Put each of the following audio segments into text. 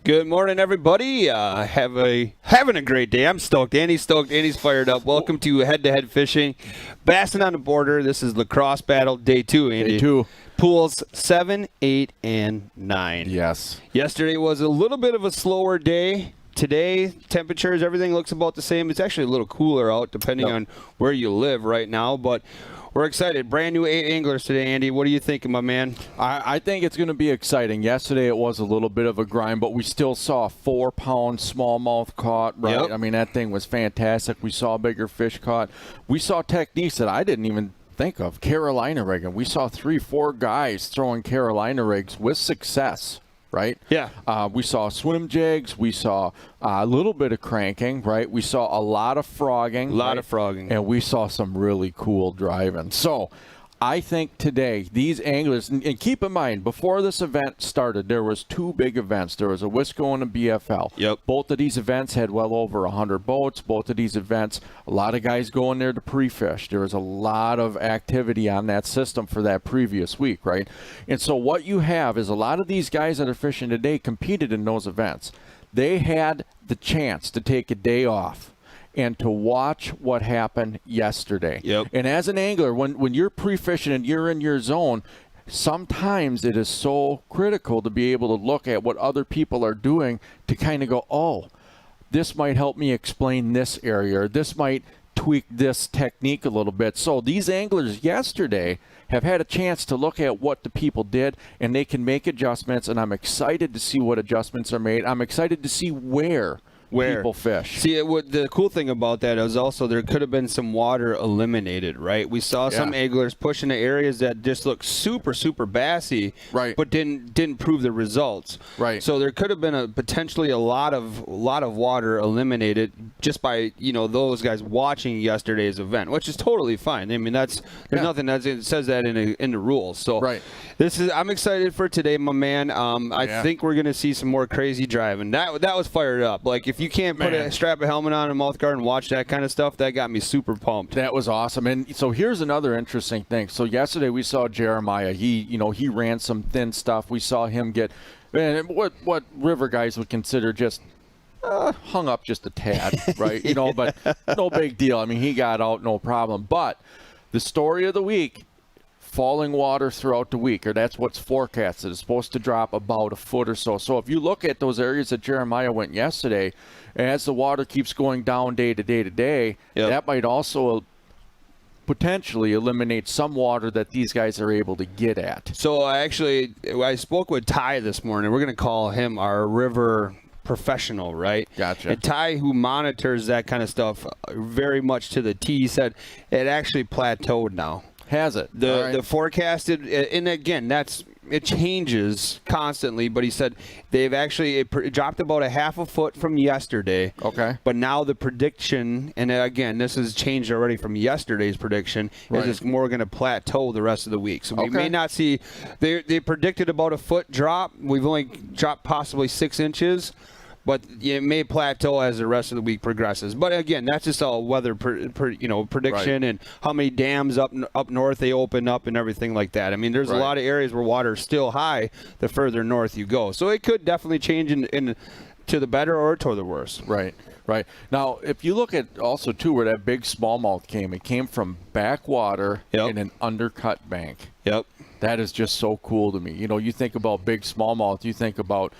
Good morning, everybody. Having a great day. I'm stoked. Andy's stoked. Andy's fired up. Welcome to Head to Head Fishing. Bassin on the border. This is Lacrosse Battle Day 2, Andy. Day 2. Pools 7, 8, and 9. Yes. Yesterday was a little bit of a slower day. Today, temperatures, everything looks about the same. It's actually a little cooler out depending on where you live right now, but we're excited. Brand new 8 anglers today, Andy. What are you thinking, my man? I think it's going to be exciting. Yesterday it was a little bit of a grind, but we still saw a 4-pound smallmouth caught, right? Yep. I mean, that thing was fantastic. We saw bigger fish caught. We saw techniques that I didn't even think of. Carolina rigging. We saw 3-4 guys throwing Carolina rigs with success. Right? Yeah. We saw swim jigs. We saw a little bit of cranking, right? We saw a lot of frogging. And we saw some really cool driving. So I think today, these anglers, and keep in mind, before this event started, there was 2 big events. There was a WISCO and a BFL. Yep. Both of these events had well over 100 boats. Both of these events, a lot of guys going there to pre-fish. There was a lot of activity on that system for that previous week, right? And so what you have is a lot of these guys that are fishing today competed in those events. They had the chance to take a day off and to watch what happened yesterday. Yep. And as an angler, when you're pre-fishing and you're in your zone, sometimes it is so critical to be able to look at what other people are doing to kind of go, oh, this might help me explain this area, or this might tweak this technique a little bit. So these anglers yesterday have had a chance to look at what the people did, and they can make adjustments, and I'm excited to see what adjustments are made. I'm excited to see where people fish. See, the cool thing about that is also there could have been some water eliminated, right? We saw some anglers pushing the areas that just looked super, super bassy, right? But didn't prove the results, right? So there could have been potentially a lot of water eliminated just by those guys watching yesterday's event, which is totally fine. I mean, there's nothing that says that in the rules. So I'm excited for today, my man. I think we're gonna see some more crazy driving. That was fired up. Like if you can't strap a helmet on a mouth guard and watch that kind of stuff, that got me super pumped. That was awesome. And so here's another interesting thing. So yesterday we saw Jeremiah. He ran some thin stuff. We saw him get what river guys would consider just hung up just a tad, right? But no big deal. I mean, he got out no problem. But the story of the week, falling water throughout the week, or that's what's forecasted. It's supposed to drop about a foot or so. So if you look at those areas that Jeremiah went yesterday, as the water keeps going down day to day to day, that might also potentially eliminate some water that these guys are able to get at. So I spoke with Ty this morning. We're going to call him our river professional, right? Gotcha. And Ty, who monitors that kind of stuff very much to the T, said it actually plateaued now. Has it? The forecasted, and again, it changes constantly, but he said they've actually it dropped about a half a foot from yesterday. Okay. But now the prediction, and again, this has changed already from yesterday's prediction, is it's more going to plateau the rest of the week. So we may not see, they predicted about a foot drop. We've only dropped possibly 6 inches. But it may plateau as the rest of the week progresses. But again, that's just all weather prediction and how many dams up north they open up and everything like that. I mean, there's a lot of areas where water is still high the further north you go. So it could definitely change in to the better or to the worse. Right. Now, if you look at also, too, where that big smallmouth came, it came from backwater in an undercut bank. Yep. That is just so cool to me. You think about big smallmouth, you think about,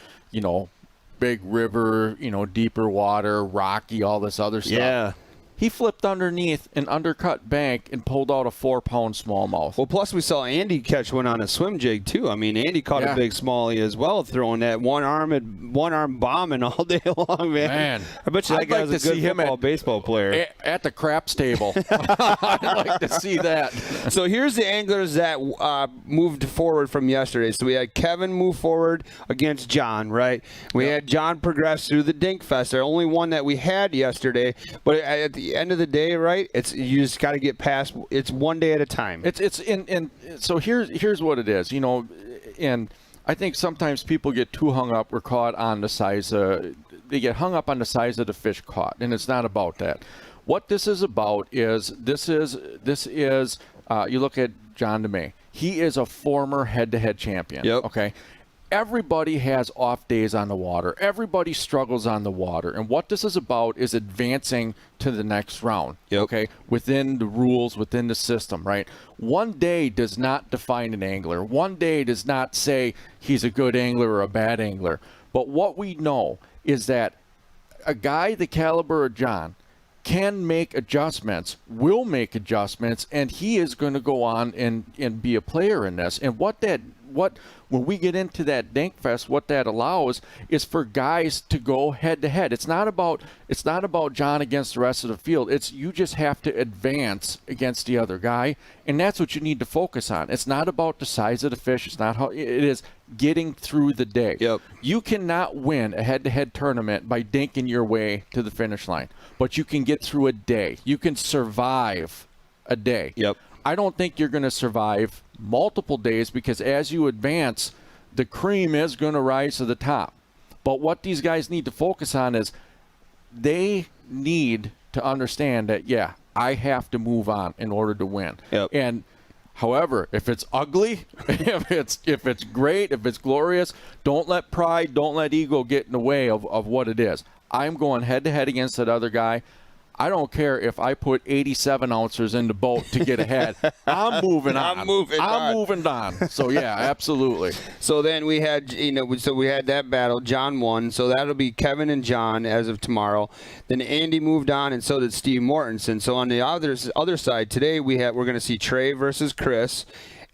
big river, deeper water, rocky, all this other stuff. Yeah. He flipped underneath an undercut bank and pulled out a 4-pound smallmouth. Well, plus we saw Andy catch one on a swim jig too. I mean, Andy caught a big smallie as well, throwing that one arm bombing all day long, man. I bet you that guy's a good baseball player. At the craps table. I'd like to see that. So here's the anglers that moved forward from yesterday. So we had Kevin move forward against John, right? We had John progress through the Dink Fest. The only one that we had yesterday, but at the end of the day, right? You just got to get past. It's one day at a time. So here's what it is, and I think sometimes people get too hung up or caught on the size. They get hung up on the size of the fish caught, and it's not about that. What this is about is you look at John DeMay. He is a former head-to-head champion. Yep. Okay. everybody has off days on the water. Everybody struggles on the water. And what this is about is advancing to the next round, okay, within the rules, within the system, right? One day does not define an angler. One day does not say he's a good angler or a bad angler. But what we know is that a guy the caliber of John can make adjustments, will make adjustments, and he is going to go on and be a player in this. And when we get into that Dank Fest, what that allows is for guys to go head to head. It's not about John against the rest of the field. It's you just have to advance against the other guy, and that's what you need to focus on. It's not about the size of the fish. It's not how it is getting through the day. You cannot win a head-to-head tournament by dinking your way to the finish line, but you can get through a day. You can survive a day. I don't think you're going to survive multiple days because as you advance, the cream is going to rise to the top. But what these guys need to focus on is they need to understand that, yeah, I have to move on in order to win. And however, if it's ugly, if it's great, if it's glorious, don't let pride, don't let ego get in the way of what it is. I'm going head-to-head against that other guy. I don't care if I put 87 ounces in the boat to get ahead. I'm moving on. I'm moving on. So, yeah, absolutely. So then we had, we had that battle. John won. So that'll be Kevin and John as of tomorrow. Then Andy moved on, and so did Steve Mortensen. So on the other side, today we're going to see Trey versus Chris,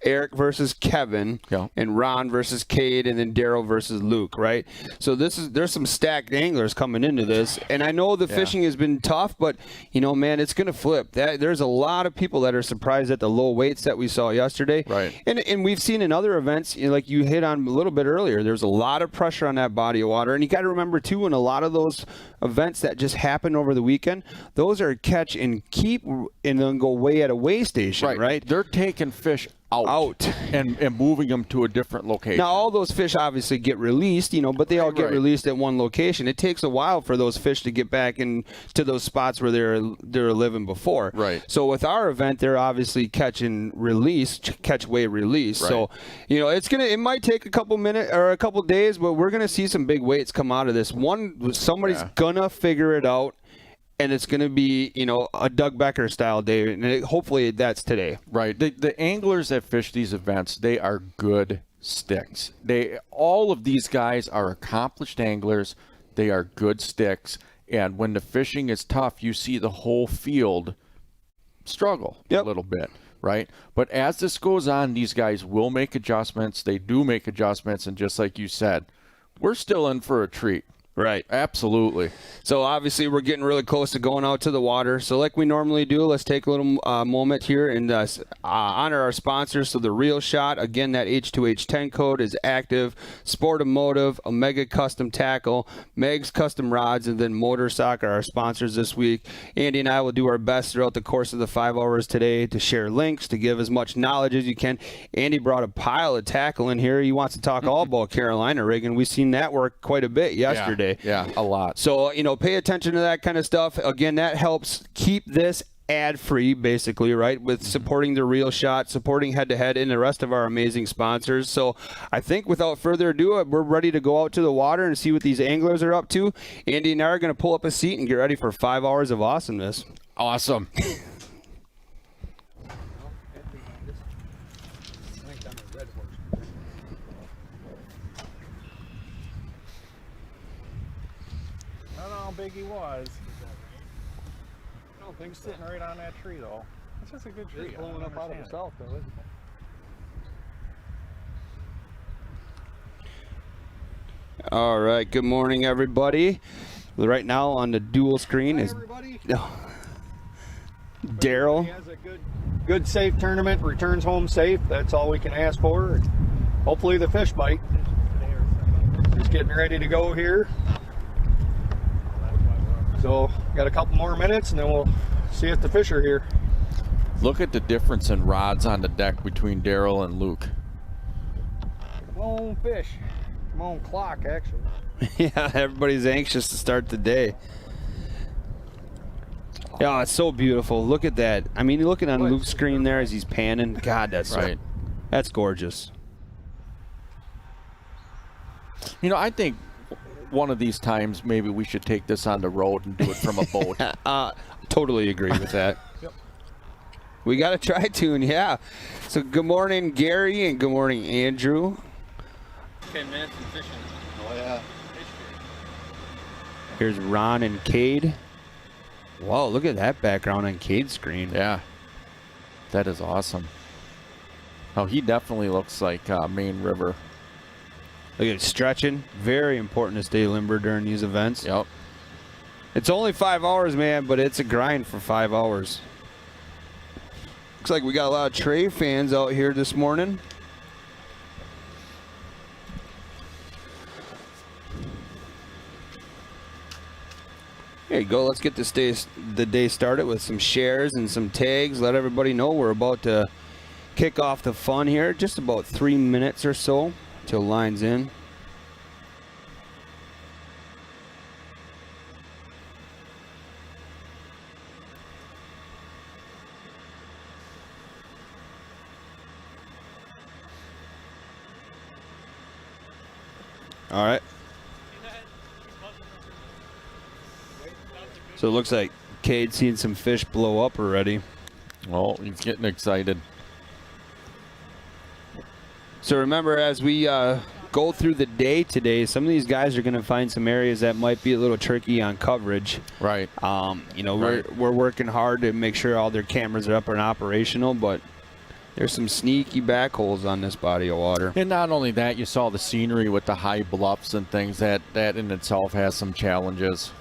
Eric versus Kevin, and Ron versus Cade, and then Daryl versus Luke, right? So there's some stacked anglers coming into this, and I know the fishing has been tough, but man, it's going to flip. There's a lot of people that are surprised at the low weights that we saw yesterday, right? And we've seen in other events, like you hit on a little bit earlier, there's a lot of pressure on that body of water, and you got to remember too, in a lot of those events that just happened over the weekend, those are catch and keep, and then go weigh at a weigh station, right? They're taking fish out and moving them to a different location. Now, all those fish obviously get released, but they all get released at one location. It takes a while for those fish to get back into those spots where they're living before. Right. So with our event, they're obviously catch and release, catch, weigh, release. Right. So, it might take a couple minutes or a couple days, but we're gonna see some big weights come out of this. Somebody's gonna figure it out. And it's going to be, a Doug Becker style day, and hopefully that's today. Right. The anglers that fish these events, they are good sticks. All of these guys are accomplished anglers. They are good sticks. And when the fishing is tough, you see the whole field struggle a little bit, right? But as this goes on, these guys will make adjustments. They do make adjustments. And just like you said, we're still in for a treat. Right. Absolutely. So obviously we're getting really close to going out to the water. So like we normally do, let's take a little moment here and honor our sponsors. So the Real Shot, again, that H2H10 code is active. Sportamotive, Omega Custom Tackle, Meg's Custom Rods, and then Motor Sock are our sponsors this week. Andy and I will do our best throughout the course of the 5 hours today to share links, to give as much knowledge as you can. Andy brought a pile of tackle in here. He wants to talk all about Carolina rigging. We've seen that work quite a bit yesterday. Yeah, a lot. So, pay attention to that kind of stuff. Again, that helps keep this ad-free, basically, right, with supporting the Real Shot, supporting head-to-head, and the rest of our amazing sponsors. So I think without further ado, we're ready to go out to the water and see what these anglers are up to. Andy and I are going to pull up a seat and get ready for 5 hours of awesomeness. Awesome. Big he was. I don't think sitting right on that tree though. It's just a good tree. It's blowing up out of itself though, isn't it? All right. Good morning, everybody. Right now on the dual screen is Daryl. He has a good, safe tournament. Returns home safe. That's all we can ask for. Hopefully the fish bite. Just getting ready to go here. So, got a couple more minutes, and then we'll see if the fish are here. Look at the difference in rods on the deck between Daryl and Luke. Come on, fish. Come on, clock, actually. Yeah, everybody's anxious to start the day. Yeah, it's so beautiful. Look at that. I mean, you're looking on Luke's screen there as he's panning. God, that's right. That's gorgeous. You know, I think one of these times maybe we should take this on the road and do it from a boat. Totally agree with that. Yep. We got a tri-tune, yeah. So good morning, Gary, and good morning, Andrew. 10 minutes and fishing. Oh, yeah. Here's Ron and Cade. Whoa, look at that background on Cade's screen. Yeah, that is awesome. Oh, he definitely looks like Main River. Look at stretching. Very important to stay limber during these events. Yep. It's only 5 hours, man, but it's a grind for 5 hours. Looks like we got a lot of Trey fans out here this morning. There you go. Let's get the day started with some shares and some tags. Let everybody know we're about to kick off the fun here. Just about 3 minutes or so till line's in. All right. So it looks like Cade's seen some fish blow up already. Oh, he's getting excited. So remember, as we go through the day today, some of these guys are going to find some areas that might be a little tricky on coverage. Right. You know, Right. we're working hard to make sure all their cameras are up and operational, but there's some sneaky back holes on this body of water. And not only that, you saw the scenery with the high bluffs and things. That in itself has some challenges.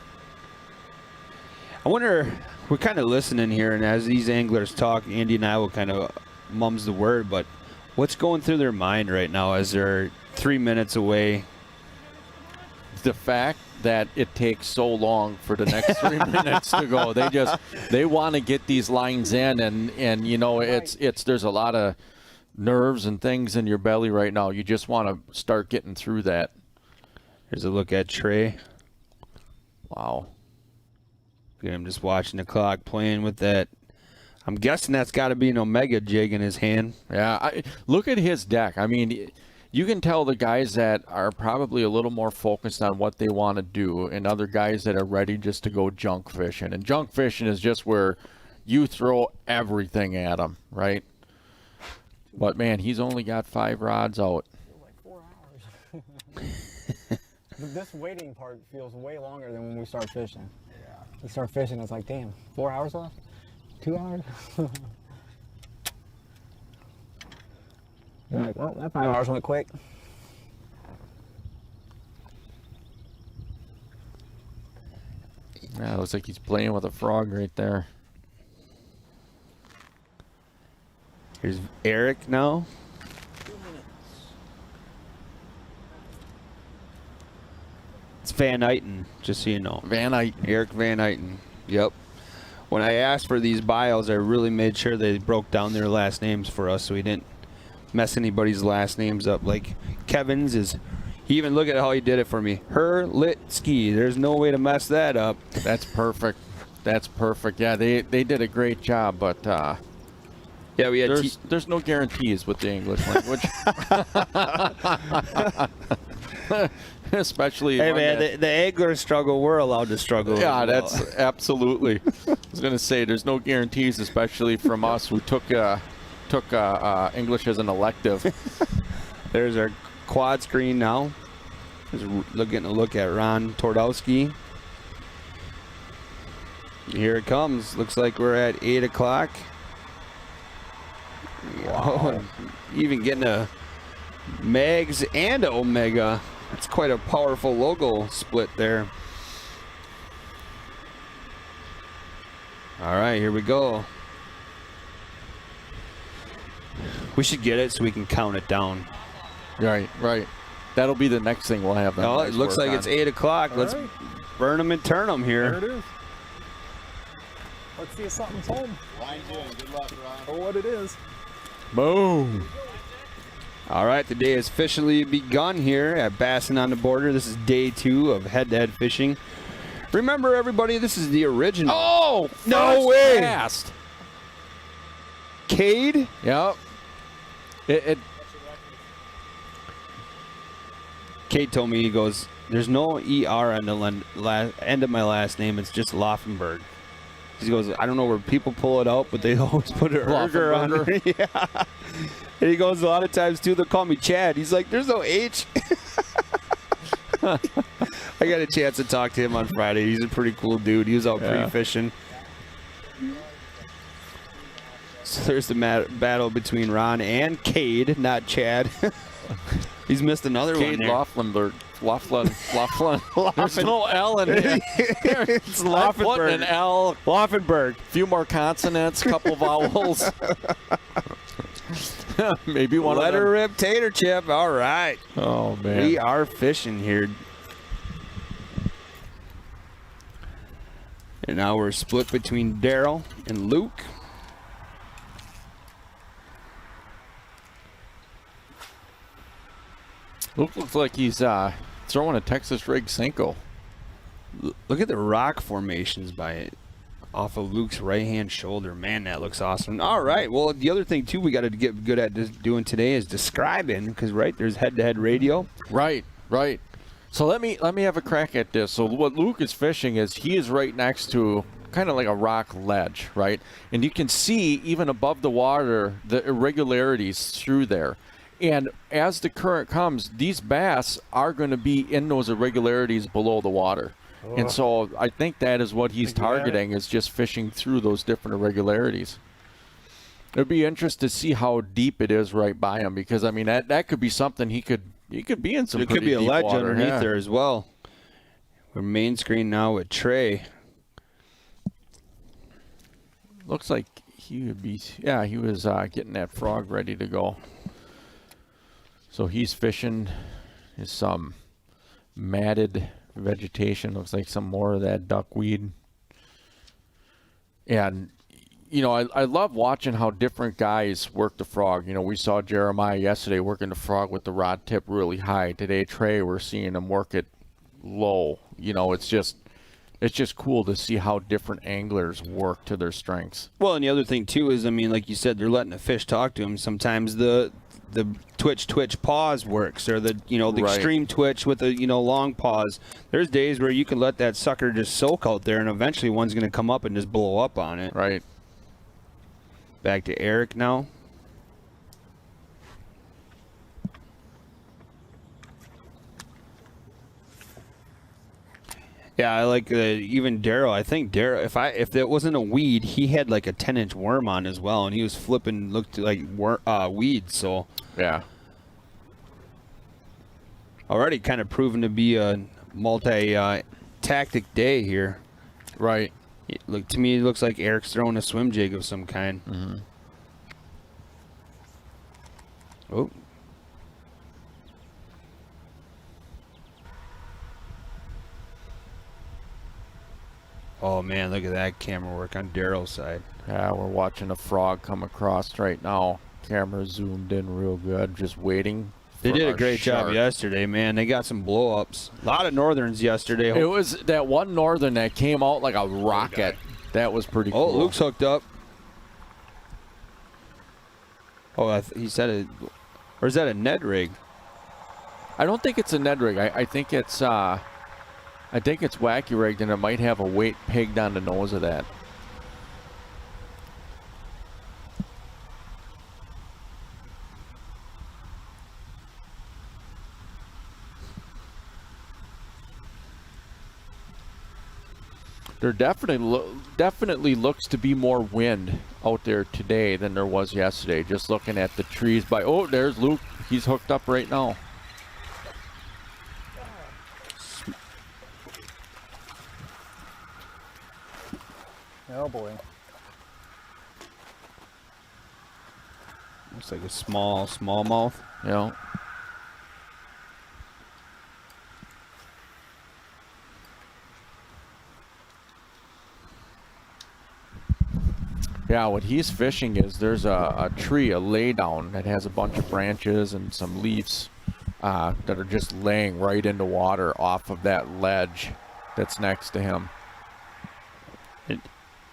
I wonder, we're kind of listening here, and as these anglers talk, Andy and I will kind of mums the word, but what's going through their mind right now as they're 3 minutes away? The fact that it takes so long for the next 3 minutes to go. They want to get these lines in, and you know, it's there's a lot of nerves and things in your belly right now. You just want to start getting through that. Here's a look at Trey. Wow. Look at him just watching the clock, playing with that. I'm guessing that's got to be an Omega jig in his hand. Yeah, look at his deck. I mean, you can tell the guys that are probably a little more focused on what they want to do, and other guys that are ready just to go junk fishing. And junk fishing is just where you throw everything at them, right? But man, he's only got 5 rods out. Like 4 hours. This waiting part feels way longer than when we start fishing. Yeah. We start fishing, it's like, damn, 4 hours left? 2 hours? You're like, well, that 5 hours went quick. Yeah, it looks like he's playing with a frog right there. Here's Eric now. 2 minutes. It's Van Eyten, just so you know. Van Eyten. Eric Van Eyten. Yep. When I asked for these bios, I really made sure they broke down their last names for us so we didn't mess anybody's last names up. Like Kevin's is, he even look at how he did it for me. Herlitsky. There's no way to mess that up. That's perfect. That's perfect. Yeah, they did a great job, but Yeah, we had there's no guarantees with the English language. Especially Hey man, the anglers struggle. We're allowed to struggle. yeah, as well. that's absolutely. I was gonna say there's no guarantees, especially from us who took English as an elective. There's our quad screen now. Getting a look at Ron Twardowski. Here it comes. Looks like we're at 8 o'clock. Wow. Even getting a Megs and a Omega. That's quite a powerful logo split there. All right, here we go. We should get it so we can count it down. Right. That'll be the next thing we'll have. Oh, it looks like it's 8 o'clock. Let's burn them and turn them here. There it is. Let's see if something's home. Line's in. Good luck, Ron. Or what it is. Boom. All right, the day has officially begun here at Bassin on the Border. This is day 2 of head-to-head fishing. Remember, everybody, this is the original. Oh, no way! Fast. Cade? Yep. Kate told me, he goes, there's no ER on the end of my last name. It's just Laufenberg. He goes, I don't know where people pull it out, but they always put an erger on there. Yeah. And he goes, a lot of times, too, they'll call me Chad. He's like, there's no H. I got a chance to talk to him on Friday. He's a pretty cool dude. He was out pre-fishing. So there's the battle between Ron and Cade, not Chad. He's missed another one there. Laughlin. There's no L in it. It's Laufenberg. An L. Laufenberg. A few more consonants, couple vowels. Maybe one Let of them. her rip tater chip. All right. Oh, man. We are fishing here. And now we're split between Daryl and Luke. Luke looks like he's throwing a Texas rig Senko. Look at the rock formations by it off of Luke's right-hand shoulder. Man, that looks awesome. All right. Well, the other thing, too, we got to get good at doing today is describing, because, right, there's head-to-head radio. Right. So let me have a crack at this. So what Luke is fishing is he is right next to kind of like a rock ledge, right? And you can see even above the water the irregularities through there. And as the current comes, these bass are going to be in those irregularities below the water. And so I think that is what he's targeting, is just fishing through those different irregularities. It'd be interesting to see how deep it is right by him, because I mean that could be something he could be in some. There pretty could be a deep ledge water. underneath there as well. We're main screen now with Trey. Looks like he would be. Yeah, he was getting that frog ready to go. So he's fishing. Is some matted vegetation. Looks like some more of that duckweed. And you know, I love watching how different guys work the frog. You know, we saw Jeremiah yesterday working the frog with the rod tip really high. Today, Trey, we're seeing him work it low. You know, it's just cool to see how different anglers work to their strengths. Well, and the other thing too is, I mean, like you said, they're letting the fish talk to them. Sometimes the twitch pause works, or the Right. extreme twitch with the long pause. There's days where you can let that sucker just soak out there, and eventually one's going to come up and just blow up on it. Right. Back to Eric now. Yeah, I like even Daryl. I think Daryl, if it wasn't a weed, he had like a 10-inch worm on as well, and he was flipping, looked like weeds. So Yeah. already kind of proven to be a multi-tactic day here. Right. Look, to me, it looks like Eric's throwing a swim jig of some kind. Mm-hmm. Oh. Oh, man, look at that camera work on Daryl's side. Yeah, we're watching a frog come across right now. Camera zoomed in real good, just waiting. They did a great shark. job yesterday, man. They got some blow-ups. A lot of northerns yesterday. It was that one northern that came out like a rocket. That was pretty cool. Oh, Luke's hooked up. Oh, he said it. Or is that a Ned rig? I don't think it's a Ned rig. I think it's wacky rigged, and it might have a weight pegged on the nose of that. There definitely looks to be more wind out there today than there was yesterday. Just looking at the trees by. Oh, there's Luke. He's hooked up right now. Oh boy. Looks like a smallmouth. Yeah. Yeah, what he's fishing is there's a tree, a laydown that has a bunch of branches and some leaves that are just laying right in the water off of that ledge that's next to him.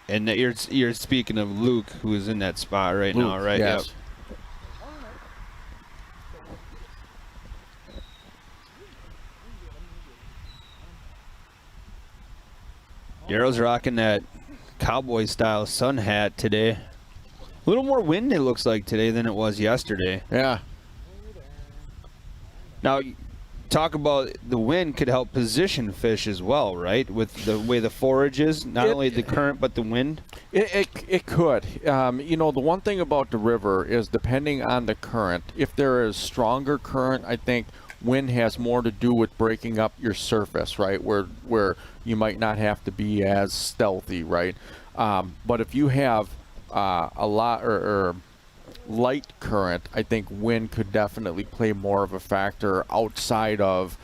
And that you're speaking of Luke, who is in that spot right now, right? Yes. Yep. Daryl's rocking that cowboy style sun hat today. A little more wind it looks like today than it was yesterday. Yeah. Now, talk about the wind could help position fish as well, right? With the way the forage is, not only the current but the wind. It could. You know, the one thing about the river is depending on the current. If there is stronger current, I think wind has more to do with breaking up your surface, right? Where you might not have to be as stealthy, right? But if you have a lot or light current, I think wind could definitely play more of a factor outside of,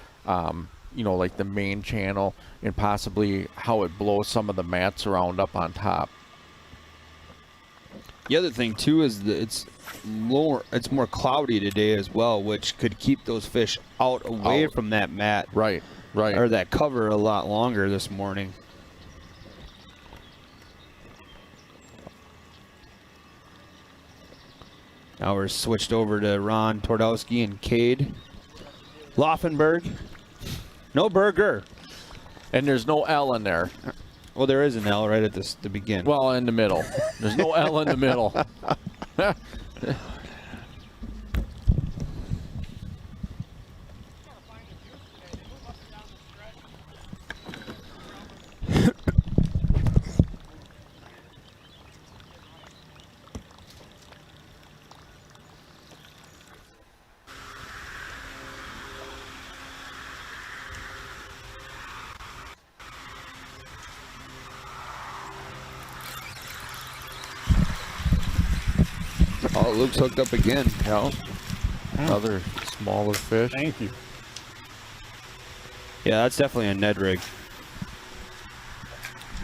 you know, like the main channel and possibly how it blows some of the mats around up on top. The other thing too is that it's more cloudy today as well, which could keep those fish away from that mat, right, or that cover a lot longer this morning. Now we're switched over to Ron Twardowski and Cade Laufenberg. No burger. And there's no L in there. Well, there is an L right at the begin. Well, in the middle. There's no L in the middle. Oh, Luke's hooked up again. Yeah. Another smaller fish. Thank you. Yeah, that's definitely a Ned rig.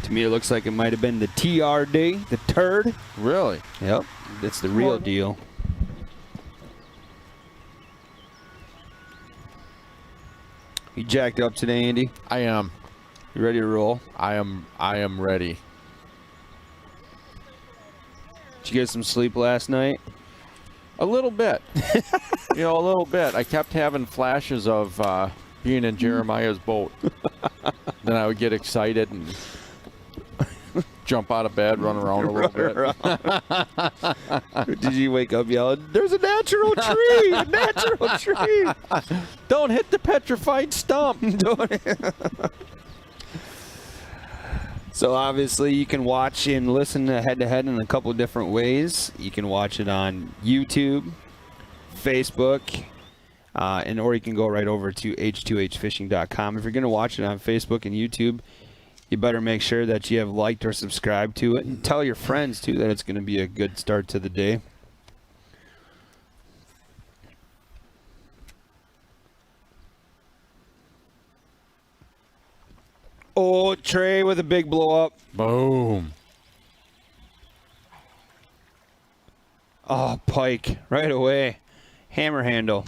To me, it looks like it might have been the TRD, the turd. Really? Yep, that's the real deal. You jacked up today, Andy? I am. You ready to roll? I am ready. Did you get some sleep last night? A little bit. You know, a little bit. I kept having flashes of being in Jeremiah's boat. Then I would get excited and jump out of bed, run around a little bit. Did you wake up yelling, "There's a natural tree! A natural tree!" Don't hit the petrified stump. So obviously you can watch and listen to head-to-head in a couple of different ways. You can watch it on YouTube, Facebook, or you can go right over to h2hfishing.com. If you're going to watch it on Facebook and YouTube, you better make sure that you have liked or subscribed to it. And tell your friends, too, that it's going to be a good start to the day. Oh, Trey with a big blow up. Boom. Oh, pike right away. Hammer handle.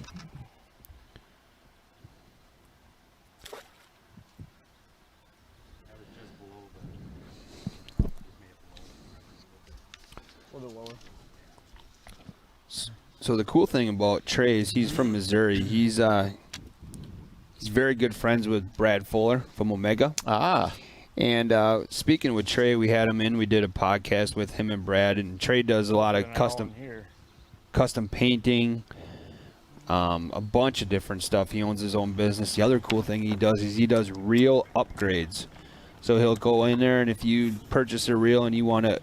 So the cool thing about Trey is he's from Missouri. He's very good friends with Brad Fuller from Omega. Ah. And speaking with Trey, we had him in. We did a podcast with him and Brad. And Trey does a lot of custom painting, a bunch of different stuff. He owns his own business. The other cool thing he does is he does reel upgrades. So he'll go in there, and if you purchase a reel and you want to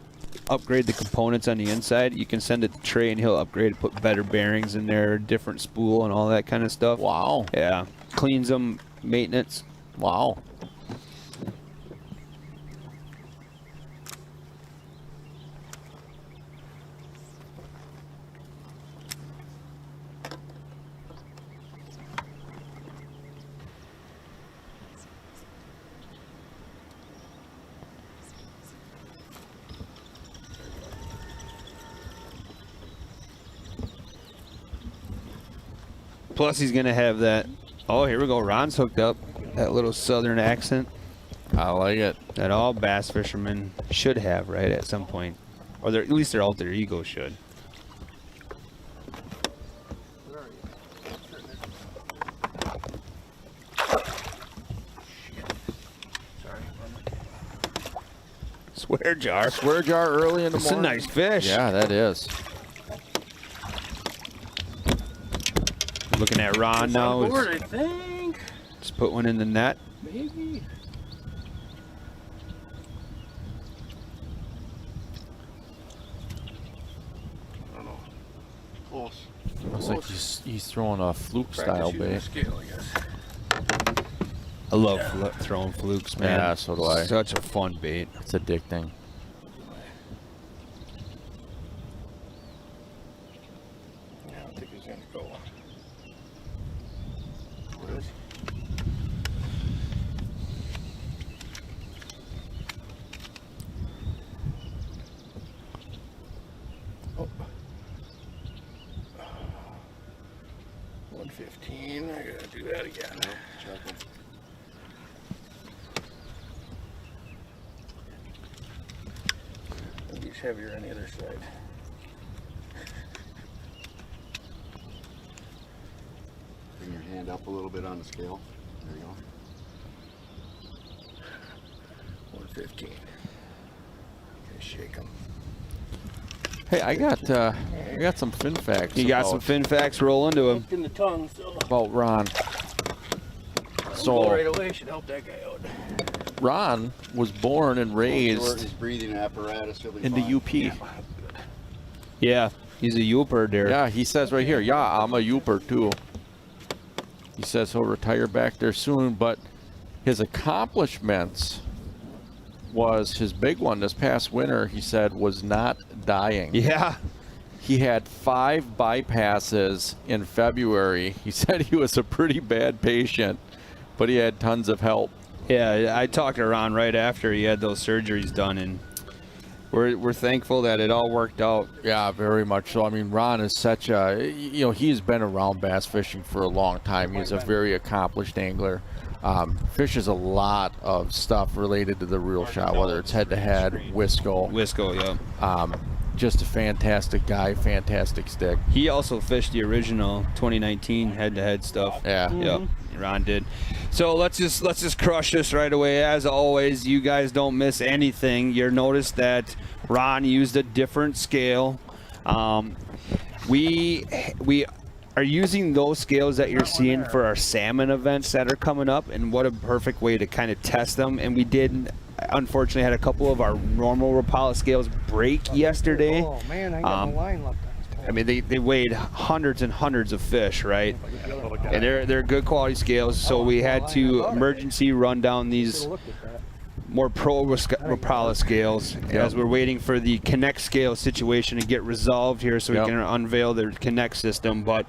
upgrade the components on the inside, you can send it to Trey, and he'll upgrade it, put better bearings in there, different spool, and all that kind of stuff. Wow. Yeah. Cleans them, maintenance. Wow. Plus, he's going to have that. Oh, here we go. Ron's hooked up. That little southern accent. I like it. That all bass fishermen should have, right, at some point. Or at least their alter ego should. Swear jar. Swear jar early in the morning. That's a nice fish. Yeah, that is. Looking at Ron now. Board, I think. Just put one in the net. Maybe. I don't know. Close. Looks like he's throwing a fluke style bait. Scale, I guess. I love throwing flukes, man. Yeah, so do I. Such a fun bait. It's addicting. Yeah, I don't think he's gonna go. What is he? Oh. 115. I gotta do that again. Maybe he's heavier on the other side. Bring your hand up a little bit on the scale. There you go. 115. Okay, shake him. Hey, I got some fin facts. You got some fin facts, roll into him. In the tongue, so about Ron. so right away should help that guy out. Ron was born and raised His breathing apparatus. He'll be in the fine. UP. Yeah, he's a Youper there. Yeah, he says right here, yeah, I'm a Youper too. He says he'll retire back there soon, but his accomplishments was his big one this past winter, he said, was not dying. Yeah. He had 5 bypasses in February. He said he was a pretty bad patient, but he had tons of help. Yeah, I talked to Ron right after he had those surgeries done, and we're thankful that it all worked out. Yeah, very much so. I mean, Ron is such a, he's been around bass fishing for a long time. He's a very accomplished angler. Fishes a lot of stuff related to the reel shot, whether it's head-to-head, Wisco, yeah. Just a fantastic guy, fantastic stick. He also fished the original 2019 head-to-head stuff. Yeah. Yep, Ron did. So let's just crush this right away. As always, you guys don't miss anything. You'll notice that Ron used a different scale. We are using those scales that you're seeing for our salmon events that are coming up, and what a perfect way to kind of test them. And we did, unfortunately, had a couple of our normal Rapala scales break yesterday. Oh man, I got no line left. I mean, they weighed hundreds and hundreds of fish, right? And they're good quality scales, so we had to emergency run down these more pro Rapala scales as we're waiting for the Connect scale situation to get resolved here, so we can unveil the Connect system. But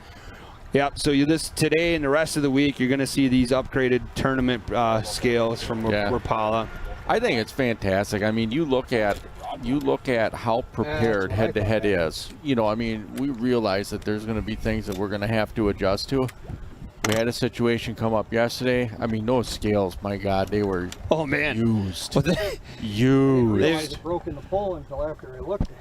so today and the rest of the week, you're going to see these upgraded tournament scales from Rapala. I think it's fantastic. I mean, you look at how prepared head-to-head is. I mean, we realize that there's going to be things that we're going to have to adjust to. We had a situation come up yesterday. I mean, those scales, my God, they were used. Used. They broke in the pole until after I looked at it.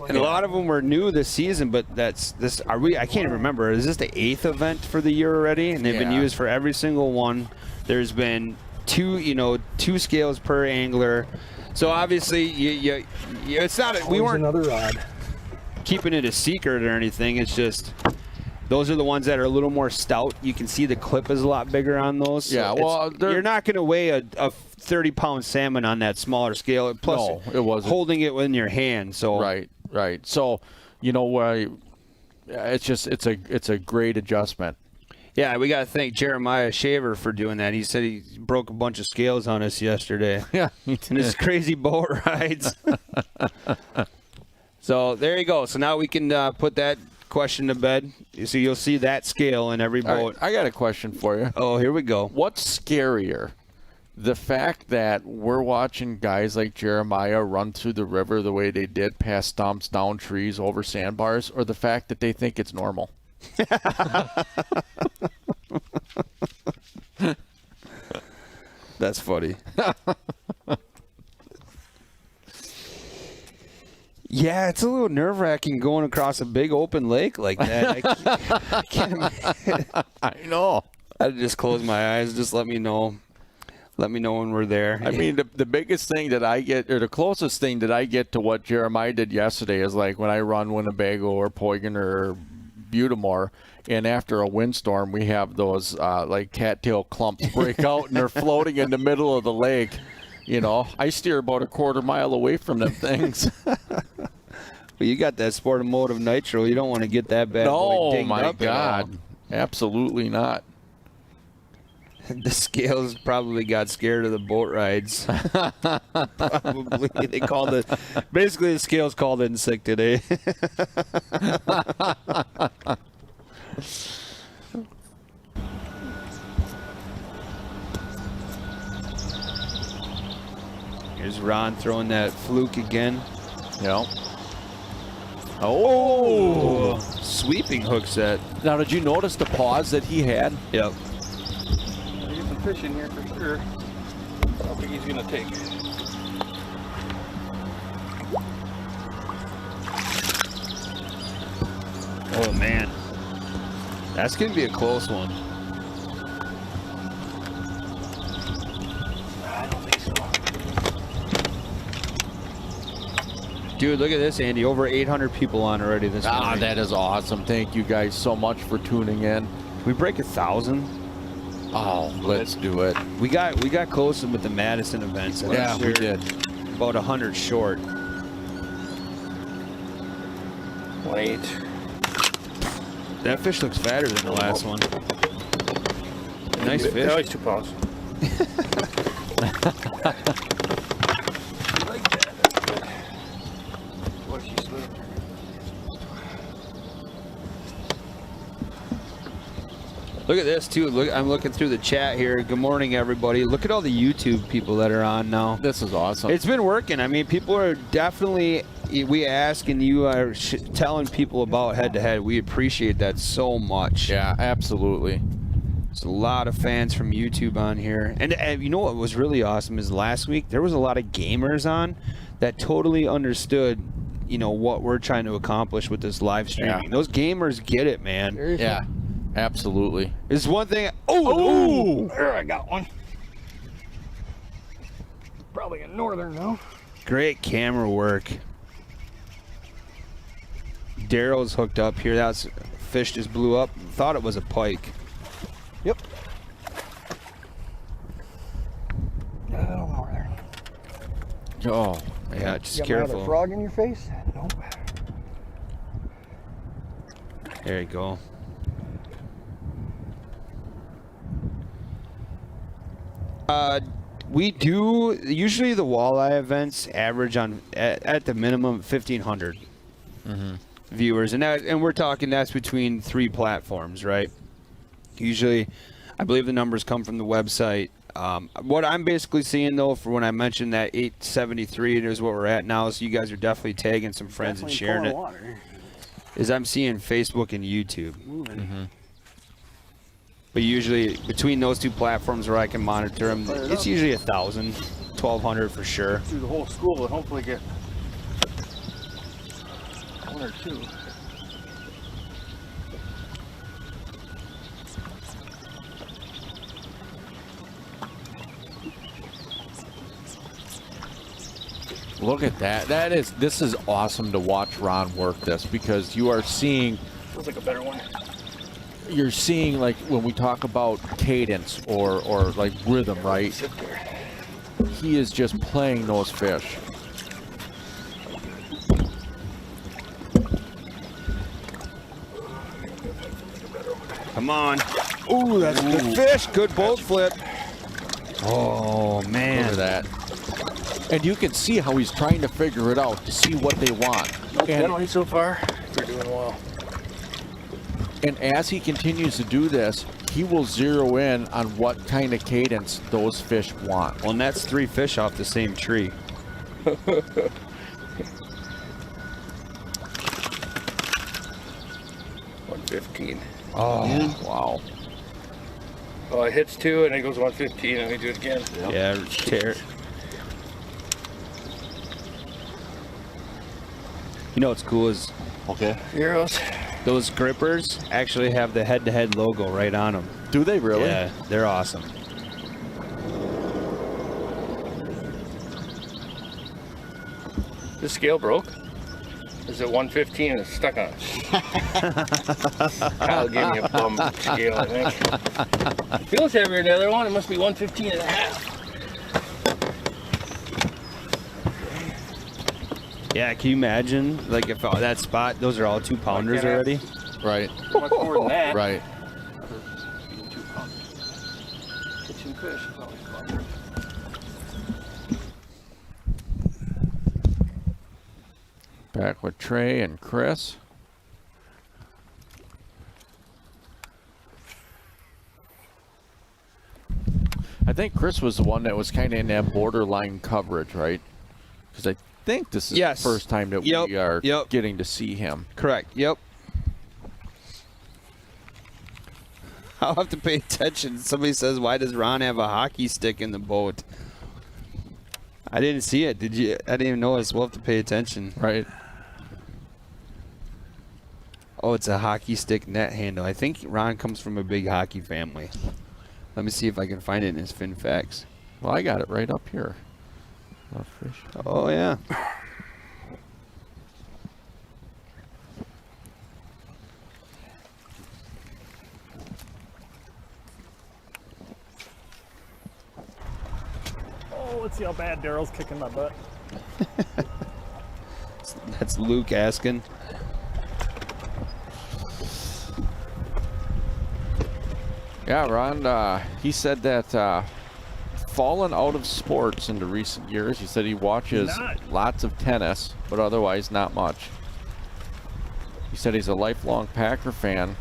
And a lot of them were new this season, but I can't even remember. Is this the 8th event for the year already? And they've been used for every single one. There's been two scales per angler. So obviously, it's not. We weren't another rod. keeping it a secret or anything. It's just those are the ones that are a little more stout. You can see the clip is a lot bigger on those. Yeah, so you're not going to weigh a 30-pound salmon on that smaller scale. Plus, it wasn't holding it in your hand. So right. So it's a great adjustment. Yeah, we got to thank Jeremiah Shaver for doing that. He said he broke a bunch of scales on us yesterday. Yeah. And his crazy boat rides. So there you go. So now we can put that question to bed. So you'll see that scale in every boat. Right, I got a question for you. Oh, here we go. What's scarier? The fact that we're watching guys like Jeremiah run through the river the way they did, past stumps, down trees, over sandbars, or the fact that they think it's normal? That's funny. Yeah, it's a little nerve-wracking going across a big open lake like that. I can't imagine. I know. I'd just close my eyes. Just let me know Let me know when we're there. I mean, the biggest thing that I get, or the closest thing that I get to what Jeremiah did yesterday is like when I run Winnebago or Poygan or Butamore, and after a windstorm, we have those like cattail clumps break out and they're floating in the middle of the lake. You know, I steer about a quarter mile away from them things. Well, you got that Sportamotive Nitro. You don't want to get that bad boy No, dinged my up at all. God. Absolutely not. The scales probably got scared of the boat rides. Probably. They called it, basically the scales called in sick today. Here's Ron throwing that fluke again. Yeah. Oh, sweeping hook set. Now, did you notice the pause that he had? Yep. There's some fish in here for sure. How big he's gonna take. Oh man, that's gonna be a close one. I don't think so. Dude, look at this, Andy. Over 800 people on already this morning. That is awesome. Thank you guys so much for tuning in. We break 1,000. Oh, let's do it. We got close with the Madison events. I think Yeah, we we're did. About 100 short. Wait. That fish looks fatter than the last one. Nice fish. No, he's 2 pounds. Look at this too. Look, I'm looking through the chat here. Good morning, everybody. Look at all the YouTube people that are on now. This is awesome. It's been working. I mean, people are definitely. We ask, and you are telling people about head to head. We appreciate that so much. Yeah, absolutely. There's a lot of fans from YouTube on here, and you know what was really awesome is last week there was a lot of gamers on that totally understood, you know, what we're trying to accomplish with this live streaming. Yeah. Those gamers get it, man. Yeah, absolutely. It's one thing. Oh, There, I got one. Probably a northern though. great camera work. Daryl's hooked up here. That's fish just blew up. Thought it was a pike. Yep. Got a little northern. Oh, Yeah, just Got careful. another frog in your face? Nope. There you go. We do usually the walleye events average on at the minimum 1,500 viewers, and we're talking that's between 3 platforms, right? Usually, I believe the numbers come from the website. What I'm basically seeing though, for when I mentioned that 873 is what we're at now, so you guys are definitely tagging some friends and sharing it. Is I'm seeing Facebook and YouTube. But usually between those 2 platforms where I can monitor them, it's usually 1,000, 1,200 for sure. Through the whole school and hopefully get 1 or 2. look at that. This is awesome to watch Ron work this, because you are seeing. Feels like a better one. You're seeing, like, when we talk about cadence or like rhythm, right? Sit there. He is just playing those fish. Come on. Ooh, that's a good fish. Good boat flip. Oh, man. Look at that. And you can see how he's trying to figure it out to see what they want. Penalty so far. They're doing well. And as he continues to do this, he will zero in on what kind of cadence those fish want. Well, and that's 3 fish off the same tree. 115. Oh, wow. Oh, it hits 2 and it goes 115 and we do it again. Yeah, tear. You know what's cool is Okay. Euros. those grippers actually have the head-to-head logo right on them. Do they really? Yeah, they're awesome. This scale broke? Is it 115 and it's stuck on it? Kyle gave me a bum scale, I think. It feels heavier than the other one. It must be 115 and a half. Yeah, can you imagine, like, if that spot, those are all 2-pounders already? Right. Much more than that. Right. Being 2 pounds. Catching fish is always fun. Back with Trey and Chris. I think Chris was the one that was kind of in that borderline coverage, right? Because I think this is the first time that we are getting to see him. Correct. Yep. I'll have to pay attention. Somebody says, why does Ron have a hockey stick in the boat? I didn't see it. Did you? I didn't even notice. We'll have to pay attention. Right. Oh, it's a hockey stick net handle. I think Ron comes from a big hockey family. Let me see if I can find it in his Fin Facts. Well, I got it right up here. Fish. Oh, yeah. Oh, let's see how bad Daryl's kicking my butt. That's Luke asking. Yeah, Ron, he said that fallen out of sports in the recent years. He said he watches lots of tennis, but otherwise not much. He said he's a lifelong Packer fan,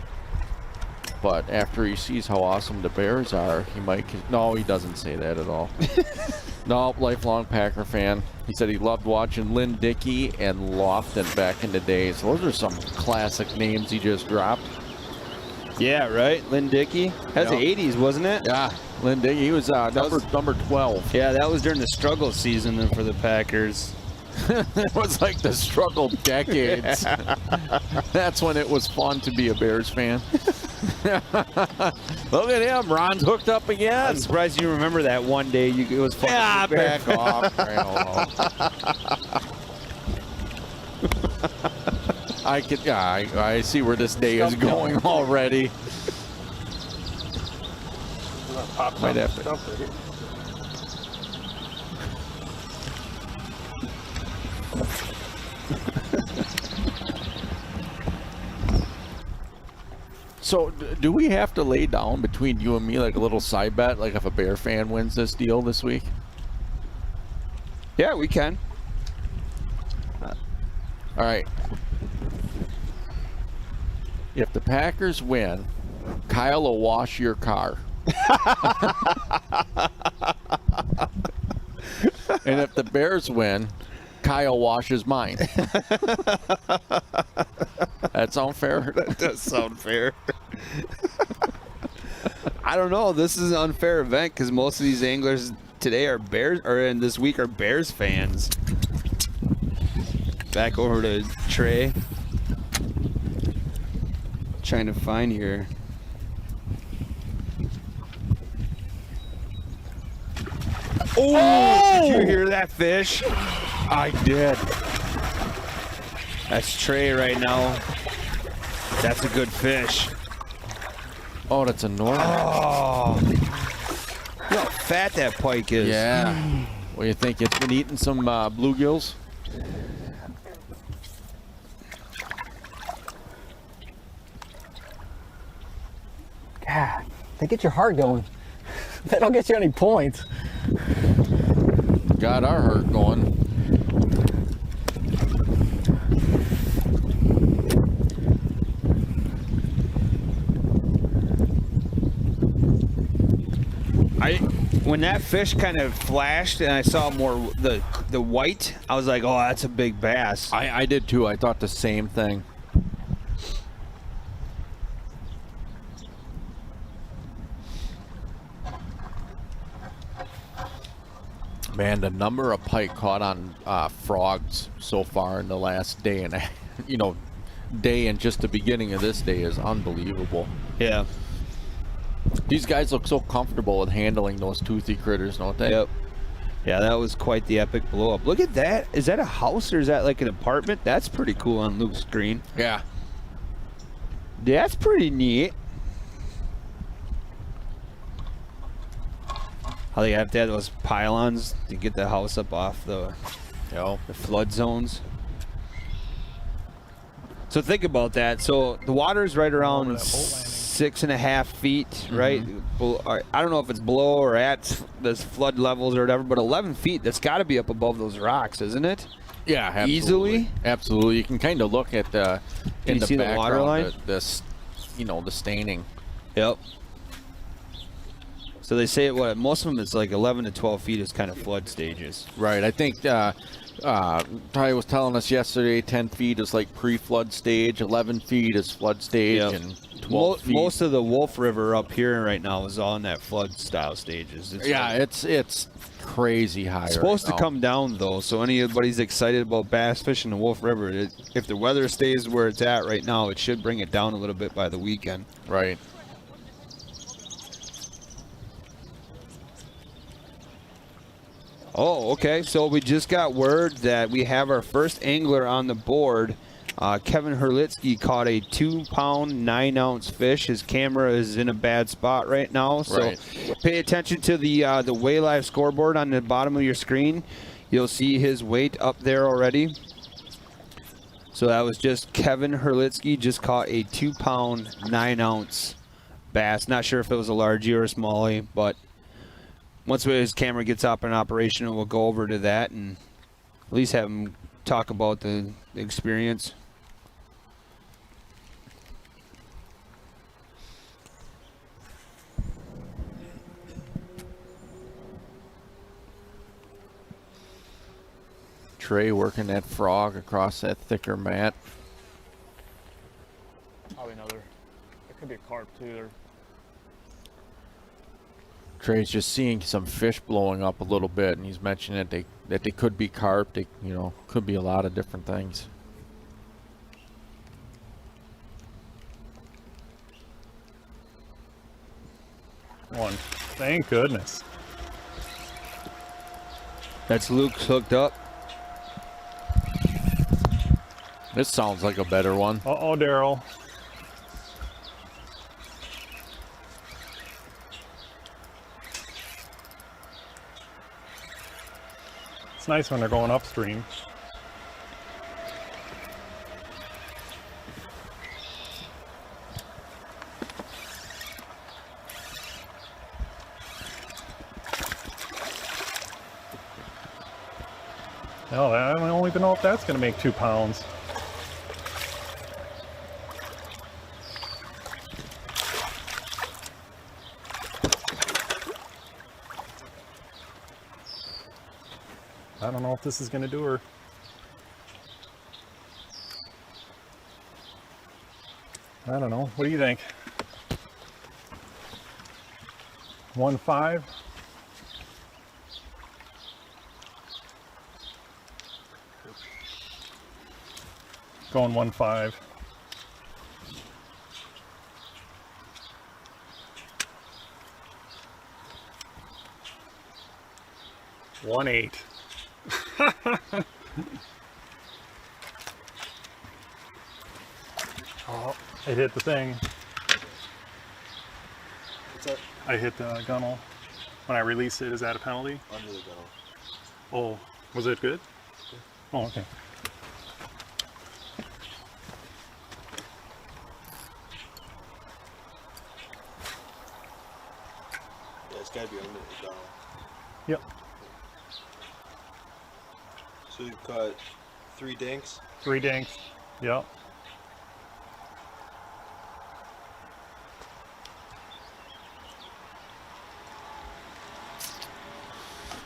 but after he sees how awesome the Bears are, he might... No, he doesn't say that at all. No, lifelong Packer fan. He said he loved watching Lynn Dickey and Lofton back in the days. Those are some classic names he just dropped. Yeah, right? Lynn Dickey. That's the 80s, wasn't it? Yeah, Lynn Dickey. He was number 12. Yeah, that was during the struggle season for the Packers. It was like the struggle decades. That's when it was fun to be a Bears fan. Look at him. Ron's hooked up again. I'm surprised you remember that one day. It was fun. Yeah, back off. I see where this day is going already. Might have to. So, do we have to lay down between you and me like a little side bet, like if a Bear fan wins this deal this week? Yeah, we can. All right. If the Packers win, Kyle will wash your car. And if the Bears win, Kyle washes mine. That sound fair? That does sound fair. I don't know. This is an unfair event because most of these anglers today are Bears, or in this week are Bears fans. Back over to Trey. Trying to find here. Oh! Did you hear that fish? I did. That's Trey right now. That's a good fish. Oh, that's a normal. Oh. Look how fat that pike is. Yeah. What do you think? It's been eating some bluegills? God, they get your heart going. They don't get you any points. Got our heart going. When that fish kind of flashed and I saw more the white, I was like, oh, that's a big bass. I did too. I thought the same thing. Man, the number of pike caught on frogs so far in the last day and day and just the beginning of this day is unbelievable. Yeah. These guys look so comfortable with handling those toothy critters, don't they? Yep. Yeah, that was quite the epic blow up. Look at that. Is that a house or is that like an apartment? That's pretty cool on Luke's screen. Yeah. That's pretty neat. How they have to have those pylons to get the house up off the flood zones. So think about that. So the water's right around 6.5 feet, right? I don't know if it's below or at the flood levels or whatever, but 11 feet, that's got to be up above those rocks, isn't it? Yeah, absolutely. Easily? Absolutely. You can kind of look at the Can you see the water line? the staining. Yep. So they say most of them is like 11 to 12 feet is kind of flood stages. Right. I think Ty was telling us yesterday 10 feet is like pre-flood stage, 11 feet is flood stage, and 12 feet. Most of the Wolf River up here right now is on that flood style stages. It's crazy high. It's supposed right to come down though, so anybody's excited about bass fishing the Wolf River, if the weather stays where it's at right now, it should bring it down a little bit by the weekend. Right. Oh, okay. So we just got word that we have our first angler on the board. Kevin Herlitsky caught a 2-pound, 9-ounce fish. His camera is in a bad spot right now, so pay attention to the Weigh Live scoreboard on the bottom of your screen. You'll see his weight up there already. So that was just Kevin Herlitsky just caught a 2-pound, 9-ounce bass. Not sure if it was a largie or a smallie, but once his camera gets up and operational, we'll go over to that and at least have him talk about the experience. Trey working that frog across that thicker mat. Probably another. It could be a carp too. Trey's just seeing some fish blowing up a little bit, and he's mentioning that they could be carp. They, could be a lot of different things. One. Thank goodness. That's Luke's hooked up. This sounds like a better one. Uh-oh, Daryl. It's nice when they're going upstream. No, I don't even know if that's going to make 2 pounds. I don't know if this is going to do her. I don't know. What do you think? 1.5? Going 1.5. $1.8. Oh, it hit the thing. What's that? I hit the gunnel. When I release it, is that a penalty? Under the gunnel. Oh, was it good? Oh, okay. Yeah, it's gotta be under the gunnel. Yep. So you've caught 3 dinks. 3 dinks. Yep.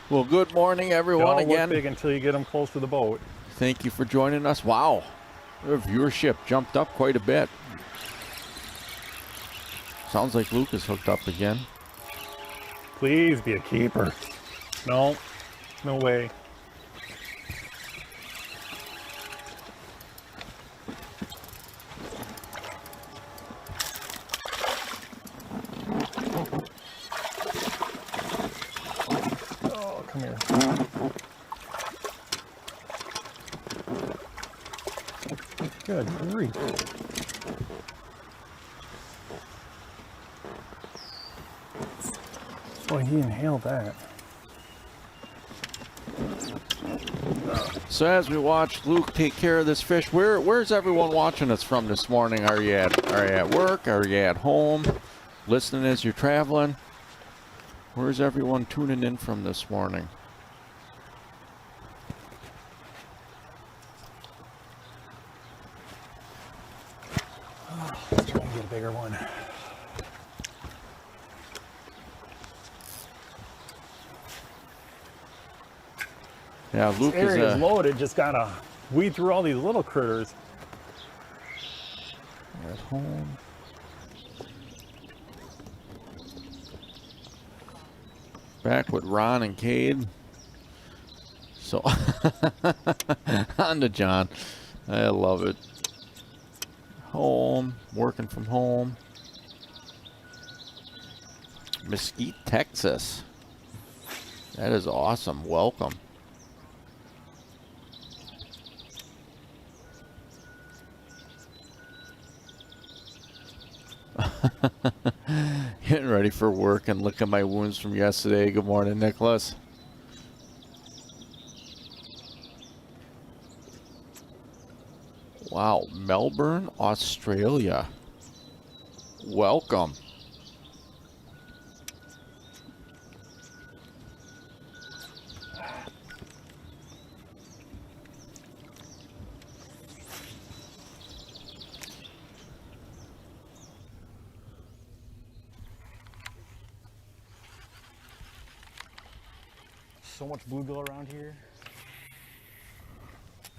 Well, good morning, everyone. They all Again, look big until you get them close to the boat. thank you for joining us. Wow, our viewership jumped up quite a bit. Sounds like Luke is hooked up again. Please be a keeper. No, no way. Oh, come here. Good grief. Boy, he inhaled that. So as we watch Luke take care of this fish, where's everyone watching us from this morning? Are you at work? Are you at home? Listening as you're traveling? Where's everyone tuning in from this morning? Let's try and get a bigger one. Yeah, Luke This area is is loaded. Just gotta weed through all these little critters. at home. Back with Ron and Cade. So on to John. I love it. Home, working from home. Mesquite, Texas. That is awesome. Welcome. Getting ready for work and look at my wounds from yesterday. Good morning, Nicholas. Wow, Melbourne, Australia. Welcome. So much bluegill around here. That's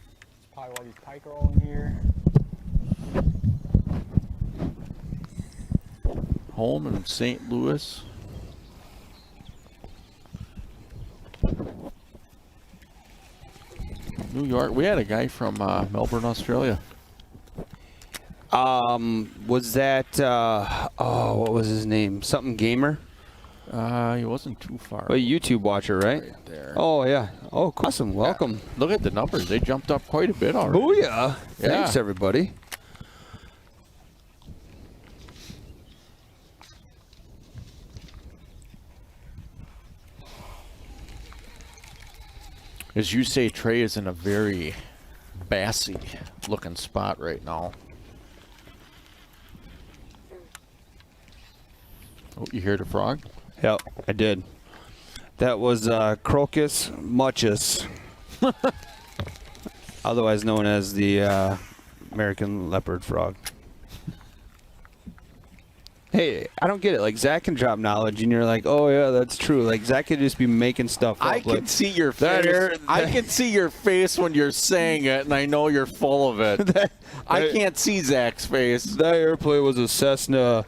probably why these pike are all in here. Home in St. Louis. New York. We had a guy from Melbourne, Australia. Was that what was his name? Something Gamer? He wasn't too far. A YouTube watcher, right? Right there. Oh yeah. Oh, awesome. Welcome. Look at the numbers. They jumped up quite a bit already. Booyah. Yeah. Thanks, everybody. As you say, Trey is in a very bassy looking spot right now. Oh, you hear the frog? Yep, I did. That was Crocus muchus, otherwise known as the American leopard frog. Hey, I don't get it. Like, Zach can drop knowledge, and you're like, oh, yeah, that's true. Like, Zach could just be making stuff up. I can like, see your face. I can see your face when you're saying it, and I know you're full of it. I can't see Zach's face. That airplane was a Cessna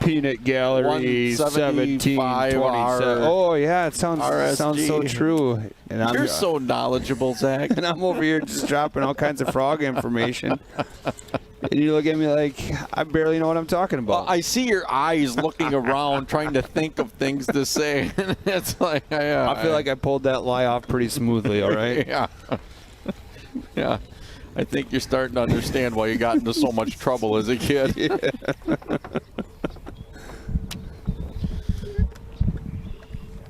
Peanut Gallery 1727. Oh, yeah, it sounds so true. And You're so knowledgeable, Zach. And I'm over here just dropping all kinds of frog information. And you look at me like I barely know what I'm talking about. Well, I see your eyes looking around, trying to think of things to say. It's like I feel like I pulled that lie off pretty smoothly. All right. Yeah. Yeah. I think you're starting to understand why you got into so much trouble as a kid. Yeah.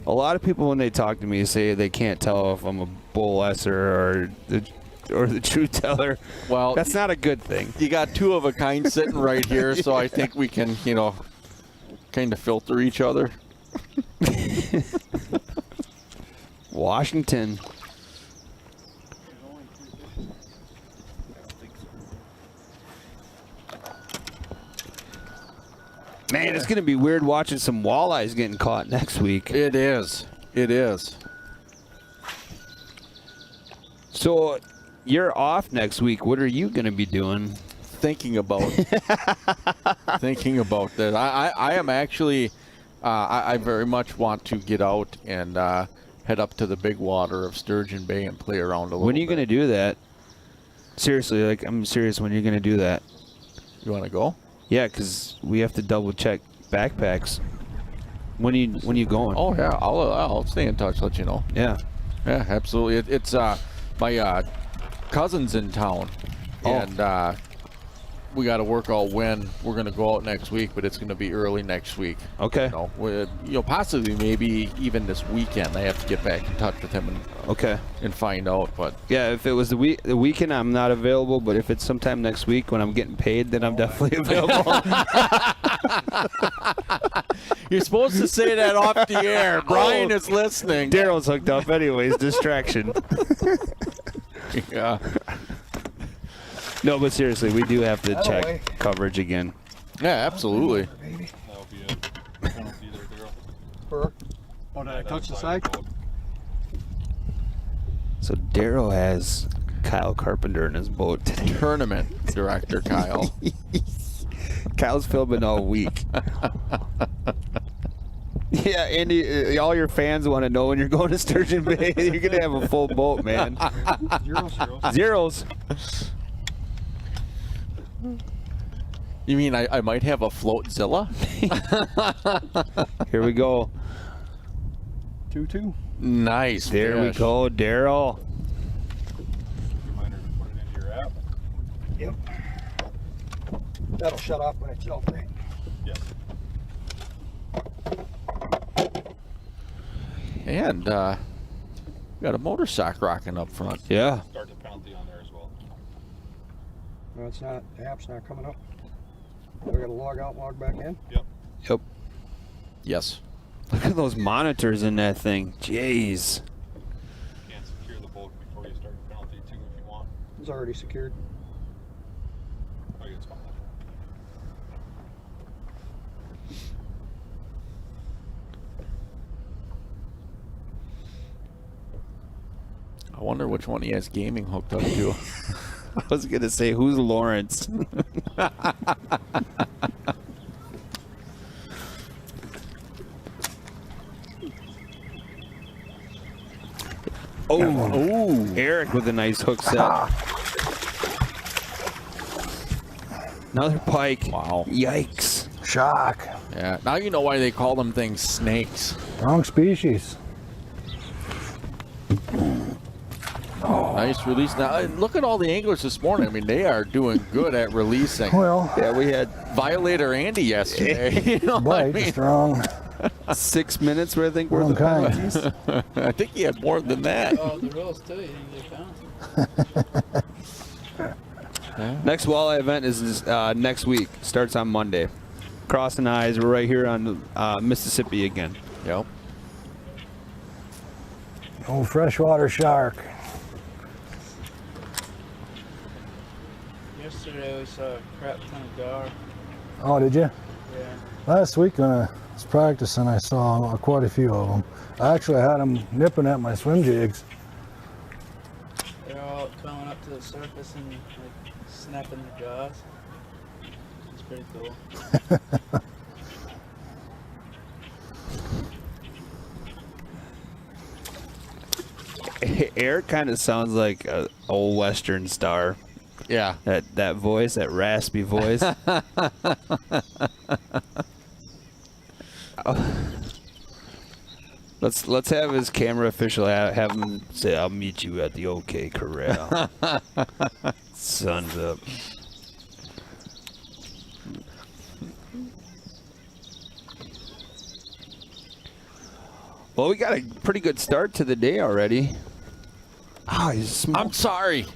A lot of people, when they talk to me, say they can't tell if I'm a bull-esser or the truth teller. Well, that's not a good thing. You got two of a kind sitting right here, so I think we can, kind of filter each other. Washington. Man, it's going to be weird watching some walleyes getting caught next week. It is. It is. So, you're off next week. What are you going to be doing? Thinking about that. I am actually, I very much want to get out and head up to the big water of Sturgeon Bay and play around a little bit. When are you going to do that? Seriously, like, I'm serious. When are you going to do that? You want to go? Yeah, because we have to double check backpacks. When you going? Oh yeah, I'll stay in touch. Let you know. Yeah. Yeah, absolutely. It's my cousin's in town, and we got to work out when we're going to go out next week, but it's going to be early next week. Okay. Possibly maybe even this weekend. I have to get back in touch with him and find out. But yeah, if it was the weekend, I'm not available. But if it's sometime next week when I'm getting paid, then I'm definitely available. You're supposed to say that off the air. Brian is listening. Daryl's hooked up anyways. Distraction. Yeah. No, but seriously, we do have to check coverage again. Yeah, absolutely. That'll be a penalty there, Daryl. Oh, did I touch the side? So Daryl has Kyle Carpenter in his boat today. Tournament director Kyle. Kyle's filming all week. Yeah, Andy, all your fans want to know when you're going to Sturgeon Bay. You're going to have a full boat, man. Zeros. You mean I might have a floatzilla? Here we go. 2-2. Nice. There we go, Daryl. Reminder to put it into your app. Yep. That'll shut off by itself, right? Yes. And got a motor sock rocking up front. Yeah. Start the penalty on there as well. No, it's not. The app's not coming up. We got to log out, log back in. Yep. Yes. Look at those monitors in that thing. Jeez. You can secure the boat before you start the penalty too if you want. It's already secured. Oh, it's fine. I wonder which one he has gaming hooked up to. I was going to say, who's Lawrence? Oh, Eric with a nice hook set. Another pike. Wow. Yikes. Shock. Yeah. Now you know why they call them things snakes. Wrong species. Nice release. Now look at all the anglers this morning. I mean, they are doing good at releasing. Well, Yeah, we had Violator Andy yesterday. You know what I bite mean? strong. 6 minutes worth, I think, Wrong worth of kind. penalties. I think he had more than that. Oh, the rules too. You can get penalty. Next walleye event is next week. Starts on Monday. Crossing eyes. We're right here on Mississippi again. Yep. Old freshwater shark. Yesterday we saw a crap ton of gar. Oh, did you? Yeah. Last week when I was practicing, I saw quite a few of them. I actually had them nipping at my swim jigs. They're all coming up to the surface and like snapping their jaws. It's pretty cool. Eric kind of sounds like an old Western star. Yeah. That voice, that raspy voice. Let's have his camera official have him say, "I'll meet you at the OK Corral." Sons up. Well, we got a pretty good start to the day already. Oh, he's I'm sorry.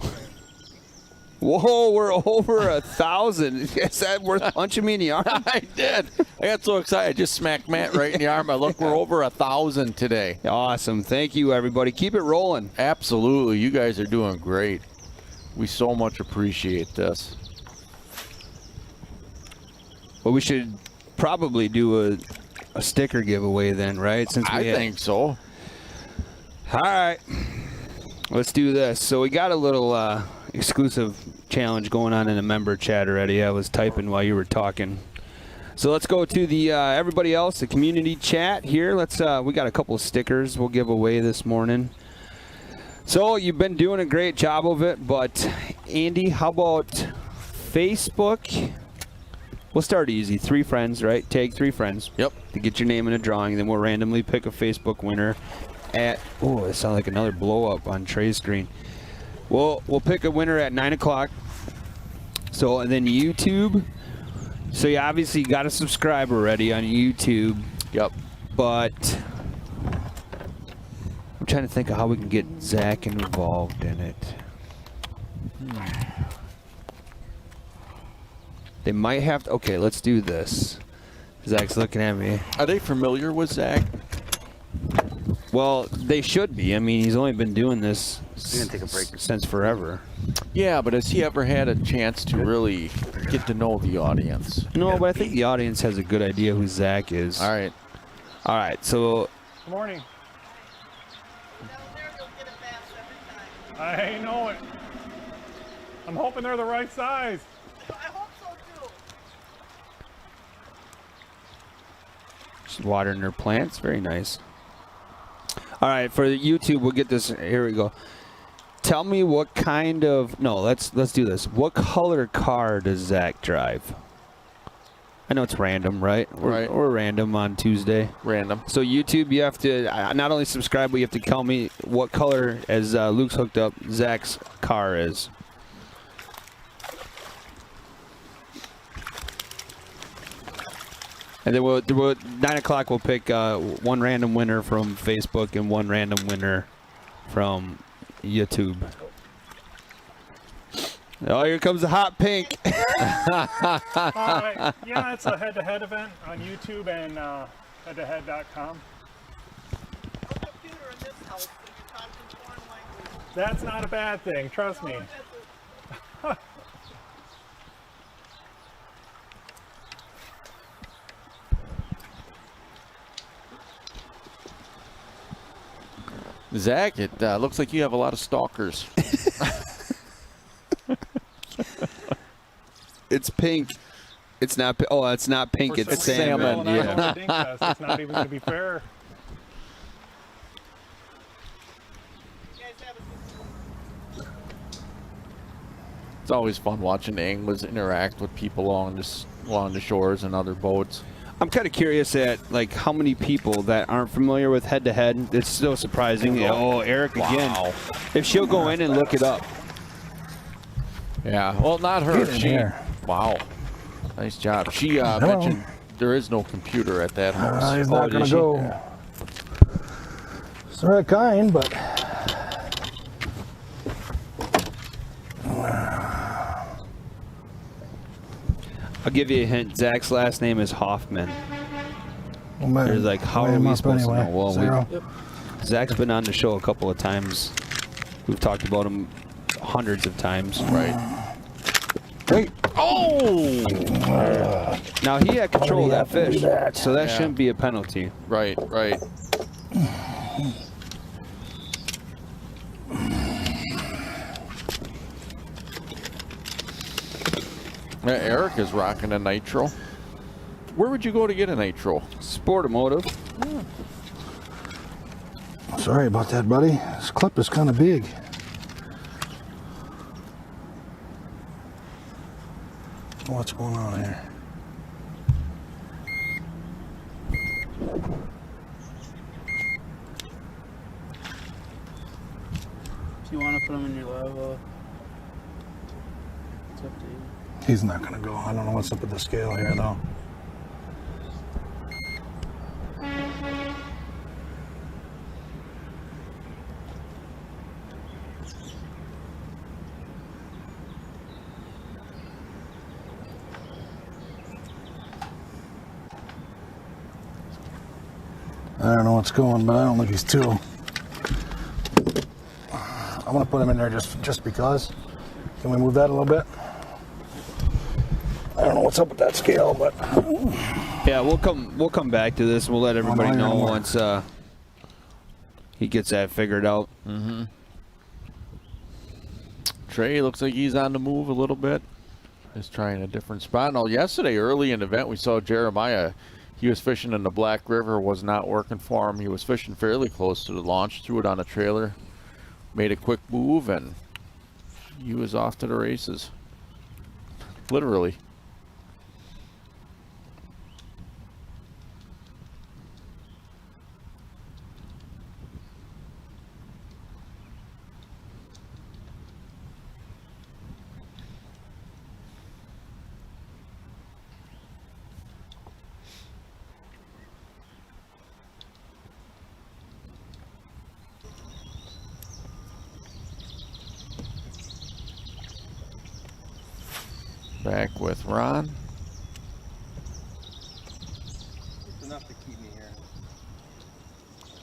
Whoa, we're over 1,000. Is that worth punching me in the arm? I did. I got so excited. I just smacked Matt right in the arm. I look, we're over 1,000 today. Awesome. Thank you, everybody. Keep it rolling. Absolutely. You guys are doing great. We so much appreciate this. Well, we should probably do a sticker giveaway then, right? Since I think so. All right. Let's do this. So we got a little exclusive challenge going on in the member chat already. I was typing while you were talking. So let's go to the everybody else, the community chat here. Let's we got a couple of stickers we'll give away this morning. So you've been doing a great job of it, but Andy, how about Facebook We'll start easy. 3 friends, right? Tag 3 friends. Yep. To get your name in a drawing. Then we'll randomly pick a Facebook winner at, oh, it sounds like another blow up on Trey's screen. We'll pick a winner at 9 o'clock. So, and then YouTube. So you obviously got to subscribe already on YouTube. Yep. But I'm trying to think of how we can get Zach involved in it. They might have to. Okay, let's do this. Zach's looking at me. Are they familiar with Zach? Well, they should be. I mean, he's only been doing this gonna take a break. since forever. Yeah, but has he ever had a chance to really get to know the audience? No, but I think the audience has a good idea who Zach is. All right. All right, so Good morning. I know it. I'm hoping they're the right size. she's watering her plants. Very nice. All right, for the YouTube, we'll get this. Here we go. Tell me what kind of. No, let's do this. What color car does Zach drive? I know it's random, right? We're random on Tuesday. Random. So YouTube, you have to not only subscribe, but you have to tell me what color, as Luke's hooked up, Zach's car is. And then we'll 9 o'clock. We'll pick one random winner from Facebook and one random winner from YouTube. Oh, here comes the hot pink. Yeah, it's a head-to-head event on YouTube and headtohead.com. That's not a bad thing, trust me. Zach, it looks like you have a lot of stalkers. It's pink. It's not. Oh, it's not pink. It's salmon. Yeah. It's not even going to be fair. It's always fun watching the anglers interact with people along the shores and other boats. I'm kind of curious at like how many people that aren't familiar with head to head. It's so surprising. Oh, Eric again. Wow. If she'll go in and look it up. Yeah. Well, not her. Get in She. here. Wow. Nice job. She mentioned there is no computer at that house. He's not did going to she? go. It's the right kind, but I'll give you a hint. Zach's last name is Hoffman. well, There's like, how light are him we up supposed to anyway. know? Well, Zero. Zach's been on the show a couple of times. We've talked about him hundreds of times. Right. Wait. Oh! Now he had control of that How do you have to fish, do that? so that Yeah. shouldn't be a penalty. Right. Right. Eric is rocking a nitro. Where would you go to get a nitro? Sportomotive. Sorry about that, buddy. This clip is kind of big. What's going on here? If you want to put them in your lava, it's up to you. He's not going to go. I don't know what's up with the scale here, though. I don't know what's going, but I don't think he's too. I'm going to put him in there just because. Can we move that a little bit? I don't know what's up with that scale, but Yeah, we'll come back to this. We'll let everybody iron know more. once he gets that figured out. Mm-hmm. Trey looks like he's on the move a little bit. He's trying a different spot. Now, yesterday, early in the event, we saw Jeremiah. He was fishing in the Black River, was not working for him. He was fishing fairly close to the launch, threw it on a trailer, made a quick move, and he was off to the races. Literally. Back with Ron. It's enough to keep me here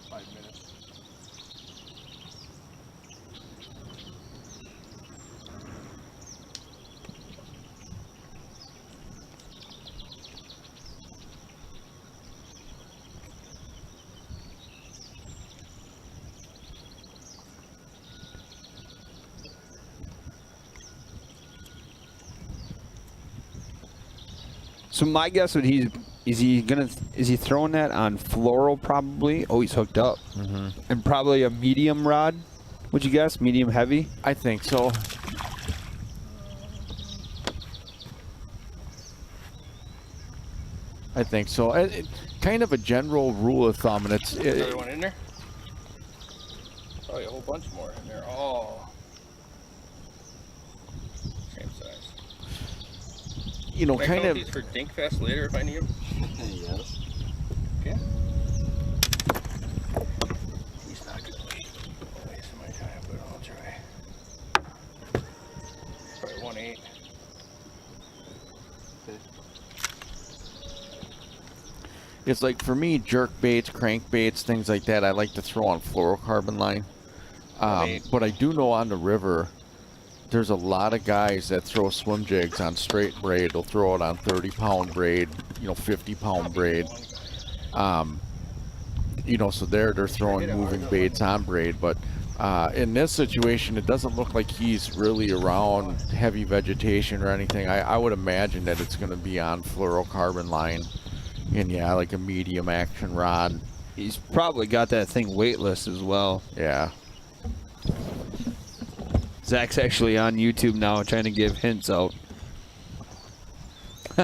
5 minutes. So my guess would is he throwing that on floral probably? Oh, he's hooked up. And probably a medium rod. Would you guess medium heavy? I think so. I think so. Kind of a general rule of thumb, and it's Another one in there? Probably a whole bunch more in there. Oh. Same size. you know, Can I kind count of. these for Dinkfest later if I need them? Yes. Okay. He's not gonna waste my time, but I'll try. Probably 1/8. It's like for me, jerk baits, crank baits, things like that. I like to throw on fluorocarbon line. But I do know on the river, there's a lot of guys that throw swim jigs on straight braid. They'll throw it on 30-pound braid, 50-pound braid. So they're throwing moving baits on braid. But in this situation, it doesn't look like he's really around heavy vegetation or anything. I would imagine that it's going to be on fluorocarbon line. And yeah, like a medium action rod. He's probably got that thing weightless as well. Yeah. Zach's actually on YouTube now trying to give hints out. I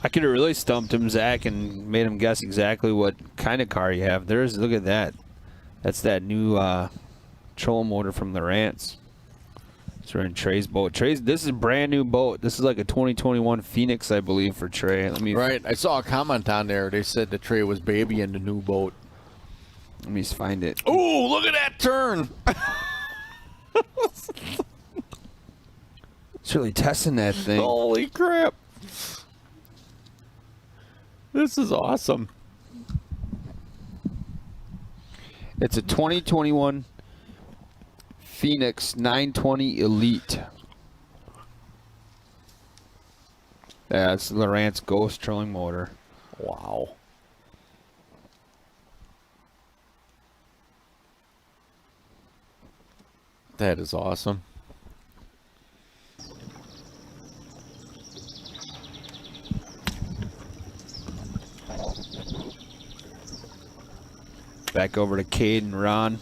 could have really stumped him, Zach, and made him guess exactly what kind of car you have. Look at that. That's that new trolling motor from Lacrosse. It's in Trey's boat. This is a brand new boat. This is like a 2021 Phoenix, I believe, for Trey. Right. I saw a comment on there. They said that Trey was babying the new boat. Let me find it. Oh, look at that turn! It's really testing that thing. Holy crap! This is awesome. It's a 2021 Phoenix 920 Elite. That's the Lowrance Ghost trolling motor. Wow. That is awesome. Back over to Cade and Ron.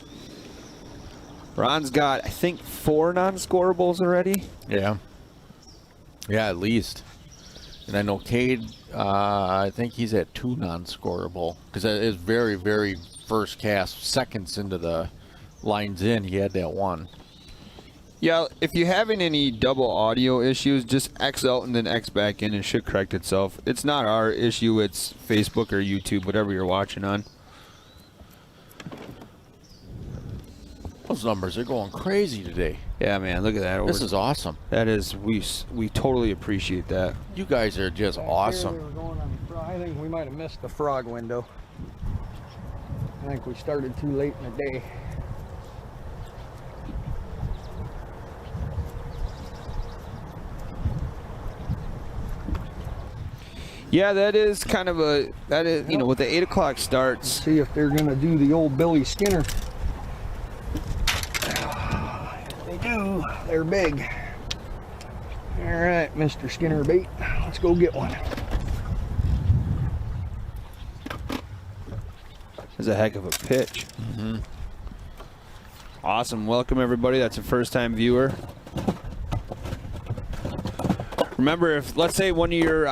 Ron's got, I think, 4 non-scorables already. Yeah. Yeah, at least. And I know Cade, I think he's at 2 non-scorable. Because his very, very first cast, seconds into the lines in, he had that one. Yeah, if you're having any double audio issues, just X out and then X back in and it should correct itself. It's not our issue, it's Facebook or YouTube, whatever you're watching on. Those numbers are going crazy today. Yeah, man, look at that. This is awesome. That is, we totally appreciate that. You guys are just awesome. We were going on the I think we might have missed the frog window. I think we started too late in the day. Yeah, that is kind of with the 8 o'clock starts. See if they're gonna do the old Billy Skinner. They do. They're big. All right, Mr. Skinner bait. Let's go get one. That's a heck of a pitch. Mm-hmm. Awesome. Welcome, everybody. That's a first-time viewer. Remember, if, let's say, one of your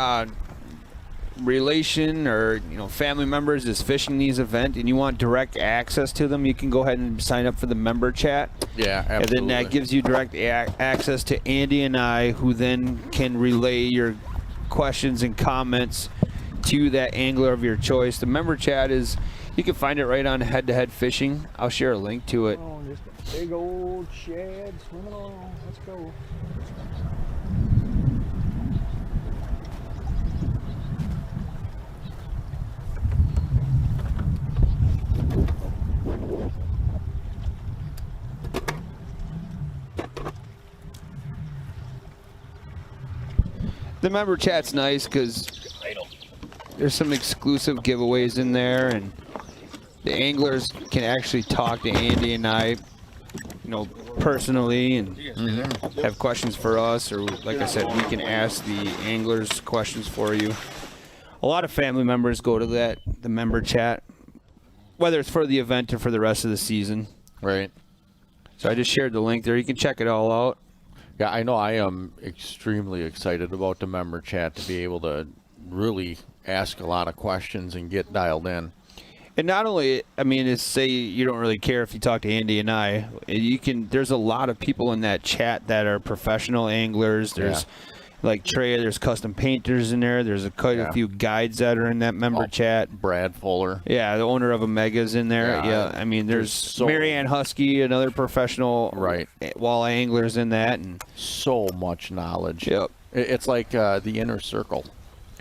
relation or family members is fishing these events and you want direct access to them, you can go ahead and sign up for the member chat. Yeah, absolutely. And then that gives you direct access to Andy and I, who then can relay your questions and comments to that angler of your choice. The member chat is You can find it right on Head to Head Fishing. I'll share a link to it. Oh, just a big old shad swimming along. Let's go. The member chat's nice because there's some exclusive giveaways in there, and the anglers can actually talk to Andy and I, personally, and have questions for us, or like I said, we can ask the anglers questions for you. A lot of family members go to the member chat, whether it's for the event or for the rest of the season. Right. So I just shared the link there. You can check it all out. Yeah, I know I am extremely excited about the member chat to be able to really ask a lot of questions and get dialed in. And not only, it's say you don't really care if you talk to Andy and I. There's a lot of people in that chat that are professional anglers. There's like Trey, there's custom painters in there. There's quite a few guides that are in that member chat. Brad Fuller. Yeah, the owner of Omega's in there. Yeah, there's Marianne Husky, another professional walleye anglers in that. And so much knowledge. Yep. It's like the inner circle.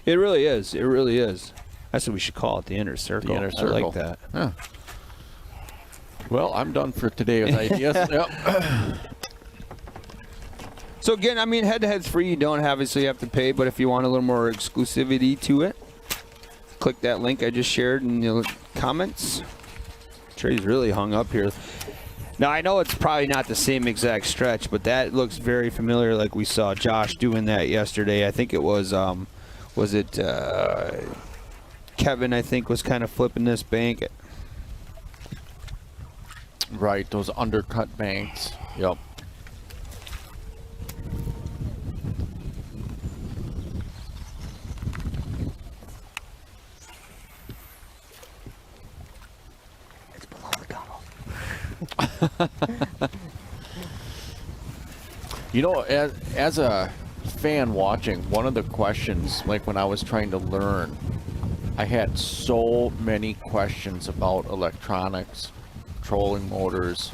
It really is. It really is. That's what we should call it, the inner circle. The inner circle. I like that. Huh. Well, I'm done for today with ideas. Yep. So again, head-to-head's free. You don't obviously have to pay, but if you want a little more exclusivity to it, click that link I just shared in the comments. Trey's really hung up here. Now, I know it's probably not the same exact stretch, but that looks very familiar, like we saw Josh doing that yesterday. I think it was Kevin, I think, was kind of flipping this bank. Right, those undercut banks. Yep. As a fan watching, one of the questions, like when I was trying to learn, I had so many questions about electronics, trolling motors,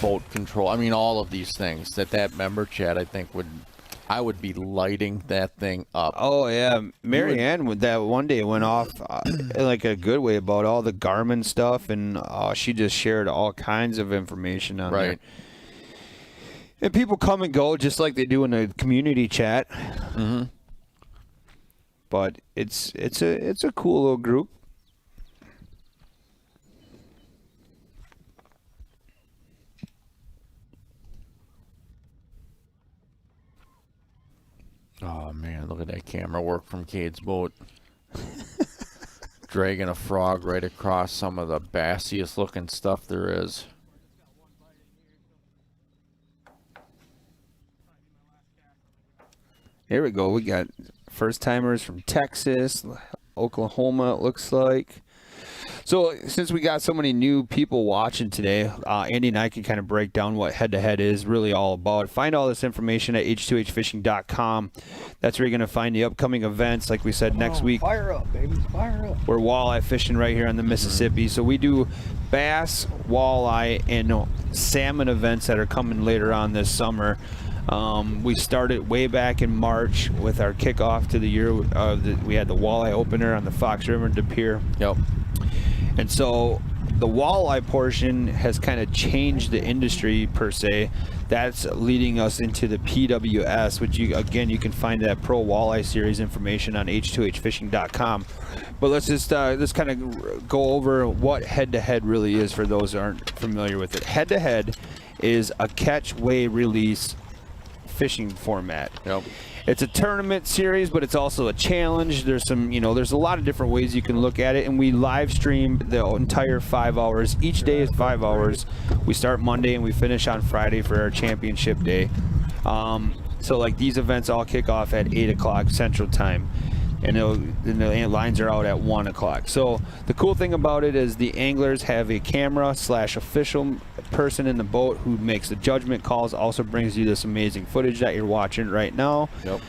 boat control. All of these things that member chat, I think, I would be lighting that thing up. Oh, yeah. Marianne, that one day went off in like a good way about all the Garmin stuff, and she just shared all kinds of information on there. And people come and go just like they do in the community chat. Mm-hmm. But it's a cool little group. Oh, man, look at that camera work from Cade's boat. Dragging a frog right across some of the bassiest looking stuff there is. Here we go. We got first timers from Texas, Oklahoma, it looks like. So since we got so many new people watching today, Andy and I can kind of break down what head-to-head is really all about. Find all this information at h2hfishing.com. That's where you're going to find the upcoming events, like we said, next week. Fire up, baby. Fire up. We're walleye fishing right here on the Mississippi. So we do bass, walleye, and salmon events that are coming later on this summer. We started way back in March with our kickoff to the year. We had the walleye opener on the Fox River in De Pere. Yep. And so the walleye portion has kind of changed the industry per se. That's leading us into the PWS, which you can find that Pro Walleye Series information on h2hfishing.com. But let's kind of go over what head-to-head really is for those who aren't familiar with it. Head-to-head is a catch, weigh, release fishing format. Yep. It's a tournament series, but it's also a challenge. There's there's a lot of different ways you can look at it, and we live stream the entire 5 hours. Each day is 5 hours. We start Monday and we finish on Friday for our championship day. So like these events all kick off at 8 o'clock Central Time, and the lines are out at 1 o'clock. So the cool thing about it is the anglers have a camera/official person in the boat who makes the judgment calls, also brings you this amazing footage that you're watching right now. Yep.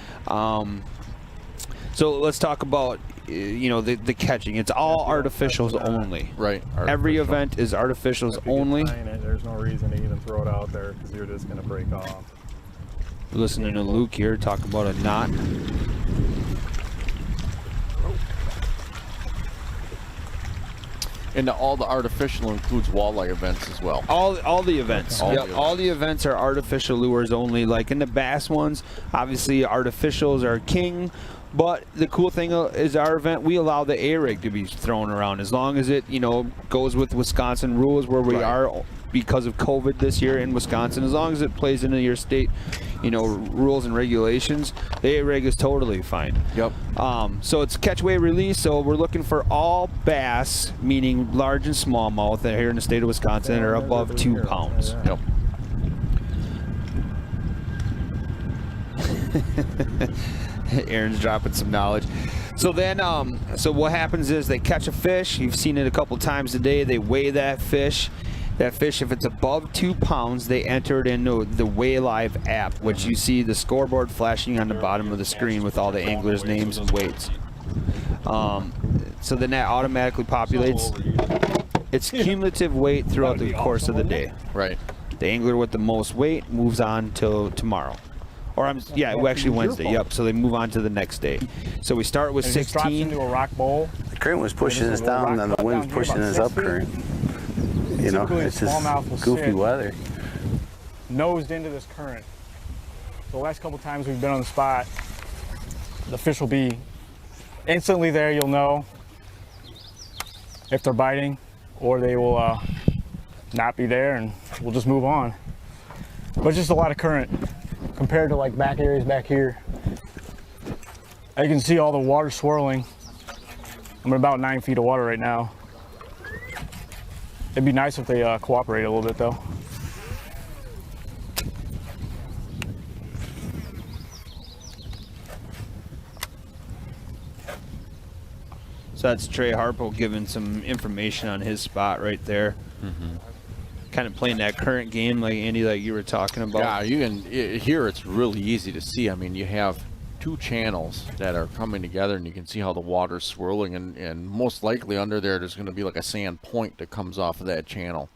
So let's talk about the catching. It's all artificials only. Right. Every Artificial. event is artificials If you get only. tying it, there's no reason to even throw it out there because you're just going to break off. Listening to Luke here talk about a knot. And all the artificial includes walleye events as well. All the events. All Yep, the all the events are artificial lures only. Like in the bass ones, obviously artificials are king. But the cool thing is our event, we allow the A-rig to be thrown around as long as it, goes with Wisconsin rules where we are because of COVID this year in Wisconsin. As long as it plays into your state, rules and regulations, the A-rig is totally fine. Yep. So it's catch, weigh, release. So we're looking for all bass, meaning large and smallmouth, here in the state of Wisconsin that are above 2 pounds. Yep. Aaron's dropping some knowledge. So then, so what happens is they catch a fish. You've seen it a couple times a day. They weigh that fish. That fish, if it's above 2 pounds, they enter it into the Weigh Live app, which you see the scoreboard flashing on the bottom of the screen with all the anglers' names and weights. So then that automatically populates its cumulative weight throughout the course of the day. Right. The angler with the most weight moves on till tomorrow. Or actually Wednesday. Yep. So they move on to the next day. So we start with And it just drops 16. into a rock bowl. The current was pushing us down, and the wind's pushing us up current. Typically, It's just smallmouth will goofy sit weather. nosed into this current. The last couple times we've been on the spot, the fish will be instantly there. You'll know if they're biting, or they will not be there, and we'll just move on. But it's just a lot of current compared to like back areas back here. You can see all the water swirling. I'm at about 9 feet of water right now. It'd be nice if they cooperate a little bit though. So that's Trey Harpo giving some information on his spot right there. Kind of playing that current game like Andy, like you were talking about. Yeah, you can here. It's really easy to see. I mean, you have 2 channels that are coming together, and you can see how the water's swirling, and most likely under there's going to be like a sand point that comes off of that channel.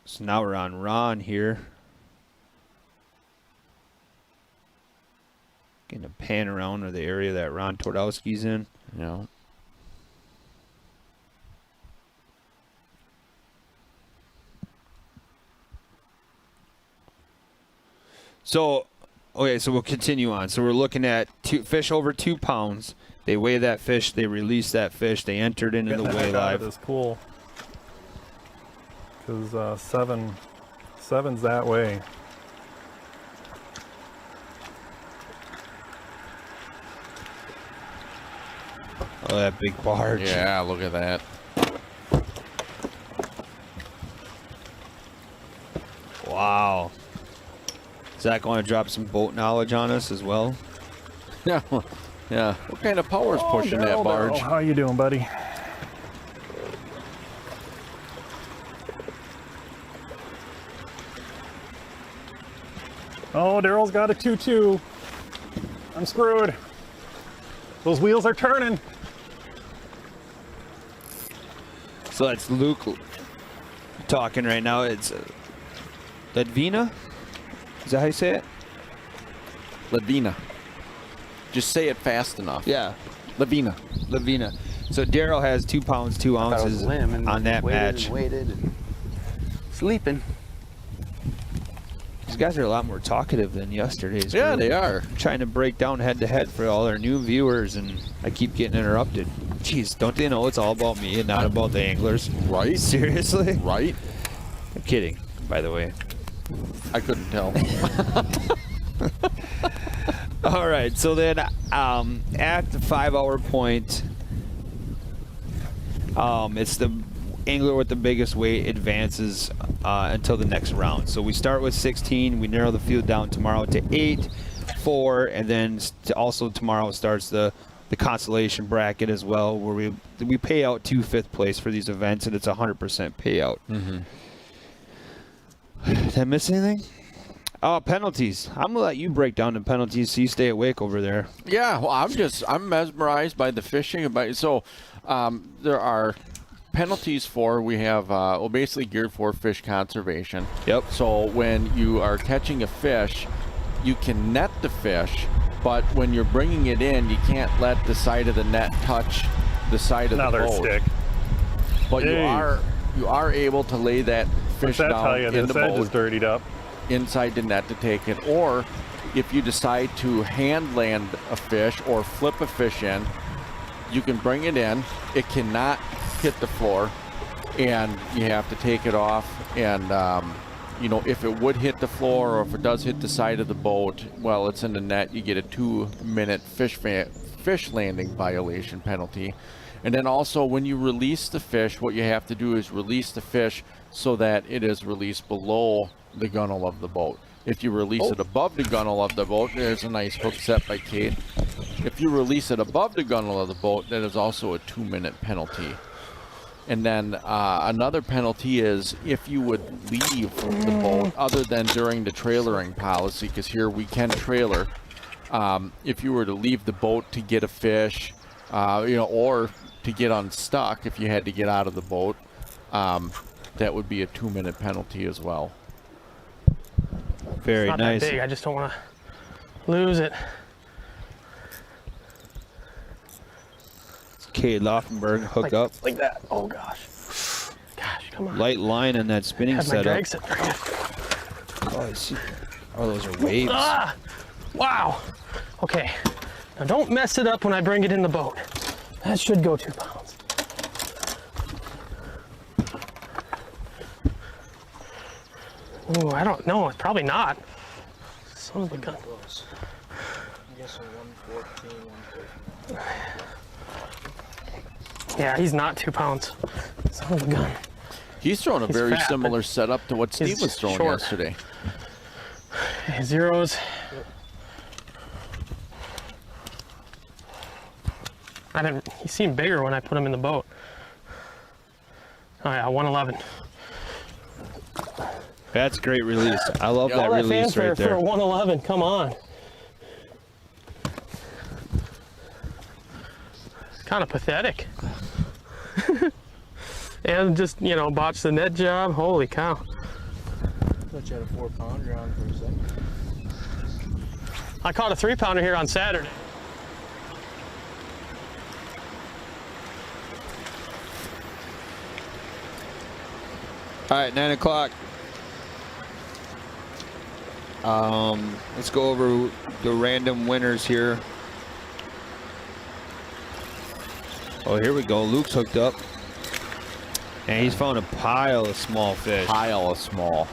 So now we're on Ron here. Getting a pan around or the area that Ron Twardowski's in. Yeah. So, okay, so we'll continue on. So we're looking at fish over 2 pounds. They weigh that fish. They release that fish. They enter it into the Weigh Live. This pool, because seven's that way. Oh, that big barge. Yeah, look at that. Wow. Is that going to drop some boat knowledge on us as well? Yeah. Yeah. What kind of power's pushing that barge? How you doing, buddy? Oh, Daryl's got a 2-2. I'm screwed. Those wheels are turning. So that's Luke talking right now. It's Ledvina? Is that how you say it? Lavina. Just say it fast enough. Yeah. Lavina. Lavina. So Daryl has 2 pounds, 2 ounces on that match. Waited and sleeping. These guys are a lot more talkative than yesterday's. Yeah, group. they are. I'm trying to break down head to head for all our new viewers, and I keep getting interrupted. Jeez, don't they know it's all about me and not about the anglers? Right? Seriously? Right? I'm kidding, by the way. I couldn't tell. All right, so then at the 5-hour point, it's the angler with the biggest weight advances until the next round. So we start with 16. We narrow the field down tomorrow to 8, 4, and then also tomorrow starts the consolation bracket as well, where we pay out 2 5th place for these events, and it's 100% payout. Mm-hmm. Did I miss anything? Oh, penalties. I'm going to let you break down the penalties so you stay awake over there. Yeah, well, I'm mesmerized by the fishing. So there are penalties we have basically geared for fish conservation. Yep. So when you are catching a fish, you can net the fish, but when you're bringing it in, you can't let the side of the net touch the side of the boat. Another stick. But you are able to lay that fish down in the boat. Is dirtied up. Inside the net to take it, or if you decide to hand land a fish or flip a fish in, you can bring it in. It cannot hit the floor, and you have to take it off. And if it would hit the floor or if it does hit the side of the boat while it's in the net, you get a 2-minute fish landing violation penalty. And then also when you release the fish, what you have to do is release the fish so that it is released below the gunnel of the boat. If you release it above the gunnel of the boat, there's a nice hook set by Kate. If you release it above the gunnel of the boat, that is also a 2-minute penalty. And then another penalty is if you would leave the boat other than during the trailering policy, because here we can trailer. If you were to leave the boat to get a fish, or to get unstuck if you had to get out of the boat, that would be a 2-minute penalty as well. Very it's not nice. that big. I just don't want to lose it. Kate Laufenberg hook up. Like that. Oh, gosh. Gosh, come on. Light line on that spinning Had my setup. drag set very good. Oh, I see. Oh, those are waves. Ah! Wow. Okay. Now don't mess it up when I bring it in the boat. That should go 2 pounds. Ooh, I don't know. It's probably not. Son of a gun. I'm guessing 114, 113. Yeah, he's not 2 pounds. Son of a gun. He's throwing a He's very fat, similar but setup to what Steve he's was throwing short. yesterday. Zeros. He seemed bigger when I put him in the boat. Oh yeah, 111. That's great release. I love that All that release fanfare right there. for a 111, come on. It's kind of pathetic. And just, botch the net job. Holy cow. I thought you had a 4-pounder on for a second. I caught a 3-pounder here on Saturday. All right, 9 o'clock. Let's go over the random winners here. Oh, here we go. Luke's hooked up. And he's found a pile of small fish. Pile of small.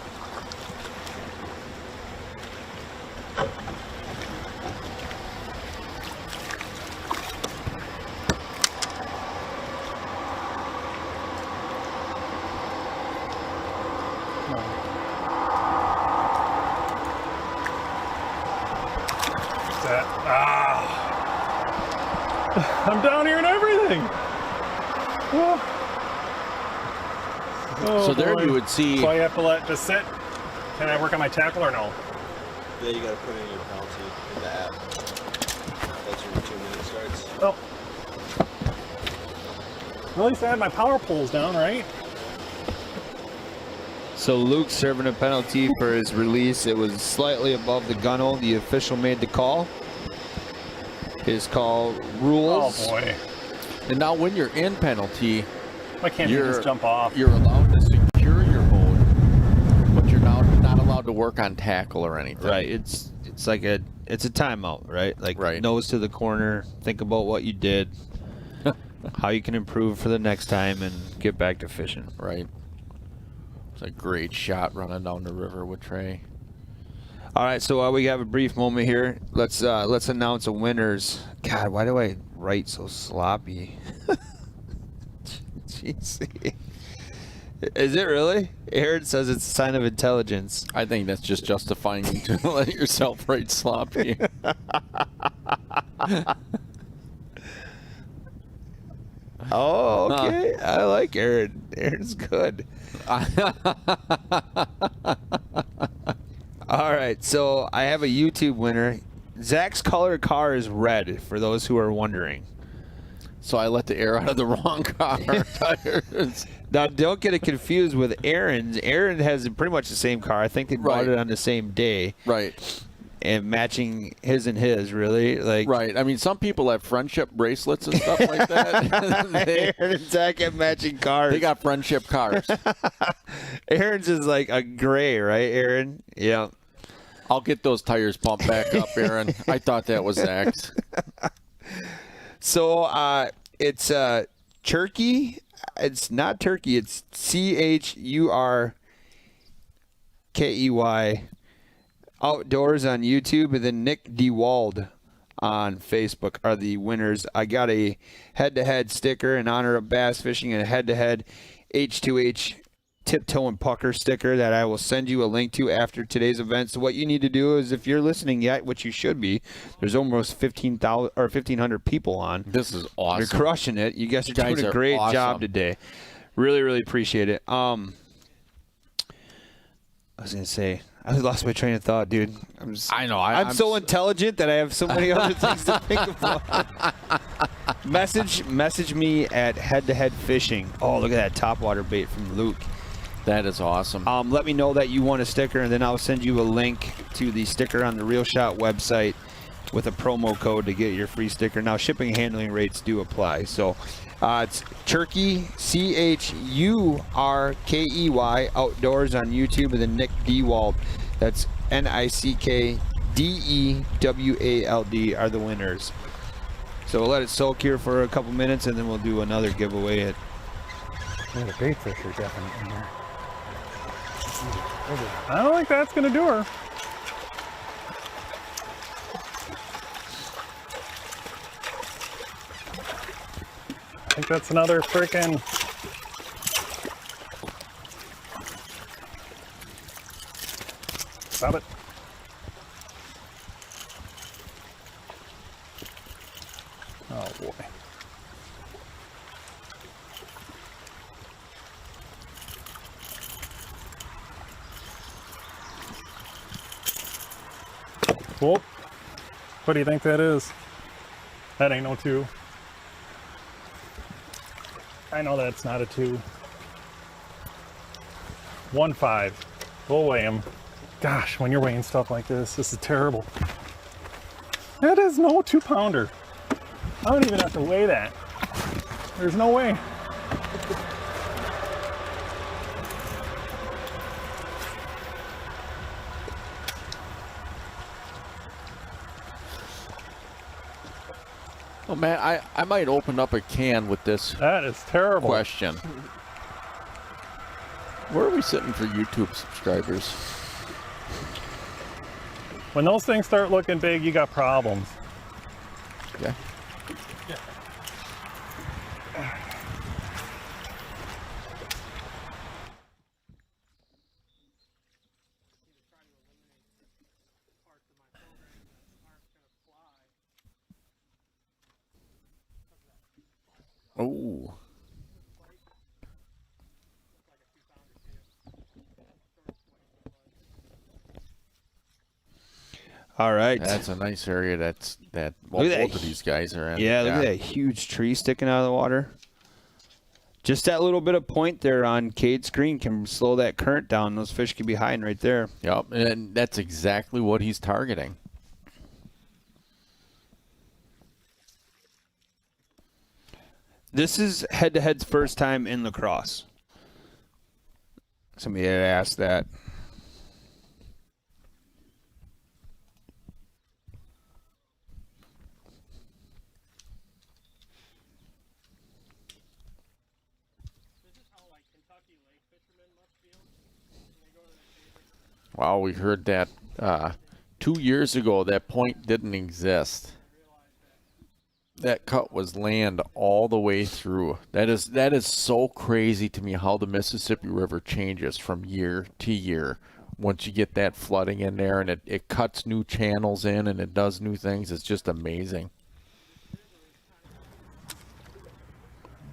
I'm down here and everything. Oh, So there boy. you would see. So I have to let it just sit. Can I work on my tackle or no? Yeah, you gotta put in your penalty in the app. That's when your 2-minute starts. Oh. Well, at least I had my power poles down, right? So Luke's serving a penalty for his release. It was slightly above the gunnel. The official made the call. His call rules. Oh boy. And now when you're in penalty, Why can't you just jump off? You're allowed to secure your boat, but you're now not allowed to work on tackle or anything. Right. It's like it's a timeout, right? Like Right. nose to the corner. Think about what you did, how you can improve for the next time, and get back to fishing. Right. It's a great shot running down the river with Trey. All right, so while we have a brief moment here, let's announce the winners. God, why do I write so sloppy? Jeez. Is it really? Aaron says it's a sign of intelligence. I think that's just justifying you to let yourself write sloppy. Oh, okay. I like Aaron. Aaron's good. All right, so I have a YouTube winner. Zach's color car is red, for those who are wondering. So I let the air out of the wrong car tires. Now, don't get it confused with Aaron's. Aaron has pretty much the same car. I think they bought it on the same day. Right. And matching his and his, really. Right. I mean, some people have friendship bracelets and stuff like that. Aaron and Zach have matching cars. They got friendship cars. Aaron's is like a gray, right, Aaron? Yeah. I'll get those tires pumped back up, Aaron. I thought that was Zach's. So it's Turkey. It's not Turkey. It's CHURKEY Outdoors on YouTube, and then Nick DeWald on Facebook are the winners. I got a head-to-head sticker in honor of bass fishing and a head-to-head H2H tiptoe and pucker sticker that I will send you a link to after today's event. So what you need to do is, if you're listening yet, which you should be, there's almost 15,000 or 1,500 people on. This is awesome. You're crushing it. You guys are doing a great job today. Really, really appreciate it. I was gonna say, I lost my train of thought, dude. I know. I'm so intelligent that I have so many other things to think about. Message me at Head to Head Fishing. Oh, look at that topwater bait from Luke. That is awesome. Let me know that you want a sticker, and then I'll send you a link to the sticker on the Real Shot website with a promo code to get your free sticker. Now, shipping and handling rates do apply. So it's Turkey, CHURKEY Outdoors on YouTube, and then Nick DeWald. That's NICKDEWALD are the winners. So we'll let it soak here for a couple minutes, and then we'll do another giveaway. There's a bait fisher definitely in there. I don't think that's going to do her. I think that's another freaking... Stop it. Oh boy. Whoop. What do you think that is? That ain't no 2. I know that's not a 2. 1.5. We'll weigh him. Gosh, when you're weighing stuff like this is terrible. That is no 2-pounder. I don't even have to weigh that. There's no way. Oh man, I might open up a can with this. That is terrible. Question. Where are we sitting for YouTube subscribers? When those things start looking big, you got problems. Yeah. Oh. All right. That's a nice area. Both of these guys are in. Yeah, look at that huge tree sticking out of the water. Just that little bit of point there on Cade's screen can slow that current down. Those fish can be hiding right there. Yep, and that's exactly what he's targeting. This is head-to-head's first time in Lacrosse. Somebody had asked that. Wow, we heard that 2 years ago. That point didn't exist. That cut was land all the way through. That is so crazy to me how the Mississippi River changes from year to year. Once you get that flooding in there and it cuts new channels in and it does new things, it's just amazing.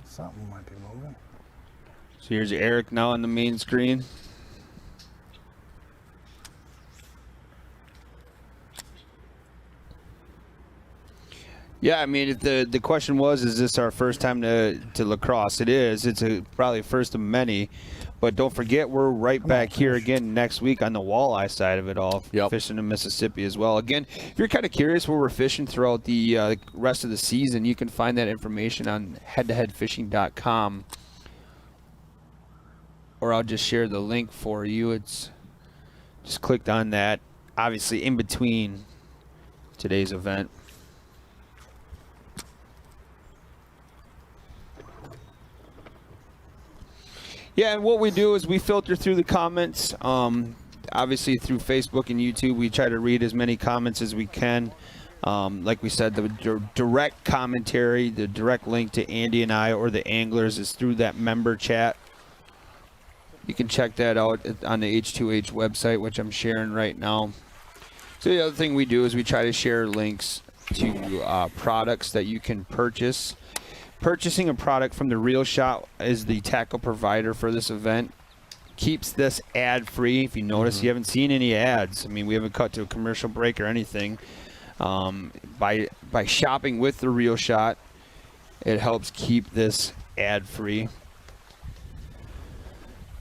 Something might be moving. So here's Eric now on the main screen. Yeah, I mean, the question was, is this our first time to Lacrosse? It is. It's probably first of many. But don't forget, we're right back here again next week on the walleye side of it all, fishing in Mississippi as well. Again, if you're kind of curious where we're fishing throughout the rest of the season, you can find that information on headtoheadfishing.com. Or I'll just share the link for you. It's just clicked on that, obviously in between today's event. Yeah, and what we do is we filter through the comments. Obviously, through Facebook and YouTube, we try to read as many comments as we can. Like we said, the direct commentary, the direct link to Andy and I or the anglers is through that member chat. You can check that out on the H2H website, which I'm sharing right now. So the other thing we do is we try to share links to products that you can purchase. Purchasing a product from the Reel Shot is the tackle provider for this event. Keeps this ad-free. If you notice, you haven't seen any ads. I mean, we haven't cut to a commercial break or anything. By shopping with the Reel Shot, it helps keep this ad-free.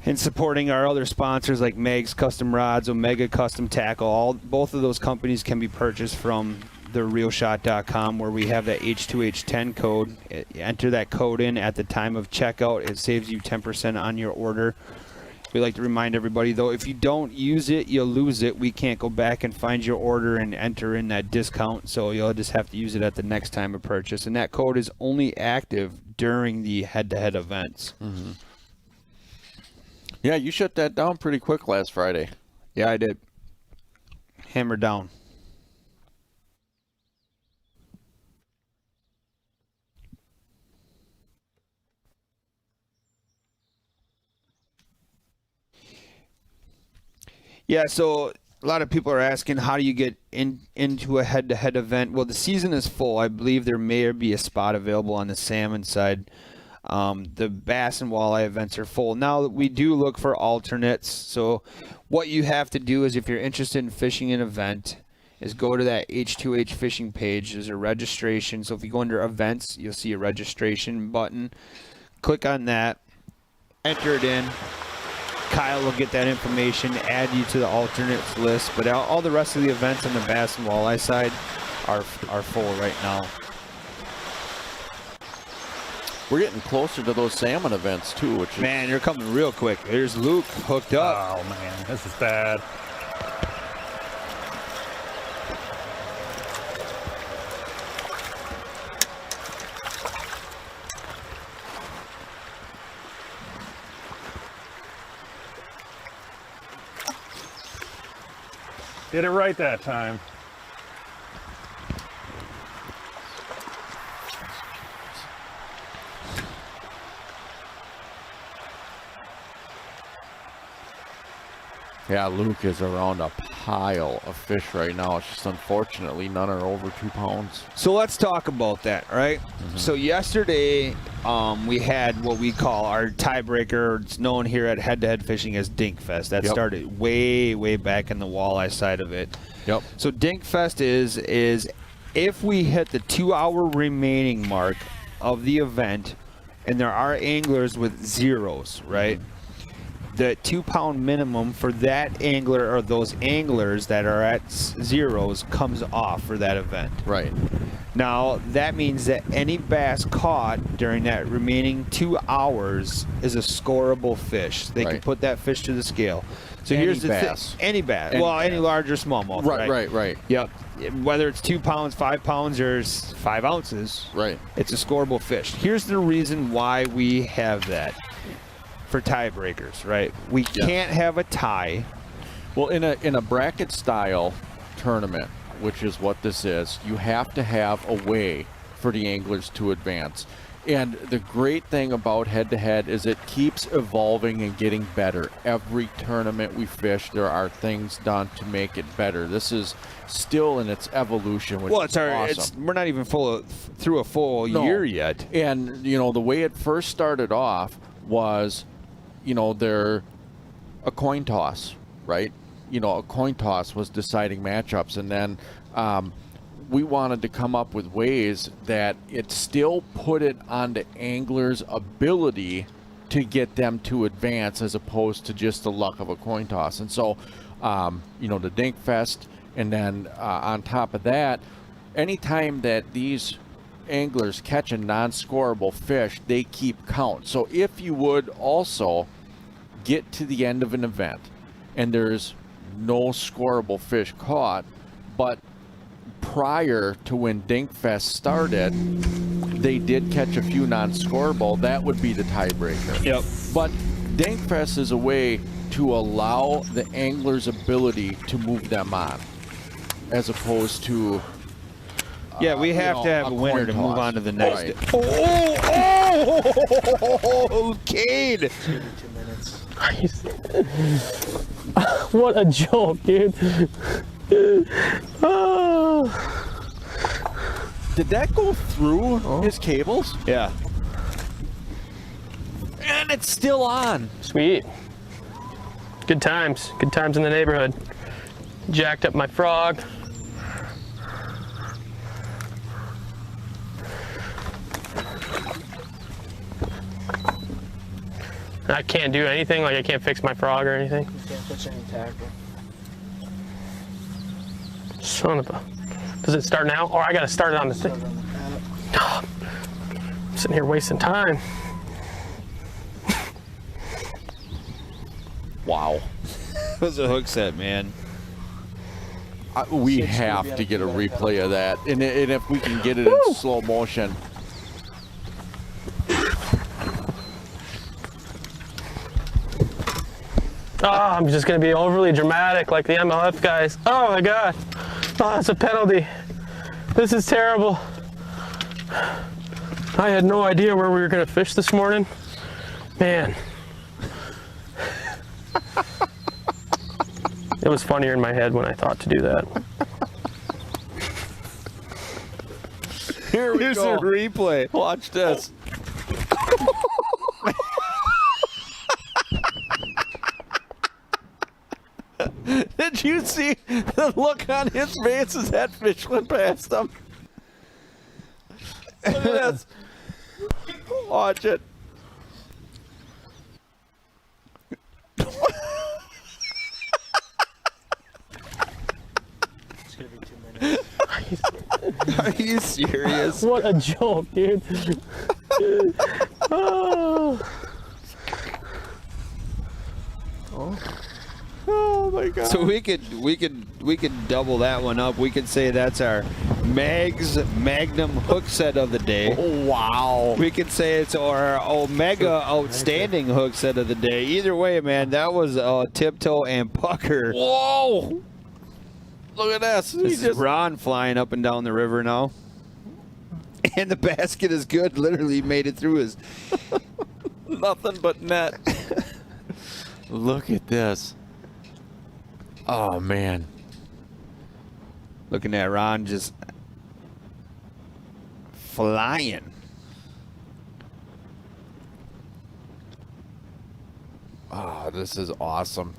And supporting our other sponsors like Meg's Custom Rods, Omega Custom Tackle, both of those companies can be purchased from thereelshot.com, where we have that H2H10 code. Enter that code in at the time of checkout. It saves you 10% on your order. We like to remind everybody, though, if you don't use it, you'll lose it. We can't go back and find your order and enter in that discount, so you'll just have to use it at the next time of purchase. And that code is only active during the head-to-head events. Yeah, you shut that down pretty quick last Friday. Yeah, I did. Hammer down. Yeah, so a lot of people are asking, how do you get into a head-to-head event? Well, the season is full. I believe there may be a spot available on the salmon side. The bass and walleye events are full. Now, we do look for alternates. So what you have to do is, if you're interested in fishing an event, is go to that H2H fishing page. There's a registration. So if you go under events, you'll see a registration button. Click on that. Enter it in. Kyle will get that information, add you to the alternates list. But all the rest of the events on the bass and walleye side are full right now. We're getting closer to those salmon events, too. Which is... Man, you're coming real quick. There's Luke hooked up. Oh, man, this is bad. Did it right that time. Yeah, Luke is around a pile of fish right now. It's just unfortunately none are over 2 pounds. So let's talk about that, right? So yesterday we had what we call our tiebreaker. It's known here at Head to Head Fishing as Dinkfest. That started way back in the walleye side of it. So Dinkfest is if we hit the 2-hour remaining mark of the event, and there are anglers with zeros, right? The 2-pound minimum for that angler or those anglers that are at zeros comes off for that event. Right. Now, that means that any bass caught during that remaining 2 hours is a scoreable fish. They can put that fish to the scale. So here's the thing. Any bass. Any large or smallmouth. Right. Yep. Whether it's 2 pounds, 5 pounds, or 5 ounces, it's a scoreable fish. Here's the reason why we have that. For tiebreakers, right? We can't have a tie. Well, in a bracket style tournament, which is what this is, you have to have a way for the anglers to advance. And the great thing about head-to-head is it keeps evolving and getting better. Every tournament we fish, there are things done to make it better. This is still in its evolution, which is awesome. We're not even through a full year yet. And, the way it first started off was, they're a coin toss, right? A coin toss was deciding matchups. And then we wanted to come up with ways that it still put it on the angler's ability to get them to advance as opposed to just the luck of a coin toss. And so, the Dink Fest, and then on top of that, anytime that these anglers catch a non-scoreable fish, they keep count. So if you would also get to the end of an event and there's no scoreable fish caught, but prior to when Dink Fest started, they did catch a few non-scoreable, that would be the tiebreaker. Yep. But Dink Fest is a way to allow the angler's ability to move them on, as opposed to we have to have a winner to move on to the next. Right. Cade! 2 minutes. What a joke, dude. Did that go through his cables? Yeah. And it's still on. Sweet. Good times. Good times in the neighborhood. Jacked up my frog. I can't do anything, like I can't fix my frog or anything. You can't fish any tackle. Son of a... Does it start now? Or I gotta start it on the thing. I'm sitting here wasting time. Wow. That was a hook set, man. We have to get a replay of that. And if we can get it in slow motion. Oh, I'm just gonna be overly dramatic like the MLF guys. Oh my God. Oh, that's a penalty. This is terrible. I had no idea where we were gonna fish this morning. Man. It was funnier in my head when I thought to do that. Here's a replay. Watch this. Did you see the look on his face as that fish went past him? Look at this. Watch it. It's gonna be 2 minutes. Are you serious? What a joke, dude. Oh. Oh my God. So we could double that one up. We could say that's our Magnum hook set of the day. Oh, wow. We could say it's our Omega outstanding hook set of the day. Either way, man, that was tiptoe and pucker. Whoa. Look at this. This is Ron flying up and down the river now. And the basket is good. Literally made it through his nothing but net. Look at this. Oh, man. Looking at Ron just flying. Oh, this is awesome.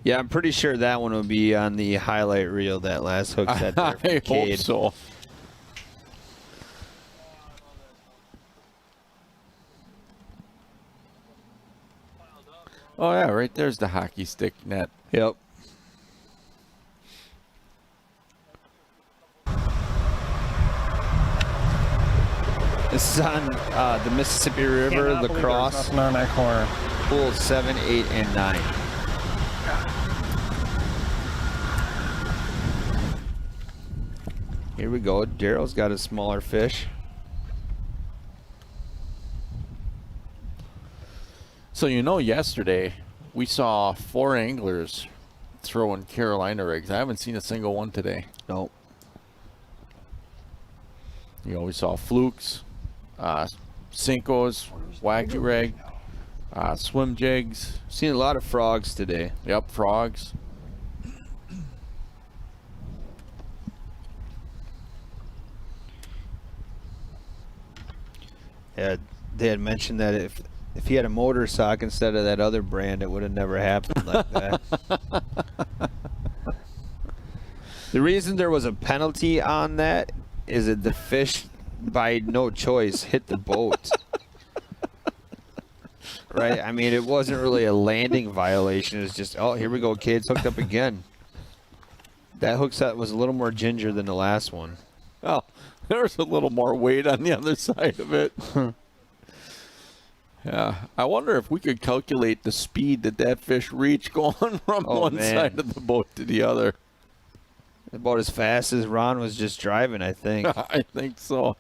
Yeah, I'm pretty sure that one will be on the highlight reel, that last hook set there for I Cade. hope so. Oh, yeah, right there's the hockey stick net. Yep. This is on the Mississippi River, Lacrosse, Nothing on that corner. pools 7, 8, and 9. Here we go. Daryl's got a smaller fish. So, yesterday we saw 4 anglers throwing Carolina rigs. I haven't seen a single one today. Nope. We saw flukes, Cincos, wacky rig, swim jigs. Seen a lot of frogs today. Yep, frogs. Yeah, they had mentioned that if he had a motor sock instead of that other brand, it would have never happened like that. The reason there was a penalty on that is that the fish, by no choice, hit the boat. Right? I mean, it wasn't really a landing violation. It was just, oh, here we go, kids, hooked up again. That hook set was a little more ginger than the last one. Oh, there's a little more weight on the other side of it. Yeah, I wonder if we could calculate the speed that fish reached going from one side of the boat to the other. About as fast as Ron was just driving, I think. I think so.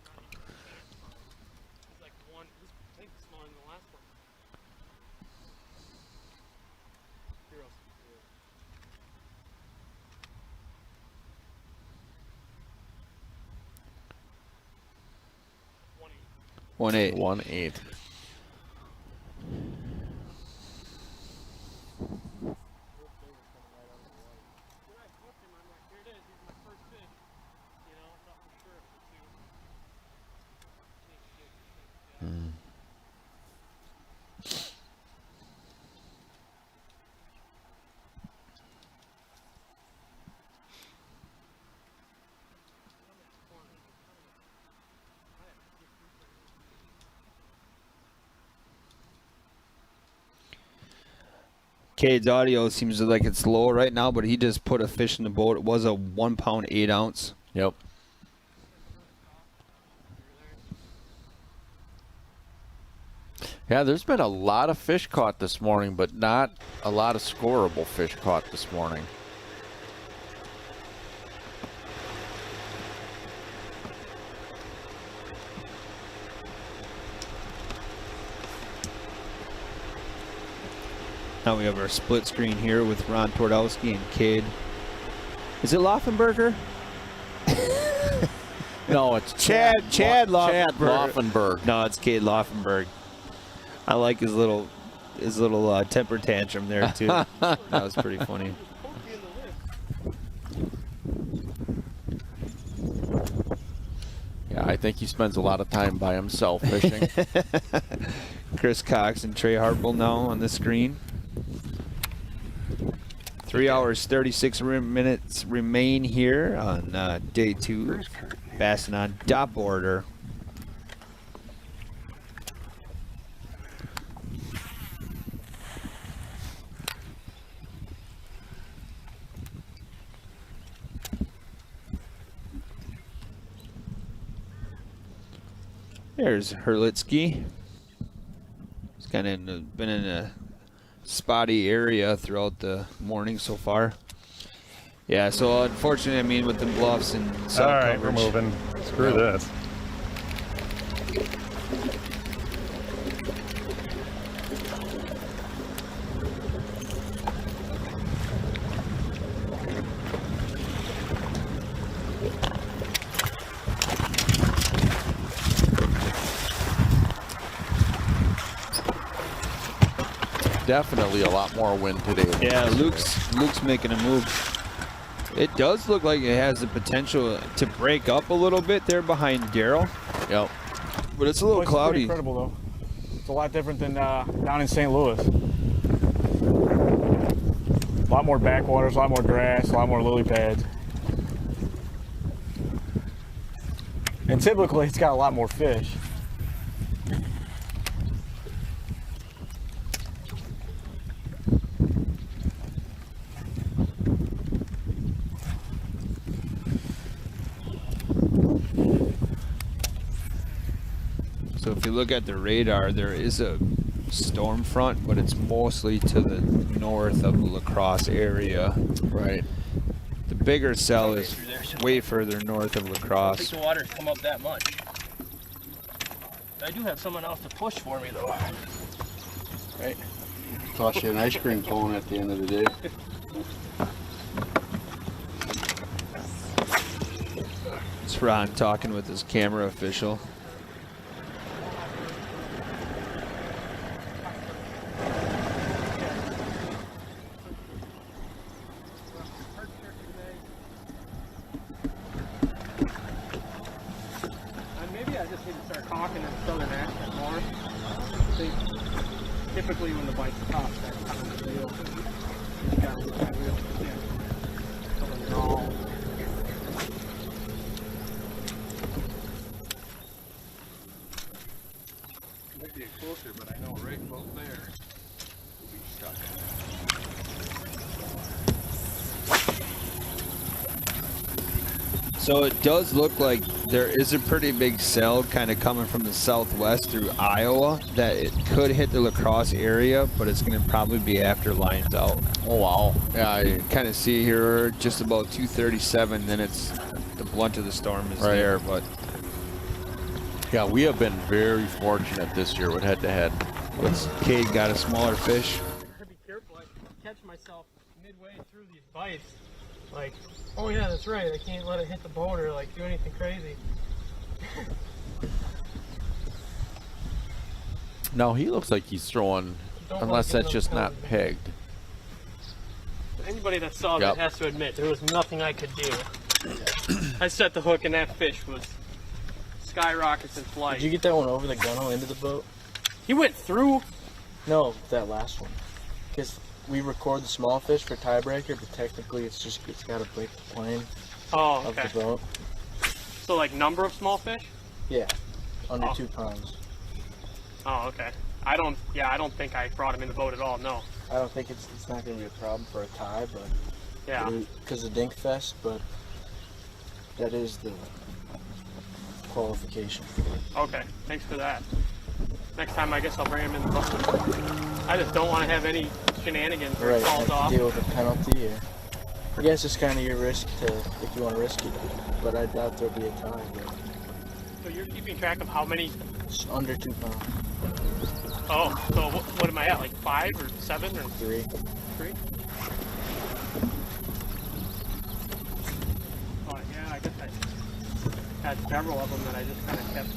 One eight. 1-8. Cade's audio seems like it's low right now, but he just put a fish in the boat. It was a 1 pound 8 ounce. Yep. Yeah, there's been a lot of fish caught this morning, but not a lot of scoreable fish caught this morning. Now we have our split screen here with Ron Twardowski and Cade. Is it Laufenberger? No, it's Chad Laufenberg. No, it's Cade Laufenberg. I like his little temper tantrum there too. That was pretty funny. Yeah, I think he spends a lot of time by himself fishing. Chris Cox and Trey Hartwell now on the screen. 3 hours 36 minutes remain here on day 2. Bassin on dot border. There's Herlitsky. He's kind of been in a spotty area throughout the morning so far. Yeah, so unfortunately, I mean, with the bluffs and cell all right, coverage. we're moving. Screw this. Definitely a lot more wind today. Yeah, Luke's making a move. It does look like it has the potential to break up a little bit there behind Daryl. Yep. But it's a little cloudy. Incredible though. It's a lot different than down in St. Louis. A lot more backwaters, a lot more grass, a lot more lily pads. And typically it's got a lot more fish. So if you look at the radar, there is a storm front, but it's mostly to the north of the Lacrosse area. Right. The bigger cell is way further north of I don't Lacrosse. think the water's come up that much. I do have someone else to push for me though. Right. Cost you an ice cream cone at the end of the day. It's Ron talking with his camera official. Maybe I just need to start talking in southern accent more. I think typically when the bike's tough, that's kind of the deal. You gotta look at real, yeah. Southern drawl. Might get closer, but I know right about there we'll be stuck. So it does look like there is a pretty big cell kind of coming from the southwest through Iowa that it could hit the Lacrosse area, but it's going to probably be after lines out. Oh, wow. Yeah, I kind of see here just about 237, then it's the blunt of the storm is there, but yeah, we have been very fortunate this year with head-to-head. Cade got a smaller fish. I gotta be careful. I catch myself midway through these bites. Like, oh yeah, that's right. I can't let it hit the boat or like do anything crazy. No, he looks like he's throwing, unless that's just not pegged. Anybody that saw that has to admit there was nothing I could do. I set the hook and that fish was skyrockets in flight. Did you get that one over the gunnel into the boat? He went through? No, that last one. Because we record the small fish for tiebreaker, but technically it's got to break the plane of the boat. So like number of small fish? Yeah, under 2 pounds. Oh, okay. I don't think I brought him in the boat at all. No. I don't think it's not going to be a problem for a tie, but yeah, because of Dink Fest, but that is the qualification for it. Okay, thanks for that. Next time I guess I'll bring him in the boat. I just don't want to have any shenanigans where it falls off. Deal with a penalty. Or, I guess it's kind of your risk if you want to risk it, but I doubt there'll be a tie. But so you're keeping track of how many? It's under 2 pounds. Oh, so what am I at? Like 5 or 7 or 3? 3? Oh yeah, I guess I had several of them that I just kind of kept.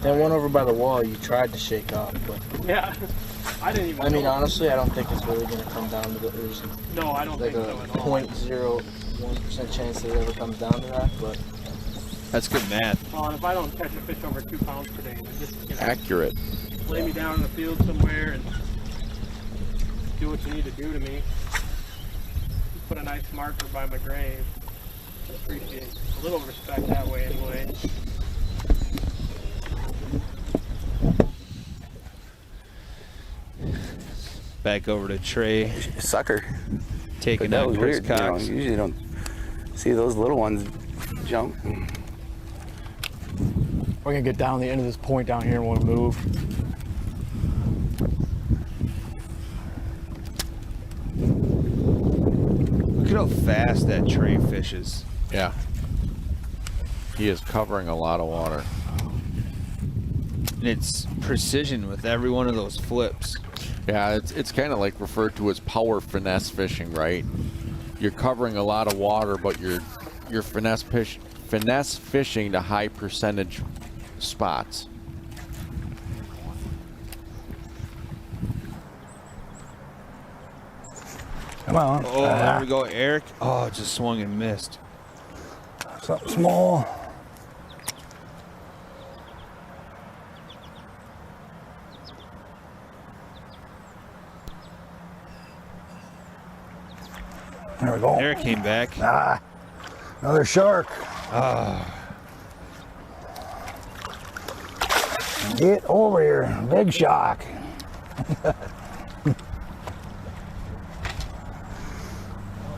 That one over by the wall you tried to shake off, but yeah, I didn't even. I mean, honestly, I don't think it's really going to come down to the. No, I don't think so at all. 0.01% chance that it ever comes down to that, but. That's good math. Well, and if I don't catch a fish over 2 pounds per day, just accurate. Lay me down in the field somewhere and do what you need to do to me. Just put a nice marker by my grave. I appreciate a little respect that way, anyway. Back over to Trey. Sucker. Taking out Chris weird. Cox. You usually don't see those little ones jump. We're gonna get down the end of this point down here and we'll move. Look at how fast that Trey fishes. Yeah. He is covering a lot of water. And it's precision with every one of those flips. Yeah, it's kind of like referred to as power finesse fishing, right? You're covering a lot of water, but you're finesse fishing to high percentage spots. Come on. Oh, there we go, Eric. Oh, just swung and missed. Something small. There we go. Eric came back. Ah, another shark. Get over here, big shark.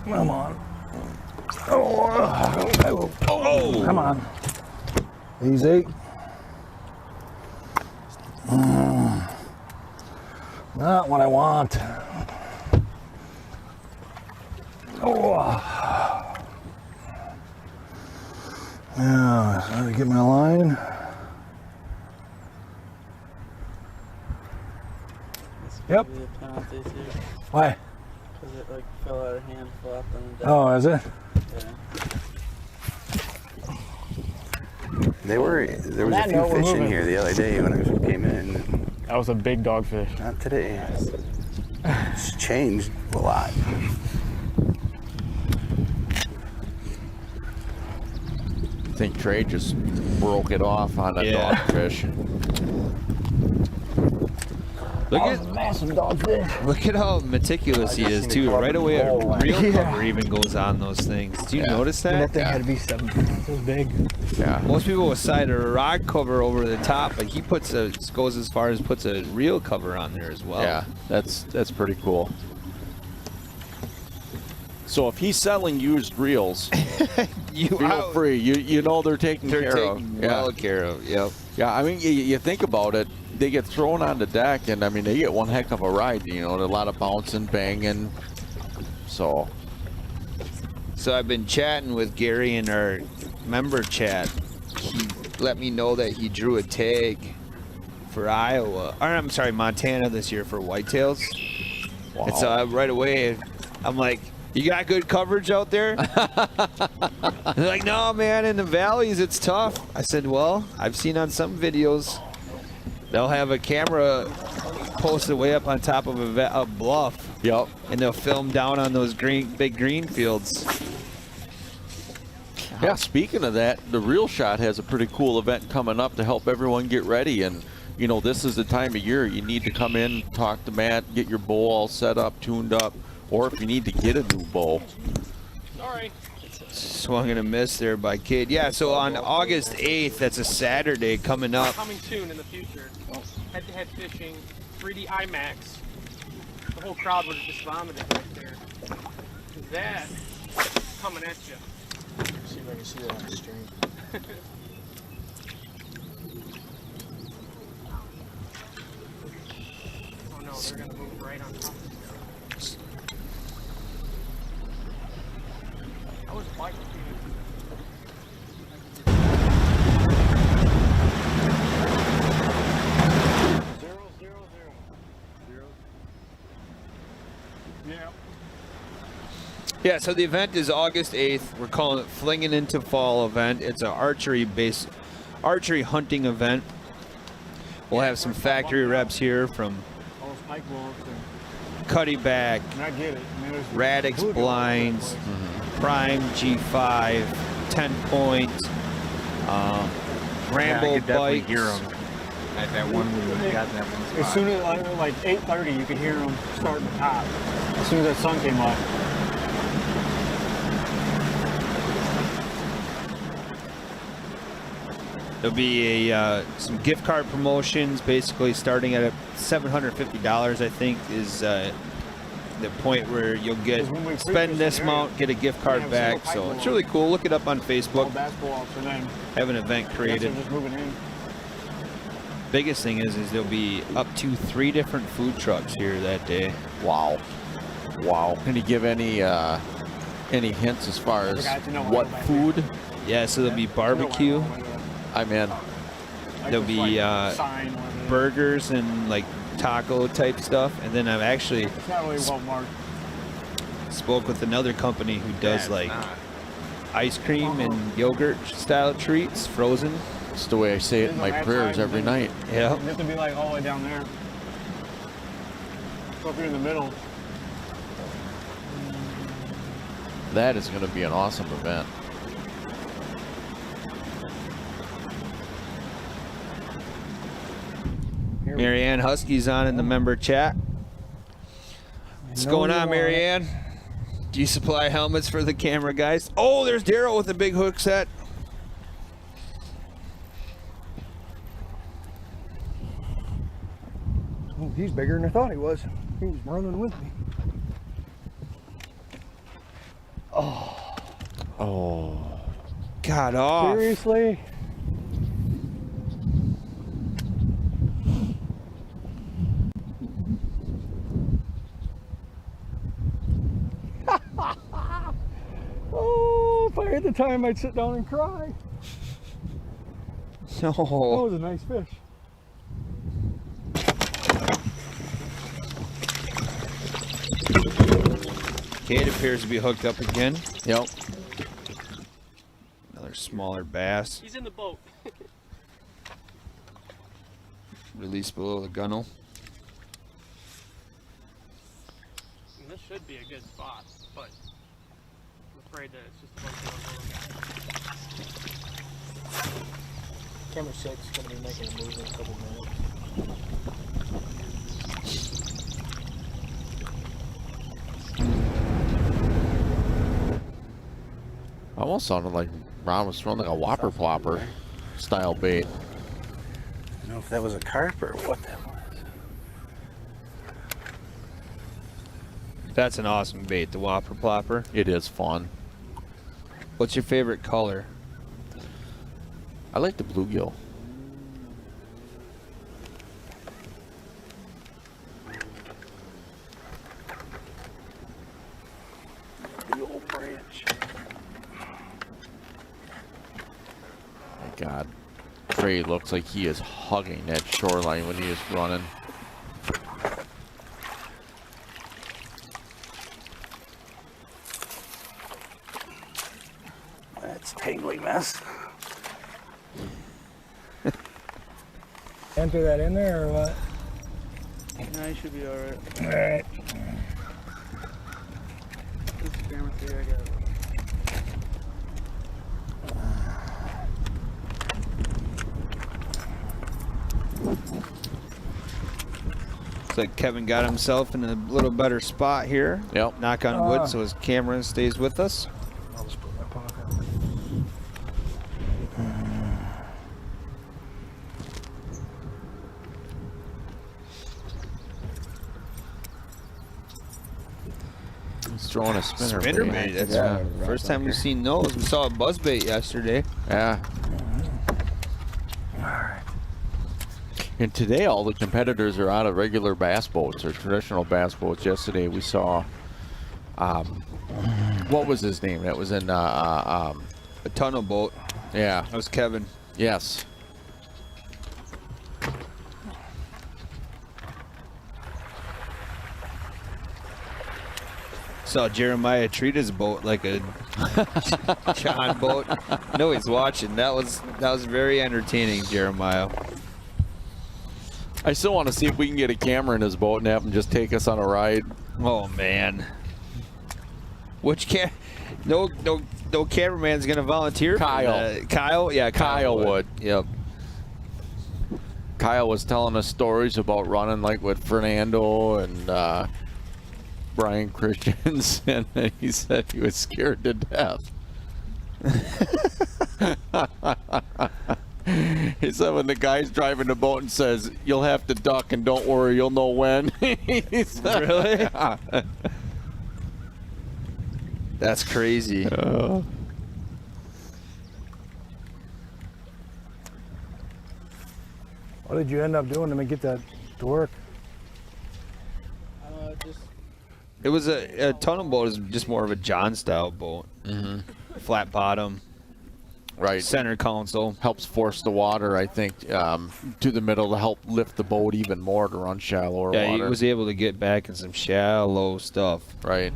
Come on. Oh, come on. Easy. Not what I want. Yeah, so to get my line. Yep. Why? Because it like fell out of hand, flopped on the deck. Oh, is it? Yeah. There was a few fish in here the other day when I came in. That was a big dogfish. Not today. It's changed a lot. I think Trey just broke it off on a dogfish. Look That was a massive dogfish. Look at how meticulous he is too. Right away, a reel cover even goes on those things. Do you notice that? That thing had to be 7 pounds. It was big. Yeah. Most people will side a rod cover over the top, but he goes as far as puts a reel cover on there as well. Yeah, that's pretty cool. So if he's selling used reels, feel free. You know they're taken care of. Well care of. Yep. Yeah, I mean, you think about it. They get thrown on the deck, and I mean, they get one heck of a ride. You know, a lot of bouncing, banging. So I've been chatting with Gary in our member chat. He let me know that he drew a tag for Montana this year for whitetails. wow. And so right away, I'm like, you got good coverage out there? They're like, no, man, in the valleys it's tough. I said, well, I've seen on some videos, they'll have a camera posted way up on top of a bluff. Yep. And they'll film down on those big green fields. Yeah, speaking of that, the Reel Shot has a pretty cool event coming up to help everyone get ready. And, you know, this is the time of year you need to come in, talk to Matt, get your bow all set up, tuned up, or if you need to get a new bow. Sorry. Swung and a miss there by Kid. Yeah, so on August 8th, that's a Saturday coming up. Coming soon in the future. Head-to-head fishing, 3D IMAX. The whole crowd would have just vomited right there. That coming at you. See if I can see that on the stream. Oh no, they're gonna move right on top of this guy. I was biting. Yeah, so the event is August 8th. We're calling it Flinging Into Fall event. It's an archery hunting event. We'll have some factory reps here from Cuddy Back, Radix Blinds, Prime G5, 10 Point, Rambo Bikes. Hear them at that one we got that one spot. As soon as like 8:30, you could hear them starting to pop. As soon as that sun came up. There'll be some gift card promotions, basically starting at $750. I think is the point where you'll spend this amount, get a gift card back. So it's really cool. Look it up on Facebook. Have an event created. Biggest thing is there'll be up to 3 different food trucks here that day. Wow. Can you give any hints as far as what food? Yeah, so there'll be barbecue. I'm in. There'll be burgers and like taco type stuff, and then I've actually spoke with another company who does like ice cream and yogurt style treats, frozen. It's the way I say it in my prayers every night. Yeah. You have to be like all the way down there. So if you're in the middle. That is going to be an awesome event. Marianne Husky's on in the member chat. What's going on, Marianne? Do you supply helmets for the camera guys? Oh, there's Daryl with the big hook set. Oh, he's bigger than I thought he was. He was running with me. Oh. Got off. Seriously? Oh, if I had the time, I'd sit down and cry. No. That was a nice fish. Okay, it appears to be hooked up again. Yep. Another smaller bass. He's in the boat. Released below the gunnel. And this should be a good spot, but I'm afraid that it's just a bunch of little guys. Camera 6 is going to be making a move in a couple minutes. almost sounded like Ron was throwing like a whopper plopper style bait. I don't know if that was a carp or what that was. That's an awesome bait, the whopper plopper. It is fun. What's your favorite color? I like the bluegill. The old branch. My God. Trey looks like he is hugging that shoreline when he is running. That's a tangly mess. Enter that in there or what? No, you should be alright. Alright. This camera here, I got it. Looks like Kevin got himself in a little better spot here. Yep. Knock on wood so his camera stays with us. I'll just put my pocket. He's throwing a spinner. Spinnerbait. That's yeah. first time we've seen those. We saw a buzzbait yesterday. Yeah. And today all the competitors are out of regular bass boats or traditional bass boats. Yesterday we saw, what was his name? That was in A tunnel boat. yeah. That was Kevin. Yes. Saw Jeremiah treat his boat like a John boat. No, he's watching. That was very entertaining, Jeremiah. I still want to see if we can get a camera in his boat and have him just take us on a ride. Oh man. Which no cameraman's gonna volunteer. Kyle. For that. Kyle? Yeah, Kyle would. Yep. Kyle was telling us stories about running like with Fernando and Brian Christians, and he said he was scared to death. He said when the guy's driving the boat and says, "You'll have to duck and don't worry, you'll know when." He said, Really? That's crazy. What did you end up doing to get that to work? Just It was a tunnel boat is just more of a John style boat. Mm-hmm. Flat bottom. Right. Center console. Helps force the water, I think, to the middle to help lift the boat even more to run shallower Yeah, water. he was able to get back in some shallow stuff. Right.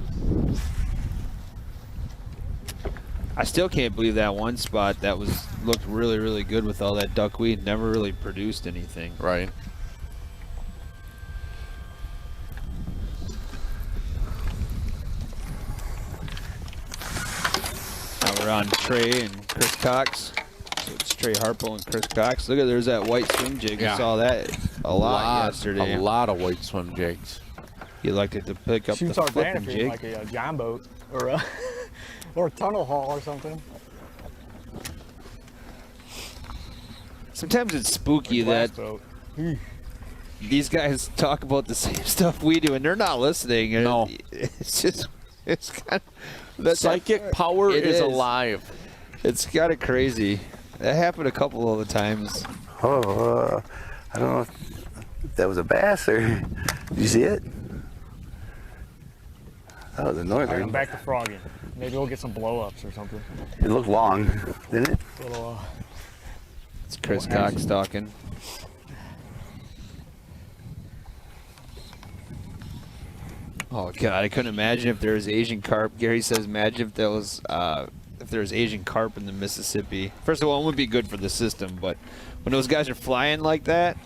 I still can't believe that one spot that looked really, really good with all that duckweed. Never really produced anything. Right. Now we're on Trey and Chris Cox. So it's Trey Harpo and Chris Cox. Look at there's that white swim jig. Yeah. We saw that a lot yesterday. A lot of white swim jigs. He elected to pick up Shoots the our flipping banner jig. like a John boat or a or a tunnel haul or something. Sometimes it's spooky Glass that boat. these guys talk about the same stuff we do, and they're not listening. And No. it's just it's kind of Psychic power is alive. It's kind of crazy. That happened a couple of the times. Oh, I don't know if that was a bass or. Did you see it? That was a All right, northern. I'm back to frogging. Maybe we'll get some blow-ups or something. It looked long, didn't it? Little, It's Chris Cox talking. Oh God, I couldn't imagine if there was Asian carp. Gary says, imagine if there was Asian carp in the Mississippi. First of all, it would be good for the system, but when those guys are flying like that,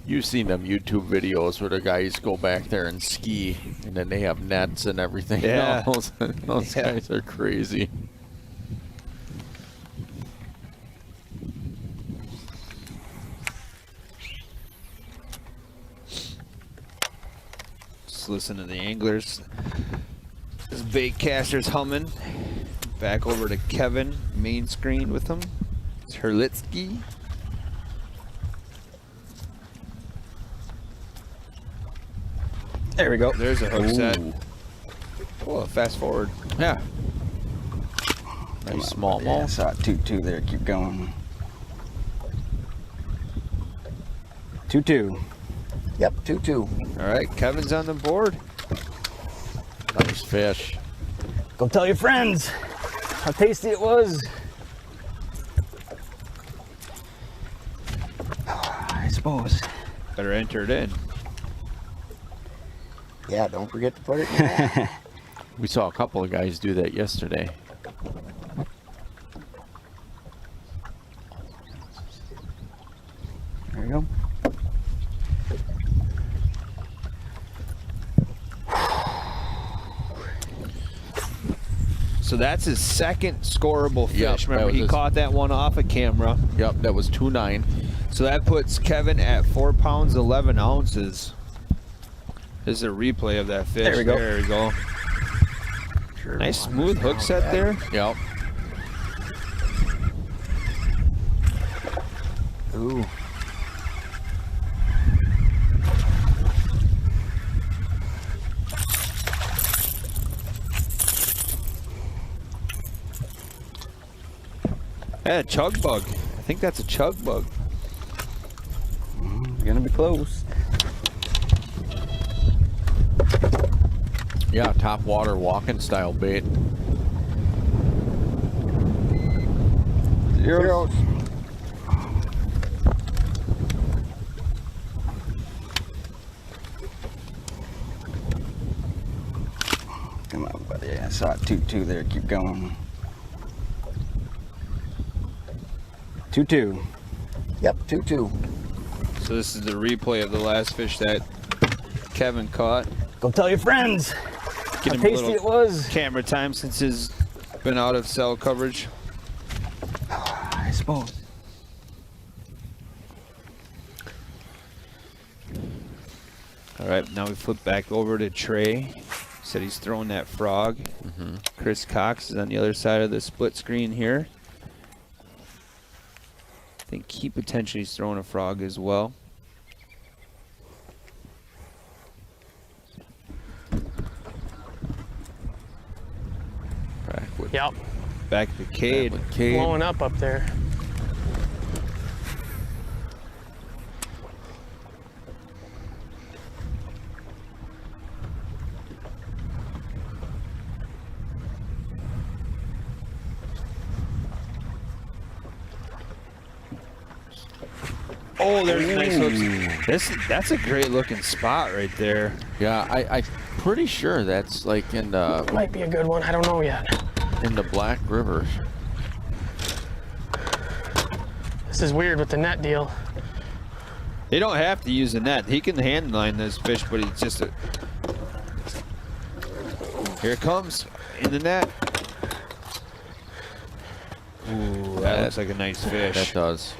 You've seen them YouTube videos where the guys go back there and ski, and then they have nets and everything. Yeah. Those Yeah. guys are crazy. just listen to the anglers. This bait caster's humming. Back over to Kevin, main screen with him. It's Herlitsky. There we go. There's a hook set. Oh, fast forward. Yeah. Nice small Yeah, ball. I saw it 2-2 there. Keep going. 2-2. Yep, 2-2. All right, Kevin's on the board. Nice fish. Go tell your friends how tasty it was. I suppose. Better enter it in. Yeah, don't forget to put it in. We saw a couple of guys do that yesterday. There you go. So that's his second scoreable fish. Yep, Remember, he caught that one off of camera. Yep, that was 2.9. So that puts Kevin at 4 pounds 11 ounces. This is a replay of that fish. There we go. There we go. Sure, nice smooth hook set there. Yep. Ooh. Yeah, chug bug. I think that's a chug bug. Gonna be close. Yeah, top water walking style bait. Zeros. Come on, buddy. I saw it 2-2 there. Keep going. 2-2. Yep, 2-2. So this is the replay of the last fish that Kevin caught. Go tell your friends Get how him a tasty little it was. Camera time since he's been out of cell coverage. I suppose. All right, now we flip back over to Trey. Said he's throwing that frog. Chris Cox is on the other side of the split screen here. I think he potentially is throwing a frog as well. Yep. Back to Cade. Blowing up there. Oh, there's nice hooks. That's a great looking spot right there. Yeah, I'm pretty sure that's like in the Might be a good one. I don't know yet. in the Black River. This is weird with the net deal. They don't have to use the net. He can hand line this fish, but he's just a... Here it comes in the net. Ooh, that looks like a nice fish. That does.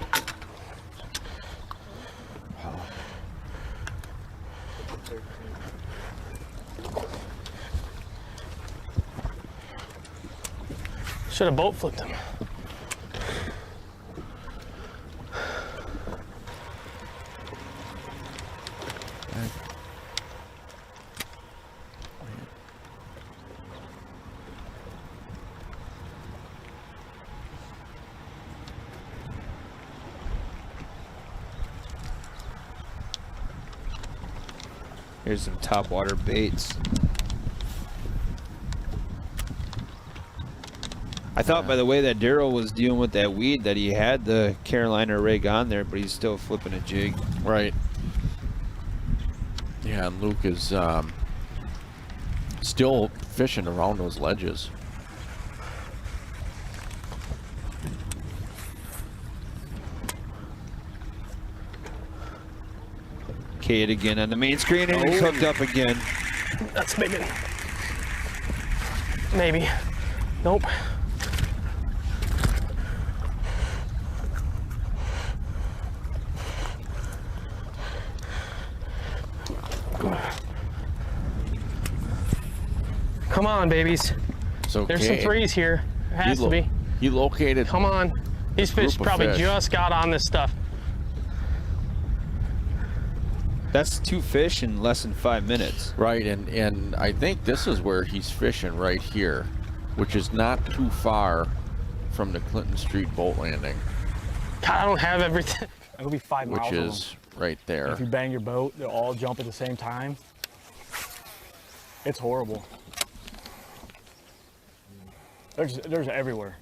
Should have boat flipped him. Here's some top water baits. I thought by the way that Daryl was dealing with that weed that he had the Carolina rig on there, but he's still flipping a jig. Right. Yeah, and Luke is still fishing around those ledges. Cade again on the main screen, and he's hooked up again. That's maybe. Maybe. Nope. Come on, babies. So there's some threes here. Has to be. He located. Come on. These fish probably fish. just got on this stuff. That's 2 fish in less than 5 minutes. Right, and I think this is where he's fishing right here, which is not too far from the Clinton Street boat landing. God, I don't have everything. It'll be 5 miles. Which is right there. If you bang your boat, they'll all jump at the same time. It's horrible. There's everywhere.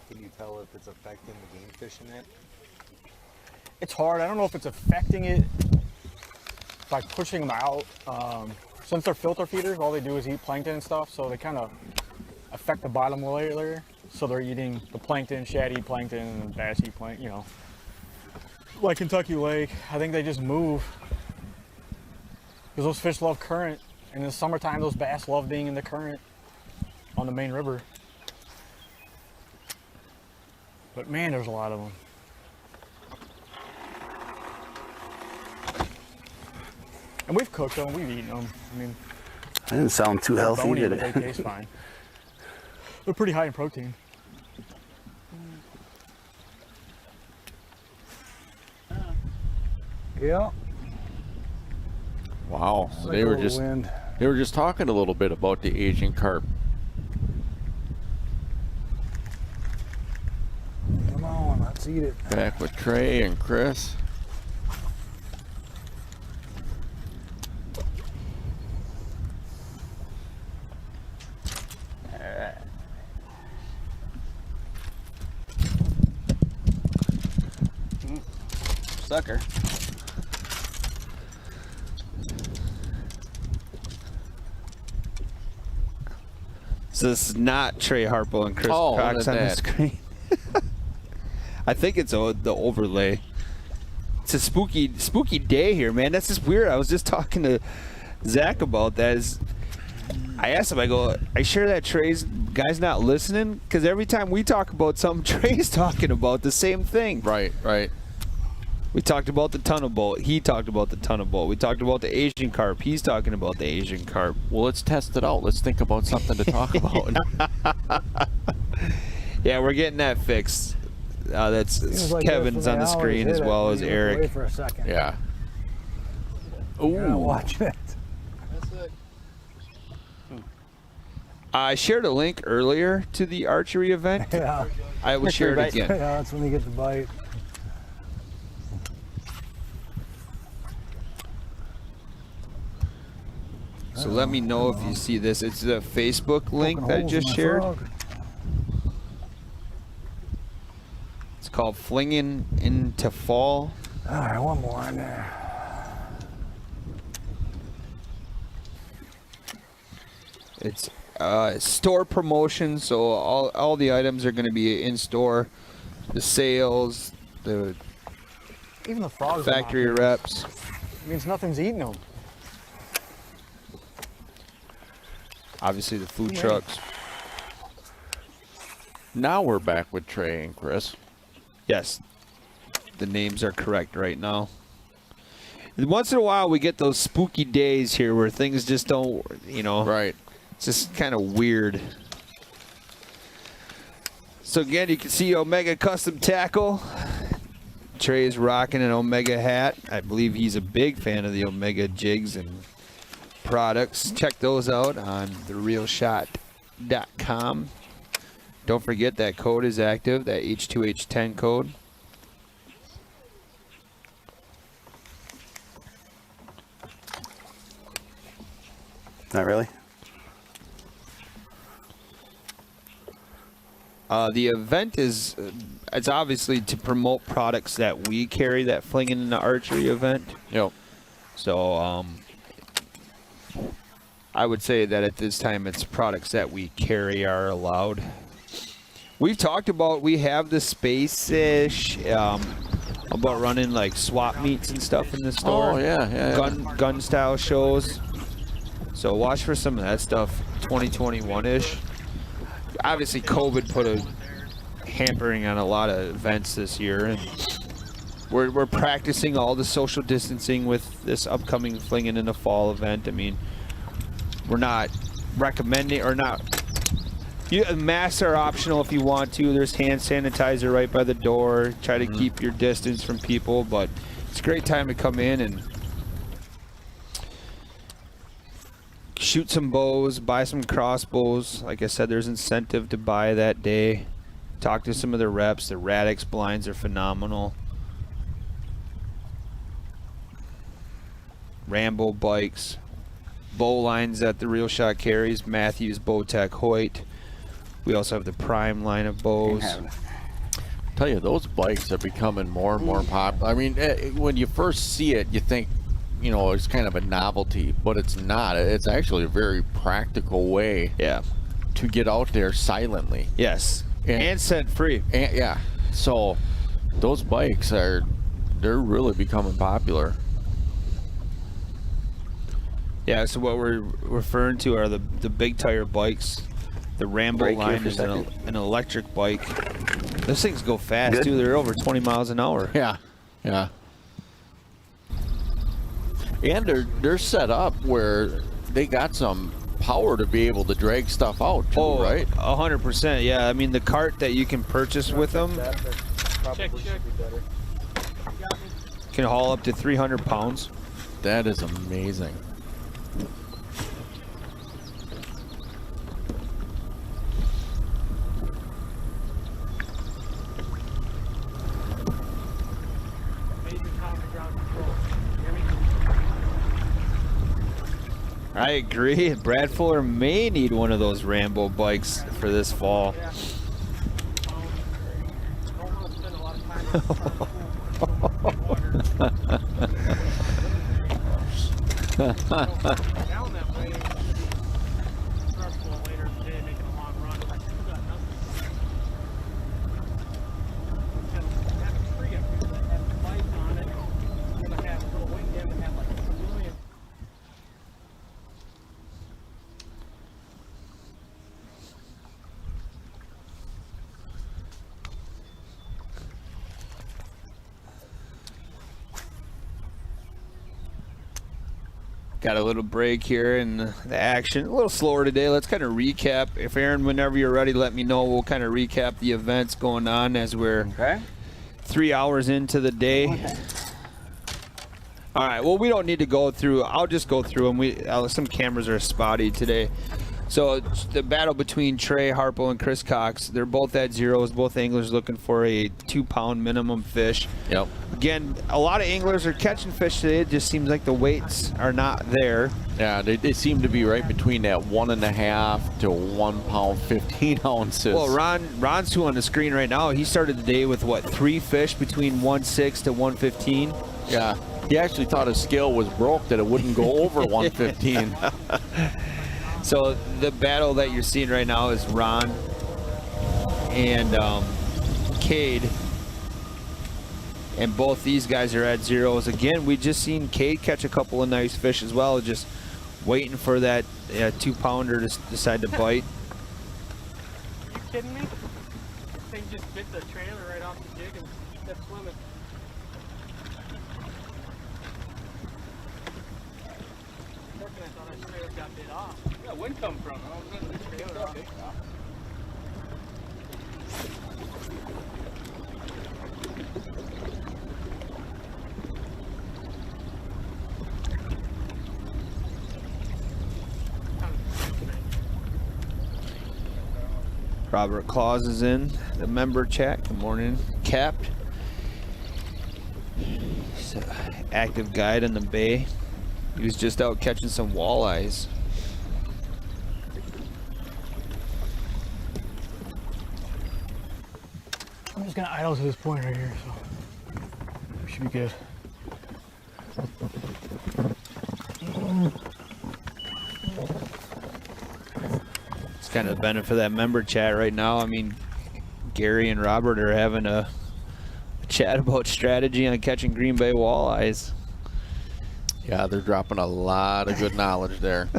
Can you tell if it's affecting the game fishing net? It's hard. I don't know if it's affecting it by pushing them out. Since they're filter feeders, all they do is eat plankton and stuff, so they kind of affect the bottom layer. So they're eating the plankton, shad eat plankton, and bass eat plankton, you know. Like Kentucky Lake, I think they just move. Because those fish love current. And in the summertime, those bass love being in the current on the main river. But man, there's a lot of them. And we've cooked them, we've eaten them. I mean, That didn't sound too healthy, bony, did but it? they taste fine. They're pretty high in protein. Yeah. Wow. So they were just talking a little bit about the Asian carp. Come on, let's eat it. Back with Trey and Chris. Sucker. So this is not Trey Harpo and Chris Oh, Cox look on at the that. screen. I think it's the overlay. It's a spooky day here, man. That's just weird. I was just talking to Zach about that. I asked him, I share that Trey's guy's not listening? Because every time we talk about something, Trey's talking about the same thing. Right. We talked about the tunnel boat. He talked about the tunnel boat. We talked about the Asian carp. He's talking about the Asian carp. Well, let's test it out. Let's think about something to talk about. Yeah, we're getting that fixed. That's Like Kevin's on the screen as well as Eric. Wait for a second. Yeah. You're not watching it. I shared a link earlier to the archery event. Yeah. I will share it again. Yeah, that's when you get the bite. So let me know if you see this. It's the Facebook link that I just shared. It's called Flinging into Fall. All right, one more in there. It's store promotion, so all the items are going to be in store. The sales, the Even the frogs. factory reps. Means nothing's eating them. Obviously the food trucks. Now we're back with Trey and Chris. Yes, the names are correct right now. Once in a while we get those spooky days here where things just don't, Right. It's just kind of weird. So again, you can see Omega Custom Tackle. Trey's rocking an Omega hat. I believe he's a big fan of the Omega jigs and products. Check those out on therealshot.com. Don't forget that code is active, that H2H10 code. Not really. The event is, it's obviously to promote products that we carry, that Flinging in the Archery event. Yep. So, I would say that at this time it's products that we carry are allowed. We've talked about, we have the space-ish, about running like swap meets and stuff in the store. Oh, yeah. Gun style shows. So watch for some of that stuff 2021-ish. Obviously COVID put a hampering on a lot of events this year, and we're practicing all the social distancing with this upcoming Flinging in the Fall event. I mean, we're not recommending or not. Masks are optional if you want to. There's hand sanitizer right by the door. Try to keep your distance from people, but it's a great time to come in and shoot some bows, buy some crossbows. Like I said, there's incentive to buy that day. Talk to some of the reps. The Radix blinds are phenomenal. Rambo bikes, bow lines that the Real Shot carries, Matthews, Bowtech, Hoyt. We also have the Prime line of bows. Tell you, those bikes are becoming more and more popular. I mean, when you first see it, you think, you know, it's kind of a novelty, but it's not. It's actually a very practical way to get out there silently. Yes, and scent free. And, yeah, so those bikes they're really becoming popular. Yeah, so what we're referring to are the big tire bikes. The Rambo line is an electric bike. Those things go fast too. They're over 20 miles an hour. Yeah, yeah. And they're set up where they got some power to be able to drag stuff out too, right? 100%. Yeah, I mean the cart that you can purchase with them can haul up to 300 pounds. That is amazing. I agree. Brad Fuller may need one of those Rambo bikes for this fall. Got a little break here in the action. A little slower today. Let's kind of recap. If Aaron, whenever you're ready, let me know. We'll kind of recap the events going on as we're 3 hours into the day. All right. Well, we don't need to go through. I'll just go through them. Some cameras are spotty today. So the battle between Trey Harpo and Chris Cox, they're both at zeros. Both anglers looking for a 2-pound minimum fish. Yep. Again, a lot of anglers are catching fish today. It just seems like the weights are not there. Yeah, they seem to be right between that 1.5 to 1 pound 15 ounces. Well, Ron's who on the screen right now. He started the day with what, 3 fish between 1.6 to 1.15. Yeah, he actually thought his scale was broke that it wouldn't go over 115. So the battle that you're seeing right now is Ron and Cade. And both these guys are at zeros. Again, we just seen Cade catch a couple of nice fish as well, just waiting for that 2-pounder to decide to bite. Are you kidding me? This thing just bit the trailer right off the jig and kept swimming. I thought that trailer got bit off. Where'd that wind come from? I don't know. The trailer off. Robert Claus is in the member chat. Good morning, Capped. He's an active guide in the bay. He was just out catching some walleyes. I'm just gonna idle to this point right here, so we should be good. It's kind of the benefit of that member chat right now. I mean, Gary and Robert are having a chat about strategy on catching Green Bay walleyes. Yeah, they're dropping a lot of good knowledge there.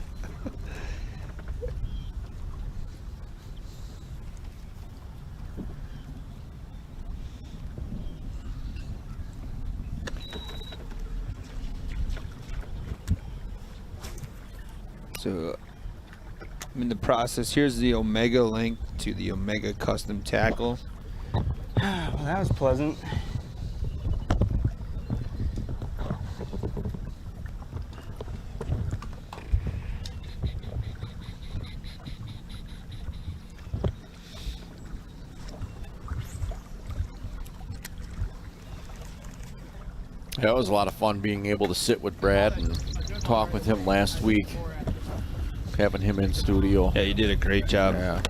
So I'm in the process. Here's the Omega link to the Omega custom tackle. Well, that was pleasant. Yeah, it was a lot of fun being able to sit with Brad and talk with him last week. Having him in studio. Yeah, you did a great job. Yeah.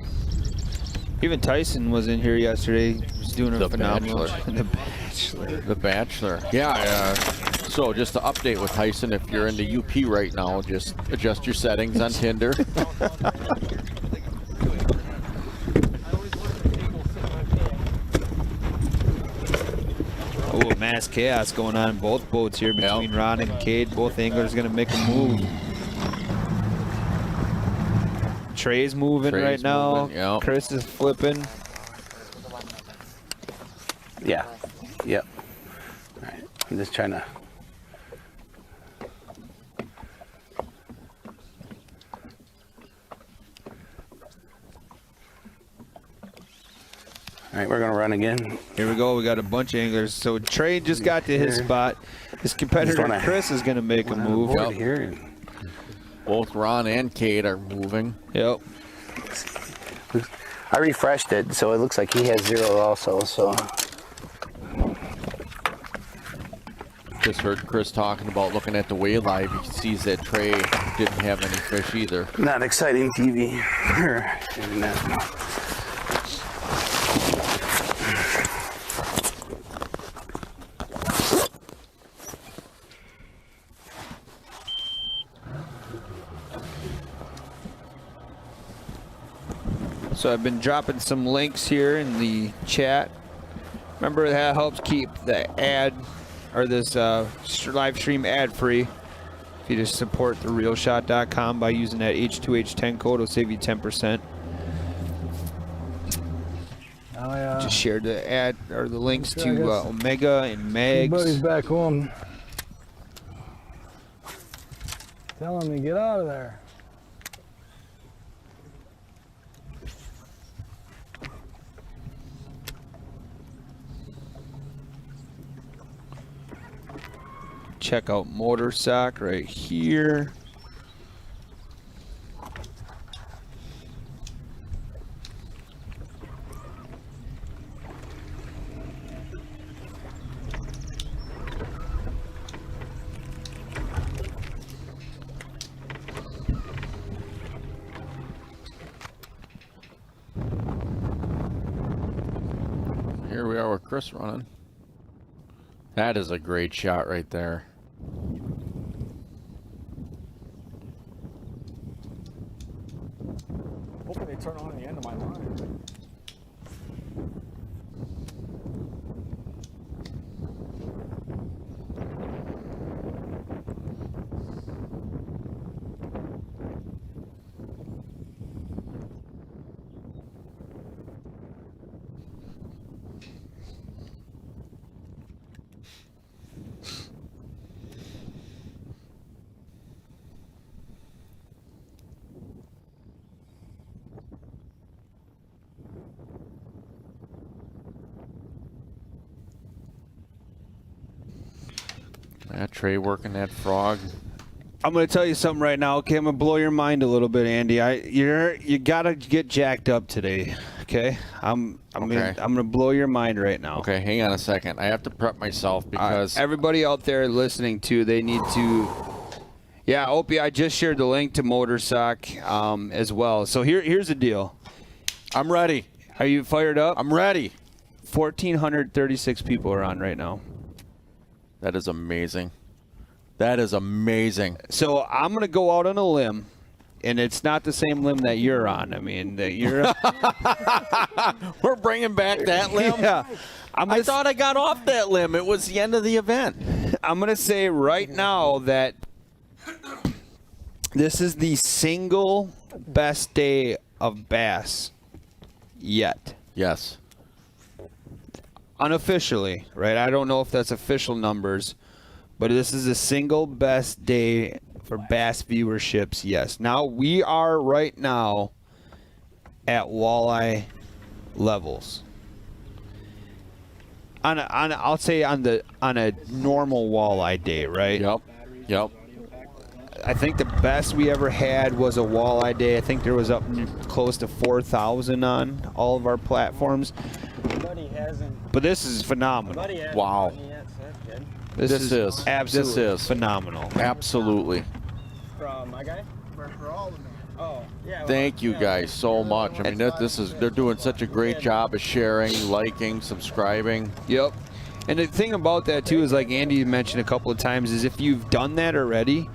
Even Tyson was in here yesterday. He was doing a phenomenal Bachelor. The Bachelor. The Bachelor. Yeah. So just to update with Tyson, if you're in the UP right now, just adjust your settings on Tinder. Oh, mass chaos going on in both boats here between Ron and Cade. Both anglers going to make a move. Trey's moving right now. Yep. Chris is flipping. Yeah. Yep. All right. I'm just trying to. All right, we're going to run again. Here we go. We got a bunch of anglers. So Trey just got to his spot. His competitor Chris is going to make a move. Here. Both Ron and Cade are moving. Yep. I refreshed it, so it looks like he has 0 also. So Just heard Chris talking about looking at the wave live. He sees that Trey didn't have any fish either. not exciting TV. So I've been dropping some links here in the chat. Remember, that helps keep the ad or this live stream ad free. If you just support therealshot.com by using that H2H10 code, it'll save you 10%. Oh, yeah. Just shared the ad or the links to Omega and Mags. Buddy's back home. Telling me get out of there. Check out Motor Sock right here. Here we are with Chris running. That is a great shot right there. Hopefully they turn on the end of my line. That Trey working that frog. I'm gonna tell you something right now. Okay, I'm gonna blow your mind a little bit, Andy. You gotta get jacked up today. Okay, I'm gonna blow your mind right now. Okay, hang on a second. I have to prep myself because everybody out there listening to, they need to. Yeah, Opie, I just shared the link to Motor Sock as well. So here's the deal. I'm ready. Are you fired up? I'm ready. 1,436 people are on right now. That is amazing. That is amazing. So I'm going to go out on a limb, and it's not the same limb that you're on. I mean, that you're. We're bringing back that limb? Yeah. I thought I got off that limb. It was the end of the event. I'm going to say right now that this is the single best day of bass yet. Yes. Unofficially, right? I don't know if that's official numbers, but this is the single best day For bass viewerships, yes. Now we are right now at walleye levels. I'll say on a normal walleye day, right? Yep. I think the best we ever had was a walleye day. I think there was up close to 4,000 on all of our platforms. But this is phenomenal. Wow. This is absolutely phenomenal. Absolutely. From my guy? For all of them. Oh, yeah. Thank you guys so much. I mean, they're doing such a great job of sharing, liking, subscribing. Yep. And the thing about that too is, like Andy mentioned a couple of times, is if you've done that already,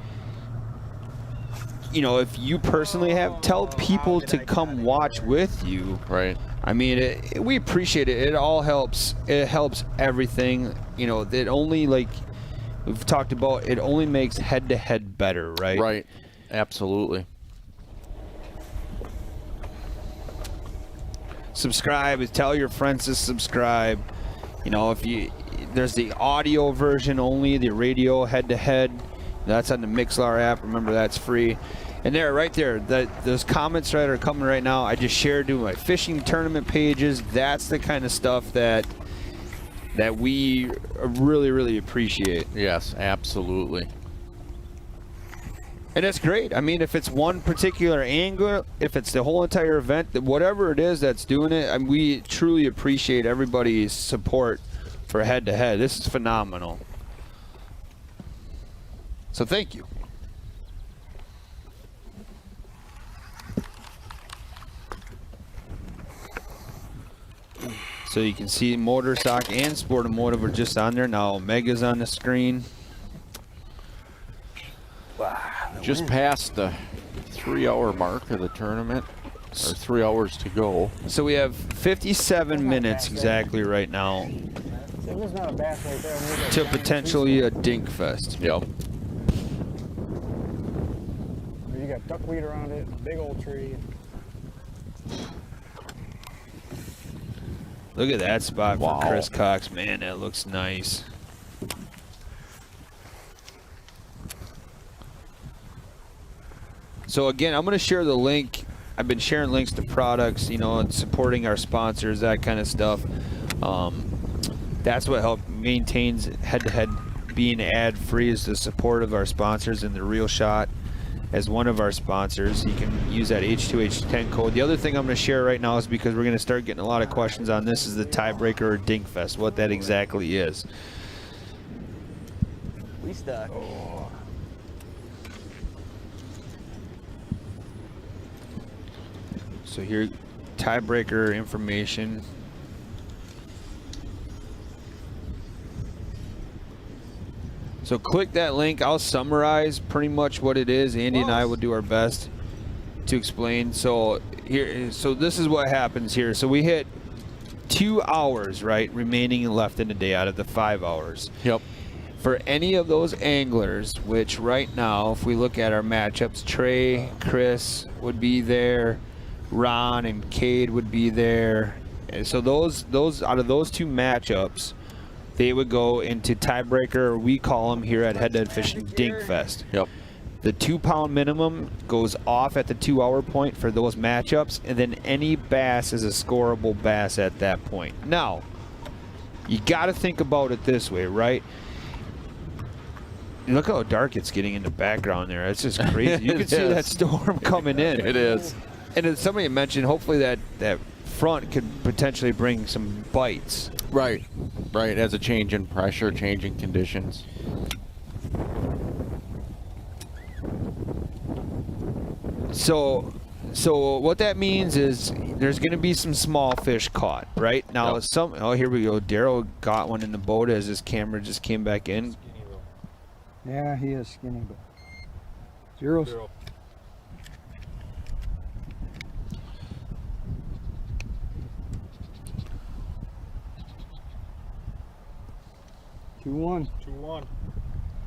you know, if you personally have, tell people to come watch with you. Right. I mean, we appreciate it. It all helps. It helps everything. You know, it only, like we've talked about, it only makes head-to-head better, right? Right. Absolutely. Subscribe. Tell your friends to subscribe. You know, there's the audio version only, the radio head-to-head. That's on the Mixlr app. Remember, that's free. And there, right there, those comments that are coming right now, I just shared to my fishing tournament pages. That's the kind of stuff that we really, really appreciate. Yes, absolutely. And that's great. I mean, if it's one particular angler, if it's the whole entire event, whatever it is that's doing it, I mean, we truly appreciate everybody's support for head-to-head. This is phenomenal. So thank you. So you can see Motor Stock and Sportamotive are just on there now. Omega's on the screen. Just past the 3-hour mark of the tournament, or 3 hours to go. So we have 57 minutes exactly right now There's not a bass right there. to potentially a dink fest. Yep. You got duckweed around it, a big old tree. Look at that spot for Chris Cox. Man, that looks nice. So again, I'm going to share the link. I've been sharing links to products, you know, and supporting our sponsors, that kind of stuff. That's what maintains head-to-head being ad-free, is the support of our sponsors, and the Real Shot as one of our sponsors. You can use that H2H10 code. The other thing I'm going to share right now is, because we're going to start getting a lot of questions on this, is the tiebreaker or dink fest, what that exactly is. We stuck. So here, tiebreaker information. So click that link. I'll summarize pretty much what it is. Andy and I will do our best to explain. So this is what happens here. So we hit 2 hours, right, remaining left in the day out of the 5 hours. Yep. For any of those anglers, which right now, if we look at our matchups, Trey, Chris would be there, Ron and Cade would be there. And so those out of those two matchups, they would go into tiebreaker, or we call them here at Head to Head Fishing, Dink Fest. Yep. The 2 pound minimum goes off at the 2 hour point for those matchups, and then any bass is a scoreable bass at that point. Now, you got to think about it this way, right? Look how dark it's getting in the background there. It's just crazy. You can see that storm coming in. It is. And as somebody mentioned, hopefully that front could potentially bring some bites. Right. Right. As a change in pressure, changing conditions. So what that means is there's going to be some small fish caught, right? Now, oh, here we go. Daryl got one in the boat as his camera just came back in. Yeah, he is skinny, but zeros. Zero. Two one. 2-1.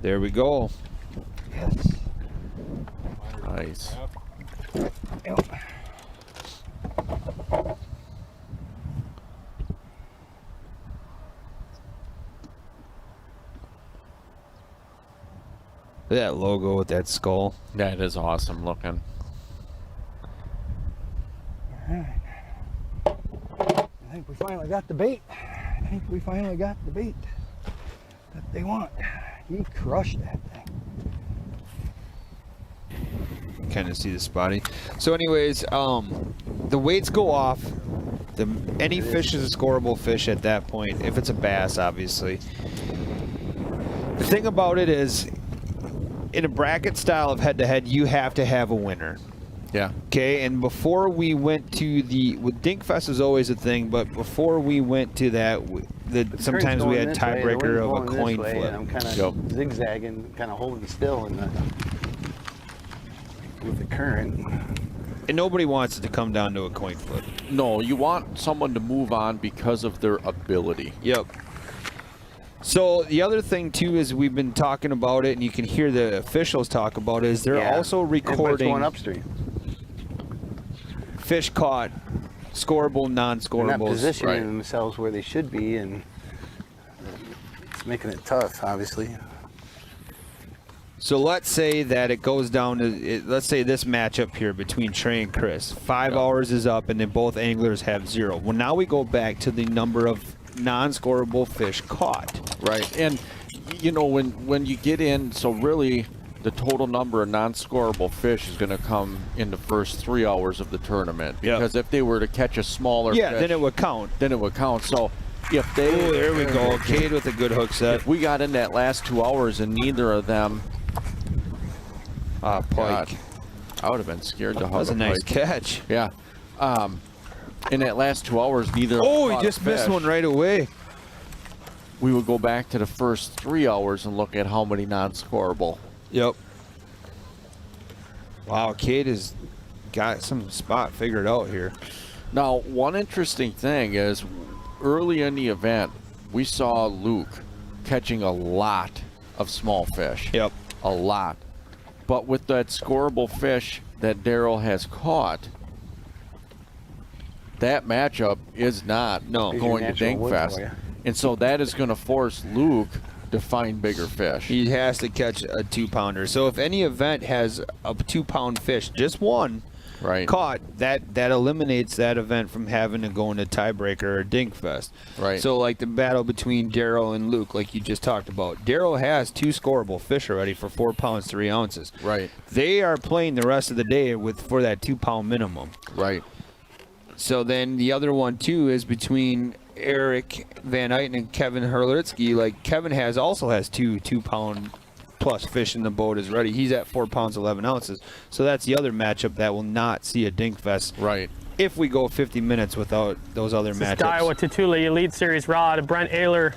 There we go. Yes. Nice. Yep. That logo with that skull. That is awesome looking. All right. I think we finally got the bait. that they want. He crushed that thing. Kind of see the spotting. So anyways, the weights go off. Any fish is a scoreable fish at that point, if it's a bass, obviously. The thing about it is, in a bracket style of head-to-head, you have to have a winner. Yeah. Okay, and before we went to with Dinkfest is always a thing, but before we went to that, sometimes we had tiebreaker of a coin flip. I'm kind of zigzagging, kind of holding still with the current. And nobody wants it to come down to a coin flip. No, you want someone to move on because of their ability. Yep. So the other thing too is we've been talking about it, and you can hear the officials talk about it. Is they're also recording going upstream. Fish caught, scoreable, non-scoreable. They're not positioning themselves where they should be, and it's making it tough, obviously. So let's say that it goes down to, let's say this matchup here between Trey and Chris. 5 hours is up, and then both anglers have 0. Well, now we go back to the number of non-scoreable fish caught. Right, and you know when you get in, so really the total number of non-scoreable fish is going to come in the first 3 hours of the tournament. Because if they were to catch a smaller fish, then it would count. So if they... Oh, there we go. Cade with a good hook set. If we got in that last 2 hours and neither of them... Pike. God, I would have been scared to hug That was a nice pike. catch. Yeah. In that last 2 hours, neither... Oh, he just missed one right away. We would go back to the first 3 hours and look at how many non-scoreable. Yep. Wow, Cade has got some spot figured out here. Now, one interesting thing is early in the event, we saw Luke catching a lot of small fish. Yep. A lot. But with that scoreable fish that Daryl has caught, that matchup is not going to Dinkfest. And so that is going to force Luke to find bigger fish. He has to catch a 2-pounder. So if any event has a 2-pound fish, just one, caught, that eliminates that event from having to go into tiebreaker or Dinkfest. Right. So like the battle between Daryl and Luke, like you just talked about, Daryl has 2 scoreable fish already for 4 pounds 3 ounces. Right. They are playing the rest of the day for that 2-pound minimum. Right. So then the other one too is between Eric Van Eyten and Kevin Herlitsky. Like Kevin also has 2-pound plus fish in the boat is ready. He's at 4 pounds 11 ounces. So that's the other matchup that will not see a Dinkfest. Right. If we go 50 minutes without those other matchups. Daiwa Tatuli Elite Series rod, a Brent Ayler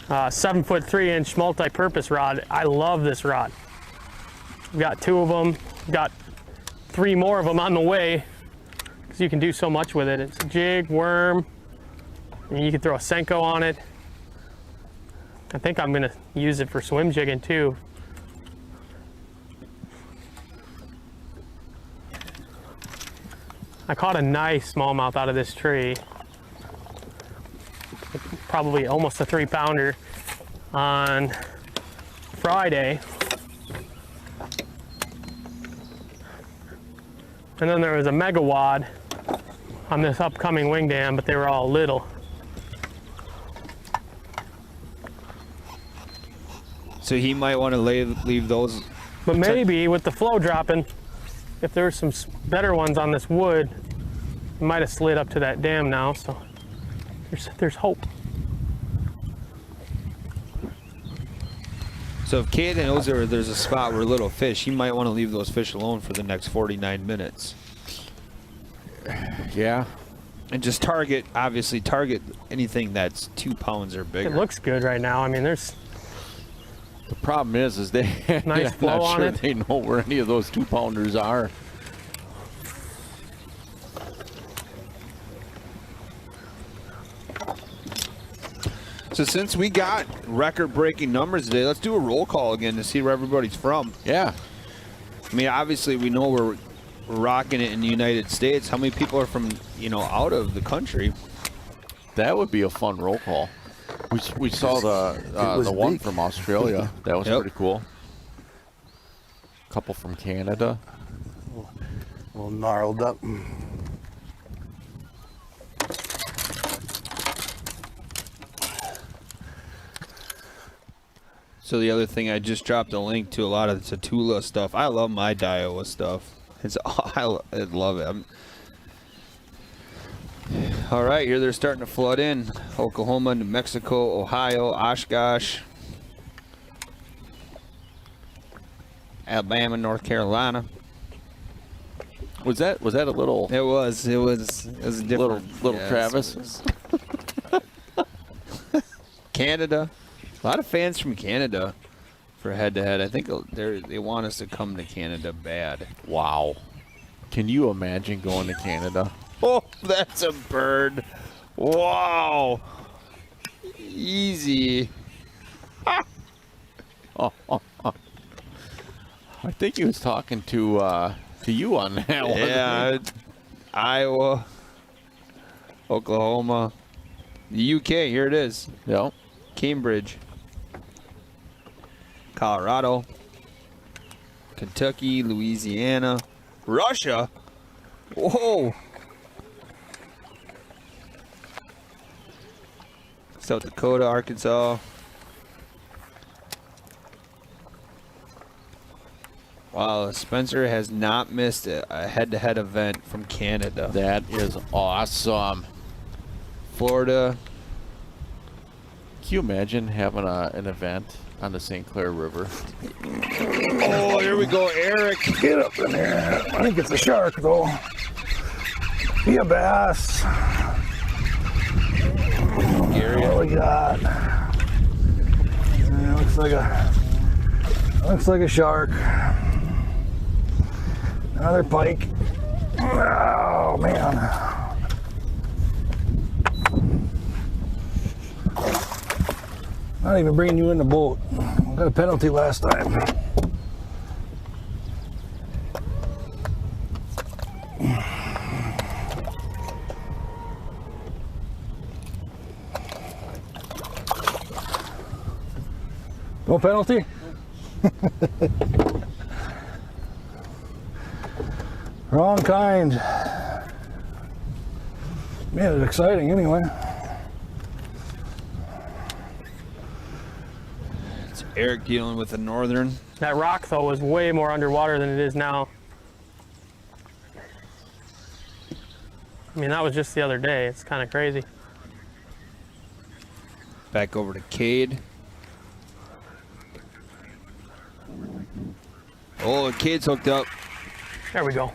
7-foot 3-inch multi-purpose rod. I love this rod. We've got 2 of them. We've got 3 more of them on the way because you can do so much with it. It's a jig, worm, and you can throw a Senko on it. I think I'm gonna use it for swim jigging too. I caught a nice smallmouth out of this tree. Probably almost a 3-pounder on Friday. And then there was a megawad on this upcoming wing dam, but they were all little. So he might want to leave those. But maybe with the flow dropping, if there's some better ones on this wood, it might have slid up to that dam now. So there's hope. So if Cade knows there's a spot where little fish, he might want to leave those fish alone for the next 49 minutes. Yeah. And just target anything that's 2 pounds or bigger. It looks good right now. I mean, there's... The problem is they nice flow not on sure it. they know where any of those 2-pounders are. So since we got record-breaking numbers today, let's do a roll call again to see where everybody's from. Yeah. I mean, obviously we know we're rocking it in the United States. How many people are from, out of the country? That would be a fun roll call. We saw the one from Australia. That was pretty cool. Couple from Canada. A little gnarled up. So the other thing, I just dropped a link to a lot of the Tatula stuff. I love my Daiwa stuff. I love it. All right, here they're starting to flood in. Oklahoma, New Mexico, Ohio, Oshkosh, Alabama, North Carolina. Was that a little? It was a different little yes, Travis. Canada, a lot of fans from Canada for head-to-head. I think they want us to come to Canada bad. Wow, can you imagine going to Canada? Oh, that's a bird. Wow. Easy. Oh. I think he was talking to you on that one. Yeah. Iowa, Oklahoma, the UK, here it is. Yep. Cambridge, Colorado, Kentucky, Louisiana, Russia. Whoa. South Dakota, Arkansas. Wow, Spencer has not missed a head-to-head event from Canada. That is awesome. Florida. Can you imagine having an event on the St. Clair River? Oh, here we go, Eric. Get up in there. I think it's a shark, though. Be a bass. Gary. What we got? Yeah, looks like a shark. Another pike. Oh man. Not even bringing you in the boat. I got a penalty last time. No penalty? Wrong kind. Man, it's exciting anyway. It's Eric dealing with the northern. That rock, though, was way more underwater than it is now. I mean, that was just the other day. It's kind of crazy. Back over to Cade. Oh, Cade's hooked up. There we go.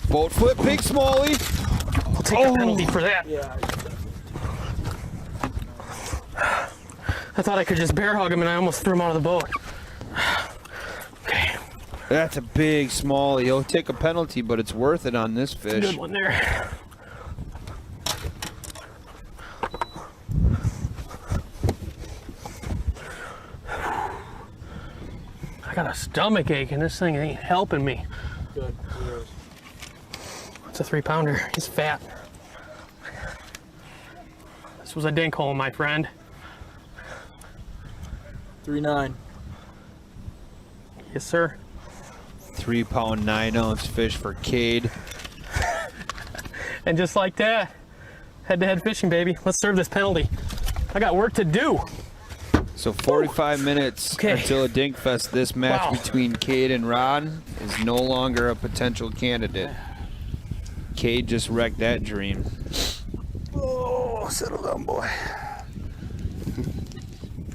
Boat flip, big smallie. I'll take a penalty for that. Yeah. I thought I could just bear hug him and I almost threw him out of the boat. Okay. That's a big smallie. He'll take a penalty, but it's worth it on this fish. Good one there. I got a stomach ache and this thing ain't helping me. Good. It's a 3-pounder. He's fat. This was a dink hole, my friend. 3-9. Yes, sir. 3-pound, 9-ounce fish for Cade. And just like that, head-to-head fishing, baby. Let's serve this penalty. I got work to do. So 45 minutes until a dink fest. This match between Cade and Rod is no longer a potential candidate. Cade just wrecked that dream. Oh, settle down, boy.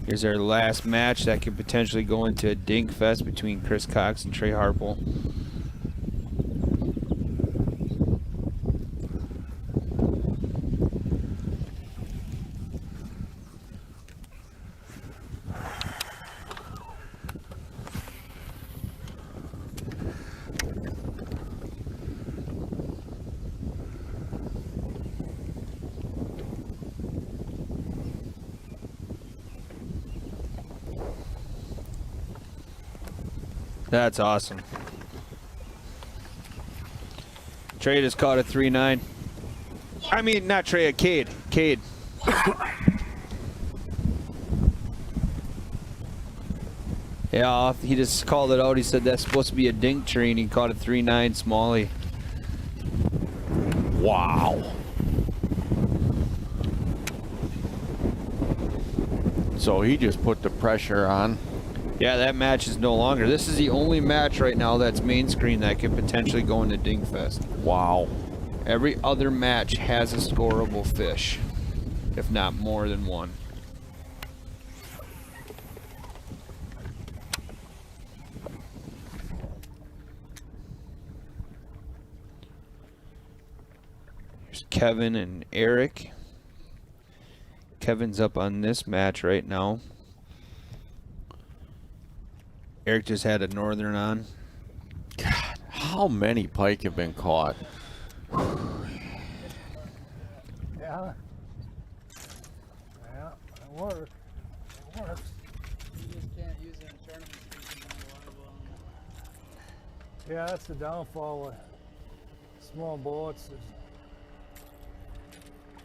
Here's our last match that could potentially go into a dink fest between Chris Cox and Trey Harple. That's awesome. Trey just caught a 3-9. I mean, not Trey, a Cade. Cade. Yeah, he just called it out. He said that's supposed to be a dink tree, and he caught a 3.9 smallie. Wow. So he just put the pressure on. Yeah, that match is no longer. This is the only match right now that's main screen that could potentially go into Dingfest. Wow. Every other match has a scoreable fish, if not more than one. Here's Kevin and Eric. Kevin's up on this match right now. Eric just had a northern on. God, how many pike have been caught? Yeah. Yeah, it works. It works. You just can't use it in tournaments because you don't have a lot of Yeah, that's the downfall with small boats. Is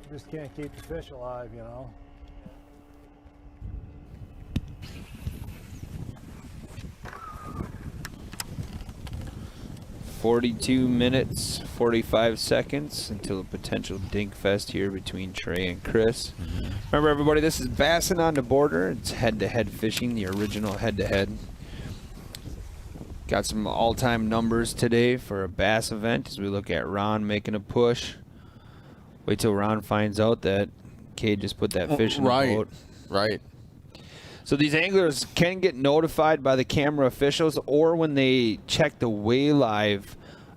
you just can't keep the fish alive, you know. 42 minutes, 45 seconds until a potential dink fest here between Trey and Chris. Remember, everybody, this is Bassin on the Border. It's head-to-head fishing, the original head-to-head. Got some all-time numbers today for a bass event as we look at Ron making a push. Wait till Ron finds out that Cade just put that fish in the boat. Right. So these anglers can get notified by the camera officials, or when they check the weigh live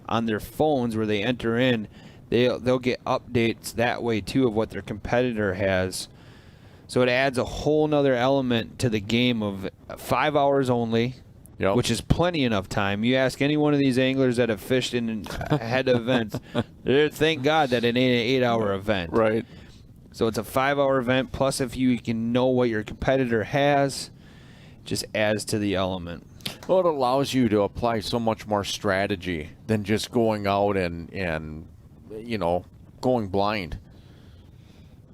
on their phones where they enter in, they'll get updates that way too of what their competitor has. So it adds a whole nother element to the game of 5 hours only, which is plenty enough time. You ask any one of these anglers that have fished in head events, thank God that it ain't an 8-hour event. Right. So it's a 5-hour event, plus if you can know what your competitor has, just adds to the element. Well, it allows you to apply so much more strategy than just going out and you know, going blind.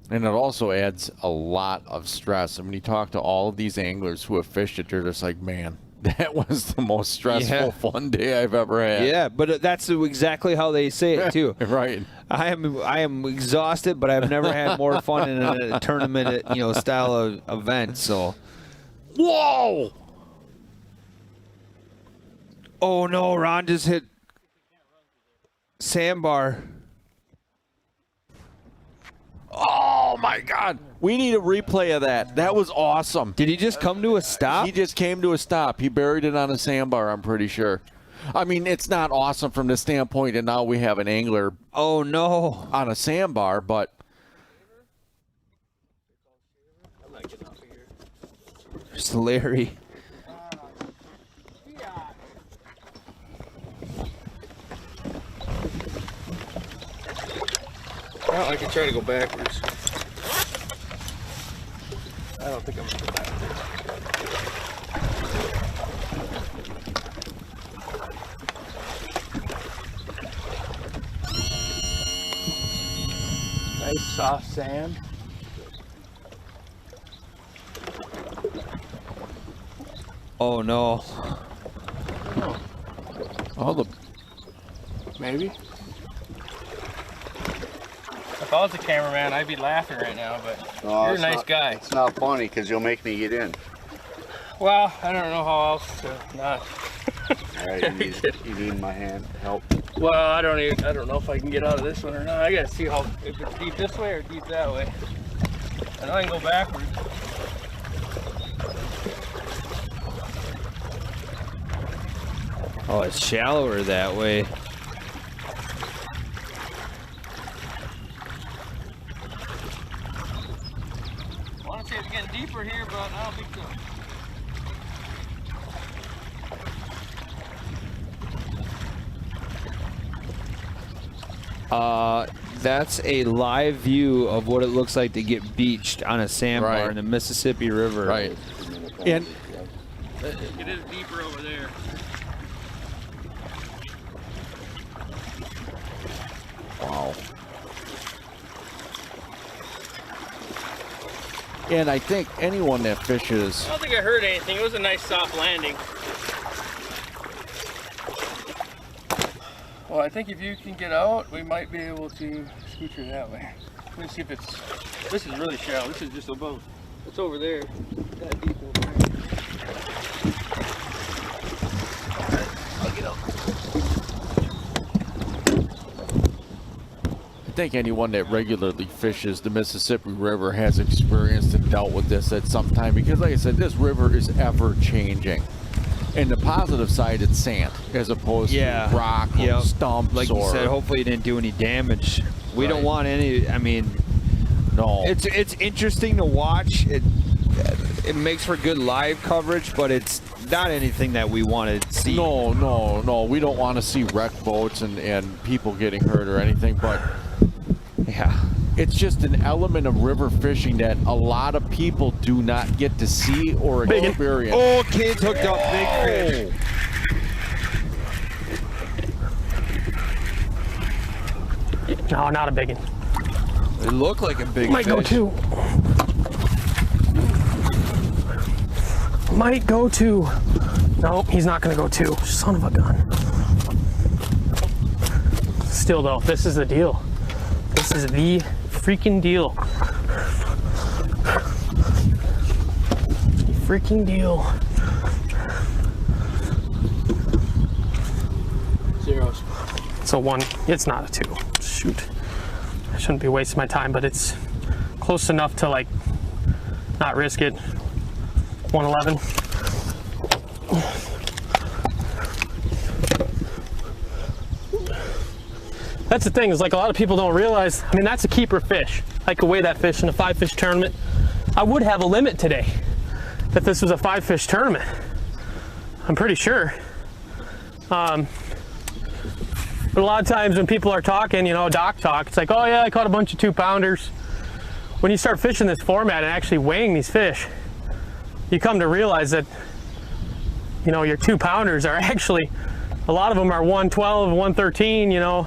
And it also adds a lot of stress. And when you talk to all of these anglers who have fished it, they're just like, man, that was the most stressful, fun day I've ever had. Yeah, but that's exactly how they say it too. Right. I am exhausted, but I've never had more fun in a tournament, style of event. So, whoa! Oh no, Ron just hit sandbar. Oh my God! We need a replay of that. That was awesome. Did he just come to a stop? He just came to a stop. He buried it on a sandbar, I'm pretty sure. I mean, it's not awesome from the standpoint that now we have an angler. Oh no! On a sandbar, but. There's Larry. Well, I can try to go backwards. I don't think I'm going to go backwards. Nice soft sand. Oh no. Oh, maybe. If I was a cameraman, I'd be laughing right now, but you're a nice guy. It's not funny because you'll make me get in. Well, I don't know how else to not. All right, you need my hand to help. Well, I don't know if I can get out of this one or not. I gotta see if it's deep this way or deep that way. I know I can go backwards. Oh, it's shallower that way. I want to say it's getting deeper here, but I don't think so. That's a live view of what it looks like to get beached on a sandbar in the Mississippi River. Right. And it is deeper over there. Wow. And I think anyone that fishes... I don't think I heard anything. It was a nice soft landing. Well, I think if you can get out, we might be able to scoot her that way. Let me see if it's... This is really shallow. This is just above. It's over there. That deep over there. I'll get out. I think anyone that regularly fishes the Mississippi River has experienced and dealt with this at some time, because like I said, this river is ever changing. And the positive side, it's sand as opposed to rock or stumps. Like you said, hopefully it didn't do any damage. We don't want any, I mean, no. It's interesting to watch. It makes for good live coverage, but it's not anything that we want to see. No. We don't want to see wreck boats and people getting hurt or anything, but yeah, it's just an element of river fishing that a lot of people do not get to see or experience. Oh, kids hooked up big fish. No, not a big one. It looked like a big Might fish. go two. Might go two. No, he's not gonna go two. Son of a gun. Still though, this is the deal. This is the freaking deal. Freaking deal. Zeros. It's a one. It's not a two. Shoot. I shouldn't be wasting my time, but it's close enough to like not risk it. 111. That's the thing, is like a lot of people don't realize, I mean, that's a keeper fish. I could weigh that fish in a 5-fish tournament. I would have a limit today if this was a 5-fish tournament. I'm pretty sure. But a lot of times when people are talking, you know, dock talk, it's like, oh yeah, I caught a bunch of 2-pounders. When you start fishing this format and actually weighing these fish, you come to realize that, you know, your 2-pounders are actually, a lot of them are 112, 113, you know,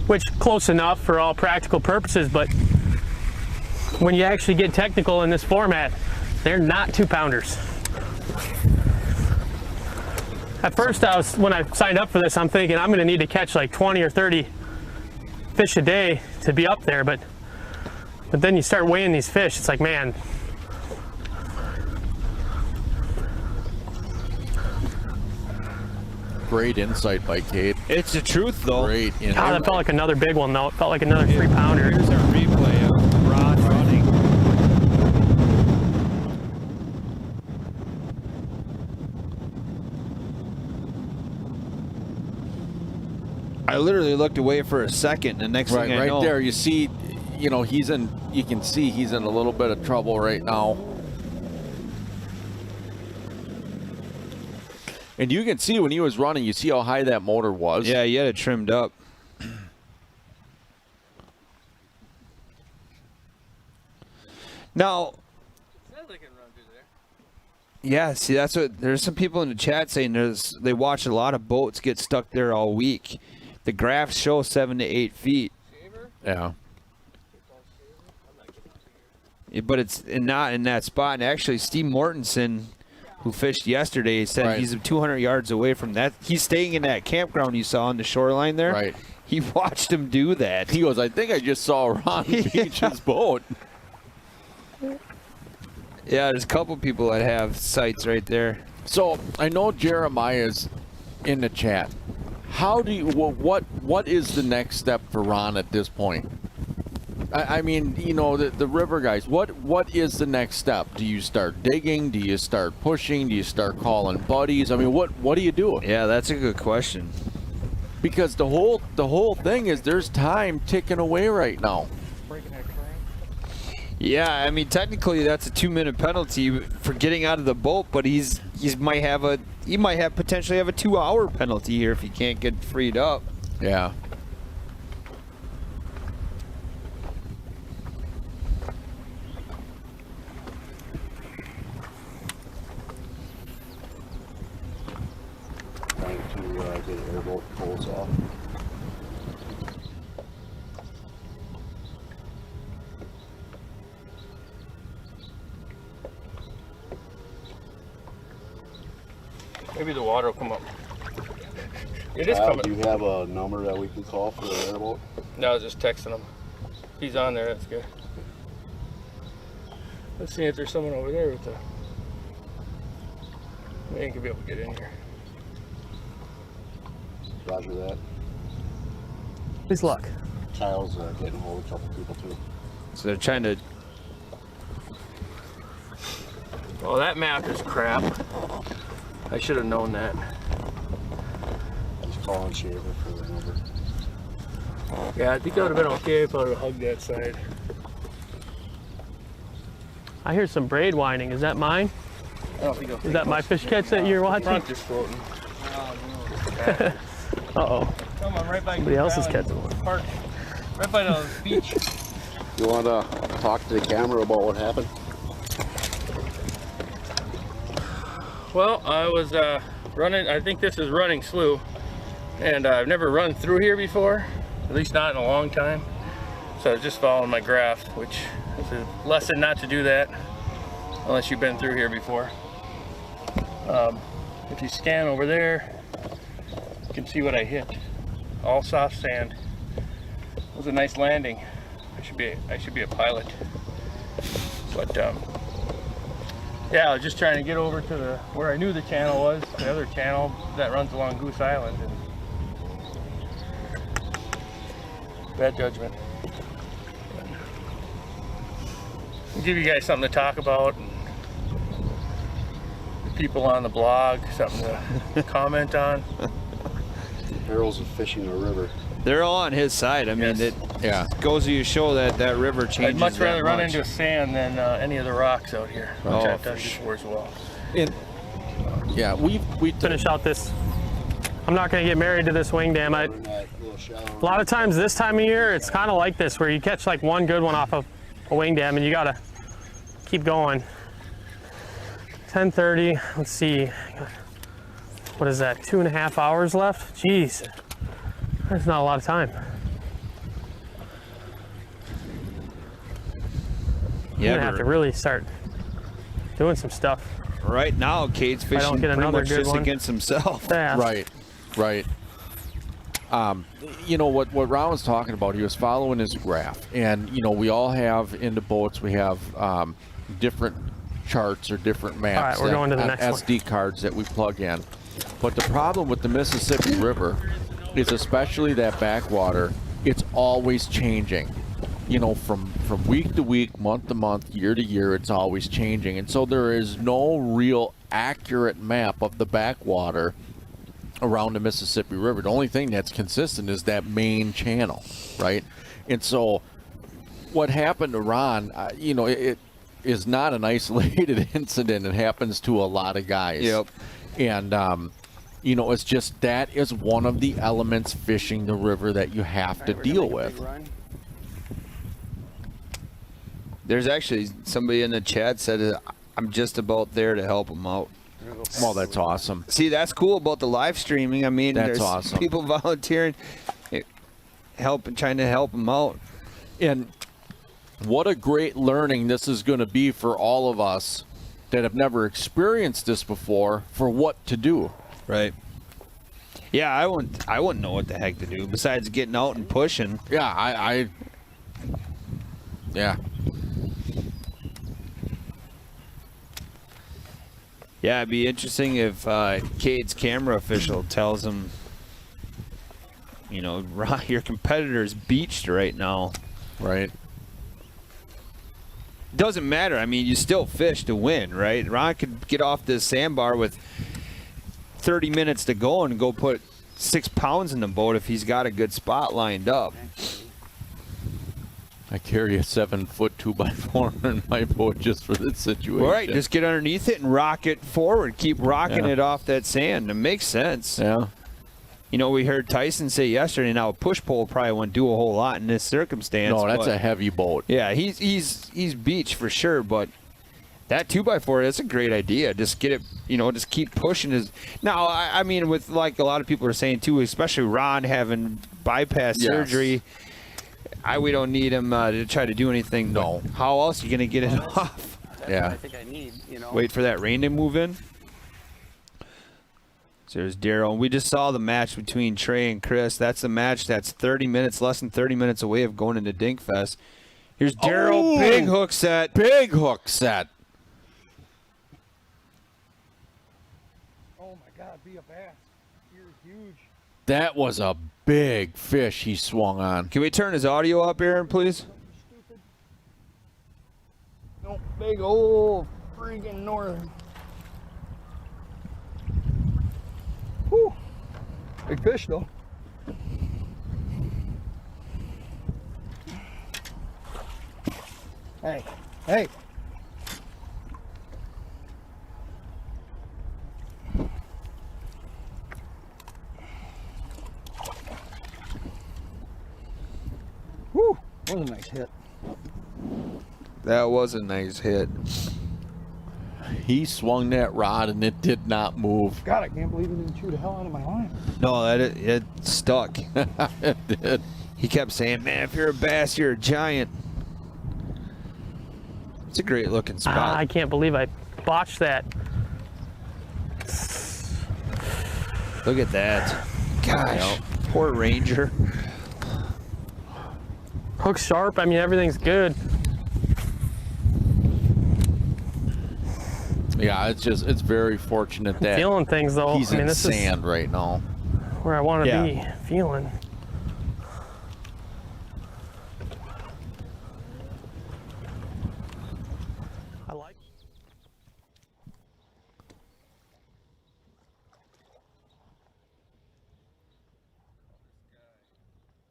which close enough for all practical purposes, but when you actually get technical in this format, they're not 2-pounders. At first, when I signed up for this, I'm thinking I'm gonna need to catch like 20 or 30 fish a day to be up there, but then you start weighing these fish, it's like, man. Great insight by Kate. It's the truth, though. Great insight. Oh, that felt like another big one, though. It felt like another 3-pounder. Here's our replay of Rod running. I literally looked away for a second, and the next thing I know, right there, you see, you know, you can see he's in a little bit of trouble right now. And you can see when he was running, you see how high that motor was. Yeah, he had it trimmed up. Now, yeah, see, that's what, there's some people in the chat saying they watch a lot of boats get stuck there all week. The graphs show 7 to 8 feet. Yeah. But it's not in that spot. And actually, Steve Mortensen, who fished yesterday, said he's 200 yards away from that. He's staying in that campground you saw on the shoreline there. Right. He watched him do that. He goes, I think I just saw Ron Beach's boat. Yeah, there's a couple people that have sites right there. So I know Jeremiah's in the chat. How do you? What is the next step for Ron at this point? I mean, you know, the river guys. What is the next step? Do you start digging? Do you start pushing? Do you start calling buddies? I mean, what do you do? Yeah, that's a good question. Because the whole thing is there's time ticking away right now. Yeah, I mean, technically that's a 2-minute penalty for getting out of the boat, but he might potentially have a 2-hour penalty here if he can't get freed up. Yeah. Trying to get airboat poles off. Maybe the water will come up. It is coming. Do you have a number that we can call for the airboat? No, I was just texting him. He's on there, that's good. Let's see if there's someone over there with the... We ain't gonna be able to get in here. Roger that. Please luck. Kyle's getting a hold of a couple people too. So they're trying to... Oh, that map is crap. I should have known that. He's calling Shaver for the number. Yeah, I think that would have been okay if I would have hugged that side. I hear some braid whining. Is that mine? I don't think Is that my fish catch that you're watching? Front is floating. Uh-oh. Come on, right by Somebody else is catching one. Park. Right by the beach. You want to talk to the camera about what happened? Well, I was running, I think this is running slough, and I've never run through here before, at least not in a long time. So I was just following my graph, which is a lesson not to do that unless you've been through here before. If you scan over there, you can see what I hit. All soft sand. It was a nice landing. I should be a pilot. But yeah, I was just trying to get over to where I knew the channel was, the other channel that runs along Goose Island. And bad judgment. I'll give you guys something to talk about. And the people on the blog, something to comment on. Harold's fishing a river. They're all on his side. I mean, it goes to you show that that river changes. I'd much rather that run much. into sand than any of the rocks out here, which I've done before as well. Yeah, we finish out this. I'm not going to get married to this wing dam. A lot of times this time of year, it's kind of like this, where you catch like one good one off of a wing dam, and you got to keep going. 10:30. Let's see. What is that? 2.5 hours left? Jeez. There's not a lot of time. You're gonna have to really start doing some stuff. Right now, Cade's fishing don't get pretty another much good just one. against himself. Yeah. Right. You know what Ron was talking about, he was following his graph, and you know, we all have in the boats, we have different charts or different maps. All right, we're going to the next SD cards that we plug in. But the problem with the Mississippi River is, especially that backwater, it's always changing. You know, from week to week, month to month, year to year, it's always changing. And so there is no real accurate map of the backwater around the Mississippi River. The only thing that's consistent is that main channel, right? And so what happened to Ron, you know, it is not an isolated incident. It happens to a lot of guys. Yep. And, you know, it's just that is one of the elements fishing the river that you have to deal with. There's actually somebody in the chat said, I'm just about there to help him out. Well, that's awesome. See, that's cool about the live streaming. I mean, That's there's awesome. people volunteering, trying to help them out. And what a great learning this is going to be for all of us that have never experienced this before, for what to do. Right. Yeah, I wouldn't know what the heck to do besides getting out and pushing. Yeah, yeah. Yeah, it'd be interesting if Cade's camera official tells him, you know, Ron, your competitor's beached right now. Right. Doesn't matter. I mean, you still fish to win, right? Ron could get off this sandbar with 30 minutes to go and go put 6 pounds in the boat if he's got a good spot lined up. I carry a 7-foot 2x4 in my boat just for this situation. All right, just get underneath it and rock it forward. Keep rocking it off that sand. It makes sense. Yeah. You know, we heard Tyson say yesterday, now a push pole probably wouldn't do a whole lot in this circumstance. No, that's a heavy boat. Yeah, he's beach for sure, but that 2x4, that's a great idea. Just get it, you know, just keep pushing his. Now, I mean, with like a lot of people are saying too, especially Ron having bypass surgery, we don't need him to try to do anything. No. How else are you gonna get it off? That's what I think I need, you know. Wait for that rain to move in. So there's Daryl. We just saw the match between Trey and Chris. That's the match that's 30 minutes, less than 30 minutes away of going into Dinkfest. Here's Daryl, big hook set. Big hook set. Oh my God, be a bass. You're huge. That was a big fish he swung on. Can we turn his audio up, Aaron, please? No, big old freaking northern. Whew. Big fish though. Hey, hey. Whew, that was a nice hit. That was a nice hit. He swung that rod and it did not move. God, I can't believe he didn't chew the hell out of my line. No, it stuck. It did. He kept saying, man, if you're a bass, you're a giant. It's a great looking spot. I can't believe I botched that. Look at that. Gosh, poor Ranger. Hook sharp, I mean, everything's good. Yeah, it's very fortunate that Feeling things though. he's in sand right now. Where I want to be feeling. I like.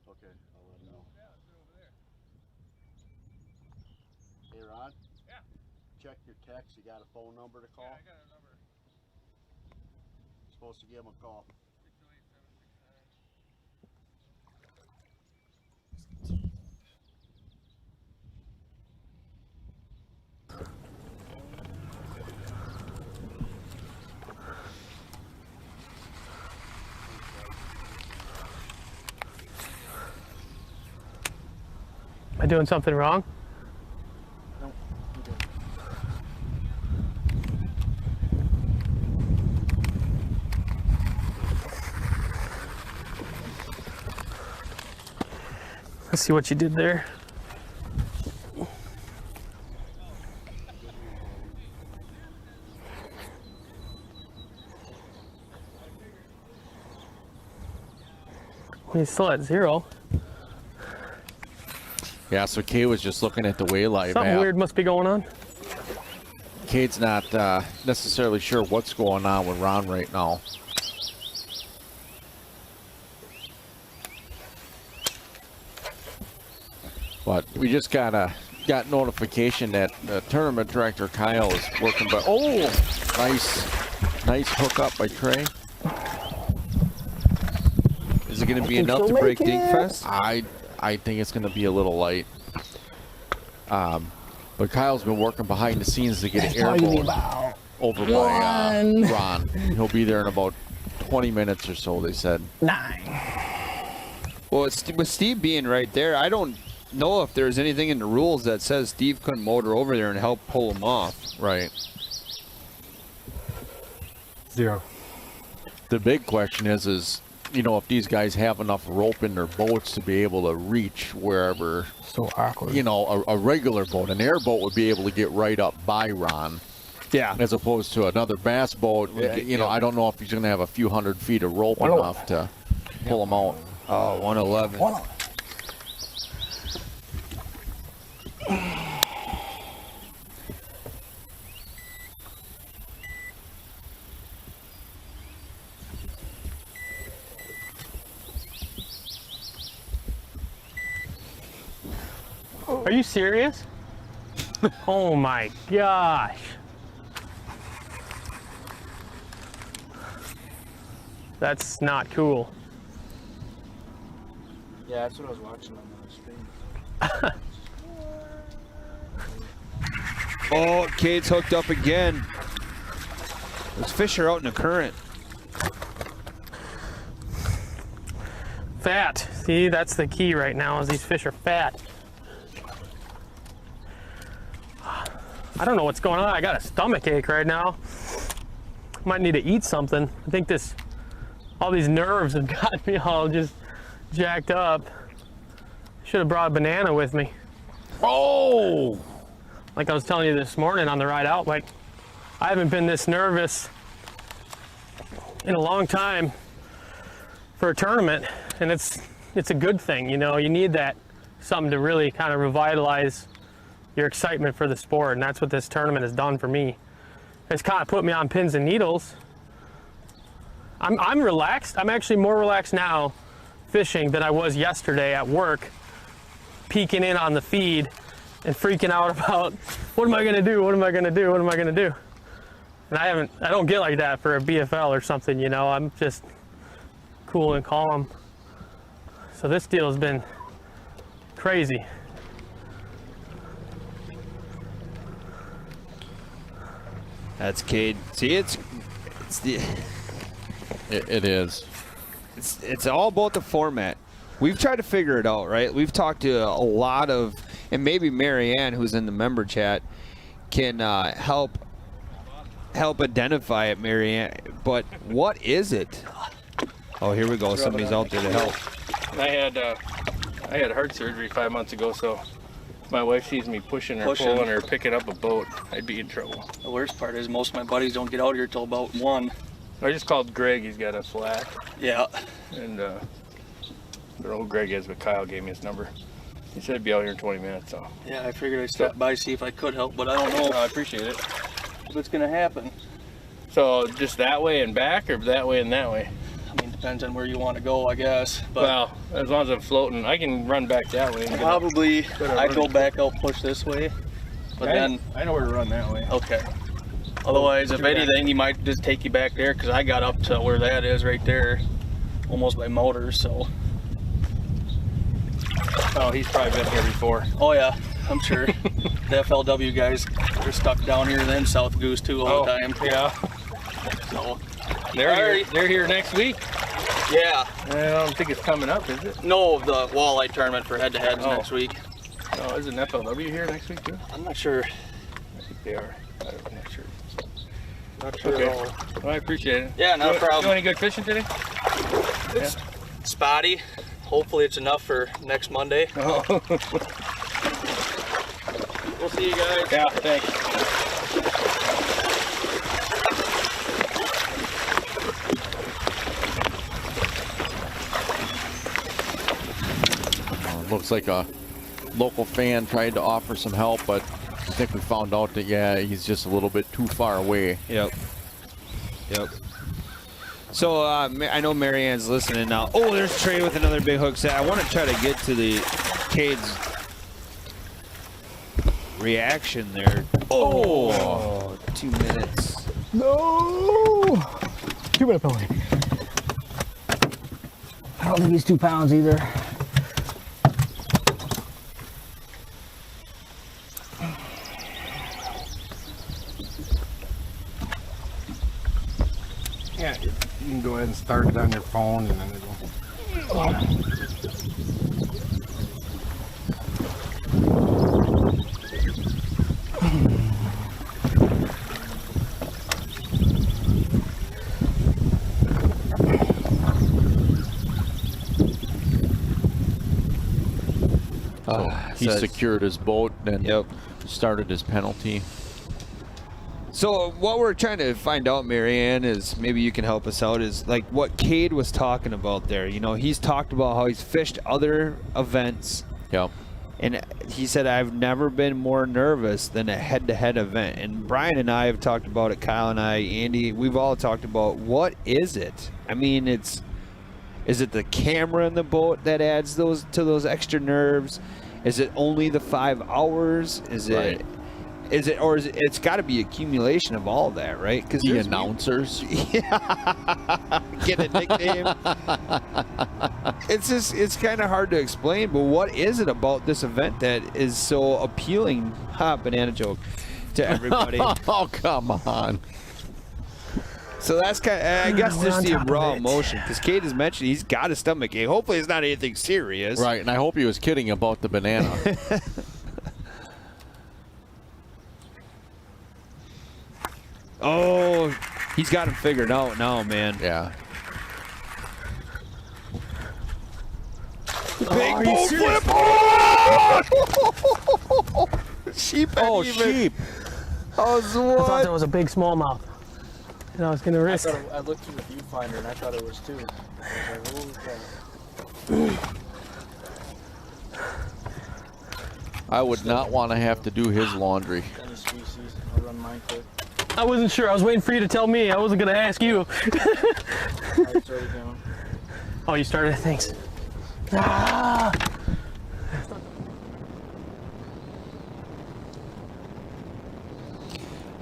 Okay, I'll let him know. Hey, Ron? Yeah. Check your text. You got a phone number to call? Yeah, I got a number. Supposed to give him a call. 628-769. Am I doing something wrong? Let's see what you did there. He's still at 0. Yeah, so Kay was just looking at the Waylife Something app. weird must be going on. Kate's not necessarily sure what's going on with Ron right now. But we just got notification that tournament director Kyle is working. But nice hookup by Trey. Is it going to be enough to break Dinkfest? I think it's going to be a little light. But Kyle's been working behind the scenes to get airborne over by Ron. He'll be there in about 20 minutes or so, they said. 9. Well, with Steve being right there, I don't know if there's anything in the rules that says Steve couldn't motor over there and help pull him off. Right. 0. The big question is, you know, if these guys have enough rope in their boats to be able to reach wherever. So awkward. You know, a regular boat, an airboat would be able to get right up by Ron. Yeah. As opposed to another bass boat. You know, I don't know if he's going to have a few hundred feet of rope enough to pull him out. Oh, 111. Are you serious? Oh my gosh. That's not cool. Yeah, that's what I was watching on the screen. Oh, Cade's hooked up again. Those fish are out in the current. Fat. See, that's the key right now, is these fish are fat. I don't know what's going on. I got a stomach ache right now. Might need to eat something. I think this all these nerves have got me all just jacked up. Should have brought a banana with me. Oh! Like I was telling you this morning on the ride out, like I haven't been this nervous in a long time for a tournament, and it's a good thing, you know. You need that, something to really kind of revitalize your excitement for the sport, and that's what this tournament has done for me. It's kind of put me on pins and needles. I'm relaxed. I'm actually more relaxed now fishing than I was yesterday at work, peeking in on the feed and freaking out about what am I gonna do? What am I gonna do? What am I gonna do? And I don't get like that for a BFL or something, you know. I'm just cool and calm. So this deal has been crazy. That's Cade. See, it is. It's all about the format. We've tried to figure it out, right? We've talked to a lot of, and maybe Marianne, who's in the member chat, can help identify it, Marianne. But what is it? Oh, here we go. Somebody's out there to help. I had heart surgery 5 months ago, so my wife sees me pushing or pulling or picking up a boat, I'd be in trouble. The worst part is most of my buddies don't get out here till about 1. I just called Greg. He's got a flat. Yeah. And I don't know who Greg is, but Kyle gave me his number. He said he'd be out here in 20 minutes. So. Yeah, I figured I'd stop by, see if I could help, but I don't know. I appreciate it. If it's gonna happen. So just that way and back, or that way and that way? I mean, depends on where you want to go, I guess. But well, as long as I'm floating, I can run back that way. And probably I'd go back out, push this way. But then I know where to run that way. Okay. Otherwise, if anything, he might just take you back there, because I got up to where that is right there, almost by Motors, so. Oh, he's probably been here before. Oh yeah, I'm sure. The FLW guys are stuck down here, then South Goose too all the time. Yeah. So. They're here next week. Yeah. I don't think it's coming up, is it? No, the walleye tournament for head-to-heads next week. Oh, isn't FLW here next week too? I'm not sure. I think they are. I'm not sure. Not sure okay. at all. Well, I appreciate it. Yeah, no problem. You any good fishing today? It's spotty. Hopefully it's enough for next Monday. Oh. We'll see you guys. Yeah, thanks. Looks like a local fan tried to offer some help, but I think we found out that, yeah, he's just a little bit too far away. Yep. So I know Marianne's listening now. Oh, there's Trey with another big hook set. I want to try to get to the Cade's reaction there. Oh, 2 minutes. No! 2 minute penalty. I don't think he's 2 pounds either. Yeah, you can go ahead and start it on your phone and then it'll... He secured his boat and started his penalty. So what we're trying to find out, Marianne, is maybe you can help us out, is like what Cade was talking about there. You know, he's talked about how he's fished other events. Yep. And he said, I've never been more nervous than a head-to-head event. And Brian and I have talked about it, Kyle and I, Andy, we've all talked about what is it? I mean, is it the camera in the boat that adds those extra nerves? Is it only the 5 hours? It's got to be accumulation of all that, right? Because the announcers, get a nickname. It's kind of hard to explain. But what is it about this event that is so appealing? Banana joke to everybody. Oh, come on. So that's kind of, I guess, just the raw emotion. Because Cade has mentioned he's got a stomach ache. Hopefully, it's not anything serious. Right, and I hope he was kidding about the banana. Oh, he's got him figured out now, man. Yeah. Big you bull serious? flip. Oh! Sheep. Oh, even. sheep. Oh, I thought that was a big smallmouth. And I was going to risk. I looked through the viewfinder and I thought it was too. I was like, holy crap. I would not want to have to do his laundry. Any species, I'll run mine quick. I wasn't sure. I was waiting for you to tell me. I wasn't going to ask you. I started going. Oh, you started? Thanks. Ah!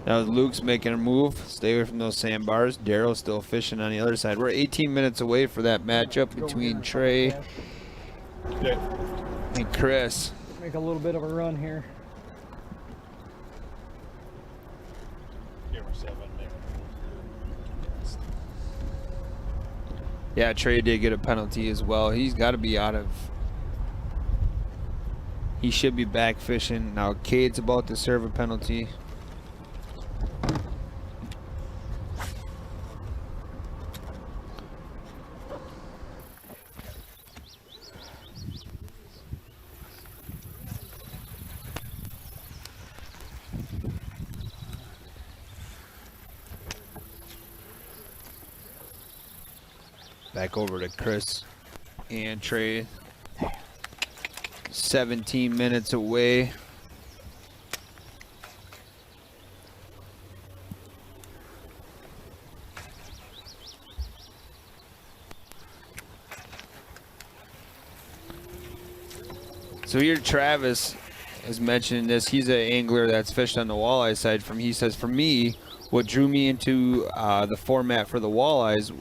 Now Luke's making a move. Stay away from those sandbars. Daryl's still fishing on the other side. We're 18 minutes away for that matchup between Trey and Chris. Make a little bit of a run here. Yeah, Trey did get a penalty as well. He's got to be out of... He should be back fishing. Now Cade's about to serve a penalty. Back over to Chris and Trey. 17 minutes away. So here Travis is mentioning this. He's an angler that's fished on the walleye side. He says, for me, what drew me into the format for the walleyes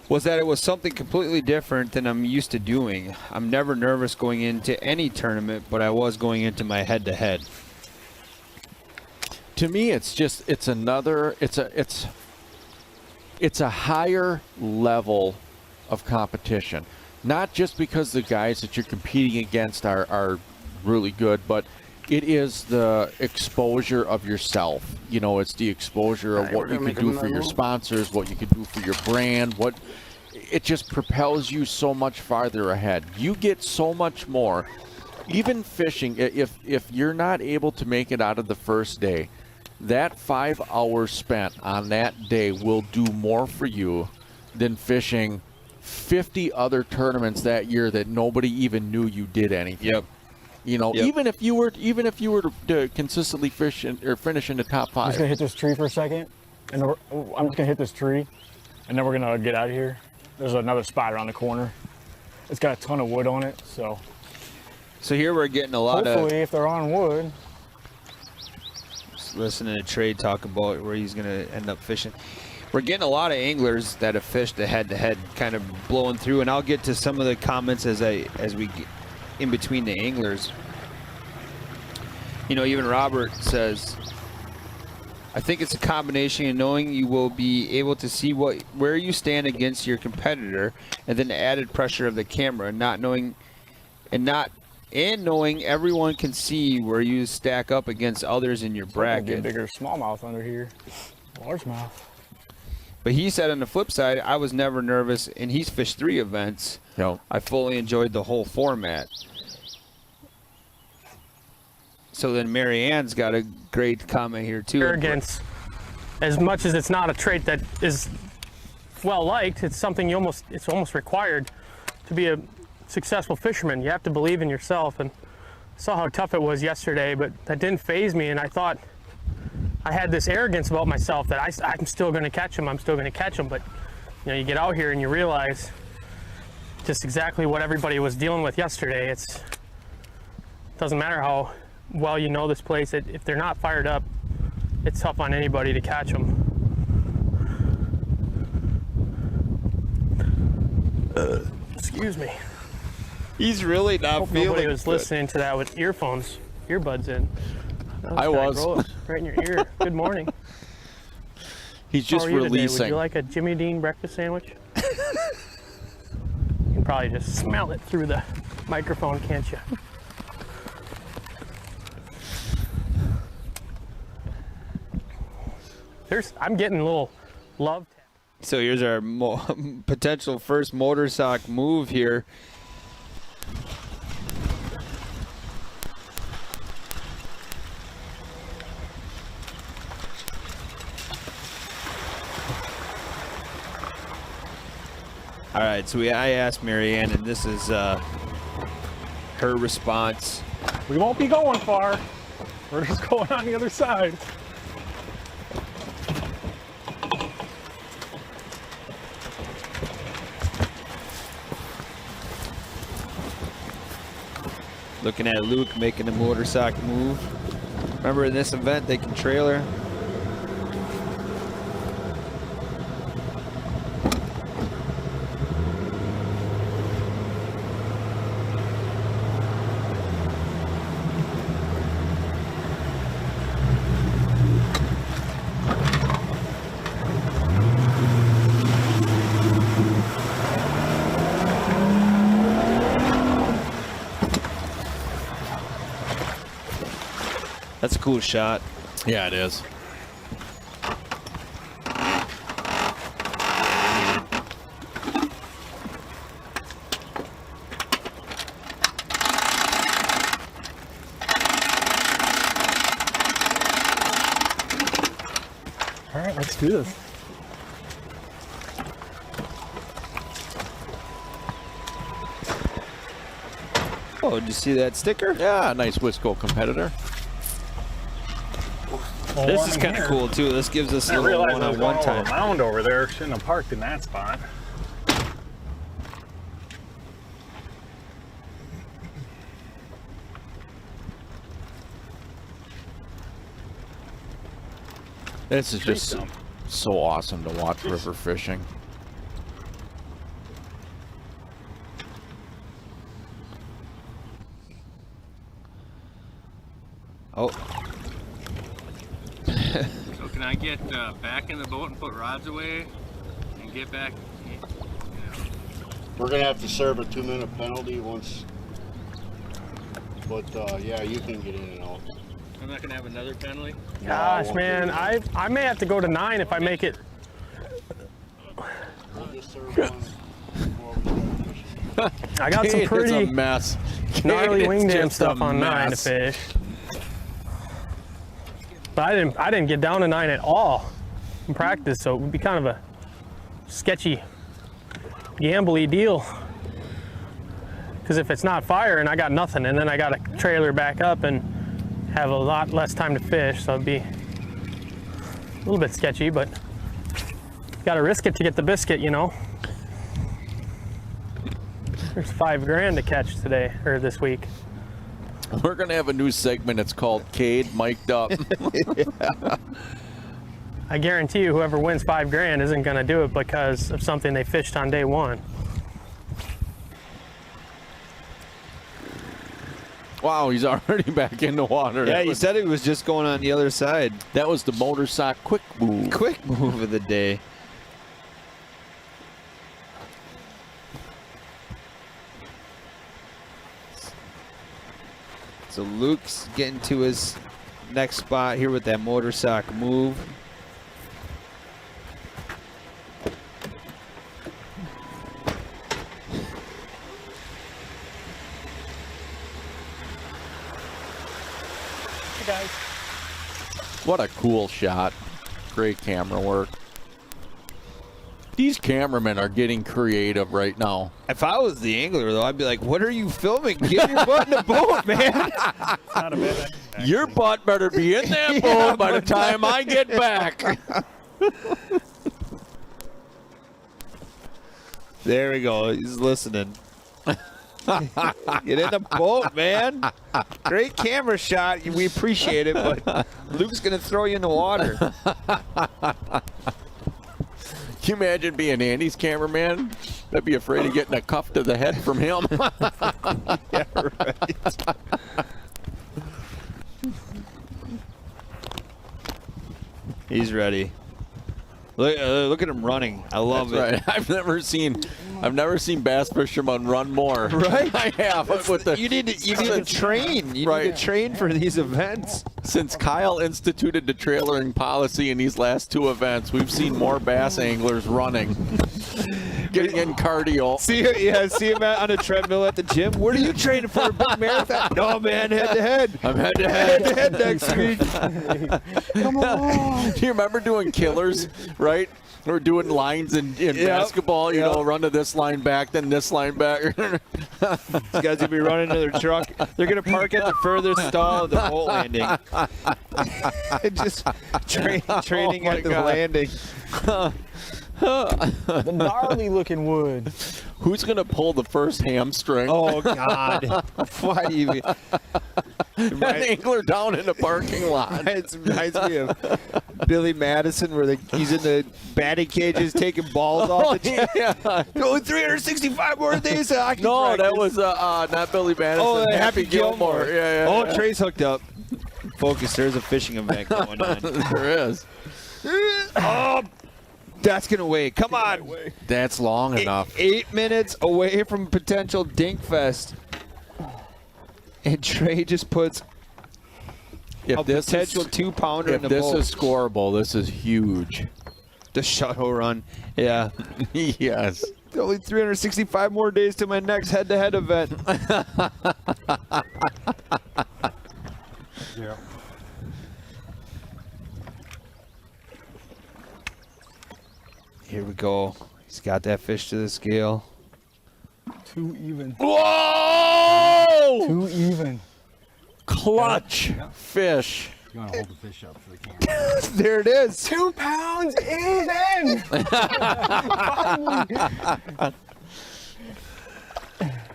was that it was something completely different than I'm used to doing. I'm never nervous going into any tournament, but I was going into my head-to-head. To me, it's a higher level of competition. Not just because the guys that you're competing against are really good, but it is the exposure of yourself. You know, it's the exposure of what you can do for your sponsors, what you can do for your brand, it just propels you so much farther ahead. You get so much more. Even fishing, if you're not able to make it out of the first day, that 5 hours spent on that day will do more for you than fishing 50 other tournaments that year that nobody even knew you did anything. Yep. You know, Yep. even if you were to consistently fish or finish in the top 5. I'm just gonna hit this tree for a second, and I'm just gonna hit this tree, and then we're gonna get out of here. There's another spot around the corner. It's got a ton of wood on it, so. So here we're getting a lot hopefully, if they're on wood. Just listening to Trey talk about where he's gonna end up fishing. We're getting a lot of anglers that have fished the head-to-head kind of blowing through, and I'll get to some of the comments as we get in between the anglers. You know, even Robert says, I think it's a combination of knowing you will be able to see where you stand against your competitor, and then the added pressure of the camera, knowing everyone can see where you stack up against others in your bracket. Bigger smallmouth under here, largemouth. But he said on the flip side, I was never nervous, and he's fished 3 events. Yep. I fully enjoyed the whole format. So then Mary Ann's got a great comment here too. Arrogance, as much as it's not a trait that is well liked, it's something it's almost required to be a successful fisherman. You have to believe in yourself, and I saw how tough it was yesterday, but that didn't faze me, and I thought I had this arrogance about myself that I'm still going to catch them. I'm still going to catch them, but you know, you get out here and you realize just exactly what everybody was dealing with yesterday. It doesn't matter how well you know this place. If they're not fired up, it's tough on anybody to catch them. Excuse me. He's really not feeling nobody was good. listening to that with earbuds in. I was. Right in your ear. Good morning. He's just How are you today? releasing. Would you like a Jimmy Dean breakfast sandwich? You can probably just smell it through the microphone, can't you? I'm getting a little love. So here's our potential first motor sock move here. All right, so I asked Marianne, and this is her response. We won't be going far. We're just going on the other side. Looking at Luke making the motorcycle move. Remember, in this event, they can trailer. That's a cool shot. Yeah, it is. All right, let's do this. Oh, did you see that sticker? Yeah, nice Wisco competitor. Well, This is kind of cool too. This gives us a I little realized I was one-on-one going over time. a mound over there. Shouldn't have parked in that spot. This is just so awesome to watch river fishing. Oh. So can I get back in the boat and put rods away and get back? We're gonna have to serve a 2-minute penalty once, but yeah, you can get in and out. I'm not gonna have another penalty. Gosh, man, I may have to go to 9 if I make it. We'll just serve one before we start fishing. I got some It's pretty a mess. gnarly It's wing dam just stuff a on 9 to mess. fish. But I didn't get down to 9 at all in practice, so it would be kind of a sketchy, gambly deal. Because if it's not fire and I got nothing, and then I got to trailer back up and have a lot less time to fish, so it'd be a little bit sketchy, but got to risk it to get the biscuit, you know. There's $5 grand to catch today, or this week. We're going to have a new segment. It's called Cade Mic'd Up. Yeah. I guarantee you whoever wins $5 grand isn't going to do it because of something they fished on day one. Wow, he's already back in the water. Yeah, you said it was just going on the other side. That was the motor sock quick move. Quick move of the day. So Luke's getting to his next spot here with that motor sock move. Hey guys. What a cool shot. Great camera work. These cameramen are getting creative right now. If I was the angler, though, I'd be like, what are you filming? Get your butt in the boat, man. Not a bad. Your butt better be in that boat by the time I get back. There we go. He's listening. Get in the boat, man. Great camera shot. We appreciate it, but Luke's going to throw you in the water. Can you imagine being Andy's cameraman? I'd be afraid of getting a cuff to the head from him. Yeah, right. He's ready. Look at him running. I love That's it. right. I've never seen bass fishermen run more. Right? I have. You need to train. You need to train for these events. Since Kyle instituted the trailering policy in these last two events, we've seen more bass anglers running. getting in cardio. See him on a treadmill at the gym. What are you training for? A big marathon? No, man, head to head. I'm head to head next week. Come on. Do you remember doing killers, right? We're doing lines in basketball, you know, run to this line back, then this line back. These guys will be running to their truck. They're going to park at the furthest stall of the boat landing. Just training at the landing. The gnarly looking wood. Who's going to pull the first hamstring? Oh, God. Why do you... An angler down in the parking lot. It reminds me of Billy Madison where he's in the batting cages taking balls off the jet. Yeah. Only 365 more days of hockey No, practice. that was not Billy Madison. Oh, Happy Gilmore. Yeah. Oh, Trey's hooked up. Focus, there's a fishing event going on. There is. Oh, that's going to wait. Come on. That's long enough. 8 minutes away from potential Dinkfest. And Trey just puts a potential 2-pounder in the boat. If this is scoreable, this is huge. The shuttle run. Yeah. Yes. Only 365 more days to my next head-to-head event. Yeah. Here we go. He's got that fish to the scale. 2 even. Whoa! 2 even. Clutch fish. You want to hold the fish up for the camera. There it is. 2 pounds even.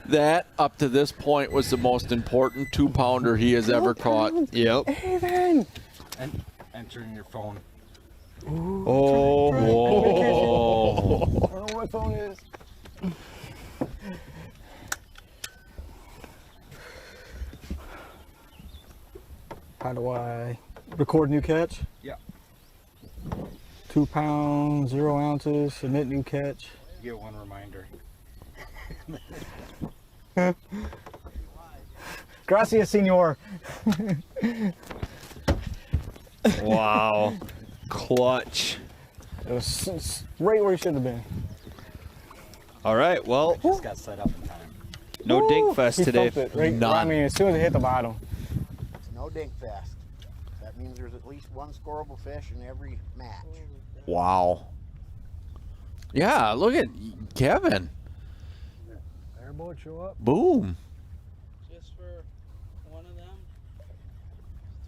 That, up to this point, was the most important 2-pounder he has ever caught. Yep. Even. And enter in your phone. Oh. I don't know what my phone is. How do I record new catch? Yeah. 2 pounds, 0 ounces, submit new catch. You get one reminder. Gracias, senor. Wow. Clutch. It was right where he should have been. All right, well, Just got set up in time. no Dinkfest He today. thumped it right, None. I mean, as soon as it hit the bottom. No dink fest. That means there's at least one scoreable fish in every match. Wow. Yeah, look at Kevin. Airboat show up. Boom. Just for one of them, it's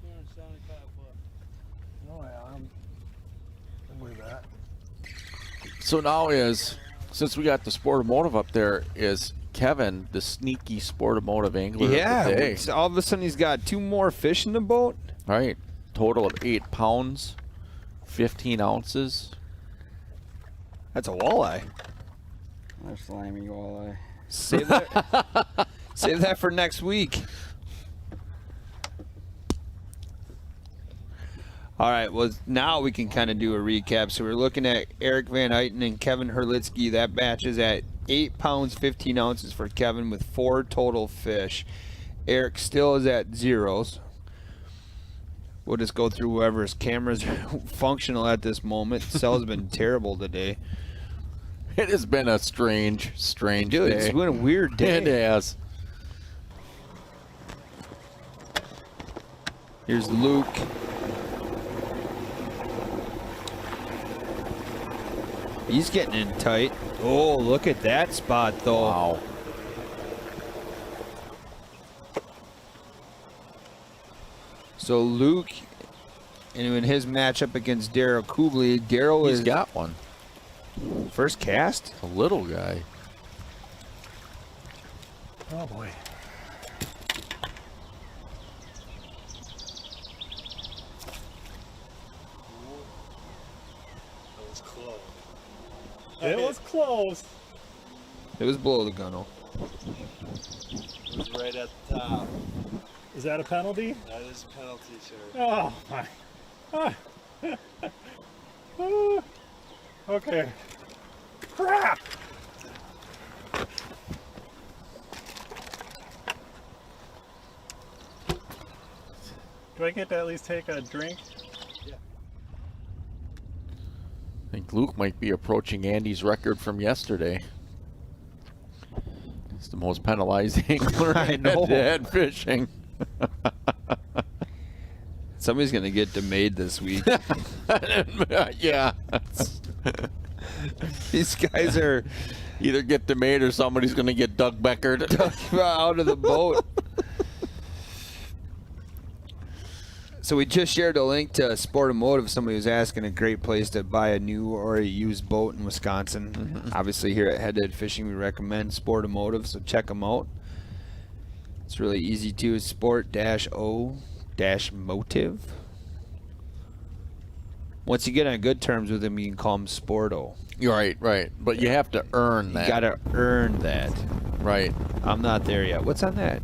275 bucks. Oh yeah, I believe that. So now since we got the Sportomotive up there, is Kevin the sneaky Sportomotive angler of the day. Yeah, all of a sudden he's got 2 more fish in the boat. Right. Total of 8 pounds, 15 ounces. That's a walleye. There's slimy walleye. Save that. Save that for next week. All right, well, now we can kind of do a recap. So we're looking at Eric Van Eyten and Kevin Herlitsky. That batch is at 8 pounds, 15 ounces for Kevin with 4 total fish. Eric still is at 0s. We'll just go through whoever's cameras are functional at this moment. Cell's been terrible today. It has been a strange Dude, day. it's been a weird day. It has. Here's Luke. He's getting in tight. Oh, look at that spot, though. Wow. So Luke, and in his matchup against Daryl Kubley, Daryl He's is got one. first cast. A little guy. Oh boy. That was close. It was close. It was below the gunnel. It was right at the top. Is that a penalty? That is a penalty, sir. Oh my. Ah. Ah. Okay. Crap. Do I get to at least take a drink? I think Luke might be approaching Andy's record from yesterday. It's the most penalized angler in head fishing. Somebody's going to get demayed this week. Yeah. These guys are either get demayed or somebody's going to get Doug Beckered out of the boat. So we just shared a link to Sportomotive. Somebody was asking a great place to buy a new or a used boat in Wisconsin. Obviously here at Head to Head Fishing we recommend Sportomotive, so check them out. It's really easy too. It's sport-o-motive. Once you get on good terms with them, you can call them Sporto. Right. But you have to earn that. You gotta earn that. Right. I'm not there yet. What's on that?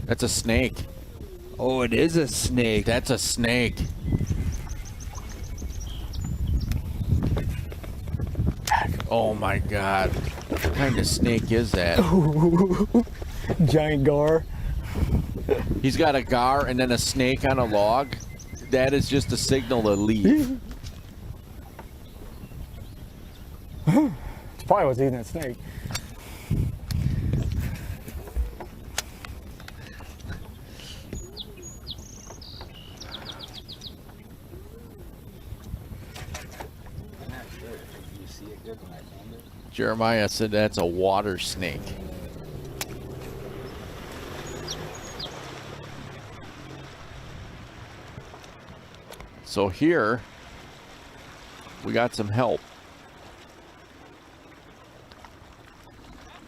That's a snake. Oh, it is a snake. That's a snake. Oh my God. What kind of snake is that? Giant gar. He's got a gar and then a snake on a log. That is just a signal to leave. It's probably what's eating that snake. Jeremiah said that's a water snake. So here, we got some help.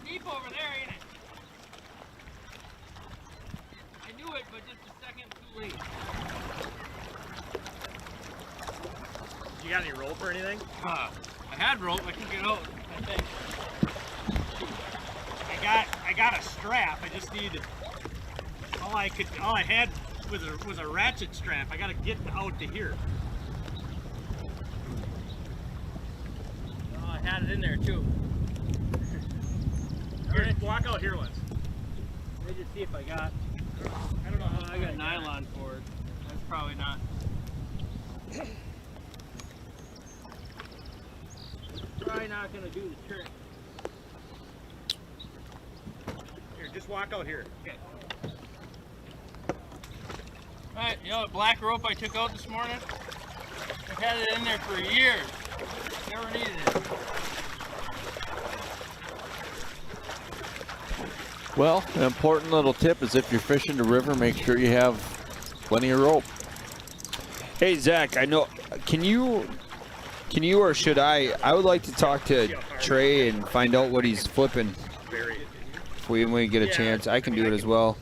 Deep over there, ain't it? I knew it, but just a second too late. You got any rope or anything? I had rope, I took it out, I think. I got a strap, I just need, all I had was a ratchet strap. I gotta get out to here. Oh, I had it in there too. Here, walk out here once. Let me just see if I got, I don't know how I got nylon cord. That's probably not. Probably not gonna do the trick. Here, just walk out here. Okay. Alright, you know what black rope I took out this morning? I've had it in there for years. Never needed it. Well, an important little tip is if you're fishing the river, make sure you have plenty of rope. Hey Zach, I know. Can you or should I would like to talk to Trey and find out what he's flipping. If we get a chance, I can do it as well.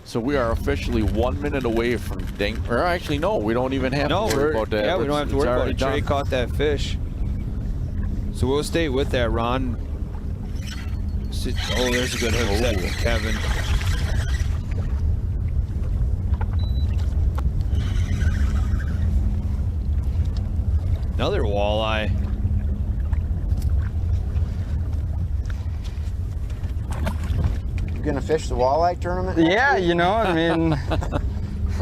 So we are officially 1 minute away from or actually no, we don't even have to worry about that. Yeah, we don't have to worry about it. Trey caught that fish. So we'll stay with that, Ron. Oh, there's a good hook set from Kevin. Another walleye. You gonna fish the walleye tournament? Yeah, you know, I mean,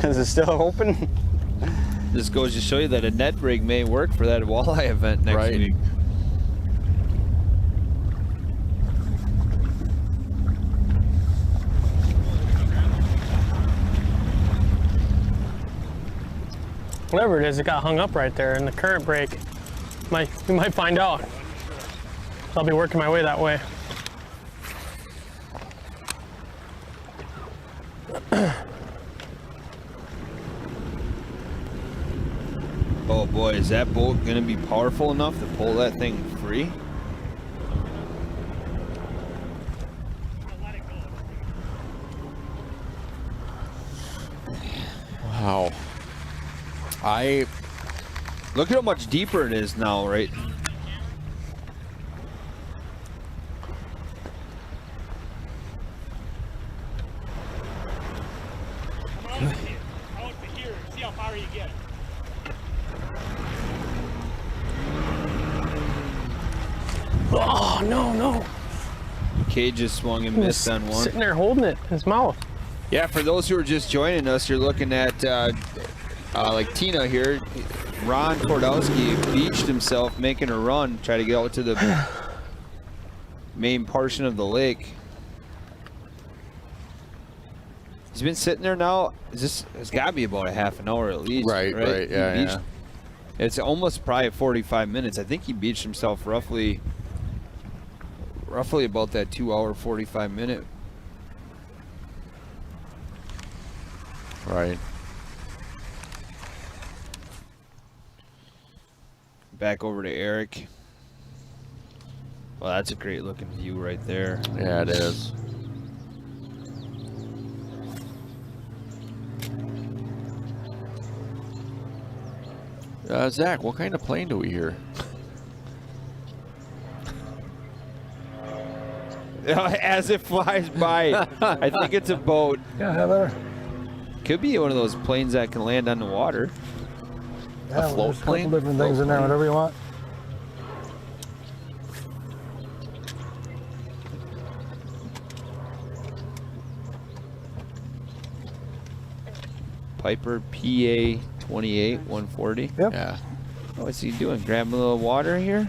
is it still open? This goes to show you that a net rig may work for that walleye event next week. Whatever it is, it got hung up right there in the current break. We might find out. I'll be working my way that way. Oh boy, is that boat going to be powerful enough to pull that thing free? Wow. Look at how much deeper it is now, right? Out to here. See how far you get. Oh, no. Cage just swung and missed on one. Sitting there holding it in his mouth. Yeah, for those who are just joining us, you're looking at like Tina here. Ron Twardowski beached himself making a run, try to get out to the main portion of the lake. He's been sitting there now. It's got to be about a half an hour at least. Right. Yeah. It's almost probably 45 minutes. I think he beached himself roughly about that 2 hour, 45 minute. Right. Back over to Eric. Well, that's a great looking view right there. Yeah, it is. Zach, what kind of plane do we hear? As it flies by. I think it's a boat. Yeah, Heather. Could be one of those planes that can land on the water. Yeah, A float there's plane? A couple different things in there, whatever you want. Piper PA 28 140. Yep. Yeah. Oh, what's he doing? Grabbing a little water here?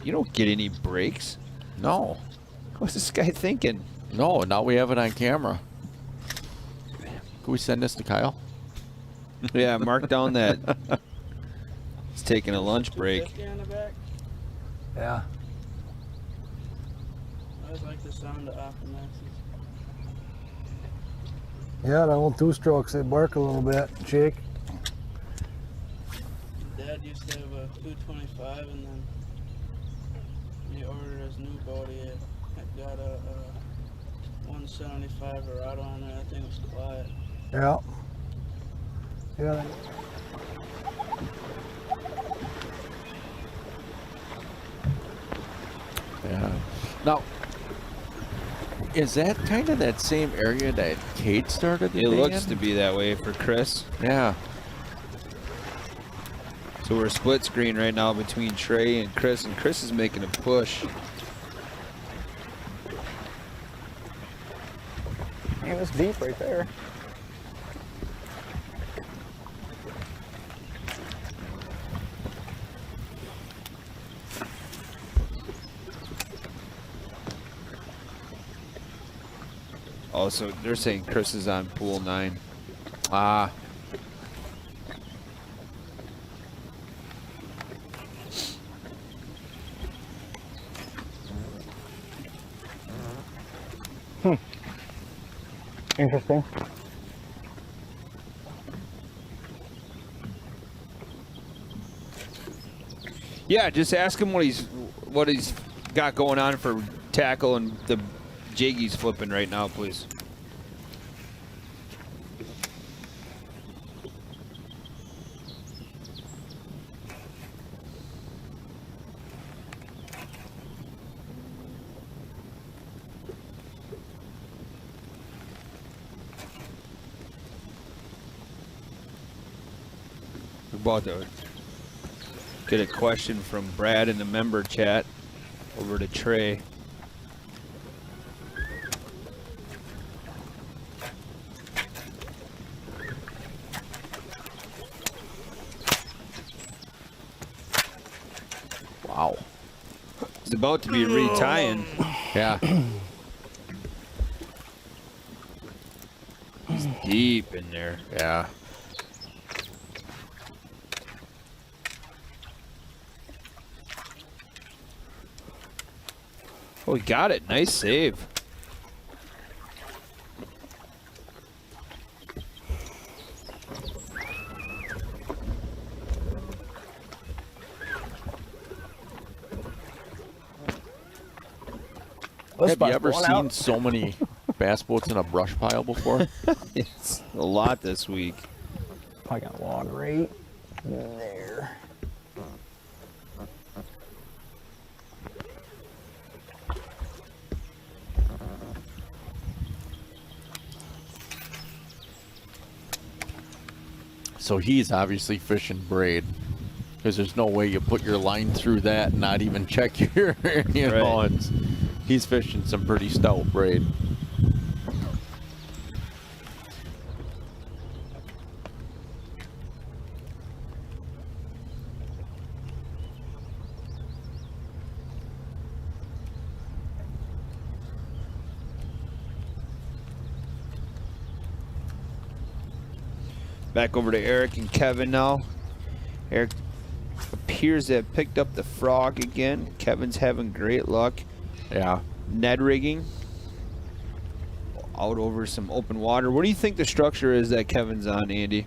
You don't get any breaks. No. What's this guy thinking? No, now we have it on camera. Can we send this to Kyle? Yeah, mark down that he's taking a lunch break. 50 on the back. Yeah. I always like the sound of Optimaxes. Yeah, the old two strokes, they bark a little bit, shake. Dad used to have a 225, and then he ordered his new boat. He had got a 175 Verado on there. That thing was quiet. Yeah. Yeah. Yeah. Now, is that kind of that same area that Kate started? It looks to be that way for Chris. Yeah. So we're split screen right now between Trey and Chris is making a push. Man, it's deep right there. Oh, so they're saying Chris is on pool 9. Ah. Interesting. Yeah, just ask him what he's got going on for tackle and the jig he's flipping right now, please. We're about to get a question from Brad in the member chat over to Trey. Wow. He's about to be retying. Yeah. He's deep in there. Yeah. Oh, he got it. Nice save. Have you ever seen so many bass boats in a brush pile before? It's a lot this week. I got a log right there. So he's obviously fishing braid, because there's no way you put your line through that and not even check your, you know, Right. he's fishing some pretty stout braid. Back over to Eric and Kevin now. Eric appears to have picked up the frog again. Kevin's having great luck. Yeah. Ned rigging out over some open water. What do you think the structure is that Kevin's on, Andy?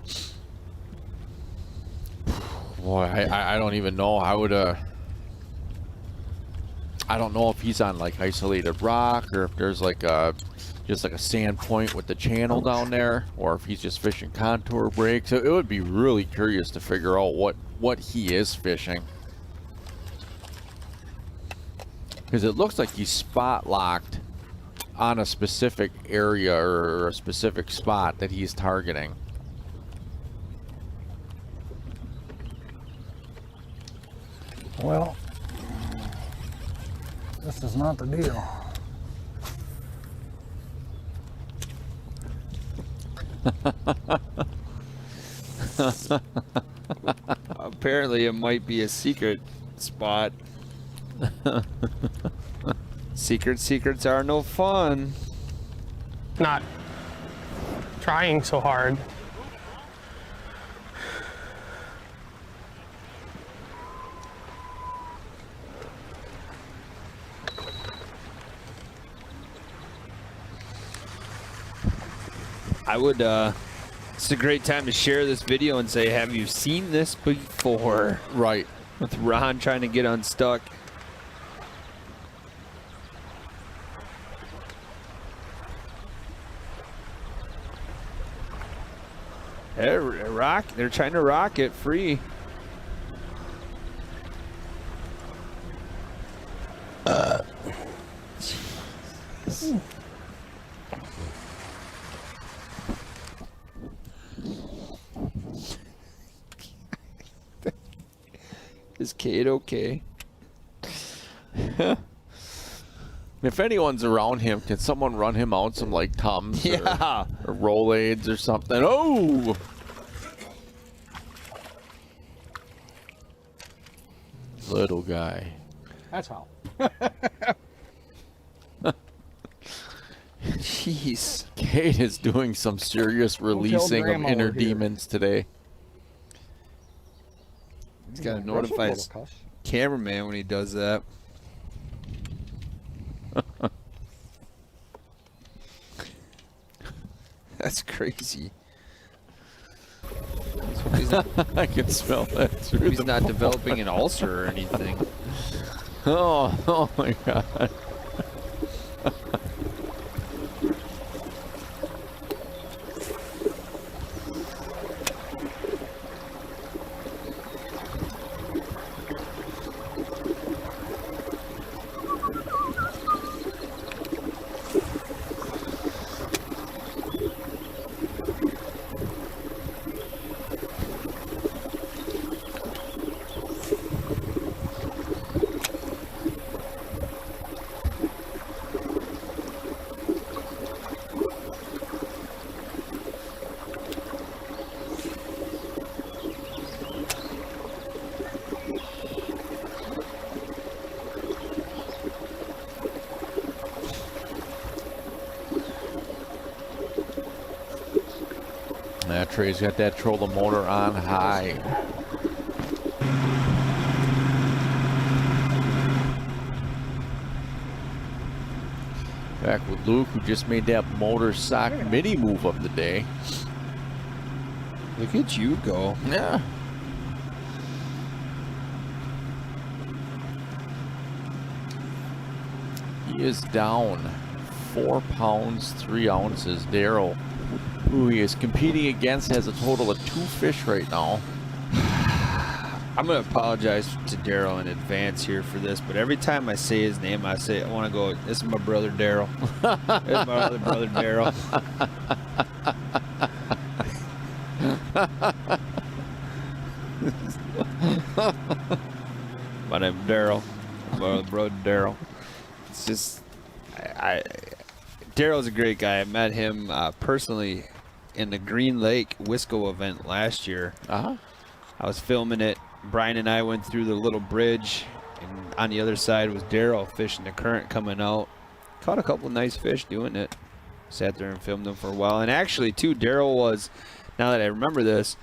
Boy, I don't even know. I don't know if he's on like isolated rock or if there's like just like a sand point with the channel down there, or if he's just fishing contour breaks. So it would be really curious to figure out what he is fishing, because it looks like he's spot locked on a specific area or a specific spot that he's targeting. Well, this is not the deal. Apparently it might be a secret spot. Secrets are no fun. Not trying so hard. I would, it's a great time to share this video and say, have you seen this before? Right. With Ron trying to get unstuck. They're trying to rock it free. Is Kate okay? If anyone's around him, can someone run him out some like Tums or Rolaids or something? Oh! Little guy. That's how. Jeez. Kate is doing some serious releasing of Grandma inner over here. demons today. He's got to notify his cameraman when he does that. That's crazy. I can smell that through He's the not phone. developing an ulcer or anything. Oh my God. Trey's got that trolling motor on high. Back with Luke, who just made that motor sock mini move of the day. Look at you go. Yeah. He is down 4 pounds, 3 ounces. Daryl, who he is competing against, has a total of 2 fish right now. I'm going to apologize to Daryl in advance here for this, but every time I say his name, I want to go, this is my brother Daryl. This is my other brother Daryl. My name's Daryl. My other brother Daryl. It's just, Daryl's a great guy. I met him personally in the Green Lake Wisco event last year. I was filming it. Brian and I went through the little bridge, and on the other side was Daryl fishing the current coming out. Caught a couple nice fish doing it. Sat there and filmed them for a while. And actually, too, Daryl was now that I remember this,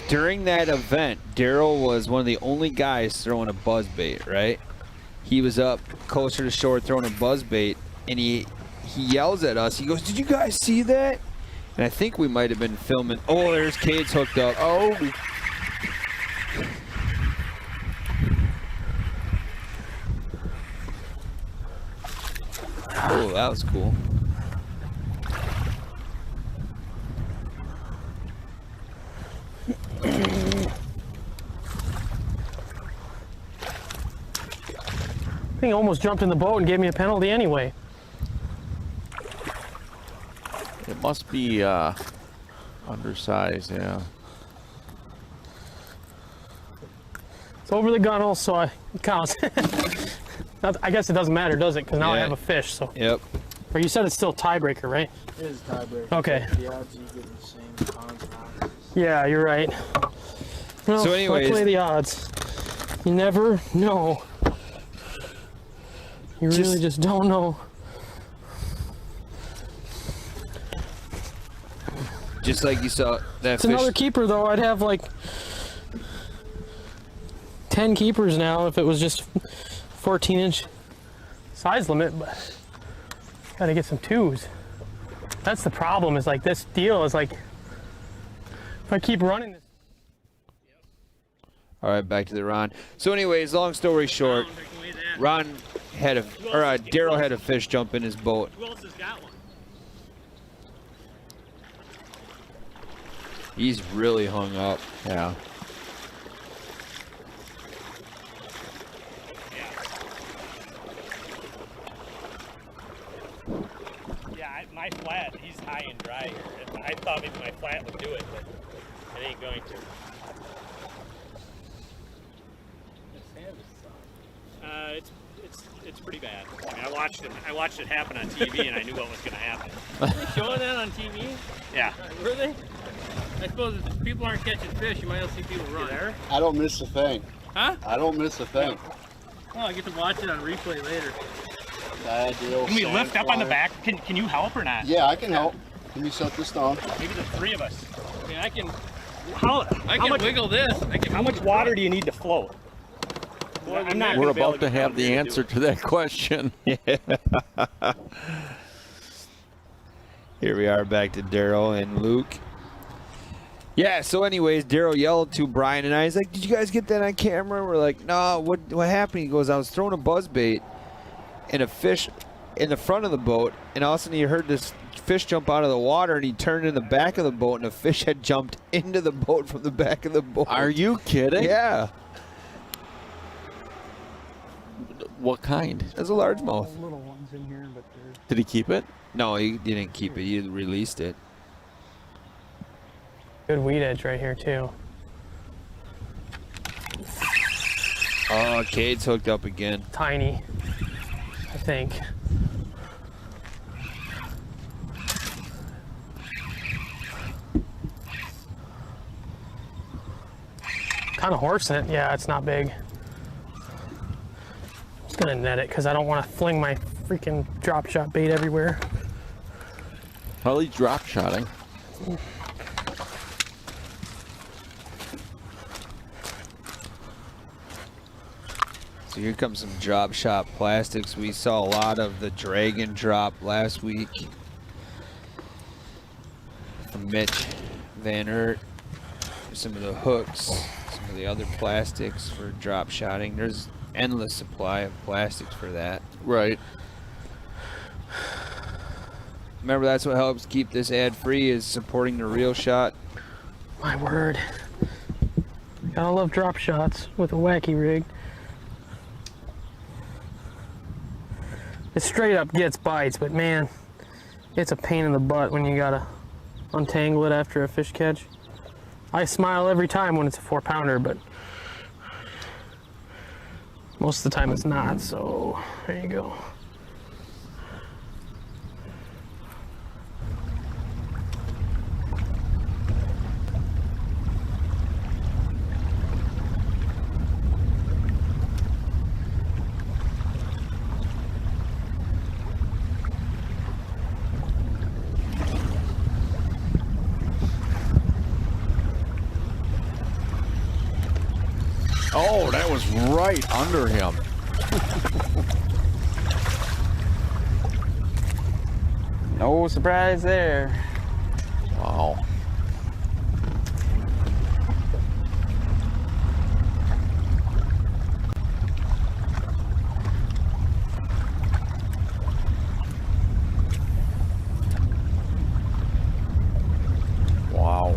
during that event, Daryl was one of the only guys throwing a buzz bait, right? He was up closer to shore throwing a buzz bait, and he yells at us. He goes, "Did you guys see that?" And I think we might have been filming. Oh, there's Cade's hooked up. Oh. Oh, that was cool. Thing almost jumped in the boat and gave me a penalty anyway. It must be undersized, yeah. It's over the gunnel, so it counts. I guess it doesn't matter, does it? Because now I have a fish. So. Yep. Or you said it's still tiebreaker, right? It is a tiebreaker. Okay. The odds you get the same pounds. Yeah, you're right. Well, So anyways, I play the odds. You never know. You really just don't know. Just like you saw that It's fish. another keeper, though. I'd have like 10 keepers now if it was just 14-inch size limit, but gotta get some 2s. That's the problem, is like this deal is like, if I keep running this. All right, back to the Ron. So anyways, long story short, Ron had Daryl had a fish jump in his boat. Who else has got one? He's really hung up. Yeah. Yeah, my flat, he's high and dry here. I thought maybe my flat would do it, but it ain't going to. It's pretty bad. I mean, I watched it happen on TV, and I knew what was going to happen. Are they showing that on TV? Yeah. Were they? I suppose if people aren't catching fish, you might not see people run. There? I don't miss a thing. Huh? I don't miss a thing. Oh, I get to watch it on replay later. Can we lift up on the back? Can you help or not? Yeah, I can help. Let me set this down. Maybe the three of us. I mean, I can much, wiggle this. How much water do you need to float? We're about to have the answer to that question. Yeah. Here we are back to Daryl and Luke. Yeah, so anyways, Daryl yelled to Brian and I. He's like, "Did you guys get that on camera?" We're like, "No, what happened?" He goes, "I was throwing a buzzbait and a fish in the front of the boat, and all of a sudden he heard this fish jump out of the water, and he turned in the back of the boat, and a fish had jumped into the boat from the back of the boat." Are you kidding? Yeah. What kind? It's a largemouth. Little ones in here, but they're... Did he keep it? No, he didn't keep it. He released it. Good weed edge right here, too. Oh, Cade's hooked up again. Tiny, I think. Kind of horsing it. Yeah, it's not big. I'm just gonna net it because I don't want to fling my freaking drop shot bait everywhere. Probably drop shotting. So here comes some drop shot plastics. We saw a lot of the Dragon drop last week from Mitch Van Aert. Some of the hooks, some of the other plastics for drop shotting. There's endless supply of plastics for that. Right. Remember, that's what helps keep this ad free, is supporting the Real Shot. My word. Gotta love drop shots with a wacky rig. It straight up gets bites, but man, it's a pain in the butt when you gotta untangle it after a fish catch. I smile every time when it's a 4-pounder, but most of the time it's not, so there you go. Oh, that was right under him. No surprise there. Wow. Wow.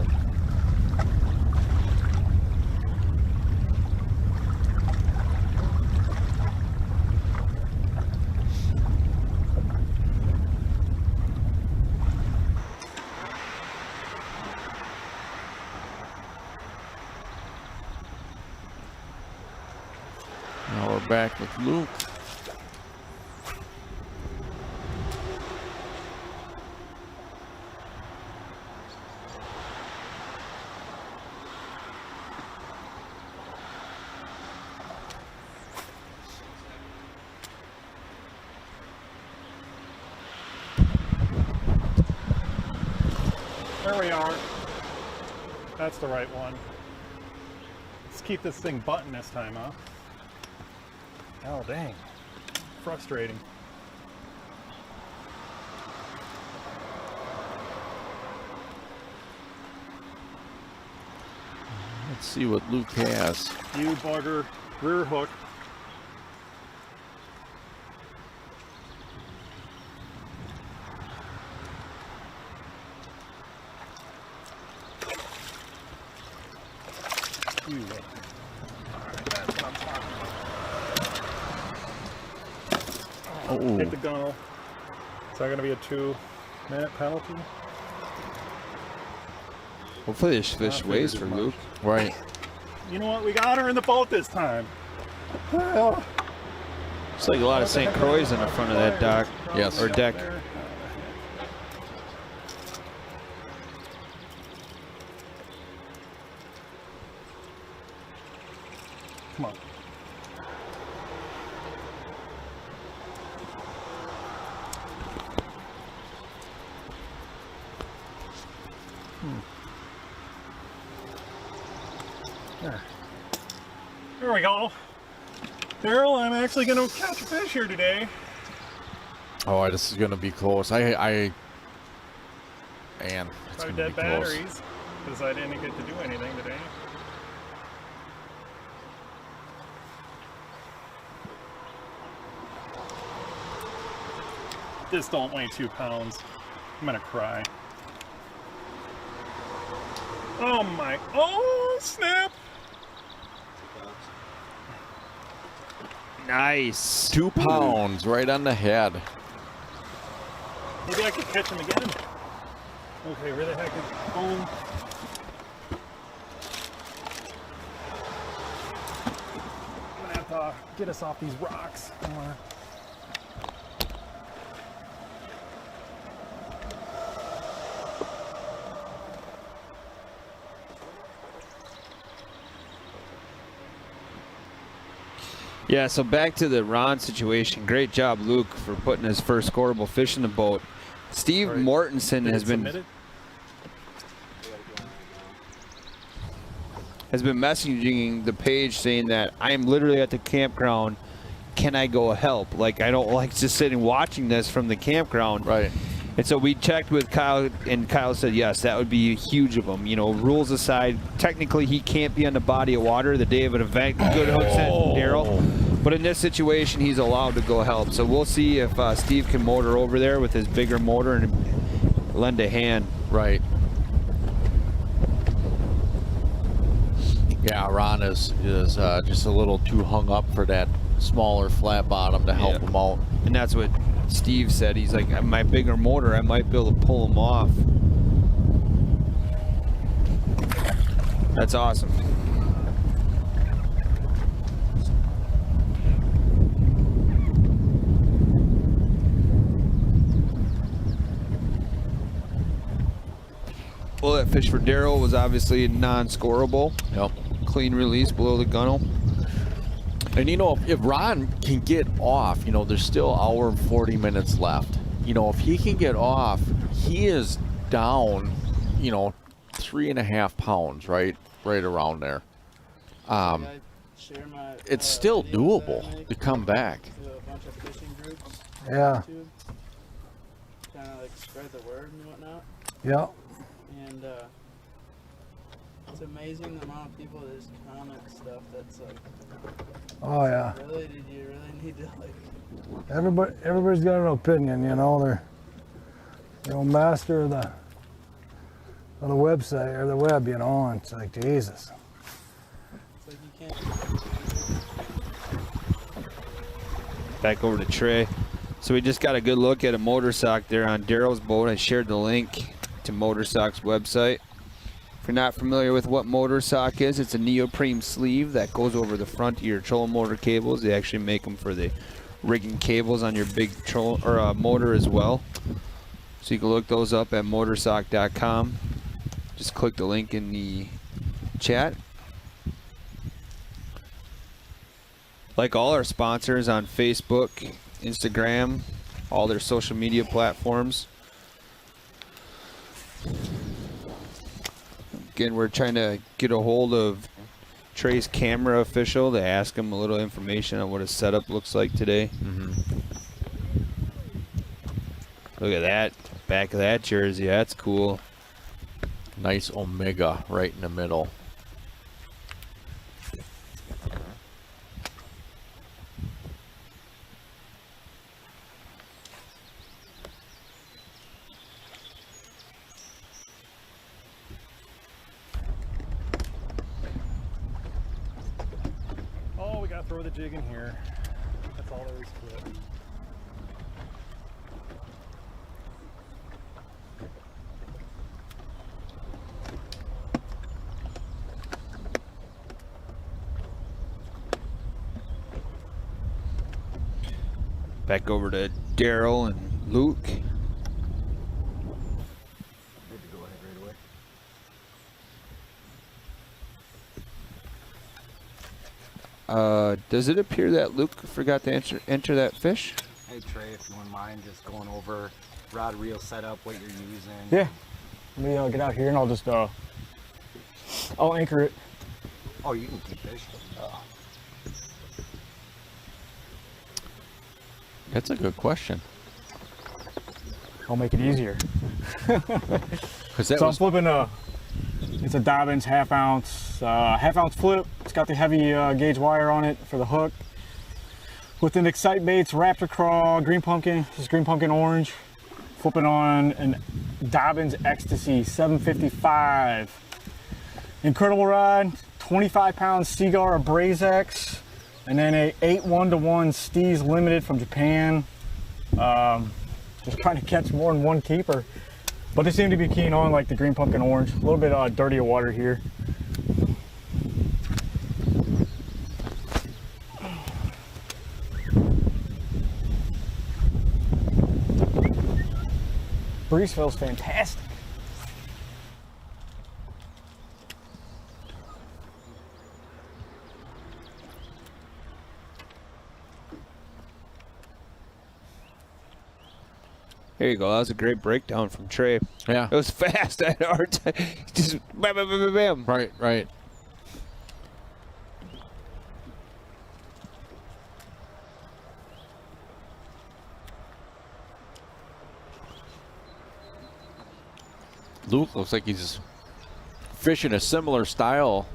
Now we're back with Luke. There we are. That's the right one. Let's keep this thing buttoned this time, huh? Oh, dang. Frustrating. Let's see what Luke has. You bugger. Rear hook. You wait. Alright, that's what I'm talking about. Oh. Hit the gunnel. Is that going to be a 2-minute penalty? Hopefully this fish weighs for Luke. Right. You know what? We got her in the boat this time. Well, It's like a lot of St. Croix in the front of that dock. Yes. Or deck. come on. There we go. Daryl, I'm actually going to catch a fish here today. Oh, this is gonna be close. Man, it's Probably gonna dead be close. batteries, because I didn't get to do anything today. This don't weigh 2 pounds. I'm gonna cry. Oh my, oh snap! Nice. 2 pounds right on the head. Maybe I could catch him again. Okay, where the heck is boom? I'm gonna have to get us off these rocks somewhere. Yeah, so back to the Ron situation. Great job, Luke, for putting his first scoreable fish in the boat. Steve Mortensen has been messaging the page saying that I am literally at the campground. Can I go help? Like, I don't like just sitting watching this from the campground. Right. And so we checked with Kyle, and Kyle said, yes, that would be huge of him. You know, rules aside, technically he can't be on the body of water the day of an event. Good hook set from Daryl. But in this situation, he's allowed to go help. So we'll see if Steve can motor over there with his bigger motor and lend a hand. Right. Yeah, Ron is just a little too hung up for that smaller flat bottom to help him out. And that's what Steve said. He's like, my bigger motor, I might be able to pull him off. That's awesome. Well, that fish for Daryl was obviously non-scoreable. Yep. Clean release below the gunnel. And you know, if Ron can get off, you know, there's still an hour and 40 minutes left. You know, if he can get off, he is down, you know, 3.5 pounds, right around there. share my. It's still videos that I doable make to come back. to a bunch of fishing groups. on Yeah. YouTube. Kind of like spread the word and whatnot. Yeah. And it's amazing the amount of people that just comment stuff that's like. Oh yeah. Really? Did you really need to like? Everybody's got an opinion, you know. They're master of the website or the web, you know. And it's like Jesus. It's like you can't. Back over to Trey. So we just got a good look at a motor sock there on Daryl's boat. I shared the link to Motorsock's website. If you're not familiar with what motor sock is, it's a neoprene sleeve that goes over the front of your trolling motor cables. They actually make them for the rigging cables on your big motor as well. So you can look those up at motorsock.com. Just click the link in the chat. Like all our sponsors on Facebook, Instagram, all their social media platforms. Again, we're trying to get a hold of Trey's camera official to ask him a little information on what his setup looks like today. Look at that, back of that jersey, that's cool. Nice Omega right in the middle. Oh, we gotta throw the jig in here. That's all there is to it. Back over to Daryl and Luke. Does it appear that Luke forgot to enter that fish? Hey Trey, if you wouldn't mind just going over rod reel setup, what you're using. Yeah. Let me get out here and I'll just I'll anchor it. Oh, you can keep fishing. That's a good question. I'll make it easier. So I'm flipping it's a Dobbins half ounce flip. It's got the heavy gauge wire on it for the hook. With an Excite Baits Raptor Crawl green pumpkin, this is green pumpkin orange. Flipping on an Dobbins Ecstasy 755. Incredible rod, 25-pound Seagar Abrazex, and then a 8 1-to-1 Steez Limited from Japan. Just trying to catch more than one keeper. But they seem to be keen on like the green pumpkin orange. A little bit dirtier water here. Breeze feels fantastic. There you go. That was a great breakdown from Trey. Yeah. It was fast. I had a hard time. Just bam, bam, bam, bam, bam. Right, right. Luke looks like he's fishing a similar style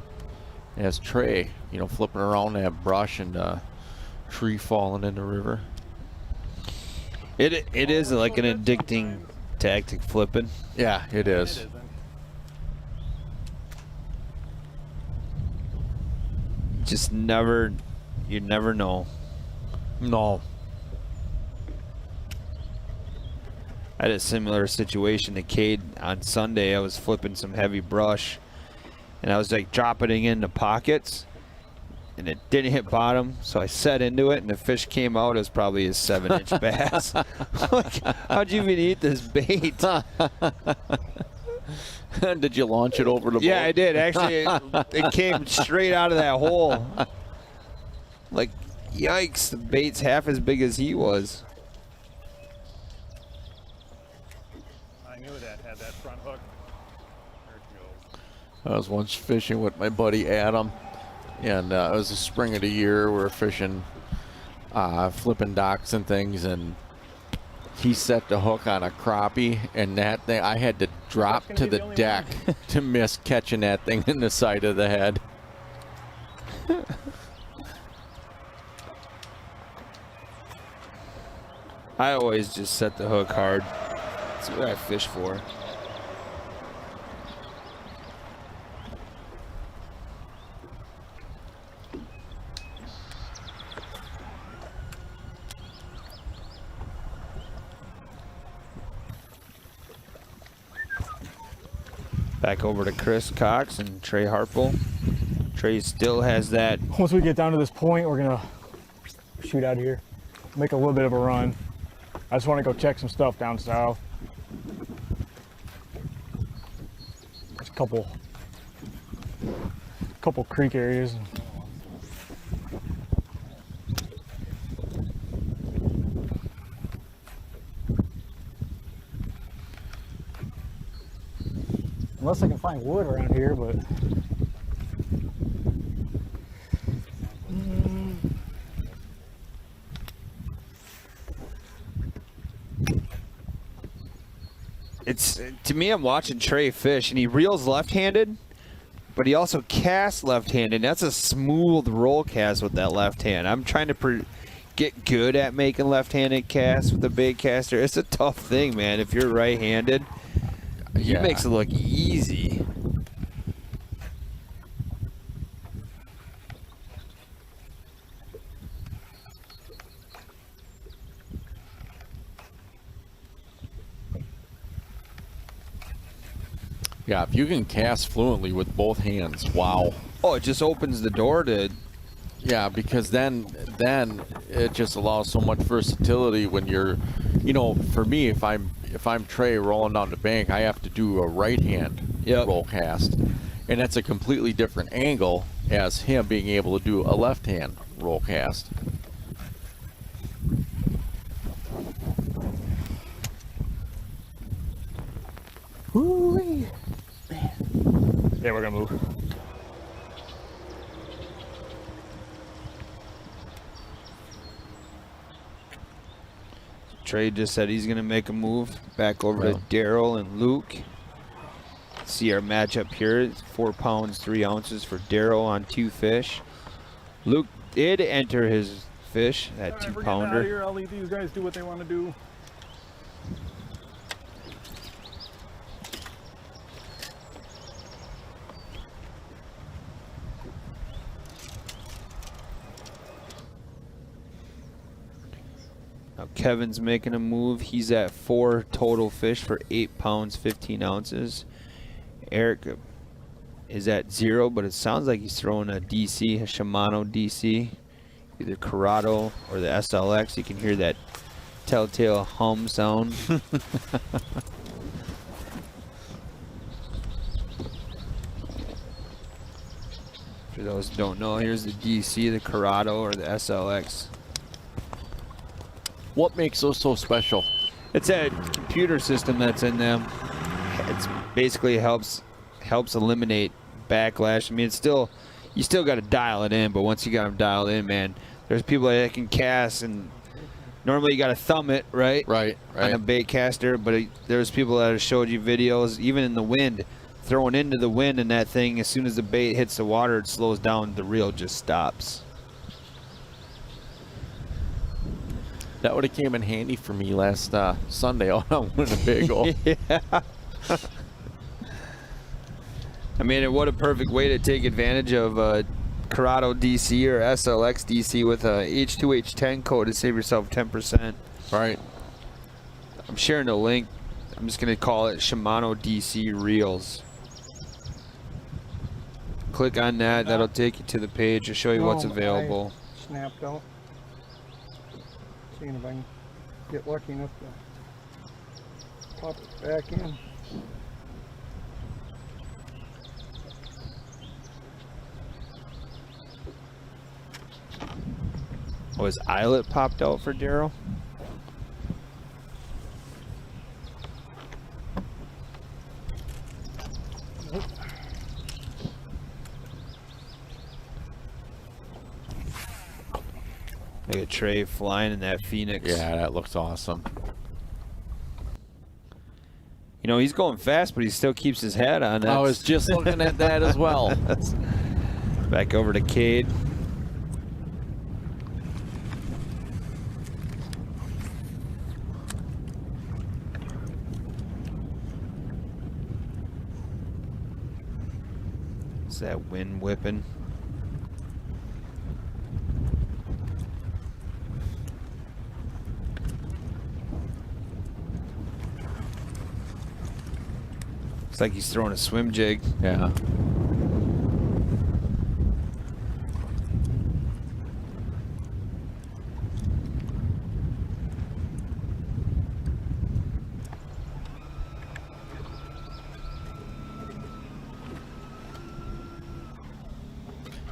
as Trey, you know, flipping around that brush and tree falling in the river. It is like an addicting tactic, flipping. Yeah, it is. Just you never know. No. I had a similar situation to Cade on Sunday. I was flipping some heavy brush, and I was like dropping it into pockets, and it didn't hit bottom, so I set into it, and the fish came out as probably a 7-inch bass. Like, how'd you even eat this bait? Did you launch it over the boat? Yeah, I did. Actually, it came straight out of that hole. Like, yikes, the bait's half as big as he was. I knew that had that front hook. There it goes. I was once fishing with my buddy Adam. and it was the spring of the year. We're fishing, flipping docks and things, and he set the hook on a crappie, and that thing, I had to drop to the deck to miss catching that thing in the side of the head. I always just set the hook hard. That's what I fish for. Back over to Chris Cox and Trey Harpel. Trey still has that. Once we get down to this point, we're gonna shoot out of here, make a little bit of a run. I just want to go check some stuff down south. There's a couple creek areas. Unless I can find wood around here, but it's, to me, I'm watching Trey fish, and he reels left-handed, but he also casts left-handed. That's a smooth roll cast with that left hand. I'm trying to get good at making left-handed casts with the bait caster. It's a tough thing, man. If you're right-handed, he makes it look easy. Yeah, if you can cast fluently with both hands, wow. Oh, it just opens the door to... Yeah, because then it just allows so much versatility when you're, you know, for me, if I'm Trey rolling down the bank, I have to do a right hand roll cast. And that's a completely different angle as him being able to do a left hand roll cast. woo-wee. Yeah, we're gonna move. Trey just said he's going to make a move back over to Daryl and Luke. See our matchup here. It's 4 pounds, 3 ounces for Daryl on 2 fish. Luke did enter his fish, that 2-pounder. Here, I'll leave these guys do what they want to do. Now Kevin's making a move. He's at 4 total fish for 8 pounds, 15 ounces. Eric is at 0, but it sounds like he's throwing a DC, a Shimano DC, either Corrado or the SLX. You can hear that telltale hum sound. For those who don't know, here's the DC, the Corrado, or the SLX. What makes those so special? It's a computer system that's in them. It's basically helps eliminate backlash. I mean, it's still, you still got to dial it in, but once you got them dialed in, man, there's people that can cast, and normally you got to thumb it, right? Right. On a bait caster, but there's people that have showed you videos, even in the wind, throwing into the wind, and that thing, as soon as the bait hits the water, it slows down, the reel just stops. That would have came in handy for me last Sunday out on Winnebago. Yeah. I mean, what a perfect way to take advantage of a Corrado DC or SLX DC with a H2H10 code to save yourself 10%. Right. I'm sharing a link. I'm just going to call it Shimano DC Reels. Click on that. That'll take you to the page to show you what's available. Snapped out. Seeing if I can get lucky enough to pop it back in. Oh, his eyelet popped out for Daryl? Look at Trey flying in that Phoenix. Yeah, that looks awesome. You know, he's going fast, but he still keeps his hat on. I was just looking at that as well. Back over to Cade. Is that wind whipping? Looks like he's throwing a swim jig. Yeah.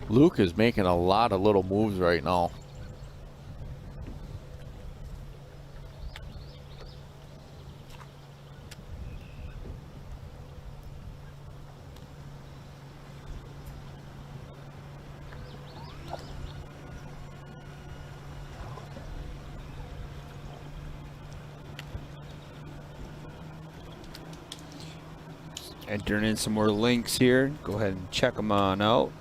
Luke is making a lot of little moves right now. Entering in some more links here. Go ahead and check them on out.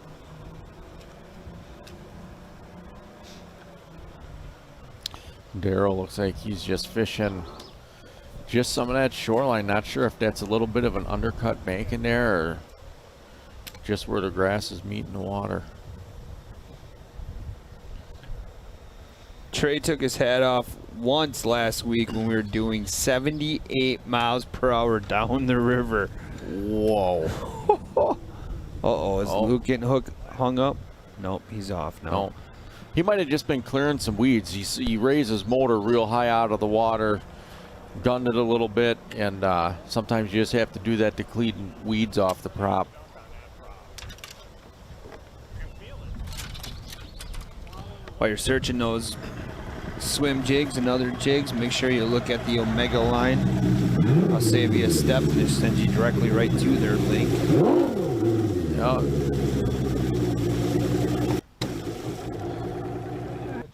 Daryl looks like he's just fishing just some of that shoreline. Not sure if that's a little bit of an undercut bank in there or just where the grass is meeting the water. Trey took his hat off once last week when we were doing 78 miles per hour down the river. Whoa. Uh-oh, is Luke getting hung up? Nope, he's off now. No. He might have just been clearing some weeds. He raised his motor real high out of the water, gunned it a little bit, and sometimes you just have to do that to clean weeds off the prop. While you're searching those swim jigs and other jigs, make sure you look at the Omega line. I'll save you a step and it sends you directly right to their link. Yeah.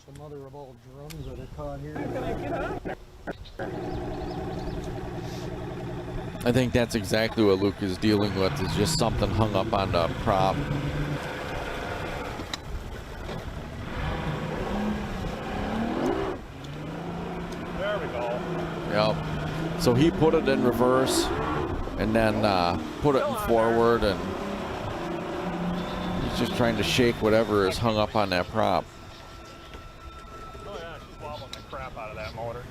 Some other of all drums that are caught here. Can I get on there? I think that's exactly what Luke is dealing with, is just something hung up on the prop. There we go. Yep. So he put it in reverse and then put it in forward, and he's just trying to shake whatever is hung up on that prop. Oh yeah, she's wobbling the crap out of that motor.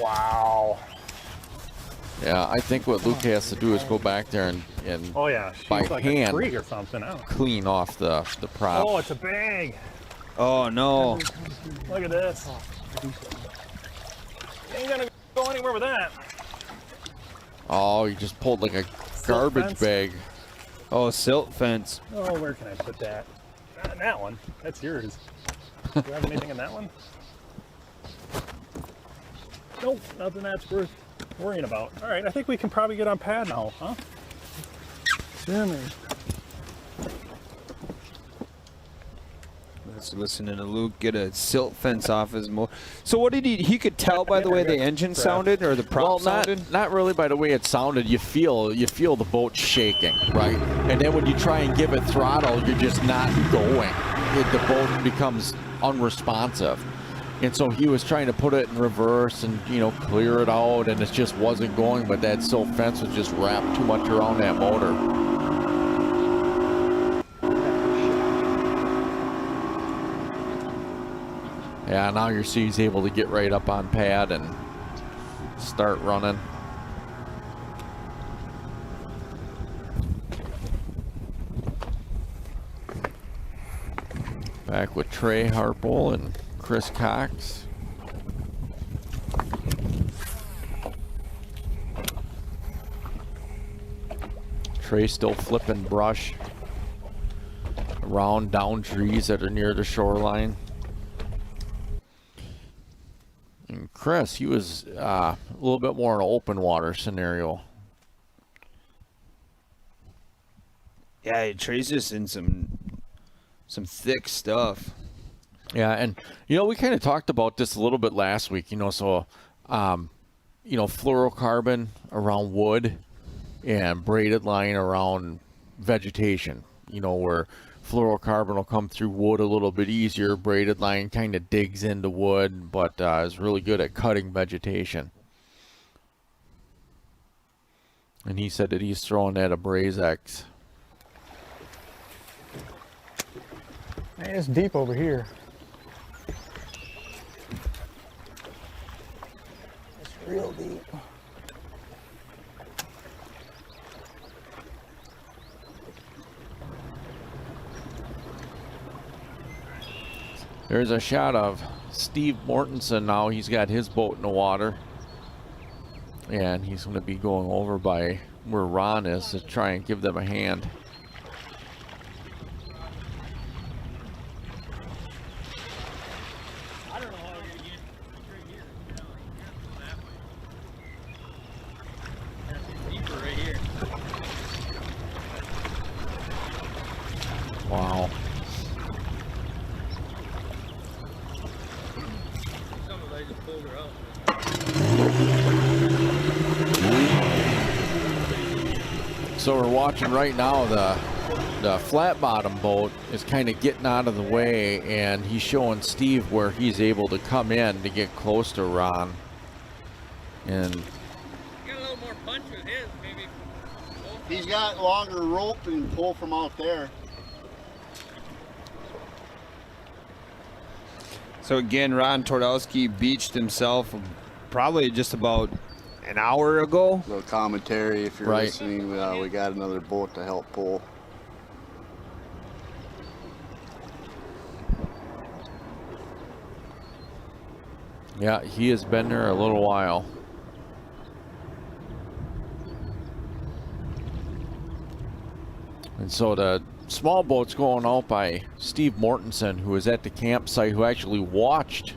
Wow. Yeah, I think what Luke has to do is go back there and Oh yeah, she's by like hand a tree or something. I don't know. clean off the prop. Oh, it's a bag. Oh no. Look at this. You ain't gonna go anywhere with that. Oh, you just pulled like a garbage fence? bag. Oh, silt fence. Oh, where can I put that? Not in that one. That's yours. Do you have anything in that one? Nope, nothing that's worth worrying about. All right, I think we can probably get on pad now, huh? Jimmy. Let's listen to Luke get a silt fence off his motor. So what did he could tell by the way the engine sounded or the prop sounded? Not really by the way it sounded. You feel the boat shaking, right? And then when you try and give it throttle, you're just not going. The boat becomes unresponsive. And so he was trying to put it in reverse and, clear it out, and it just wasn't going, but that silt fence was just wrapped too much around that motor. Yeah, now you see he's able to get right up on pad and start running. Back with Trey Harpole and Chris Cox. Trey still flipping brush around down trees that are near the shoreline. And Chris, he was a little bit more in an open water scenario. Yeah, Trey's just in some thick stuff. Yeah, and we kind of talked about this a little bit last week. So fluorocarbon around wood and braided line around vegetation. Where fluorocarbon will come through wood a little bit easier. Braided line kind of digs into wood, but is really good at cutting vegetation. And he said that he's throwing that a BrazeX. Man, it's deep over here. It's real deep. There's a shot of Steve Mortensen now. He's got his boat in the water. And he's going to be going over by where Ron is to try and give them a hand. Wow. So we're watching right now the flat bottom boat is kind of getting out of the way, and he's showing Steve where he's able to come in to get close to Ron. And Got a little more punch with his, maybe. He's got longer rope and pull from out there. So again, Ron Twardowski beached himself probably just about an hour ago. A little commentary if you're Right. listening. We got another boat to help pull. yeah, he has been there a little while. And so the small boat's going out by Steve Mortensen, who was at the campsite, who actually watched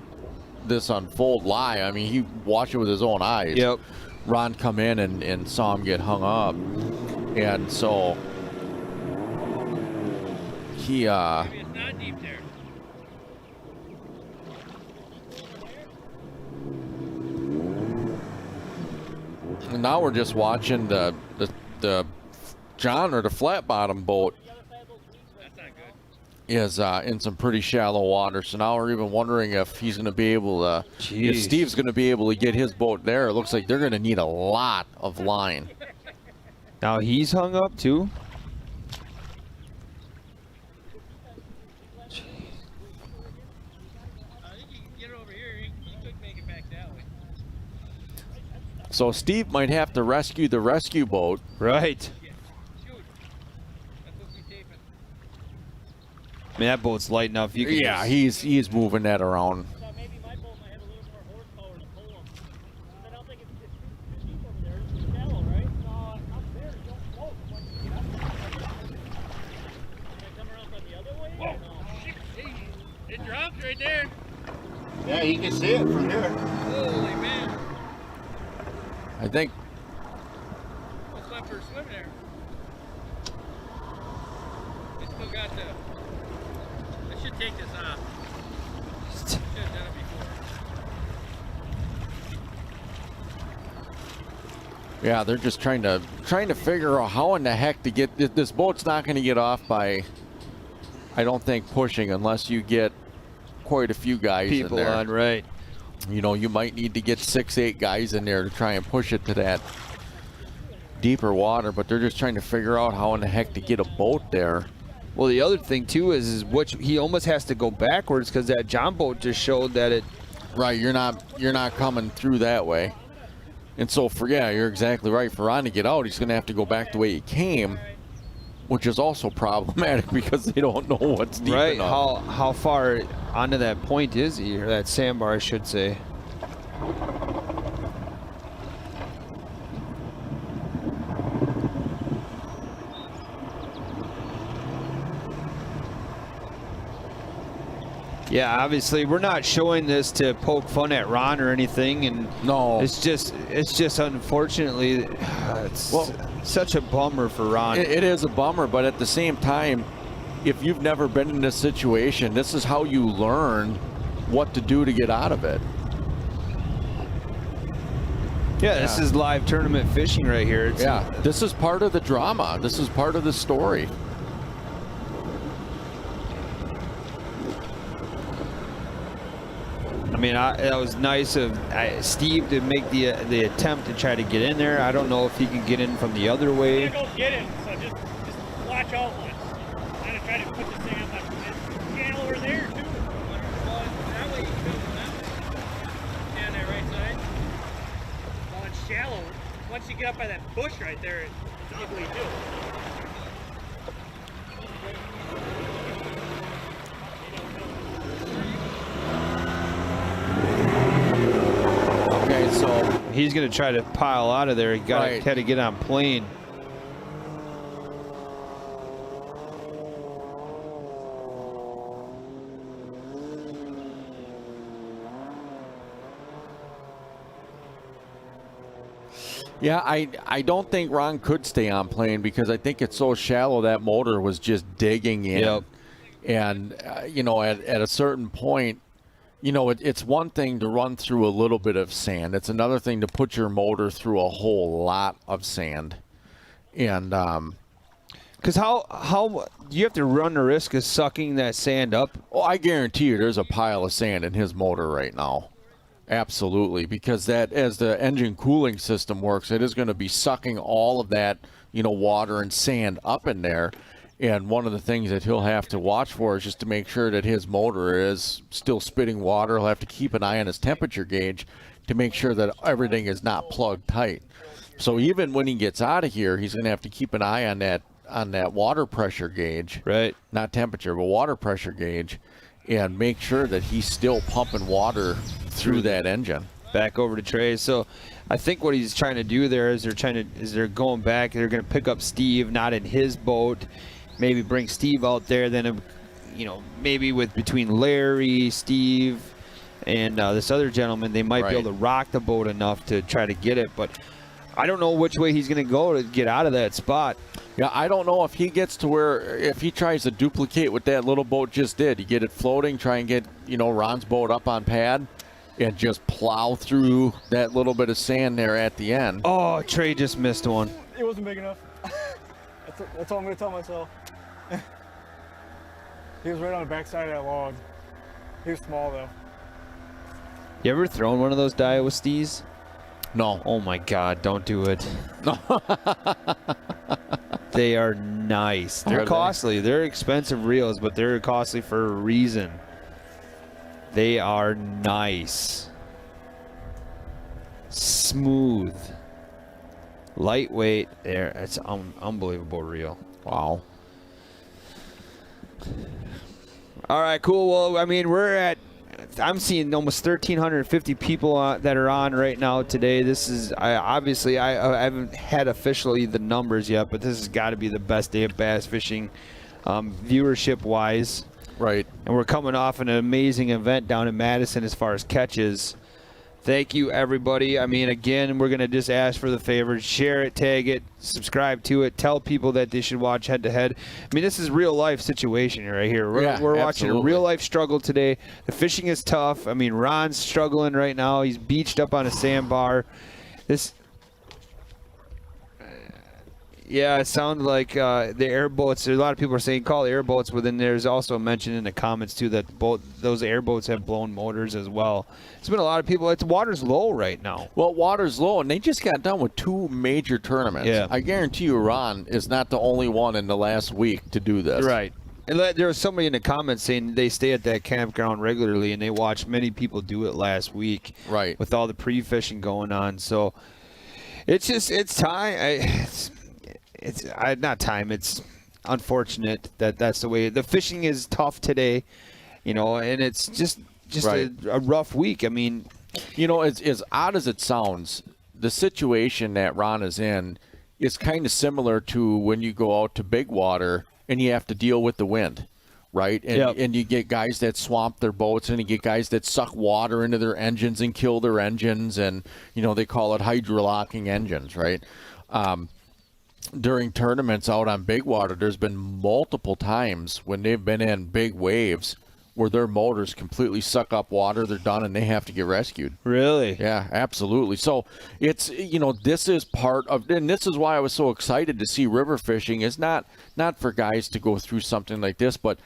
this unfold live. I mean, he watched it with his own eyes. Yep. Ron come in and saw him get hung up. And so he Maybe it's not deep there. and now we're just watching the John, or the flat bottom boat, That's not good. is in some pretty shallow water. So now we're even wondering if he's going to be able to, if Jeez. Steve's going to be able to get his boat there. It looks like they're going to need a lot of line. Now he's hung up too. I think you can get it over here. You could make it back that way. So Steve might have to rescue the rescue boat. Right. Shoot. That's what we taping. I mean, that boat's light enough. You can Yeah, just- he's moving that around. thought maybe my boat might have a little more horsepower to pull them. I don't think it's too deep over there. It's too shallow, right? No, up there, you don't float once you get up there. Can I come around from the other way? Whoa. Or no? Hey, it drops right there. Yeah, you can see it from here. Holy man. I think What's left for a swim there? It's still got the... I should take this off. Should have done it before. Yeah, they're just trying to figure out how in the heck to get this boat's not going to get off by, I don't think, pushing unless you get quite a few guys people in there. on, right? You might need to get 6-8 guys in there to try and push it to that deeper water, but they're just trying to figure out how in the heck to get a boat there. Well, the other thing too is what he almost has to go backwards because that John boat just showed that it. Right, you're not coming through that way. And so you're exactly right. For Ron to get out, he's going to have to go back the way he came, which is also problematic because they don't know what's deep Right. enough. How far onto that point is he, or that sandbar, I should say. Yeah, obviously we're not showing this to poke fun at Ron or anything, and no, it's just unfortunately it's such a bummer for Ron. It is a bummer, but at the same time, if you've never been in this situation, this is how you learn what to do to get out of it. Yeah, this is live tournament fishing right here. This is part of the drama. This is part of the story. I mean, that was nice of Steve to make the attempt to try to get in there. I don't know if he can get in from the other way. I'm gonna go get him, so just watch out once. I'm gonna try to put this thing on my channel over there too. That way you can go from that way. Stand there right side. Well, it's shallow. Once you get up by that bush right there, it's easily do. Okay, so he's going to try to pile out of there. He got to get on plane. Yeah, I don't think Ron could stay on plane because I think it's so shallow that motor was just digging in. Yep. And, you know, at a certain point, you know, it's one thing to run through a little bit of sand. It's another thing to put your motor through a whole lot of sand. And because how you have to run the risk of sucking that sand up? Oh, I guarantee you there's a pile of sand in his motor right now. Absolutely, because that, as the engine cooling system works, it is going to be sucking all of that, you know, water and sand up in there. And one of the things that he'll have to watch for is just to make sure that his motor is still spitting water. He'll have to keep an eye on his temperature gauge to make sure that everything is not plugged tight. So even when he gets out of here, he's going to have to keep an eye on that water pressure gauge. Right. Not temperature, but water pressure gauge, and make sure that he's still pumping water through that engine. Back over to Trey. So I think what he's trying to do there is they're going back. They're going to pick up Steve, not in his boat. Maybe bring Steve out there. Then, you know, maybe between Larry, Steve, and this other gentleman, they might be able to rock the boat enough to try to get it. But I don't know which way he's going to go to get out of that spot. Yeah, I don't know if he gets to where, if he tries to duplicate what that little boat just did. You get it floating, try and get, you know, Ron's boat up on pad, and just plow through that little bit of sand there at the end. Oh, Trey just missed one. It wasn't big enough. That's all I'm going to tell myself. He was right on the backside of that log. He was small, though. You ever thrown one of those Daiwa Stees? No. Oh, my God. Don't do it. They are nice. They're costly. They're expensive reels, but they're costly for a reason. They are nice. Smooth. Lightweight. There. It's unbelievable reel. Wow. All right, cool. Well, I mean, I'm seeing almost 1,350 people that are on right now today. This is, I haven't had officially the numbers yet, but this has got to be the best day of bass fishing viewership-wise. Right. And we're coming off an amazing event down in Madison as far as catches. Thank you, everybody. I mean, again, we're going to just ask for the favor. Share it, tag it, subscribe to it. Tell people that they should watch head-to-head. I mean, this is real-life situation right here. We're watching a real-life struggle today. The fishing is tough. I mean, Ron's struggling right now. He's beached up on a sandbar. Yeah, it sounded like the airboats. A lot of people are saying call airboats, but then there's also a mention in the comments too that those airboats have blown motors as well. It's been a lot of people. Water's low right now. Well, water's low, and they just got done with 2 major tournaments. Yeah. I guarantee you, Ron is not the only one in the last week to do this. Right. And there was somebody in the comments saying they stay at that campground regularly, and they watched many people do it last week. Right. With all the pre-fishing going on, so it's time. It's not time. It's unfortunate that that's the way. The fishing is tough today, you know, and it's just right. a rough week. I mean, you know, as odd as it sounds, the situation that Ron is in is kind of similar to when you go out to big water and you have to deal with the wind. right? And you get guys that swamp their boats, and you get guys that suck water into their engines and kill their engines, and they call it hydrolocking engines, right? During tournaments out on big water, there's been multiple times when they've been in big waves where their motors completely suck up water, they're done, and they have to get rescued. Really? Yeah, absolutely. So it's, this is part of, and this is why I was so excited to see river fishing is not for guys to go through something like this, but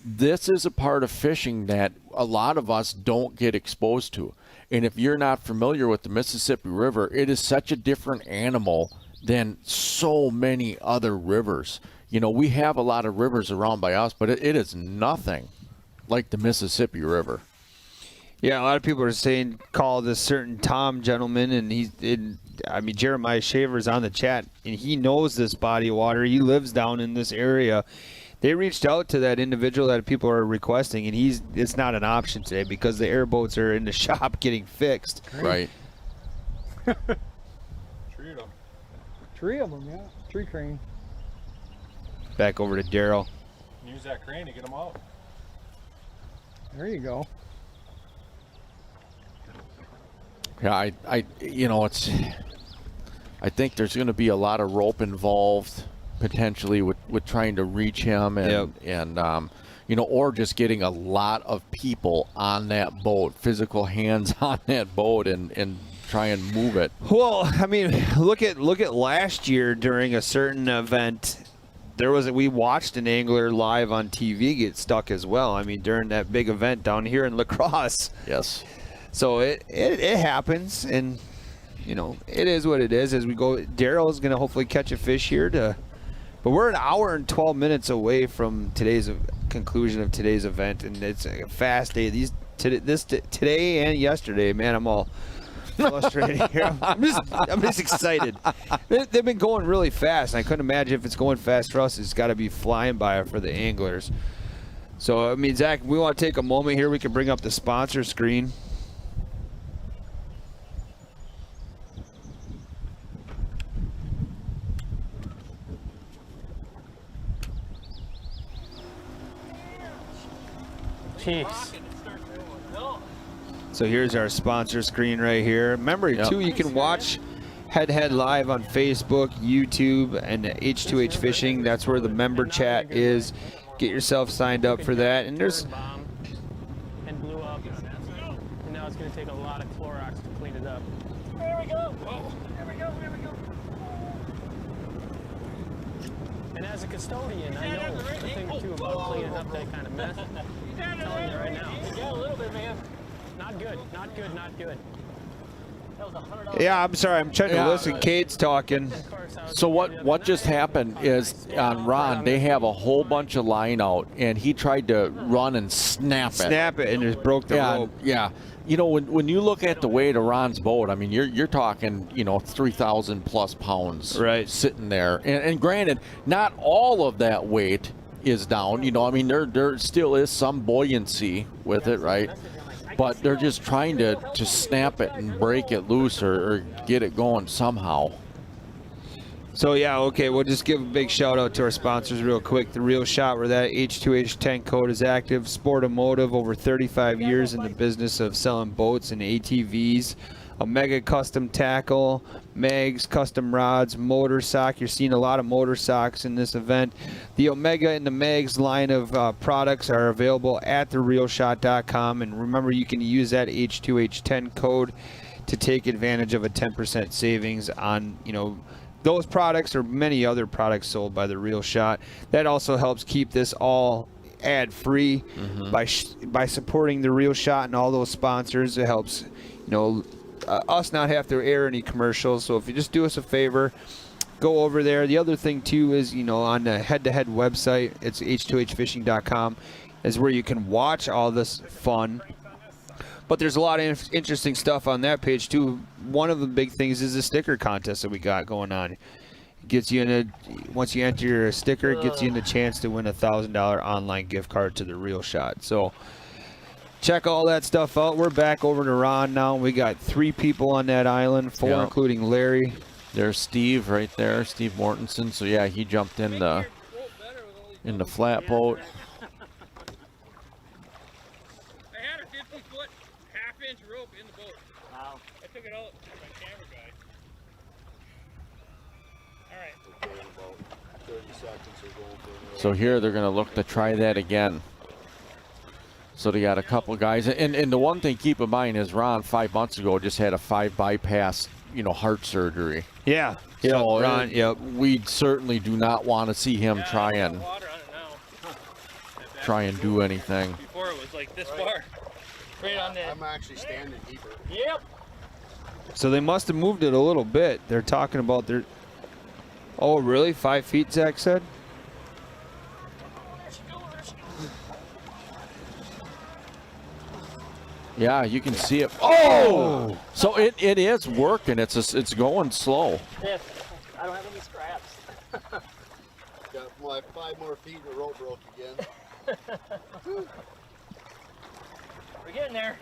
this is a part of fishing that a lot of us don't get exposed to. And if you're not familiar with the Mississippi River, it is such a different animal than so many other rivers. We have a lot of rivers around by us, but it is nothing like the Mississippi River. Yeah, a lot of people are saying call this certain Tom gentleman, and Jeremiah Shaver's on the chat, and he knows this body of water. He lives down in this area. They reached out to that individual that people are requesting, and it's not an option today because the airboats are in the shop getting fixed. Right. Three of them, yeah. 3 crane. Back over to Daryl. Use that crane to get them out. There you go. Yeah, I think there's going to be a lot of rope involved potentially with trying to reach him and or just getting a lot of people on that boat, physical hands on that boat and try and move it. Well, look at last year during a certain event. We watched an angler live on TV get stuck as well. During that big event down here in Lacrosse. Yes. So it happens, and it is what it is. As we go, Daryl is going to hopefully catch a fish here. But we're an hour and 12 minutes away from today's conclusion of today's event, and it's a fast day. Today and yesterday, man, I'm all frustrated here. I'm just excited. They've been going really fast, and I couldn't imagine if it's going fast for us. It's got to be flying by for the anglers. So, Zach, we want to take a moment here. We can bring up the sponsor screen. Jeez. So here's our sponsor screen right here. Remember, too, you can watch Head to Head live on Facebook, YouTube, and H2H Fishing. That's where the member chat is. Get yourself signed up for that. And there's... And blew up. And now it's going to take a lot of Clorox to clean it up. There we go. There we go. There we go. And as a custodian, I know a thing or two about cleaning up that kind of mess. I'm telling you right now. Yeah, a little bit, man. Not good. Not good. Not good. Yeah, I'm sorry. I'm trying to listen. Kate's talking. So what just happened is on Ron, they have a whole bunch of line out, and he tried to run and snap it. And just broke the rope. Yeah. When you look at the weight of Ron's boat, you're talking 3,000 plus pounds sitting there. And granted, not all of that weight is down. There still is some buoyancy with it, right? But they're just trying to snap it and break it loose or get it going somehow. So, yeah, okay, we'll just give a big shout-out to our sponsors real quick. The Real Shot, where that H2H10 code is active. Sportomotive, over 35 years in the business of selling boats and ATVs. Omega Custom Tackle, Mags, Custom Rods, Motor Sock. You're seeing a lot of motor socks in this event. The Omega and the Mags line of products are available at therealshot.com. And remember, you can use that H2H10 code to take advantage of a 10% savings on, those products or many other products sold by The Real Shot. That also helps keep this all ad-free by supporting The Real Shot and all those sponsors. It helps, us not have to air any commercials. So if you just do us a favor, go over there. The other thing too is, on the head-to-head website, it's h2hfishing.com, is where you can watch all this fun. But there's a lot of interesting stuff on that page too. One of the big things is the sticker contest that we got going on. It gets you once you enter your sticker, it gets you in the chance to win a $1,000 online gift card to The Real Shot. So check all that stuff out. We're back over to Ron now. We got 3 people on that island, 4 including Larry. There's Steve right there, Steve Mortensen. So yeah, he jumped in the flatboat. seconds. They're going for another. So here they're going to look to try that again. So they got a couple guys. And the one thing keep in mind is Ron 5 months ago just had a 5 bypass, heart surgery. Yeah. So Ron, we certainly do not want to see him try and do anything. Before it was like this far. Right on there. I'm actually standing deeper. Yep. So they must have moved it a little bit. They're talking about their. Oh, really? 5 feet, Zach said? Yeah, you can see it. Oh! So it is working. It's going slow. Yeah, I don't have any scraps. Got my 5 more feet and the rope broke again. We're getting there.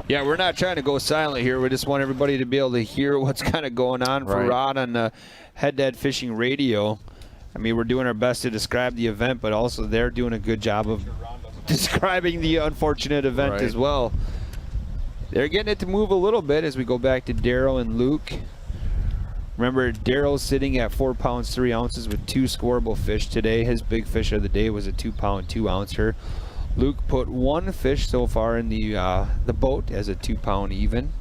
Yeah, we're not trying to go silent here. We just want everybody to be able to hear what's kind of going on for Rod on the Head-to-Head Fishing Radio. I mean, we're doing our best to describe the event, but also they're doing a good job of describing the unfortunate event as well. They're getting it to move a little bit as we go back to Daryl and Luke. Remember, Daryl's sitting at 4 pounds 3 ounces with 2 scoreable fish today. His big fish of the day was a 2 pound 2 ouncer. Luke put 1 fish so far in the boat as a 2 pound even.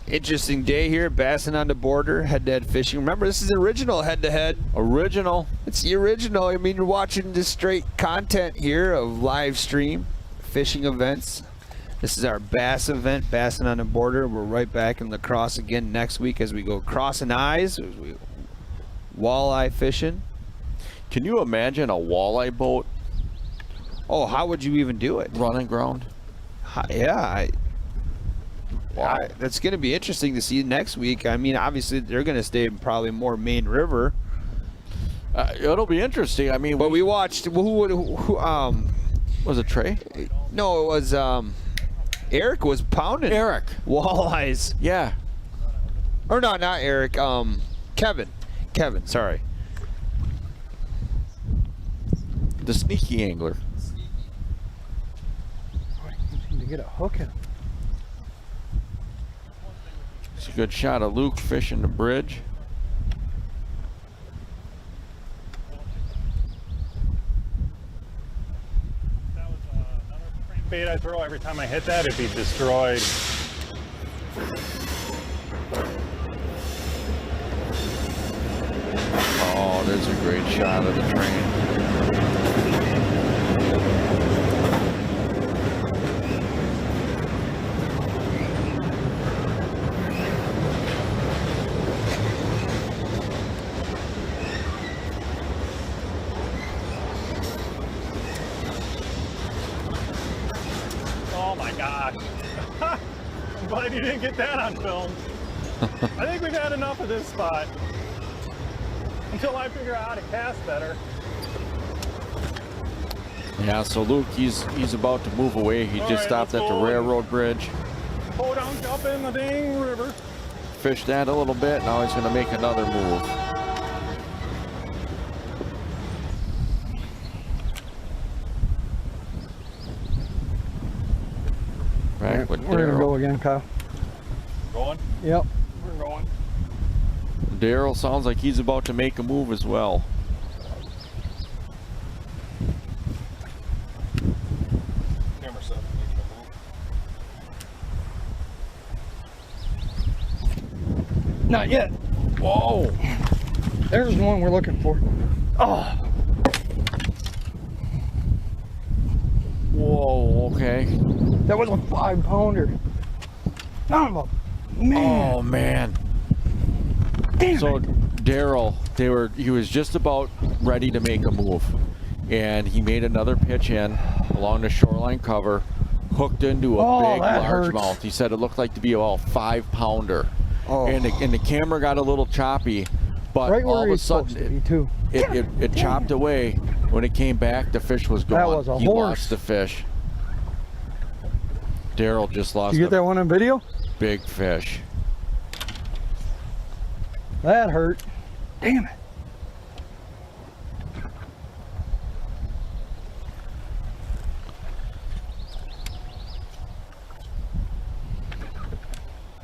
Interesting day here, Bassin on the border, head-to-head fishing. Remember, this is original head-to-head. Original. It's the original. I mean, you're watching just straight content here of live stream fishing events. This is our bass event, Bassin on the border. We're right back in Lacrosse again next week as we go crossing eyes, walleye fishing. Can you imagine a walleye boat? Oh, how would you even do it? Running ground? Yeah, that's going to be interesting to see next week. I mean, obviously, they're going to stay probably more main river. It'll be interesting. I mean, but we watched. Who was it? Trey? No, it was Eric was pounding. Eric walleyes. Yeah. Or no, not Eric. Kevin. Sorry. The sneaky angler. To get a hook in. It's a good shot of Luke fishing the bridge. That was another bait I throw. Every time I hit that, it'd be destroyed. Oh, there's a great shot of the train. I'm glad you didn't get that on film. I think we've had enough of this spot until I figure out how to cast better. Yeah, so Luke, he's about to move away. He just stopped at the railroad bridge. Pull down, jump in the dang river. Fished that a little bit. Now he's going to make another move. Back with We're gonna go again, Kyle. Going? Yep. We're going. Daryl sounds like he's about to make a move as well. Camera 7 making a move. Not yet. Whoa. There's the one we're looking for. Oh. Whoa, okay. That was a 5 pounder. Son of a man. Oh man. Damn so Daryl, he was just about ready to make a move. And he made another pitch in along the shoreline cover, hooked into a big largemouth. He said it looked like to be about 5 pounder. Oh. And the camera got a little choppy, but right all of a sudden it chopped away. When it came back, the fish was gone. That was a he horse. lost the fish. Daryl just lost Did you get that one on video? Big fish. That hurt. Damn it.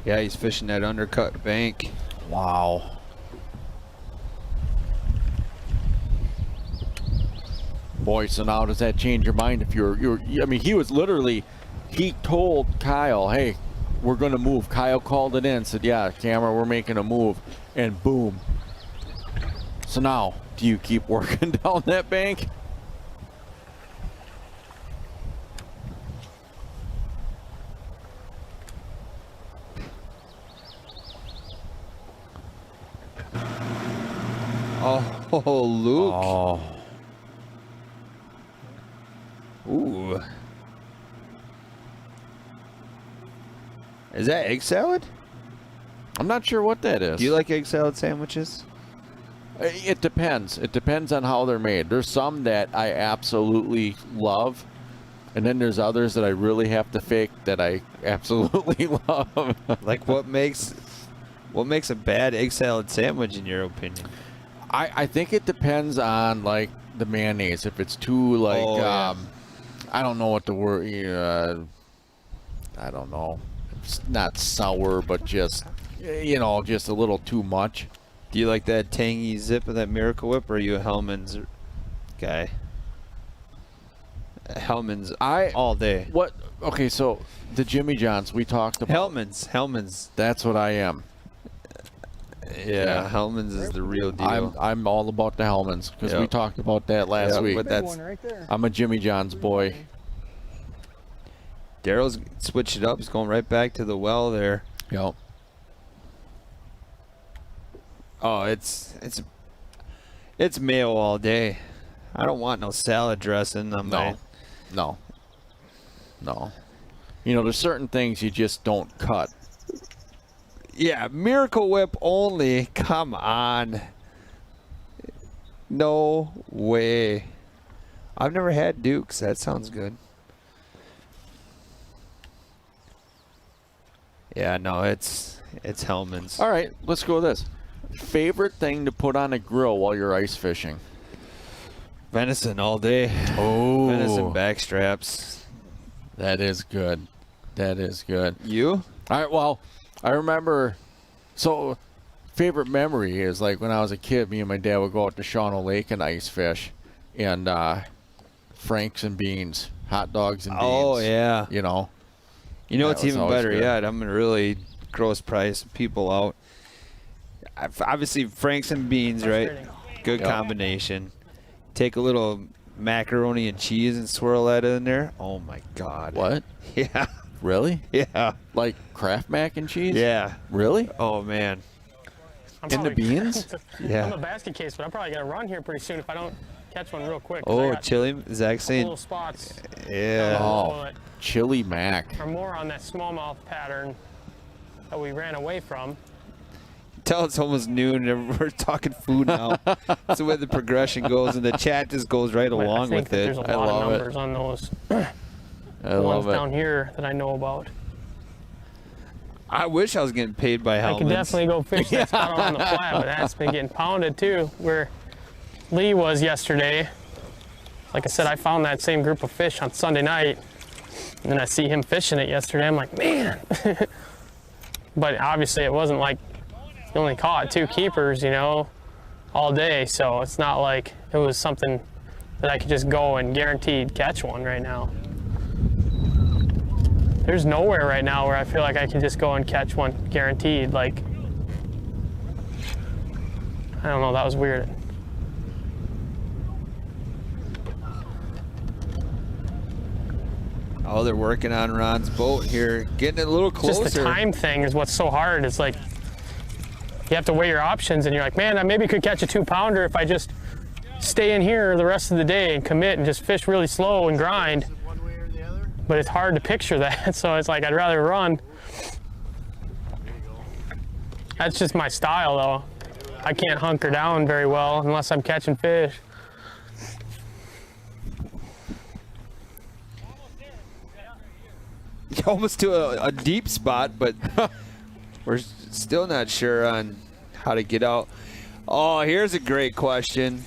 Yeah, he's fishing that undercut bank. Wow. Boy, so now does that change your mind if you're I mean, he was literally, he told Kyle, hey, we're going to move. Kyle called it in, said, yeah, camera, we're making a move. And boom. So now, do you keep working down that bank? Oh, Luke. Oh. Ooh. Is that egg salad? I'm not sure what that is. Do you like egg salad sandwiches? It depends. It depends on how they're made. There's some that I absolutely love, and then there's others that I really have to fake that I absolutely love. Like what makes a bad egg salad sandwich in your opinion? I think it depends on like the mayonnaise. If it's too like I don't know what the word I don't know. It's not sour, but just just a little too much. Do you like that tangy zip of that Miracle Whip, or are you a Hellman's guy? Hellman's all day. What? Okay, so the Jimmy John's we talked about. Hellman's. That's what I am. Yeah, Hellman's is the real deal. I'm all about the Hellman's because we talked about that last week. But that's I'm a Jimmy John's boy. Daryl's switched it up. He's going right back to the well there. Yep. Oh, it's mayo all day. I don't want no salad dressing on my. No. There's certain things you just don't cut. Yeah, Miracle Whip only. Come on. No way. I've never had Duke's. That sounds good. Yeah, no, it's Hellman's. All right, let's go with this. Favorite thing to put on a grill while you're ice fishing? Venison all day. Oh. Venison backstraps. That is good. That is good. You? All right, well, I remember, so favorite memory is like when I was a kid, me and my dad would go out to Shawano Lake and ice fish, and Franks and beans, hot dogs and beans. Oh, yeah. You know what's even better yet? I'm going to really gross price people out. Obviously, Franks and beans, right? Good combination. Take a little macaroni and cheese and swirl that in there. Oh, my God. What? Yeah. Really? Yeah. Like Kraft mac and cheese? Yeah. Really? Oh, man. In the beans? Yeah. I'm a basket case, but I'm probably going to run here pretty soon if I don't catch one real quick. Oh, chili. Zach saying. Little spots. Yeah. Oh, chili mac. Or more on that smallmouth pattern that we ran away from. Tell it's almost noon and we're talking food now. That's the way the progression goes, and the chat just goes right along with it. There's a lot of numbers on those. I ones down here that I know about. I wish I was getting paid by Hellman's. I could definitely go fish that spot on the flat, but that's been getting pounded too. Where Lee was yesterday. Like I said, I found that same group of fish on Sunday night, and then I see him fishing it yesterday. I'm like, man. But obviously it wasn't like he only caught 2 keepers, all day. So it's not like it was something that I could just go and guaranteed catch one right now. There's nowhere right now where I feel like I can just go and catch one guaranteed. Like, I don't know, that was weird. Oh, they're working on Ron's boat here, getting it a little closer. Just the time thing is what's so hard. It's like you have to weigh your options, and you're like, man, I maybe could catch a 2-pounder if I just stay in here the rest of the day and commit and just fish really slow and grind. But it's hard to picture that, so it's like I'd rather run. That's just my style, though. I can't hunker down very well unless I'm catching fish. Almost to a deep spot, but we're still not sure on how to get out. Oh, here's a great question.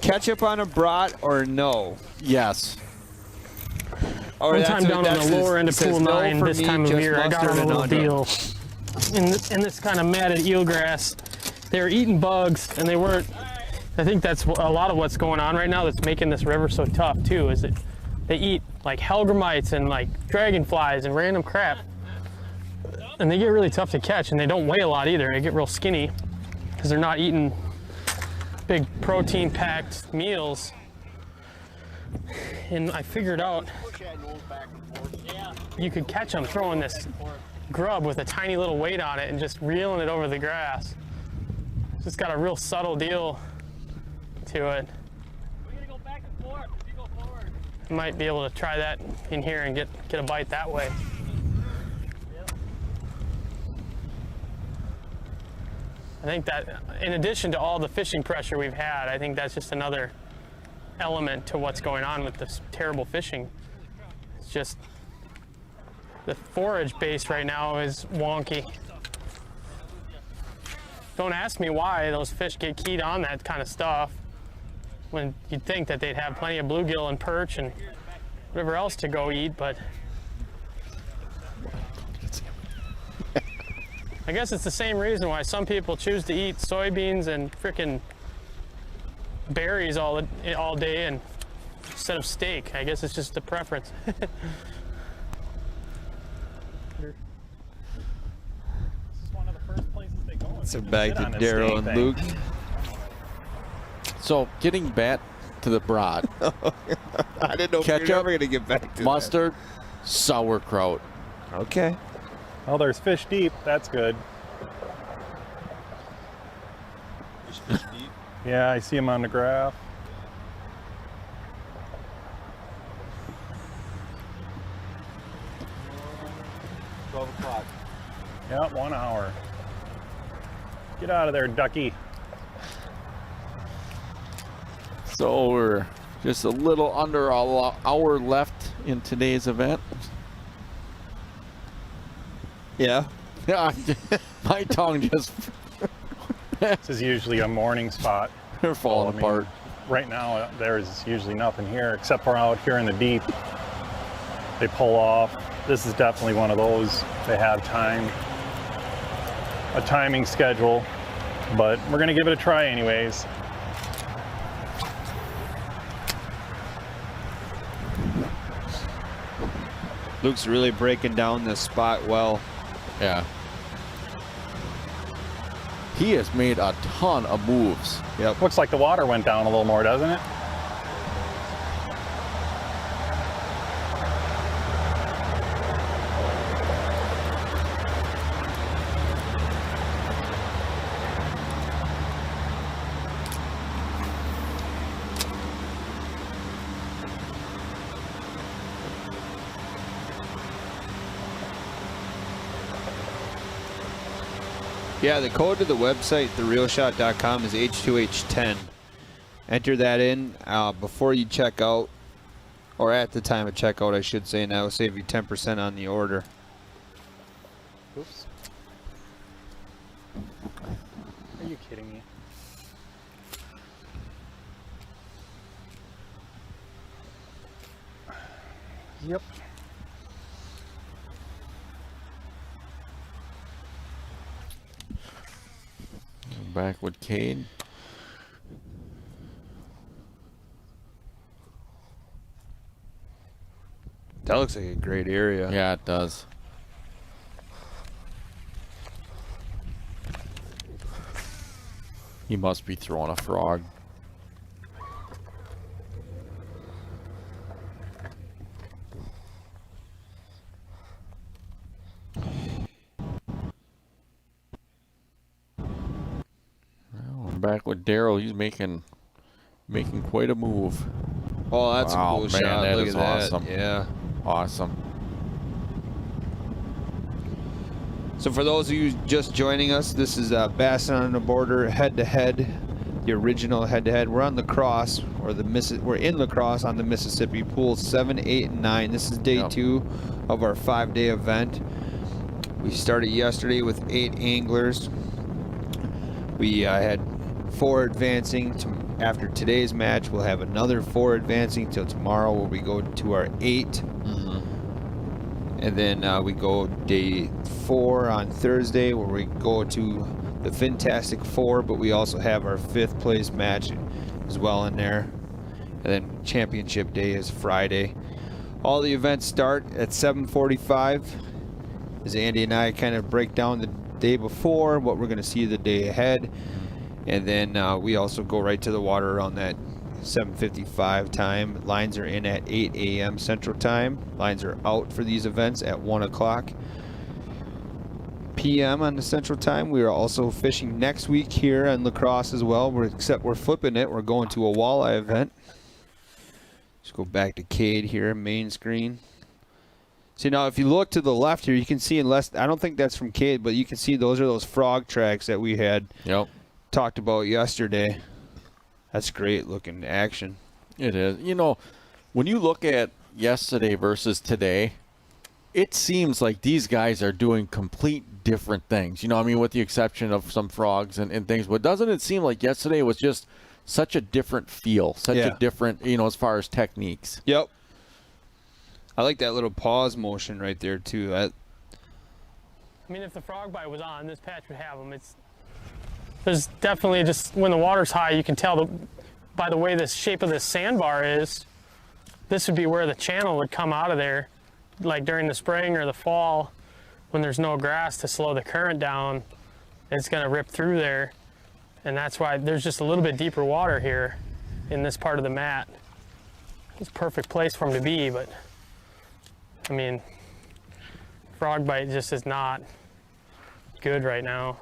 Ketchup on a brat or no? Yes. One time down on the lower end of Pool 9 this time of year, I got on a little deal in this kind of matted eelgrass. They were eating bugs, and they weren't. I think that's a lot of what's going on right now that's making this river so tough too, is that they eat like hellgrammites and like dragonflies and random crap. And they get really tough to catch, and they don't weigh a lot either. They get real skinny because they're not eating big protein-packed meals. And I figured out you could catch them throwing this grub with a tiny little weight on it and just reeling it over the grass. It's just got a real subtle deal to it. I might be able to try that in here and get a bite that way. I think that in addition to all the fishing pressure we've had, I think that's just another element to what's going on with this terrible fishing. It's just the forage base right now is wonky. Don't ask me why those fish get keyed on that kind of stuff when you'd think that they'd have plenty of bluegill and perch and whatever else to go eat, but I guess it's the same reason why some people choose to eat soybeans and frickin' berries all day and instead of steak. I guess it's just a preference. So back to Daryl and Luke. So getting back to the brat. I didn't know if we were ever going to get back to mustard, sauerkraut. Okay. Well, there's fish deep. That's good. There's fish deep? Yeah, I see them on the graph. $12. Yep, 1 hour. Get out of there, ducky. So we're just a little under an hour left in today's event. Yeah. Yeah, my tongue just... This is usually a morning spot. They're falling apart. Right now, there's usually nothing here except for out here in the deep. They pull off. This is definitely one of those. They have a timing schedule, but we're gonna give it a try anyways. Luke's really breaking down this spot well. Yeah. He has made a ton of moves. Yep. Looks like the water went down a little more, doesn't it? Yeah, the code to the website, therealshot.com, is H2H10. Enter that in before you check out, or at the time of checkout, I should say, and that will save you 10% on the order. Oops. Are you kidding me? Yep. Back with Cade. That looks like a great area. Yeah, it does. He must be throwing a frog. Back with Daryl, he's making quite a move. Oh, that's a cool man, shot. That Look is at that. awesome. Yeah. Awesome. So for those of you just joining us, this is Bassin on the Border head-to-head, the original head-to-head. We're on Lacrosse, we're in Lacrosse on the Mississippi, pools 7, 8, and 9. This is day 2 of our 5-day event. We started yesterday with 8 anglers. We had 4 advancing after today's match. We'll have another 4 advancing till tomorrow, where we go to our 8. And then we go day 4 on Thursday, where we go to the Fantastic 4, but we also have our 5th place match as well in there. And then championship day is Friday. All the events start at 7:45 as Andy and I kind of break down the day before, what we're going to see the day ahead. And then we also go right to the water around that 7:55 time. Lines are in at 8 a.m. Central Time. Lines are out for these events at 1 o'clock p.m. on the Central Time. We are also fishing next week here on Lacrosse as well, except we're flipping it. We're going to a walleye event. Just go back to Cade here, main screen. See, now if you look to the left here, you can see, unless, I don't think that's from Cade, but you can see those are those frog tracks that we had talked about yesterday. That's great looking action. It is. You know, when you look at yesterday versus today, it seems like these guys are doing complete different things. You know, I mean, with the exception of some frogs and things. But doesn't it seem like yesterday was just such a different feel, such a different, you know, as far as techniques? Yep. I like that little pause motion right there, too. I mean, if the frog bite was on, this patch would have them. There's definitely just, when the water's high, you can tell by the way the shape of this sandbar is, this would be where the channel would come out of there, like during the spring or the fall when there's no grass to slow the current down. It's going to rip through there, and that's why there's just a little bit deeper water here in this part of the mat. It's a perfect place for them to be, but I mean, frog bite just is not good right now.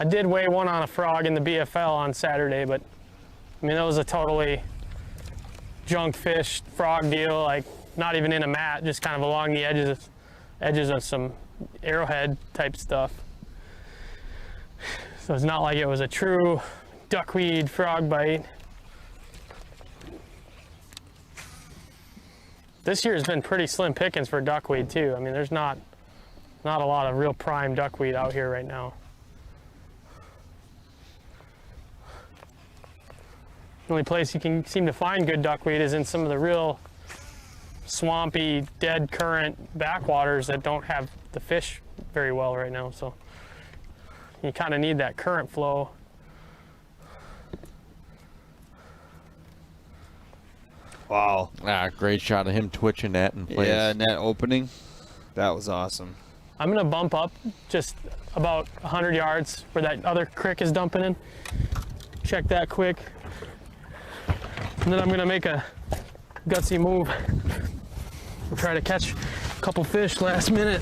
I did weigh one on a frog in the BFL on Saturday, but I mean, that was a totally junk fish frog deal, like not even in a mat, just kind of along the edges of some arrowhead type stuff. So it's not like it was a true duckweed frog bite. This year has been pretty slim pickings for duckweed too. I mean, there's not a lot of real prime duckweed out here right now. The only place you can seem to find good duckweed is in some of the real swampy, dead current backwaters that don't have the fish very well right now. So you kind of need that current flow. Wow. Great shot of him twitching that in place. Yeah, net opening. That was awesome. I'm going to bump up just about 100 yards where that other creek is dumping in. Check that quick. And then I'm going to make a gutsy move. We'll try to catch a couple fish last minute.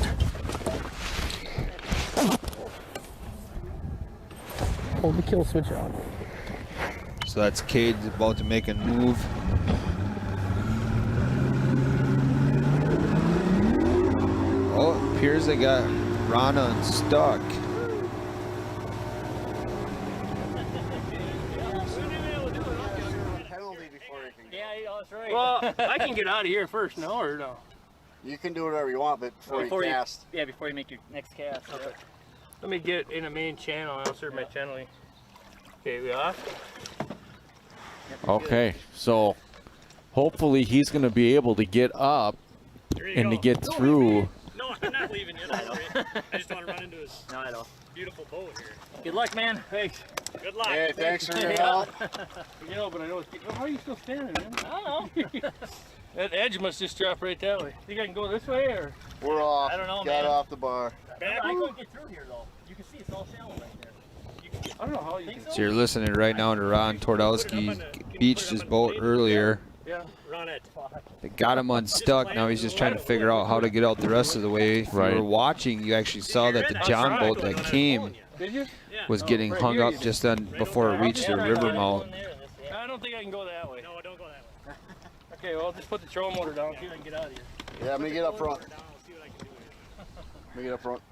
Hold the kill switch on. So that's Cade about to make a move. Oh, it appears they got Rana unstuck. Well, I can get out of here first, no, or no? You can do whatever you want, but before you cast. Yeah, before you make your next cast. Okay. Let me get in a main channel. I'll serve my channeling. Okay, we off? Okay, so hopefully he's going to be able to get up and to get through. No, I'm not leaving you. I just want to run into his beautiful boat here. Good luck, man. Thanks. Good luck. Hey, thanks for your help. You know, but I know how are you still standing, man? I don't know. That edge must just drop right that way. Think I can go this way, or? We're off. I don't know, Got man. off the bar. I couldn't get through here, though. You can see it's all shallow right there. I don't know how you can. So you're listening right now to Ron Twardowski. Beached his boat earlier. Yeah, run it. They got him unstuck. Now he's just trying to figure out how to get out the rest of the way. If you were watching, you actually saw that the John boat that came was getting hung up just then before it reached the river mouth. I don't think I can go that way. No, don't go that way. Okay, well, just put the trolling motor down. See if I can get out of here. Yeah, I'm gonna get up front. Let me get up front.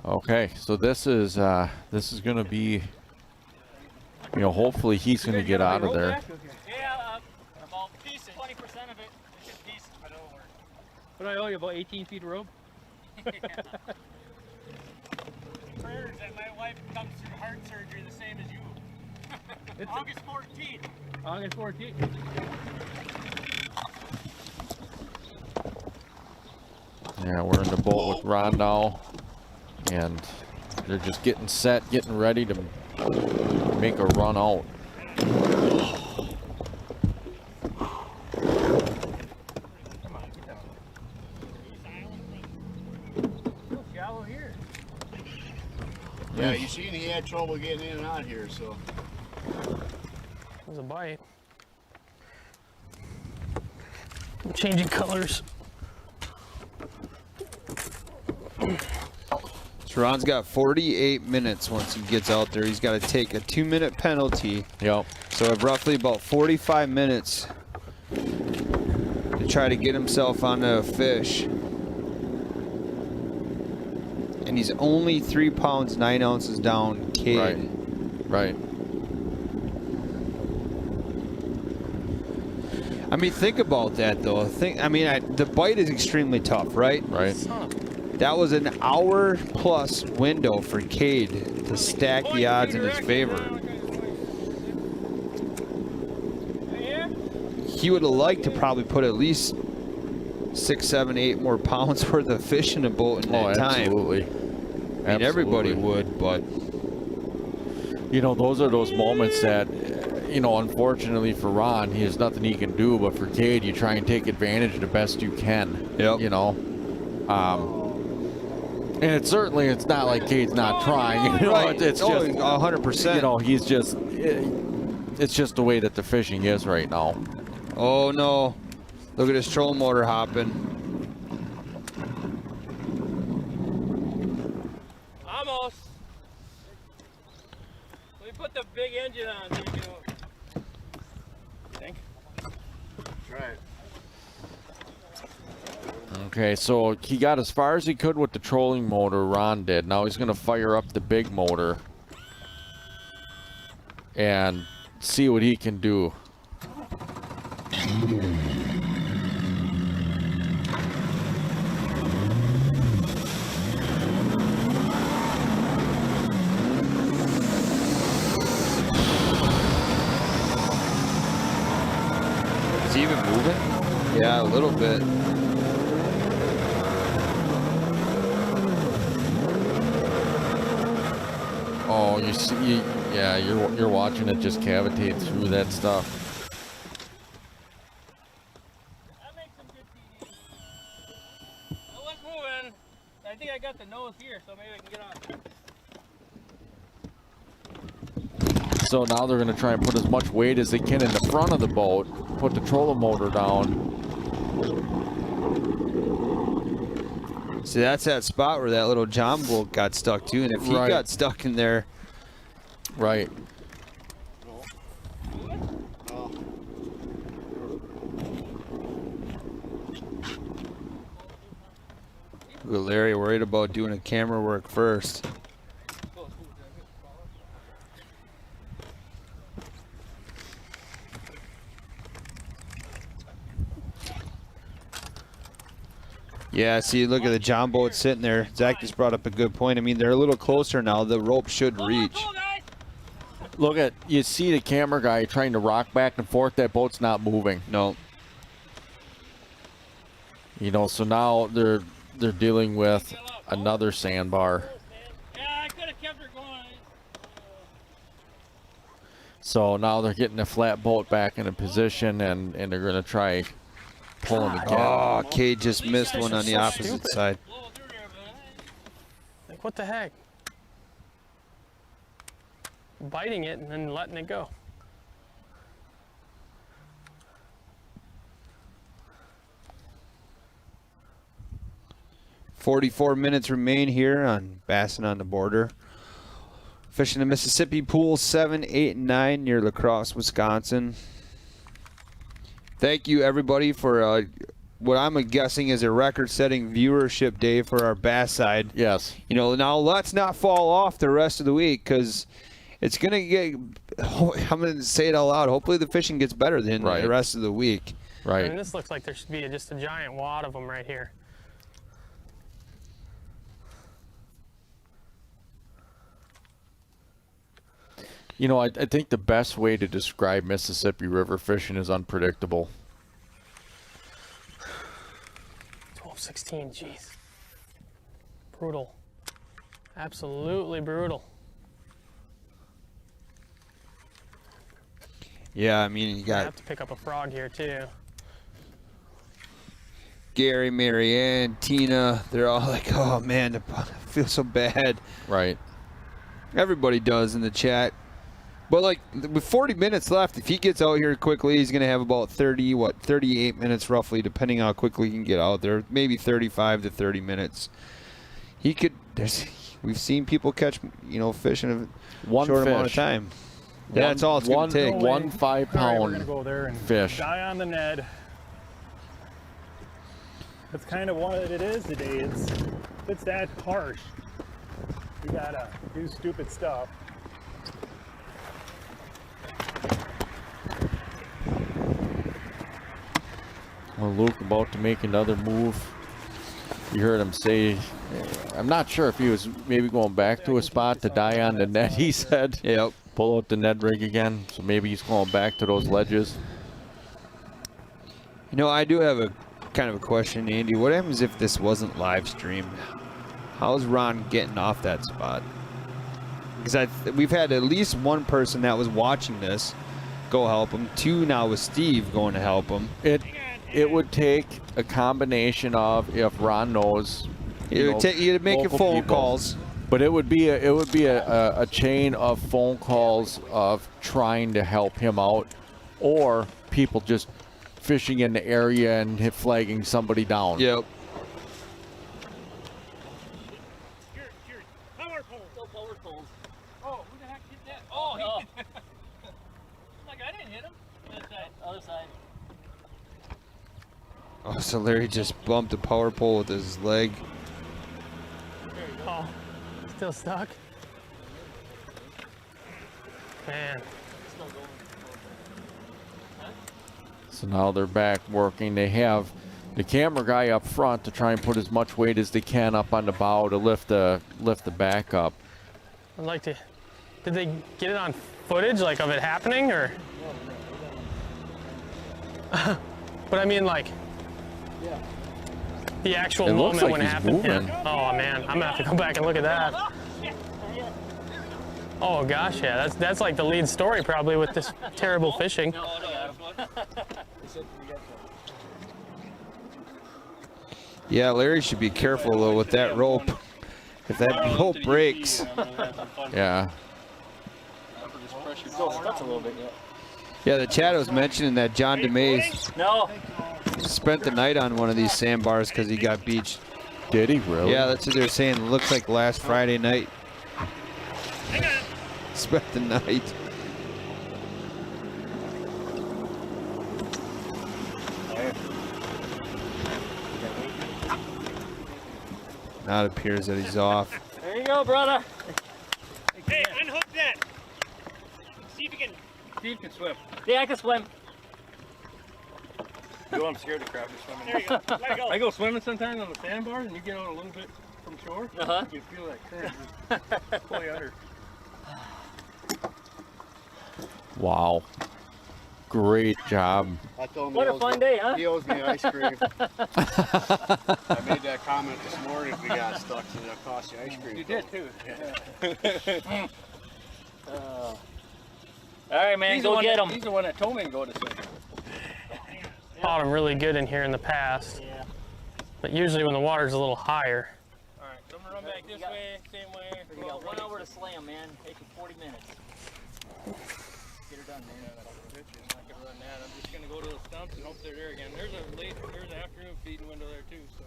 Okay, so this is going to be, you know, hopefully he's going to get out of there. Yeah, about 20% of it is a piece. But I owe you about 18 feet of rope. Prayers that my wife comes through heart surgery the same as you. It's August 14th. August 14th. Yeah, we're in the boat with Ron now, and they're just getting set, getting ready to make a run out. Shallow here. Yeah, you seen he had trouble getting in and out here, so. There's a bite. I'm changing colors. Ron's got 48 minutes once he gets out there. He's got to take a 2-minute penalty. Yep. So roughly about 45 minutes to try to get himself on a fish. And he's only 3 pounds 9 ounces down, Cade. Right. I mean, think about that though. The bite is extremely tough, right? Right. That was an hour plus window for Cade to stack the odds in his favor. He would have liked to probably put at least 6, 7, 8 more pounds worth of fish in a boat in that time. Absolutely. I mean, everybody would, but you know, those are those moments that, you know, unfortunately for Ron, he has nothing he can do. But for Cade, you try and take advantage the best you can. Yep. You know. And it's not like Cade's not trying. You know, right. it's just 100%. You know, he's just. It's just the way that the fishing is right now. Oh no! Look at his trolling motor hopping. Almost. We put the big engine on. So you can, think? Try it. Okay, so he got as far as he could with the trolling motor, Ron did. Now he's going to fire up the big motor and see what he can do. Is he even moving? Yeah, a little bit. Oh, you see, yeah, you're watching it just cavitate through that stuff. That makes some good TV. It was moving. I think I got the nose here, so maybe I can get on. So now they're going to try and put as much weight as they can in the front of the boat, put the trolling motor down. See, that's that spot where that little John boat got stuck too, and if he got stuck in there, right. Ooh, Larry worried about doing a camera work first. Yeah, see, look at the John boat sitting there. Zach just brought up a good point. I mean, they're a little closer now. The rope should reach. Look at, you see the camera guy trying to rock back and forth. That boat's not moving. No. You know, so now they're dealing with another sandbar. Yeah, I could have kept her going. So now they're getting the flat boat back in a position, and they're going to try pulling again. Oh, Cade just missed one on the opposite side. Like, what the heck? Biting it and then letting it go. "44 minutes remain here on Bassin on the Border. Fishing the Mississippi Pool 7, 8, and 9 near Lacrosse, Wisconsin. Thank you, everybody, for what I'm guessing is a record-setting viewership day for our bass side. Yes. You know, now let's not fall off the rest of the week because it's going to get, I'm going to say it out loud, hopefully the fishing gets better than the rest of the week. I mean, this looks like there should be just a giant wad of them right here. You know, I think the best way to describe Mississippi River fishing is unpredictable. 12-16, jeez. Brutal. Absolutely brutal. Yeah, I mean, you I got have to pick up a frog here too. Gary, Marianne, Tina. They're all like, oh man, I feel so bad. Right. Everybody does in the chat. But like with 40 minutes left, if he gets out here quickly, he's going to have about 38 minutes roughly, depending on how quickly he can get out there. Maybe 35 to 30 minutes. He could. We've seen people catch, fish in a short amount of time. Yeah, that's all it's going to take. 1 5-pound All right, we're gonna go there and fish. Die on the Ned. That's kind of what it is today. It's that harsh. We gotta do stupid stuff. Well, Luke about to make another move. You heard him say, I'm not sure if he was maybe going back to a spot to die on the net, he said. Yep. Pull out the Ned rig again. So maybe he's going back to those ledges. I do have a kind of a question, Andy. What happens if this wasn't live streamed? How's Ron getting off that spot? Because we've had at least one person that was watching this go help him. 2 now with Steve going to help him. It would take a combination of, if Ron knows, you'd make phone calls. But it would be a chain of phone calls of trying to help him out, or people just fishing in the area and flagging somebody down. Yep. Power pole. No power poles. Oh, who the heck hit that? Oh, he hit. Like, I didn't hit him. Other side. Other side. Oh, so Larry just bumped the power pole with his leg. Oh, still stuck? Man. So now they're back working. They have the camera guy up front to try and put as much weight as they can up on the bow to lift the back up. I'd like to. Did they get it on footage, like of it happening, or? But I mean, like, the actual moment when it happened. Yeah. Oh man, I'm gonna have to go back and look at that. Oh gosh, yeah, that's like the lead story probably with this terrible fishing. Yeah, Larry should be careful though with that rope. If that rope breaks. Yeah. Yeah, the chat was mentioning that John DeMays spent the night on one of these sandbars because he got beached. Did he really? Yeah, that's what they're saying. It looks like last Friday night. Spent the night. Now it appears that he's off. There you go, brother. Hey, unhook that. See if you can. Steve can swim. Yeah, I can swim. No, I'm scared of crab to swimming. There you go. Let it go. I go swimming sometimes on the sandbars, and you get out a little bit from shore. You can feel that current just pull you under. Wow. Great job. I told him What a fun day, huh? He owes me ice cream. I made that comment this morning if we got stuck, so it'll cost you ice cream. You did too. Yeah. All right, man, go get him. He's the one that told me to go to sleep. Caught them really good in here in the past. Yeah. But usually when the water's a little higher. All right, so I'm gonna run back this way, same way. You got 1 hour to slam, man. Take you 40 minutes. Get her done, man. I can run that. I'm just gonna go to the stumps and hope they're there again. There's an afternoon feeding window there too. So.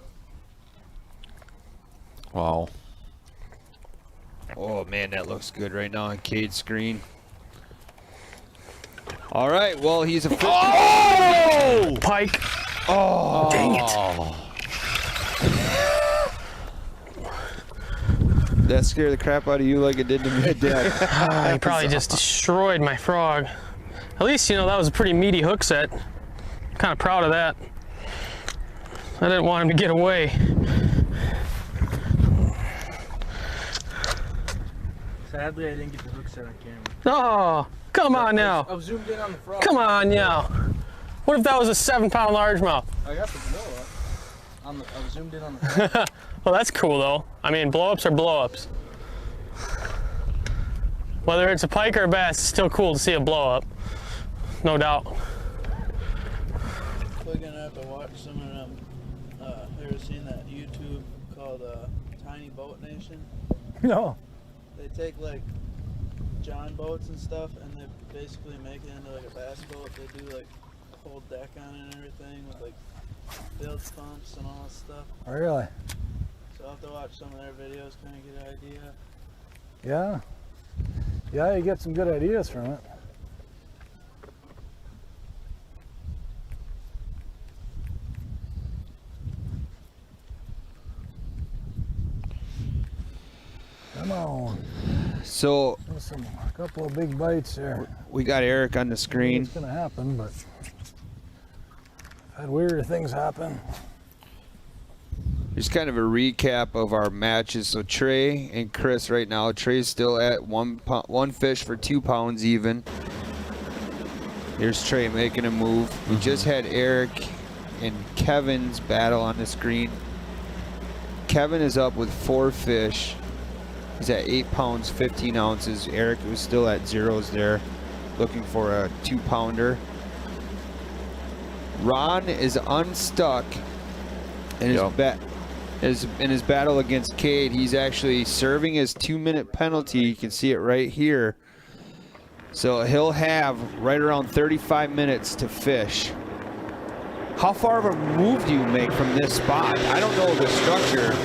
Wow. Oh man, that looks good right now on Cade's screen. All right, well he's a Pike. Oh, dang it. That scared the crap out of you like it did to me. He probably just destroyed my frog. At least, that was a pretty meaty hook set. Kind of proud of that. I didn't want him to get away. Sadly, I didn't get the hook set on camera. Oh, come on now. I've zoomed in on the frog. Come on now. What if that was a 7-pound largemouth? I got the blow up. I've zoomed in on the frog. Well, that's cool though. I mean, blow-ups are blow-ups. Whether it's a pike or a bass, it's still cool to see a blow-up. No doubt. We're gonna have to watch some of them. Ever seen that YouTube called Tiny Boat Nation? No. They take like John boats and stuff, and they basically make it into like a bass boat. They do like a whole deck on it and everything with like bilge pumps and all that stuff. Oh, really? So I'll have to watch some of their videos, kind of get an idea. Yeah. Yeah, you get some good ideas from it. Come on. So A couple of big bites there. we got Eric on the screen. It's gonna happen, but I've had weirder things happen. Just kind of a recap of our matches. So Trey and Chris right now. Trey's still at one fish for 2 pounds even. Here's Trey making a move. We just had Eric and Kevin's battle on the screen. Kevin is up with 4 fish. He's at 8 pounds, 15 ounces. Eric was still at zeros there, looking for a 2-pounder. Ron is unstuck in his battle against Cade. He's actually serving his 2-minute penalty. You can see it right here. So he'll have right around 35 minutes to fish. How far of a move do you make from this spot? I don't know the structure.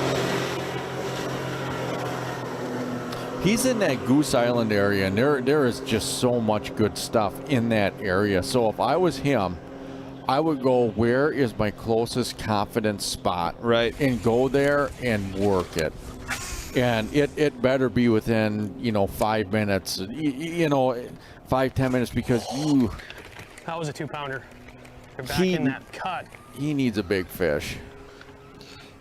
He's in that Goose Island area, and there is just so much good stuff in that area. So if I was him, I would go, where is my closest confidence spot? Right. And go there and work it. And it better be within, 5 minutes, 5-10 minutes, because That was a 2-pounder. You're back in that cut. He needs a big fish.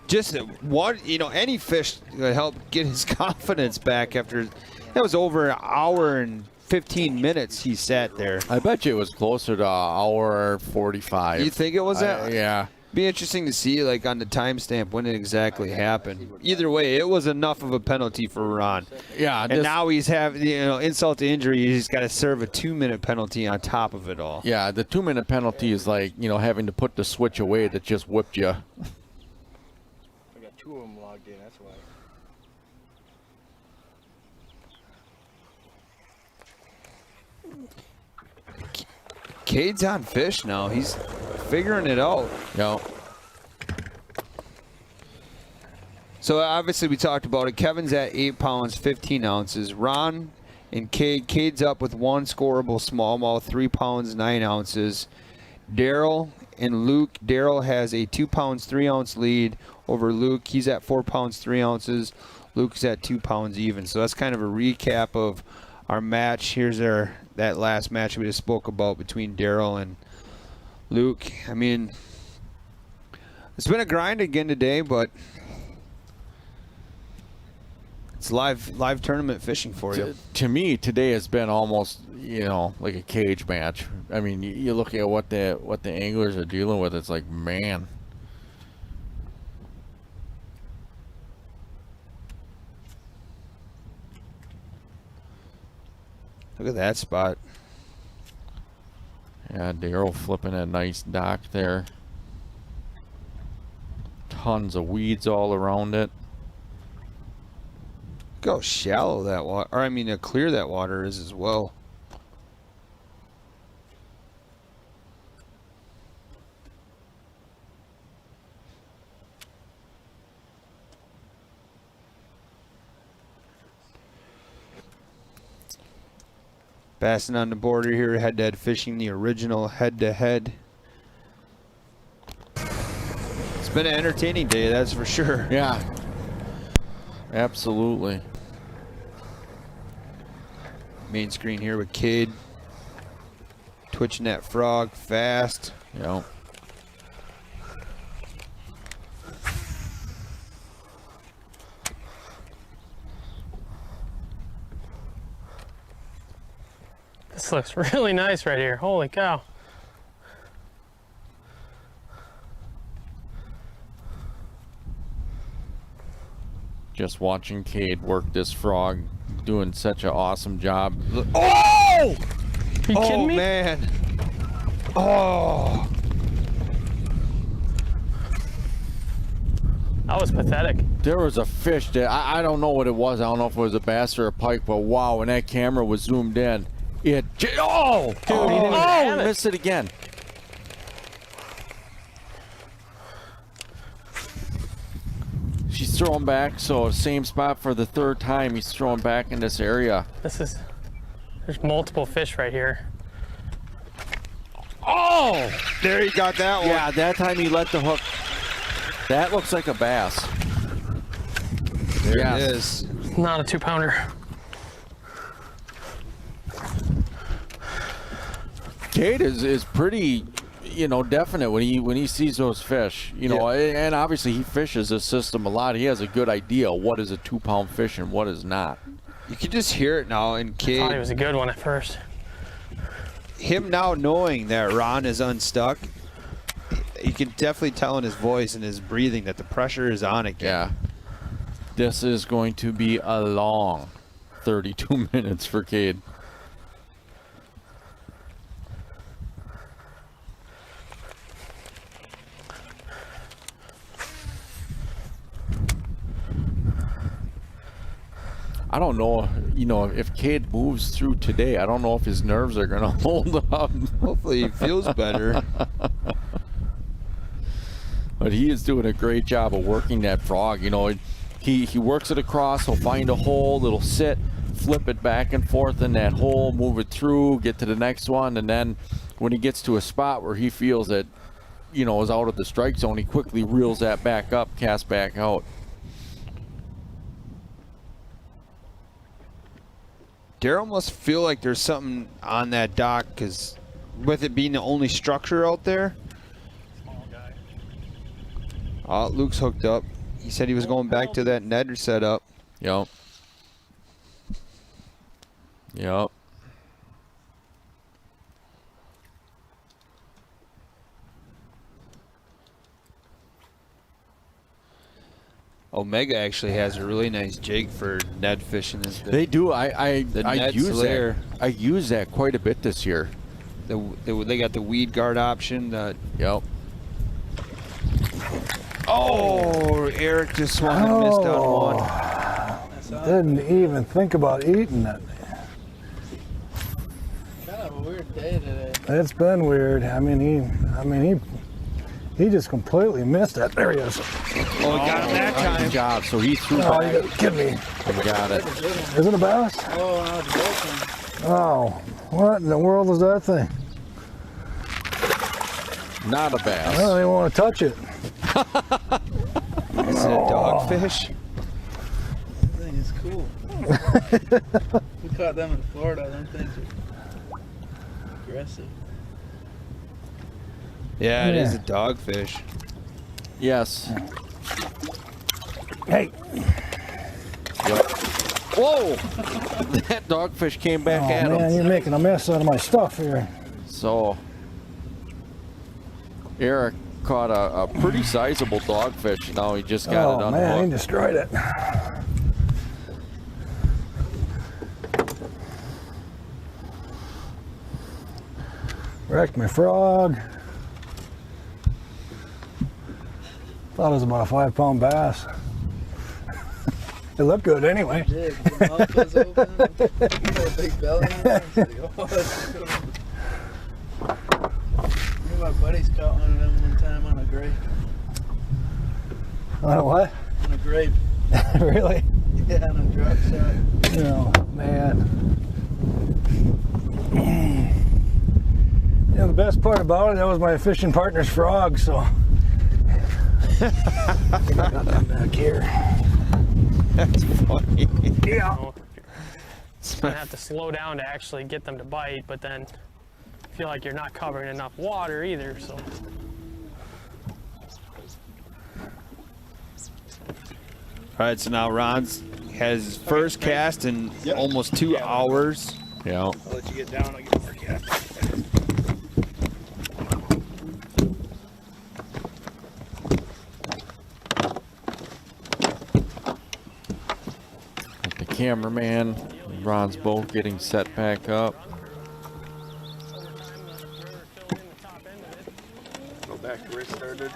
Just one, any fish would help get his confidence back after. That was over an hour and 15 minutes he sat there. I bet you it was closer to an hour 45. You think it was that? Yeah. Be interesting to see, like, on the timestamp when it exactly happened. Either way, it was enough of a penalty for Ron. Yeah. And now he's having, insult to injury. He's got to serve a 2-minute penalty on top of it all. Yeah, the 2-minute penalty is like, having to put the switch away that just whipped you. I got 2 of them logged in, that's why. Cade's on fish now. He's figuring it out. Yeah. So obviously we talked about it. Kevin's at 8 pounds, 15 ounces. Ron and Cade. Cade's up with 1 scoreable smallmouth, 3 pounds, 9 ounces. Daryl and Luke. Daryl has a 2 pounds, 3 ounce lead over Luke. He's at 4 pounds, 3 ounces. Luke's at 2 pounds even. So that's kind of a recap of our match. Here's that last match we just spoke about between Daryl and Luke. I mean, it's been a grind again today, but it's live tournament fishing for you. To me, today has been almost, like a cage match. I mean, you look at what the anglers are dealing with. It's like, man. Look at that spot. Yeah, Daryl flipping a nice dock there. Tons of weeds all around it. Look how shallow that water, or I mean, how clear that water is as well. Bassin on the border here, head-to-head fishing, the original head-to-head. It's been an entertaining day, that's for sure. Yeah, absolutely. Main screen here with Cade. Twitching that frog fast. Yep. This looks really nice right here. Holy cow. Just watching Cade work this frog, doing such an awesome job. Oh! Are you kidding me? Man. Oh. That was pathetic. There was a fish that I don't know what it was. I don't know if it was a bass or a pike, but wow, when that camera was zoomed in, it Dude, he didn't have it. missed it again. She's throwing back, so same spot for the third time. He's throwing back in this area. There's multiple fish right here. Oh! There, he got that one. Yeah, that time he let the hook. That looks like a bass. There Yes. it is. Not a 2-pounder. Cade is pretty, you know, definite when he sees those fish. You know, and obviously he fishes this system a lot. He has a good idea what is a 2-pound fish and what is not. You can just hear it now in I Cade. thought he was a good one at first. Him now knowing that Ron is unstuck, you can definitely tell in his voice and his breathing that the pressure is on again. Yeah. This is going to be a long 32 minutes for Cade. I don't know, you know, if Cade moves through today, I don't know if his nerves are going to hold up. Hopefully he feels better. But he is doing a great job of working that frog. You know, he works it across, he'll find a hole, it'll sit, flip it back and forth in that hole, move it through, get to the next one, and then when he gets to a spot where he feels that, you know, is out of the strike zone, he quickly reels that back up, casts back out. Daryl must feel like there's something on that dock because with it being the only structure out there. Oh, Luke's hooked up. He said he was going back to that Ned setup. Yep. Yep. Omega actually has a really nice jig for Ned fishing. They do. I Ned use Slayer. that. I use that quite a bit this year. They got the weed guard option. Yep. Oh, Eric just swung and missed on one. Didn't even think about eating it. Kind of a weird day today. It's been weird. I mean, he just completely missed that. There he is. Oh, he got him that time. Good job. So he threw Oh, back. you kidding me? He got it. Is it a bass? Oh, no, it's broken. Oh, what in the world is that thing? Not a bass. I don't even want to touch it. Is it a dogfish? That thing is cool. We caught them in Florida. Them things are aggressive. Yeah, it is a dogfish. Yes. Hey. Yep. Whoa! That dogfish came back at him. Man, you're making a mess out of my stuff here. So, Eric caught a pretty sizable dogfish. Now he just got it Oh on man, hook. he destroyed it. Wrecked my frog. Thought it was about a 5-pound bass. It looked good anyway. It did. The mouth was open. He had a big belly on it. I was like, oh, that's cool. Me and my buddies caught one of them one time on a grape. On a what? On a grape. Really? Yeah, on a drop shot. Oh man. You know, the best part about it, that was my fishing partner's frog, so. I think I got that back here. That's funny. Yeah. It's gonna have to slow down to actually get them to bite, but then feel like you're not covering enough water either, so. All right, so now Ron's has his first cast in almost 2 hours. Yeah. I'll let you get down. I'll get more cat. The cameraman, Ron's boat getting set back up. Go back to where it started.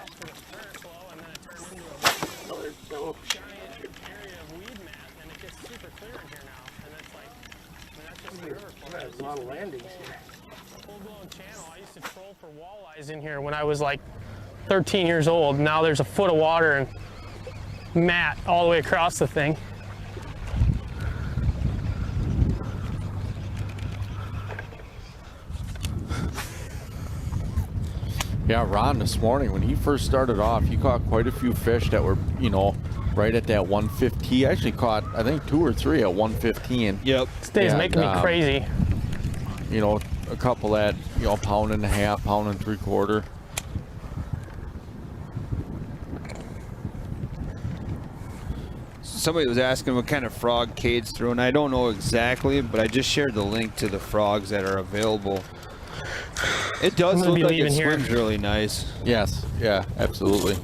Oh, there's no There's a lot of landings here. Full-blown channel. I used to troll for walleyes in here when I was like 13 years old. Now there's a foot of water and mat all the way across the thing. Yeah, Ron this morning, when he first started off, he caught quite a few fish that were, you know, right at that 115. He actually caught, I think, 2 or 3 at 115. Yep. This day's making me crazy. You know, a couple at, you know, pound and a half, pound and 3/4. Somebody was asking what kind of frog Cade's threw, and I don't know exactly, but I just shared the link to the frogs that are available. It does look like it swims really nice. Yes, yeah, absolutely.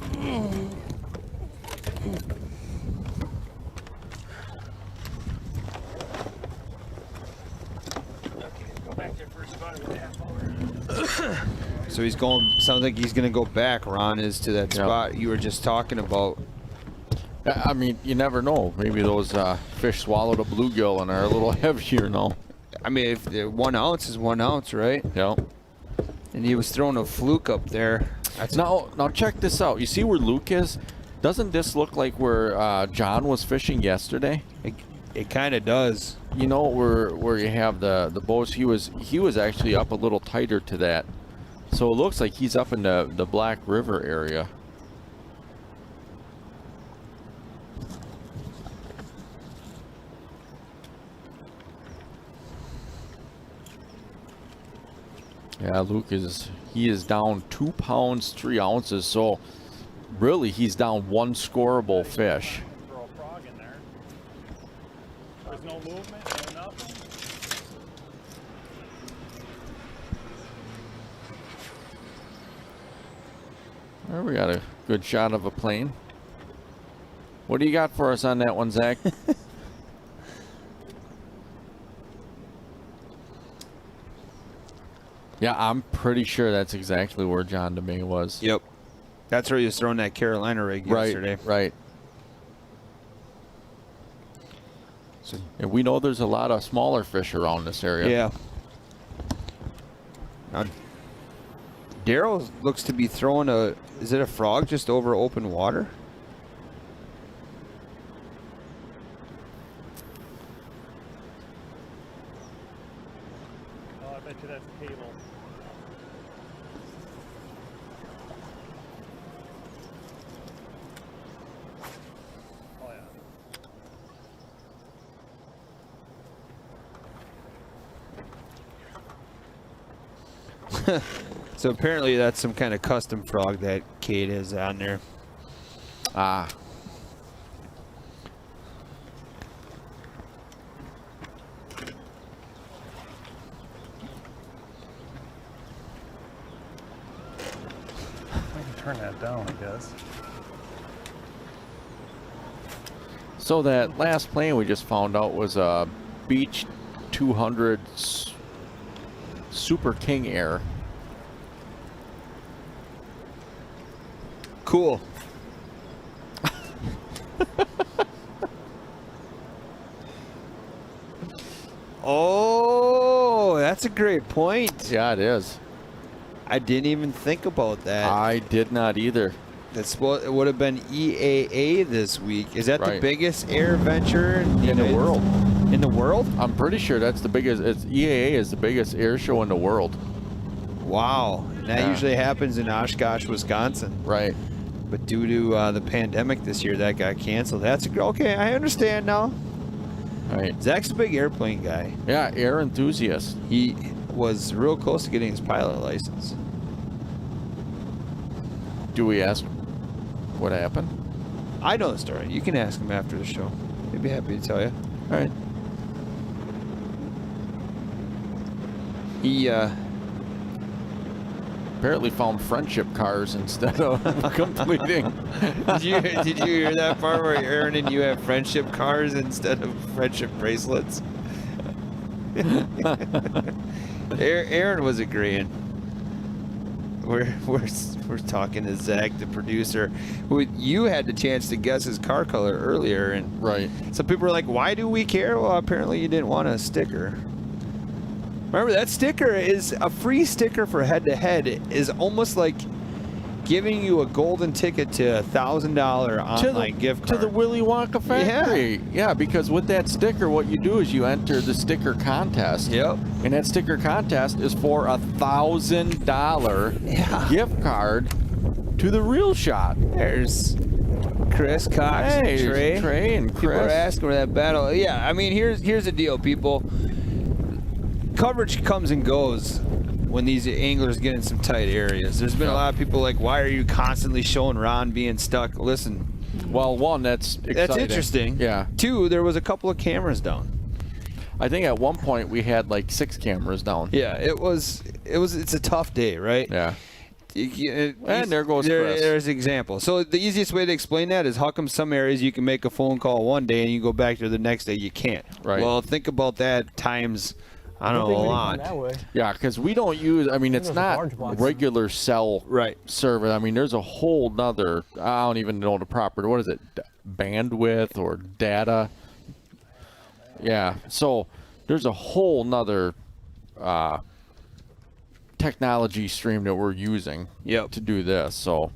So he's going, sounds like he's going to go back, Ron, is to that spot you were just talking about. I mean, you never know. Maybe those fish swallowed a bluegill and are a little heavier now. I mean, if 1 ounce is 1 ounce, right? Yeah. And he was throwing a fluke up there. Now check this out. You see where Luke is? Doesn't this look like where John was fishing yesterday? It kind of does. You know where you have the boats. He was actually up a little tighter to that, so it looks like he's up in the Black River area. Yeah, Luke is down 2 pounds 3 ounces. So really, he's down 1 scoreable fish. Throw a frog in there. There's no movement, no nothing. There we got a good shot of a plane. What do you got for us on that one, Zach? Yeah, I'm pretty sure that's exactly where John DeMay was. Yep. That's where he was throwing that Carolina rig yesterday. Right. So, and we know there's a lot of smaller fish around this area. Yeah. Now, Daryl looks to be throwing is it a frog just over open water? Oh, I bet you that's cable. Oh, yeah. So apparently that's some kind of custom frog that Cade has on there. Ah. I can turn that down, I guess. So that last plane we just found out was a Beach 200 Super King Air. Cool. Oh, that's a great point. Yeah, it is. I didn't even think about that. I did not either. That's what it would have been EAA this week. Is that the Right. biggest air venture In the world. In the world? I'm pretty sure that's the biggest. EAA is the biggest air show in the world. Wow. And that Yeah. usually happens in Oshkosh, Wisconsin. Right. But due to the pandemic this year, that got canceled. That's okay. I understand now. Right. Zach's a big airplane guy. Yeah, air enthusiast. He was real close to getting his pilot license. Do we ask what happened? I know the story. You can ask him after the show. He'd be happy to tell you. All right. He apparently found friendship cars instead of completing. Did you hear that part where Aaron and you have friendship cars instead of friendship bracelets? Aaron was agreeing. We're talking to Zach, the producer, who you had the chance to guess his car color earlier, and right. Some people were like, "Why do we care?" Well, apparently you didn't want a sticker. Remember, that sticker is a free sticker for head-to-head. Is almost like giving you a golden ticket to $1,000 online gift card to the Willy Wonka factory. Yeah, because with that sticker, what you do is you enter the sticker contest. Yep. And that sticker contest is for $1,000 gift card to the Real Shot. There's Chris, Cox, and Trey. Trey and Chris. People are asking where that battle. Yeah, I mean, here's the deal, people. Coverage comes and goes when these anglers get in some tight areas. There's been a lot of people like, why are you constantly showing Ron being stuck? Listen. Well, one, that's exciting. That's interesting. Yeah. Two, there was a couple of cameras down. I think at one point we had like 6 cameras down. Yeah, it's a tough day, right? Yeah. And there goes Chris. There's an example. So the easiest way to explain that is how come some areas you can make a phone call one day and you go back to the next day you can't. Right. Well, think about that times, I don't know, a lot. Yeah, because we don't use, I mean, it's not regular cell service. I mean, there's a whole nother, I don't even know the proper, what is it, bandwidth or data? Yeah, so there's a whole nother technology stream that we're using to do this, so.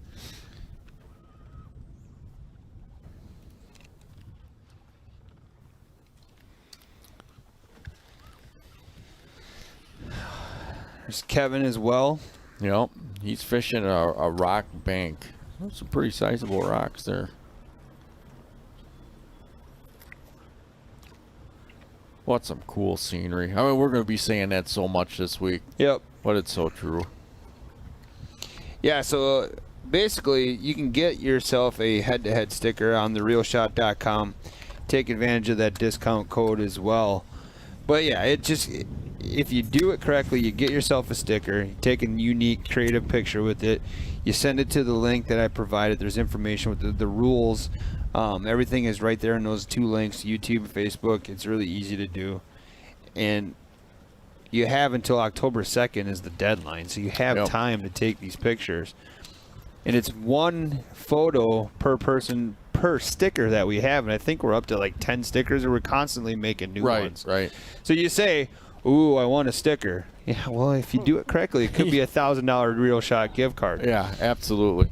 There's Kevin as well. Yep, he's fishing a rock bank. There's some pretty sizable rocks there. What some cool scenery. I mean, we're going to be saying that so much this week. Yep. But it's so true. Yeah, so basically you can get yourself a head-to-head sticker on therealshot.com. Take advantage of that discount code as well. But yeah, if you do it correctly, you get yourself a sticker, you take a unique, creative picture with it, you send it to the link that I provided. There's information with the rules. Everything is right there in those 2 links, YouTube and Facebook. It's really easy to do. And you have until October 2nd is the deadline, so you have time to take these pictures. And it's 1 photo per person per sticker that we have, and I think we're up to like 10 stickers, and we're constantly making new ones. Right. So you say, ooh, I want a sticker. Yeah, well, if you do it correctly, it could be $1,000 Real Shot gift card. Yeah, absolutely.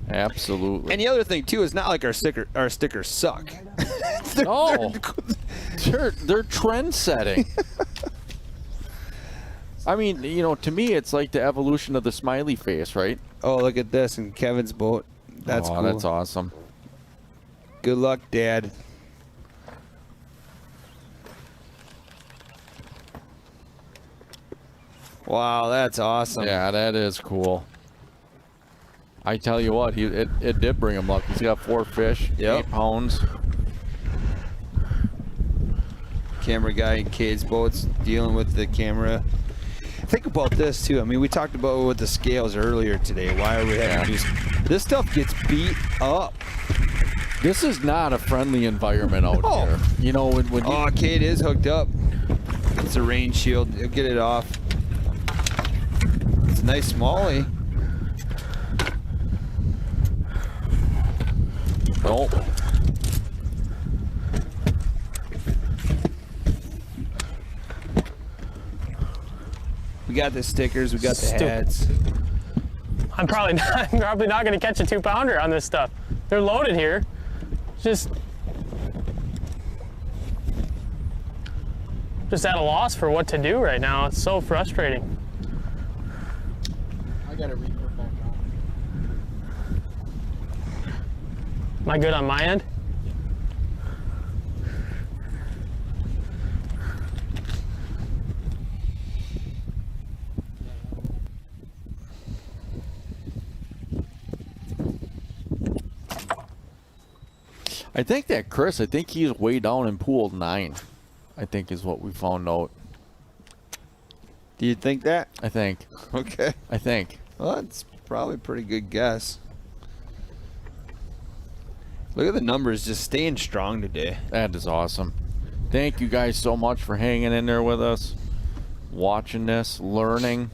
Absolutely. And the other thing too is not like our stickers suck. No, they're trend setting. I mean, you know, to me, it's like the evolution of the smiley face, right? Oh, look at this in Kevin's boat. That's cool. That's awesome. Good luck, Dad. Wow, that's awesome. Yeah, that is cool. I tell you what, it did bring him luck. He's got 4 fish, 8 pounds. Camera guy in Cade's boats dealing with the camera. Think about this too. I mean, we talked about with the scales earlier today. Why are we having to do this stuff gets beat up. This is not a friendly environment out here. You know, when Cade is hooked up. It's a rain shield. He'll get it off. It's a nice smallie. Nope. We got the stickers. We got the hats. I'm probably not going to catch a 2-pounder on this stuff. They're loaded here. Just at a loss for what to do right now. It's so frustrating. I got to re-put back on. Am I good on my end? I think that Chris, he's way down in pool 9. I think is what we found out. Do you think that? I think. Okay. I think. Well, that's probably a pretty good guess. Look at the numbers just staying strong today. That is awesome. Thank you guys so much for hanging in there with us, watching this, learning.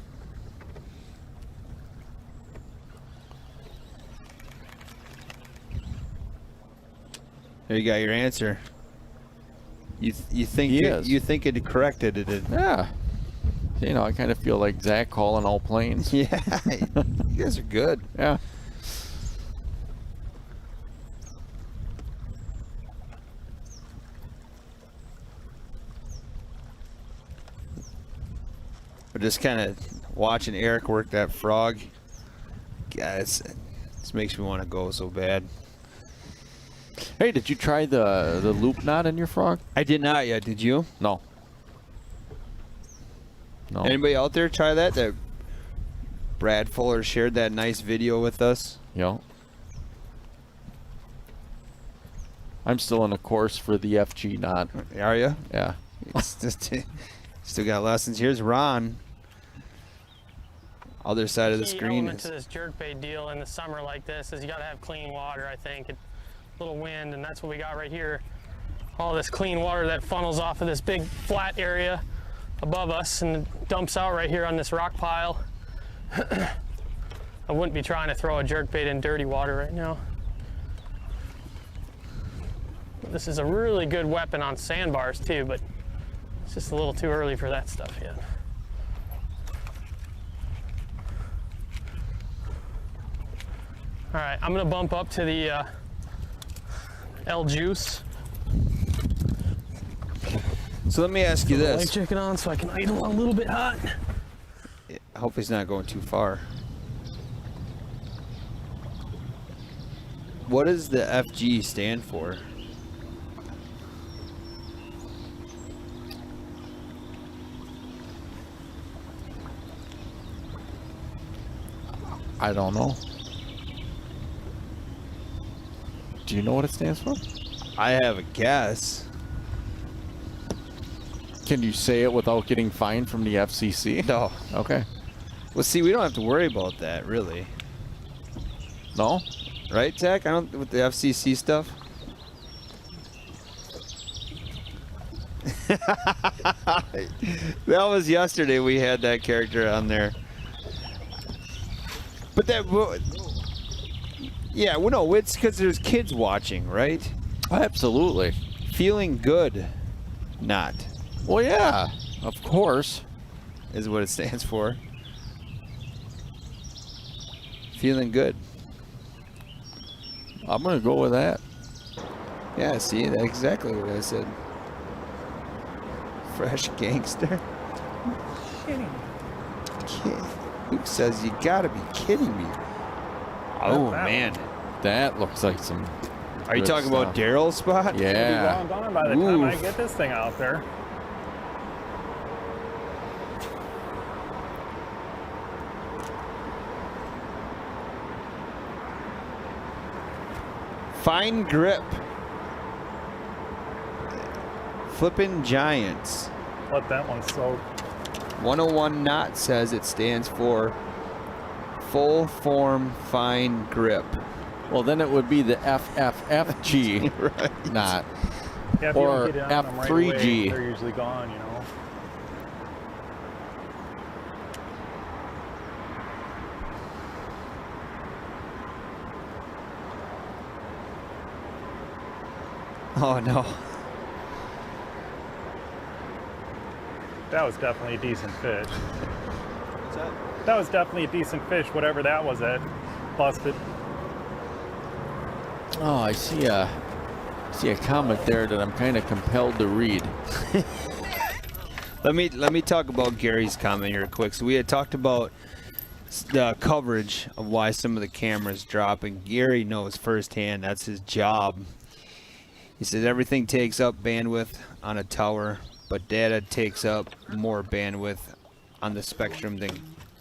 There you got your answer. You think you think it corrected it? Yeah. You know, I kind of feel like Zach calling all planes. Yeah. You guys are good. Yeah. We're just kind of watching Eric work that frog. Guys, this makes me want to go so bad. Hey, did you try the loop knot in your frog? I did not yet. Did you? No. No. Anybody out there try that? That Brad Fuller shared that nice video with us. Yeah. I'm still in a course for the FG knot. Are you? Yeah. It's just, still got lessons. Here's Ron. Other side of the screen. To this jerkbait deal in the summer like this is you got to have clean water. I think a little wind, and that's what we got right here. All this clean water that funnels off of this big flat area above us and dumps out right here on this rock pile. I wouldn't be trying to throw a jerkbait in dirty water right now. This is a really good weapon on sandbars too, but it's just a little too early for that stuff yet. All right, I'm gonna bump up to the L Juice. So let me ask you Light this. chicken on so I can idle a little bit hot. I hope he's not going too far. What does the FG stand for? I don't know. Do you know what it stands for? I have a guess. Can you say it without getting fined from the FCC? No. Okay. Well, see, we don't have to worry about that, really. No? Right, Zach? I don't with the FCC stuff. That was yesterday. We had that character on there. But that, yeah, well, no, it's because there's kids watching, right? Absolutely. Feeling good, not. Well, yeah, of course. Is what it stands for. Feeling good. I'm going to go with that. Yeah, see, that's exactly what I said. Fresh gangster. Kidding. Luke says, you gotta be kidding me. Oh, man. That looks like some. Are you talking about Daryl's spot? Yeah. I'll be long gone by the time I get this thing out there. Fine grip. Flippin' Giants. Let that one soak. 101 knot says it stands for full form fine grip. Well, then it would be the FFFG right. knot. Yeah, if you or don't get it on them right F3G. away, they're usually gone, you know. Oh no. That was definitely a decent fish. What's that? That was definitely a decent fish, whatever that was at. Busted. Oh, I see a comment there that I'm kind of compelled to read. Let me talk about Gary's comment here quick. So we had talked about the coverage of why some of the cameras drop, and Gary knows firsthand that's his job. He says everything takes up bandwidth on a tower, but data takes up more bandwidth on the spectrum than.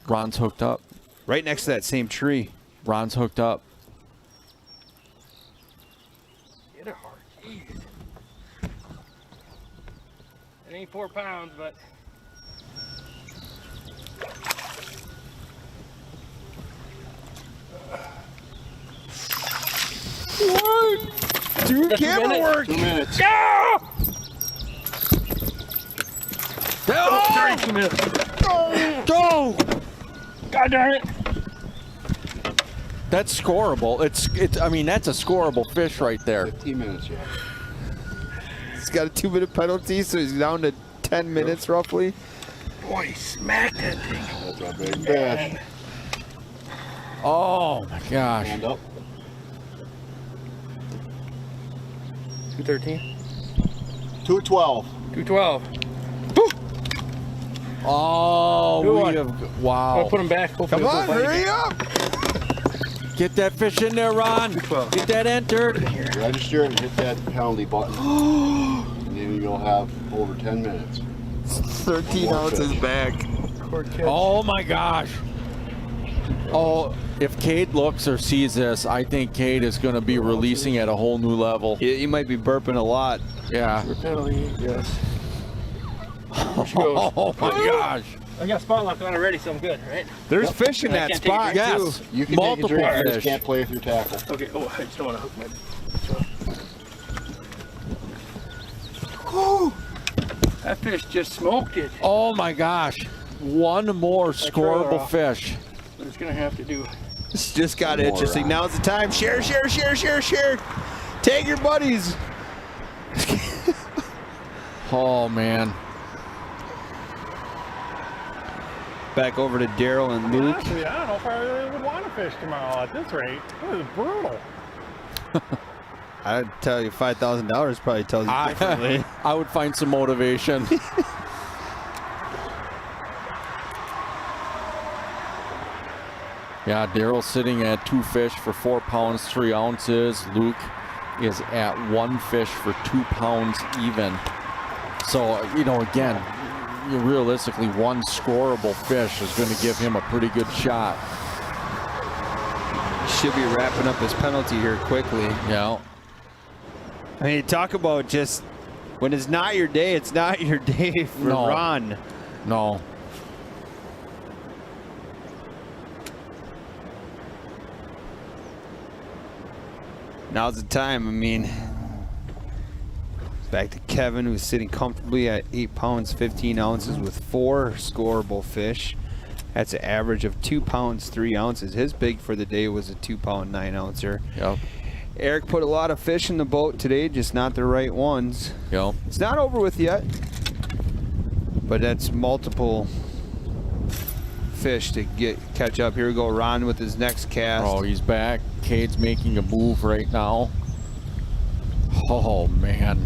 Ron's hooked up. Right next to that same tree. Ron's hooked up. Get it hard. Jeez. It ain't 4 pounds, but What? Do camera work. 2 minutes. Go! Oh! 2 minutes. Go! God darn it. That's scoreable. I mean, that's a scoreable fish right there. 15 minutes, yeah. He's got a 2-minute penalty, so he's down to 10 minutes roughly. Boy, he smacked that thing. That's a big fish. Oh my gosh. Hand up. 213. 212. 212. Oh, Good we one. have, wow. I'll put him back. Hopefully Come he'll on, go hurry up. Get that fish in there, Ron. Get that entered. Register and hit that penalty button. And then you'll have over 10 minutes. 13 ounces back. Oh my gosh. Oh, if Cade looks or sees this, I think Cade is going to be releasing at a whole new level. He might be burping a lot. Yeah. Penalty, yes. Oh my gosh. I got spot lock on already, so I'm good, right? There's fish in I that can't take a spot, drink? too. Yes. You can Multiple take a drink, you fish. just can't play with your tackle. Okay, oh, I just don't want to hook my... Whew. That fish just smoked it. Oh my gosh. One more scoreable off. fish. But it's going to have to do... It's just got interesting. Now's the time. Share, share, share, share, share. Tag your buddies. Oh man. Back over to Daryl and Luke. Honestly, I don't know if I really would want to fish tomorrow at this rate. This is brutal. I'd tell you $5,000 probably tells you differently. I would find some motivation. Yeah, Daryl's sitting at 2 fish for 4 pounds, 3 ounces. Luke is at 1 fish for 2 pounds even. So, you know, again, realistically, 1 scoreable fish is going to give him a pretty good shot. Should be wrapping up his penalty here quickly. Yeah. I mean, talk about just when it's not your day, it's not your day for Ron. No. Now's the time. I mean, back to Kevin, who's sitting comfortably at 8 pounds, 15 ounces with 4 scoreable fish. That's an average of 2 pounds, 3 ounces. His big for the day was a 2-pound, 9-ouncer. Yep. Eric put a lot of fish in the boat today, just not the right ones. Yep. It's not over with yet, but that's multiple fish to catch up. Here we go, Ron with his next cast. Oh, he's back. Cade's making a move right now. Oh, man.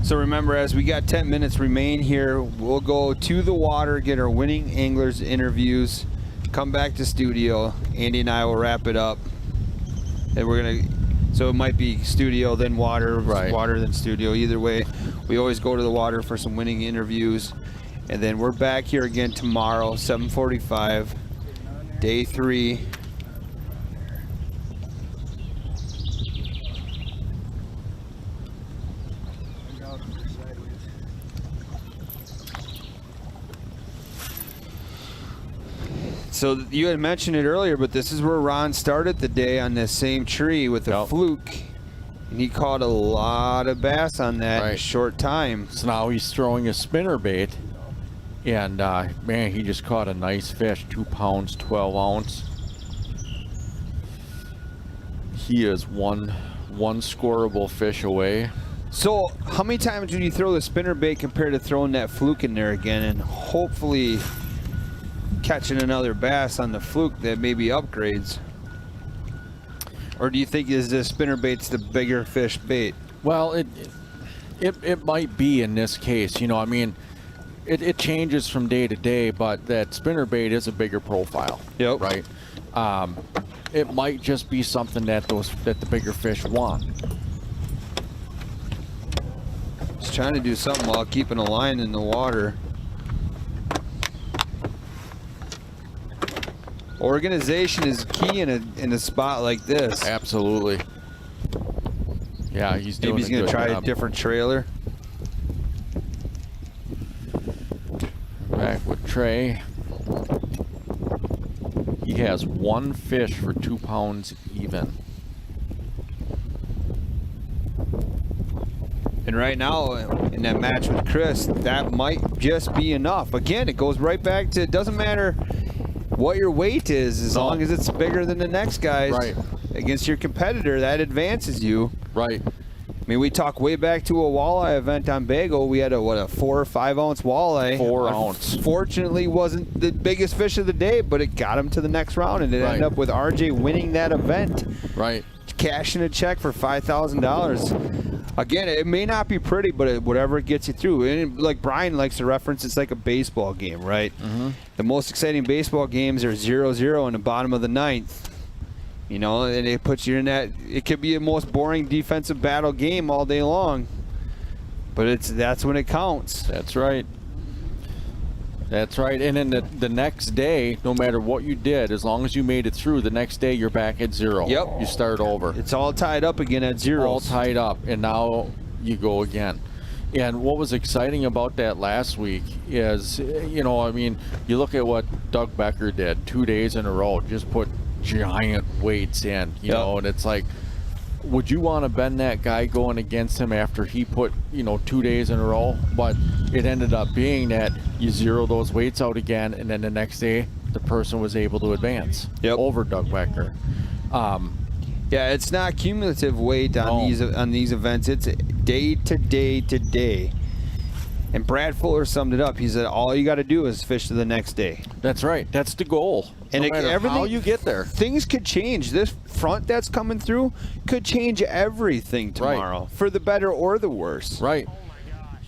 So remember, as we got 10 minutes remain here, we'll go to the water, get our winning anglers interviews, come back to studio. Andy and I will wrap it up. And we're gonna, so it might be studio, then water, right. Water, then studio. Either way, we always go to the water for some winning interviews. And then we're back here again tomorrow, 7:45, day 3. So you had mentioned it earlier, but this is where Ron started the day on this same tree with a fluke. And he caught a lot of bass on that in a short time. So now he's throwing a spinner bait. And man, he just caught a nice fish, 2 pounds, 12 ounce. He is one scoreable fish away. So how many times would you throw the spinner bait compared to throwing that fluke in there again and hopefully catching another bass on the fluke that maybe upgrades? Or do you think is the spinner bait's the bigger fish bait? Well, it might be in this case. You know, I mean, it changes from day to day, but that spinner bait is a bigger profile. Yep. Right. It might just be something that the bigger fish want. Just trying to do something while keeping a line in the water. Organization is key in a spot like this. Absolutely. Yeah, he's doing. Maybe he's gonna try a different trailer. Back with Trey. He has 1 fish for 2 pounds even. And right now, in that match with Chris, that might just be enough. Again, it goes right back to, it doesn't matter what your weight is, as long as it's bigger than the next guy's. Right. Against your competitor, that advances you. Right. I mean, we talk way back to a walleye event on Bagel. We had a 4 or 5 ounce walleye. 4 ounce. Fortunately, wasn't the biggest fish of the day, but it got him to the next round, and it ended up with RJ winning that event. Right. Cashing a check for $5,000. Again, it may not be pretty, but whatever it gets you through. And like Brian likes to reference, it's like a baseball game, right? Mm-hmm. The most exciting baseball games are 0-0 in the bottom of the 9th. You know, and it puts you in that. It could be the most boring defensive battle game all day long, but that's when it counts. That's right. That's right. And then the next day, no matter what you did, as long as you made it through, the next day you're back at 0. Yep. You start over. It's all tied up again at 0. All tied up, and now you go again. And what was exciting about that last week is, you know, I mean, you look at what Doug Becker did 2 days in a row, just put giant weights in, you know, and it's like, would you want to bend that guy going against him after he put, you know, 2 days in a row? But it ended up being that you zero those weights out again, and then the next day the person was able to advance over Doug Becker. Yeah, it's not cumulative weight on these events. It's day to day to day. And Brad Fuller summed it up. He said, all you got to do is fish to the next day. That's right. That's the goal. And no matter everything, how you get there. Things could change. This front that's coming through could change everything tomorrow, for the better or the worse. Right. Oh my gosh.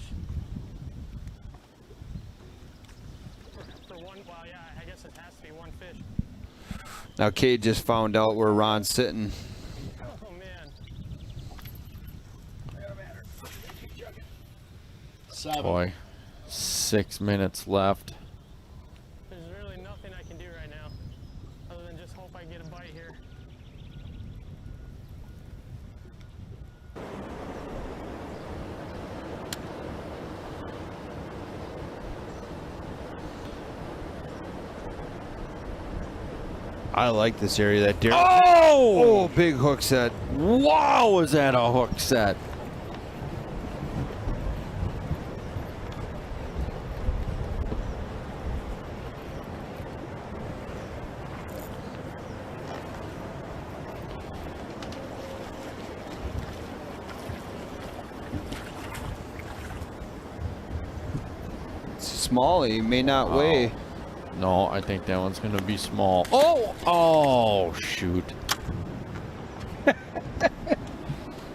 For one, well, yeah, I guess it has to be 1 fish. Now, Cade just found out where Ron's sitting. Oh man. Boy, 6 minutes left. There's really nothing I can do right now, other than just hope I get a bite here. I like this area. That deer. Oh! Big hook set. Wow, is that a hook set? Small, he may not weigh. No, I think that one's going to be small. Oh, shoot.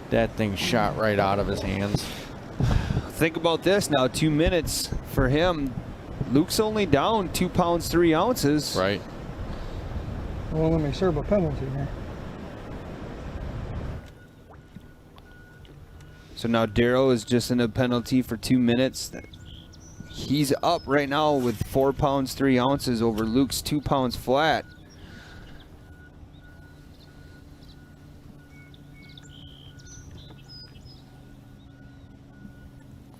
That thing shot right out of his hands. Think about this now, 2 minutes for him. Luke's only down 2 pounds, 3 ounces. Right. Well, let me serve a penalty here. So now Darrow is just in a penalty for 2 minutes. He's up right now with 4 pounds, 3 ounces over Luke's 2 pounds flat.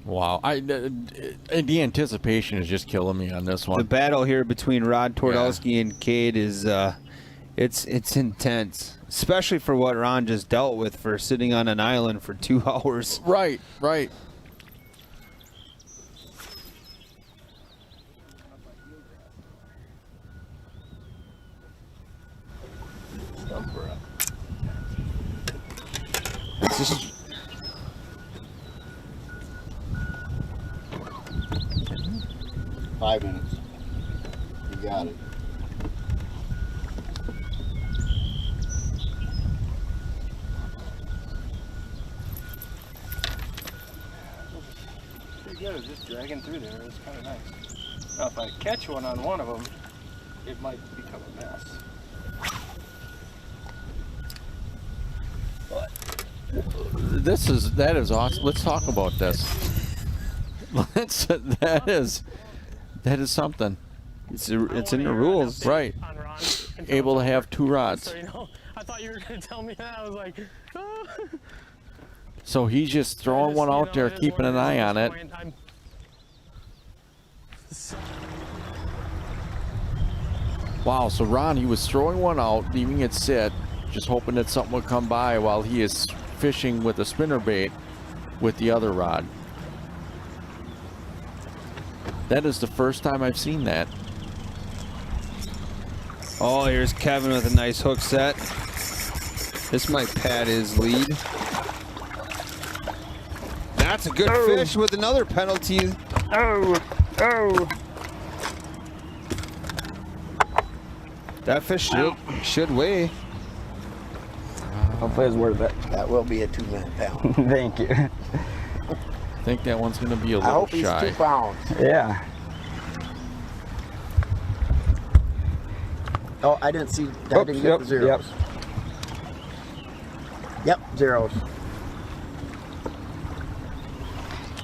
Wow. The anticipation is just killing me on this one. The battle here between Rod Twardowski and Cade is it's intense, especially for what Ron just dealt with for sitting on an island for 2 hours. Right, right. It's just 5 minutes. You got it. Pretty good. Just dragging through there. It's kind of nice. Now, if I catch one on one of them, it might become a mess. That is awesome. Let's talk about this. That is something. It's in the rules, right? Able to have 2 rods. So, you know, I thought you were going to tell me that. I was like, oh. So he's just throwing one out there, keeping an eye on it. Wow, so Ron, he was throwing one out, leaving it sit, just hoping that something would come by while he is fishing with a spinnerbait with the other rod. That is the first time I've seen that. Oh, here's Kevin with a nice hook set. This might pad his lead. That's a good fish with another penalty. That fish should weigh. Hopefully it's worth it. That will be a 2-minute pound. Thank you. I think that one's going to be a I little hope he's shy. 2 pounds. Yeah. Oh, I didn't see. I didn't get the zeros. Yep, zeros.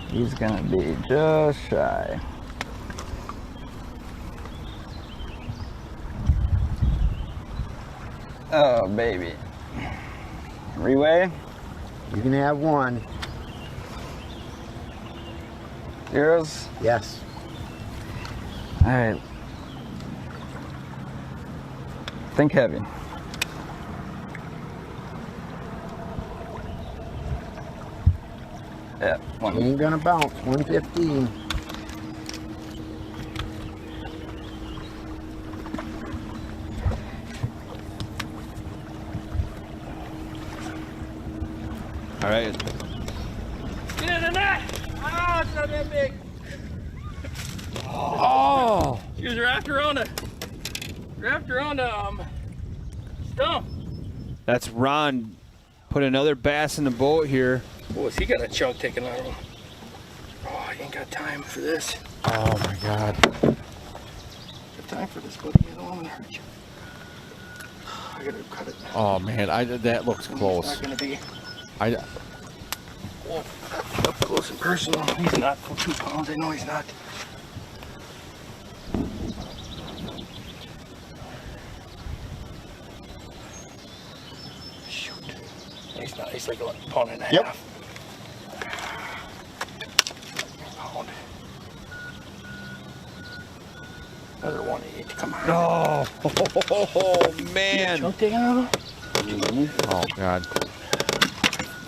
He's gonna be just shy. Oh, baby. Reweigh? You can have one. Zeros? Yes. All right. Think heavy. Yeah. Ain't gonna bounce. 115. All right. Get in the net! Oh, it's not that big. Oh! She was wrapped around a stump. That's Ron. Put another bass in the boat here. Boy, he got a chunk taken out of him. Oh, I ain't got time for this. Oh my God. Got time for this, buddy. I don't want to hurt you. I gotta cut it. Oh man, that looks close. It's not gonna be I up close and personal. He's not 2 pounds. I know he's not. Shoot. He's not. He's like a pound and a half. Pound. Another 1.8. Come on. Oh man. Chunk taken out of him? Oh God.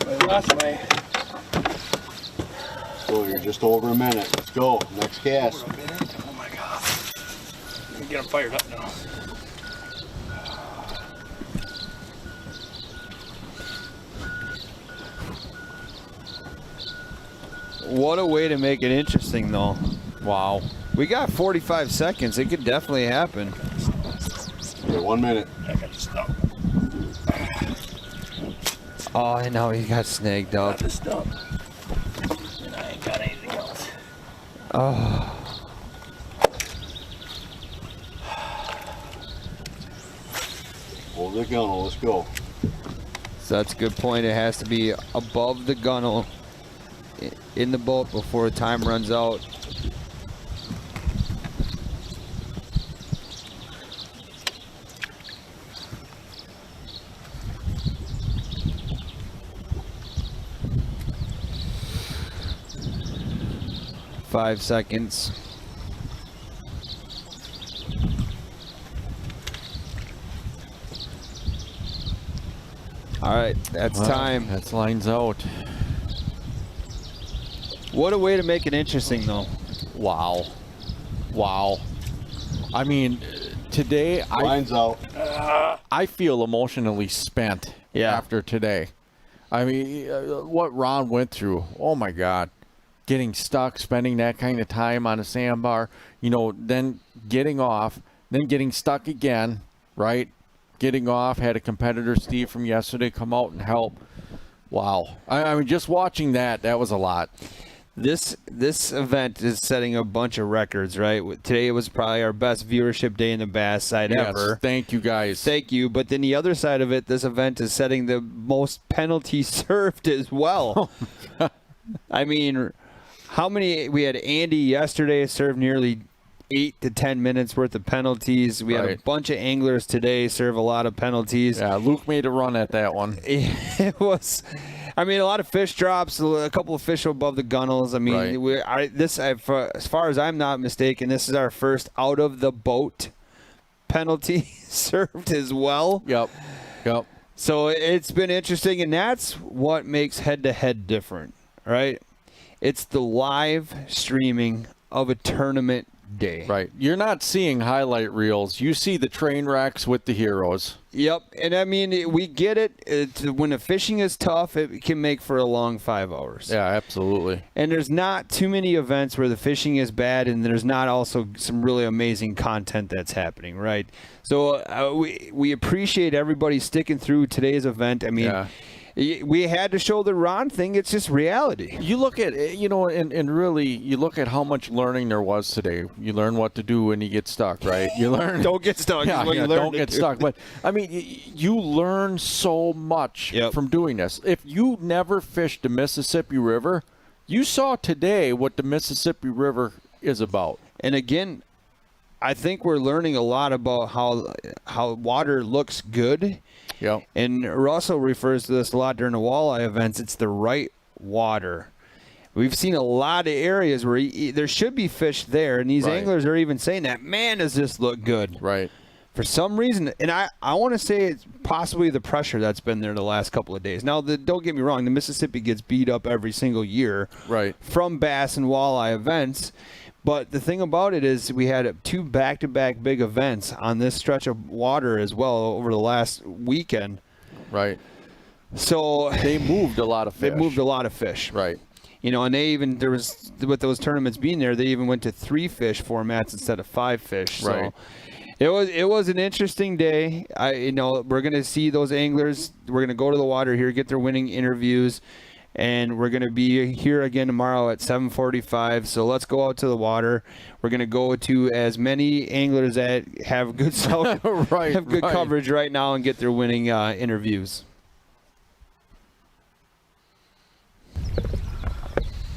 I lost my. So you're just over a minute. Let's go. Next cast. Oh my God. Let me get him fired up now. What a way to make it interesting, though. Wow. We got 45 seconds. It could definitely happen. Okay, 1 minute. I got the stump. Oh, I know he got snagged up. Got the stump. And I ain't got anything else. Oh. Hold the gunnel. Let's go. So that's a good point. It has to be above the gunnel in the boat before time runs out. Five seconds. All right, that's time. That's lines out. What a way to make it interesting, though. Wow. Wow. I mean, today Lines out. I feel emotionally spent after today. I mean, what Ron went through. Oh my God. Getting stuck, spending that kind of time on a sandbar, you know, then getting off, then getting stuck again, right? Getting off, had a competitor, Steve, from yesterday come out and help. Wow. I mean, just watching that was a lot. This event is setting a bunch of records, right? Today was probably our best viewership day in the bass side ever. Thank you, guys. Thank you. But then the other side of it, this event is setting the most penalties served as well. I mean, how many? We had Andy yesterday serve nearly 8 to 10 minutes worth of penalties. We had a bunch of anglers today serve a lot of penalties. Yeah, Luke made a run at that one. It was, I mean, a lot of fish drops, a couple of fish above the gunnels. I mean, as far as I'm not mistaken, this is our first out of the boat penalty served as well. Yep. So it's been interesting, and that's what makes head-to-head different, right? It's the live streaming of a tournament day. Right. You're not seeing highlight reels. You see the train wrecks with the heroes. Yep. And I mean, we get it. When the fishing is tough, it can make for a long 5 hours. Yeah, absolutely. And there's not too many events where the fishing is bad and there's not also some really amazing content that's happening, right? So we appreciate everybody sticking through today's event. I mean, we had to show the Ron thing. It's just reality. You look at, and really, you look at how much learning there was today. You learn what to do when you get stuck, right? You learn. Don't get stuck. Yeah, don't get stuck. But, I mean, you learn so much from doing this. If you never fished the Mississippi River, you saw today what the Mississippi River is about. And again, I think we're learning a lot about how water looks good. Yep. And Russell refers to this a lot during the walleye events. It's the right water. We've seen a lot of areas where there should be fish there, and these anglers are even saying that, man, does this look good? Right. For some reason, and I want to say it's possibly the pressure that's been there the last couple of days. Now, don't get me wrong, the Mississippi gets beat up every single year from bass and walleye events. But the thing about it is we had 2 back-to-back big events on this stretch of water as well over the last weekend. Right. So they moved a lot of fish. They moved a lot of fish. Right. And they even, there was, with those tournaments being there, they even went to 3 fish formats instead of 5 fish. So it was an interesting day. We're going to see those anglers. We're going to go to the water here, get their winning interviews. And we're going to be here again tomorrow at 7:45. So let's go out to the water. We're going to go to as many anglers that have good coverage right now and get their winning interviews.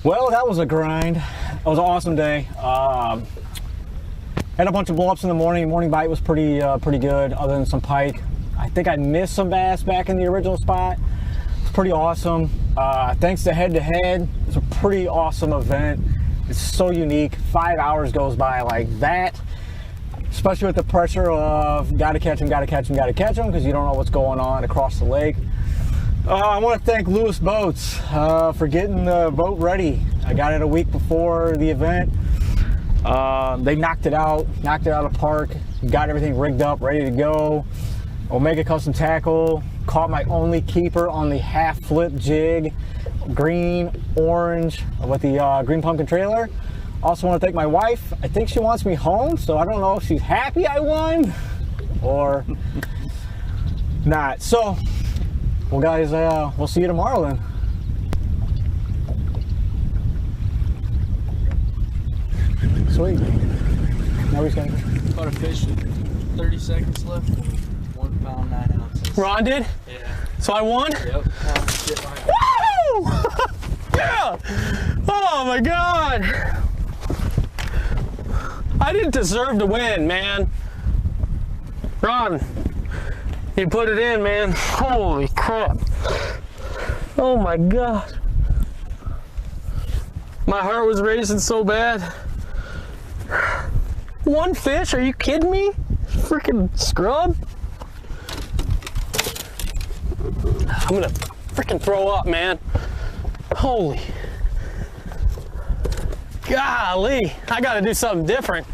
Well, that was a grind. It was an awesome day. Had a bunch of blow-ups in the morning. Morning bite was pretty good, other than some pike. I think I missed some bass back in the original spot. Pretty awesome. Thanks to Head to Head, it's a pretty awesome event. It's so unique. 5 hours goes by like that, especially with the pressure of gotta catch them, because you don't know what's going on across the lake. I want to thank Lewis Boats for getting the boat ready. I got it a week before the event. They knocked it out of park, got everything rigged up, ready to go. Omega Custom Tackle caught my only keeper on the half flip jig, green, orange, with the green pumpkin trailer. Also want to thank my wife. I think she wants me home, so I don't know if she's happy I won or not. So, well guys, we'll see you tomorrow then. Sweet. Now he's gonna caught a fish with 30 seconds left. 1 pound 9 ounces. Ron did? Yeah. So I won? Yep. Woo! Yeah! Oh my God! I didn't deserve to win, man. Ron, you put it in, man. Holy crap. Oh my God. My heart was racing so bad. 1 fish? Are you kidding me? Freaking scrub. I'm gonna freaking throw up, man. Holy. Golly, I gotta do something different.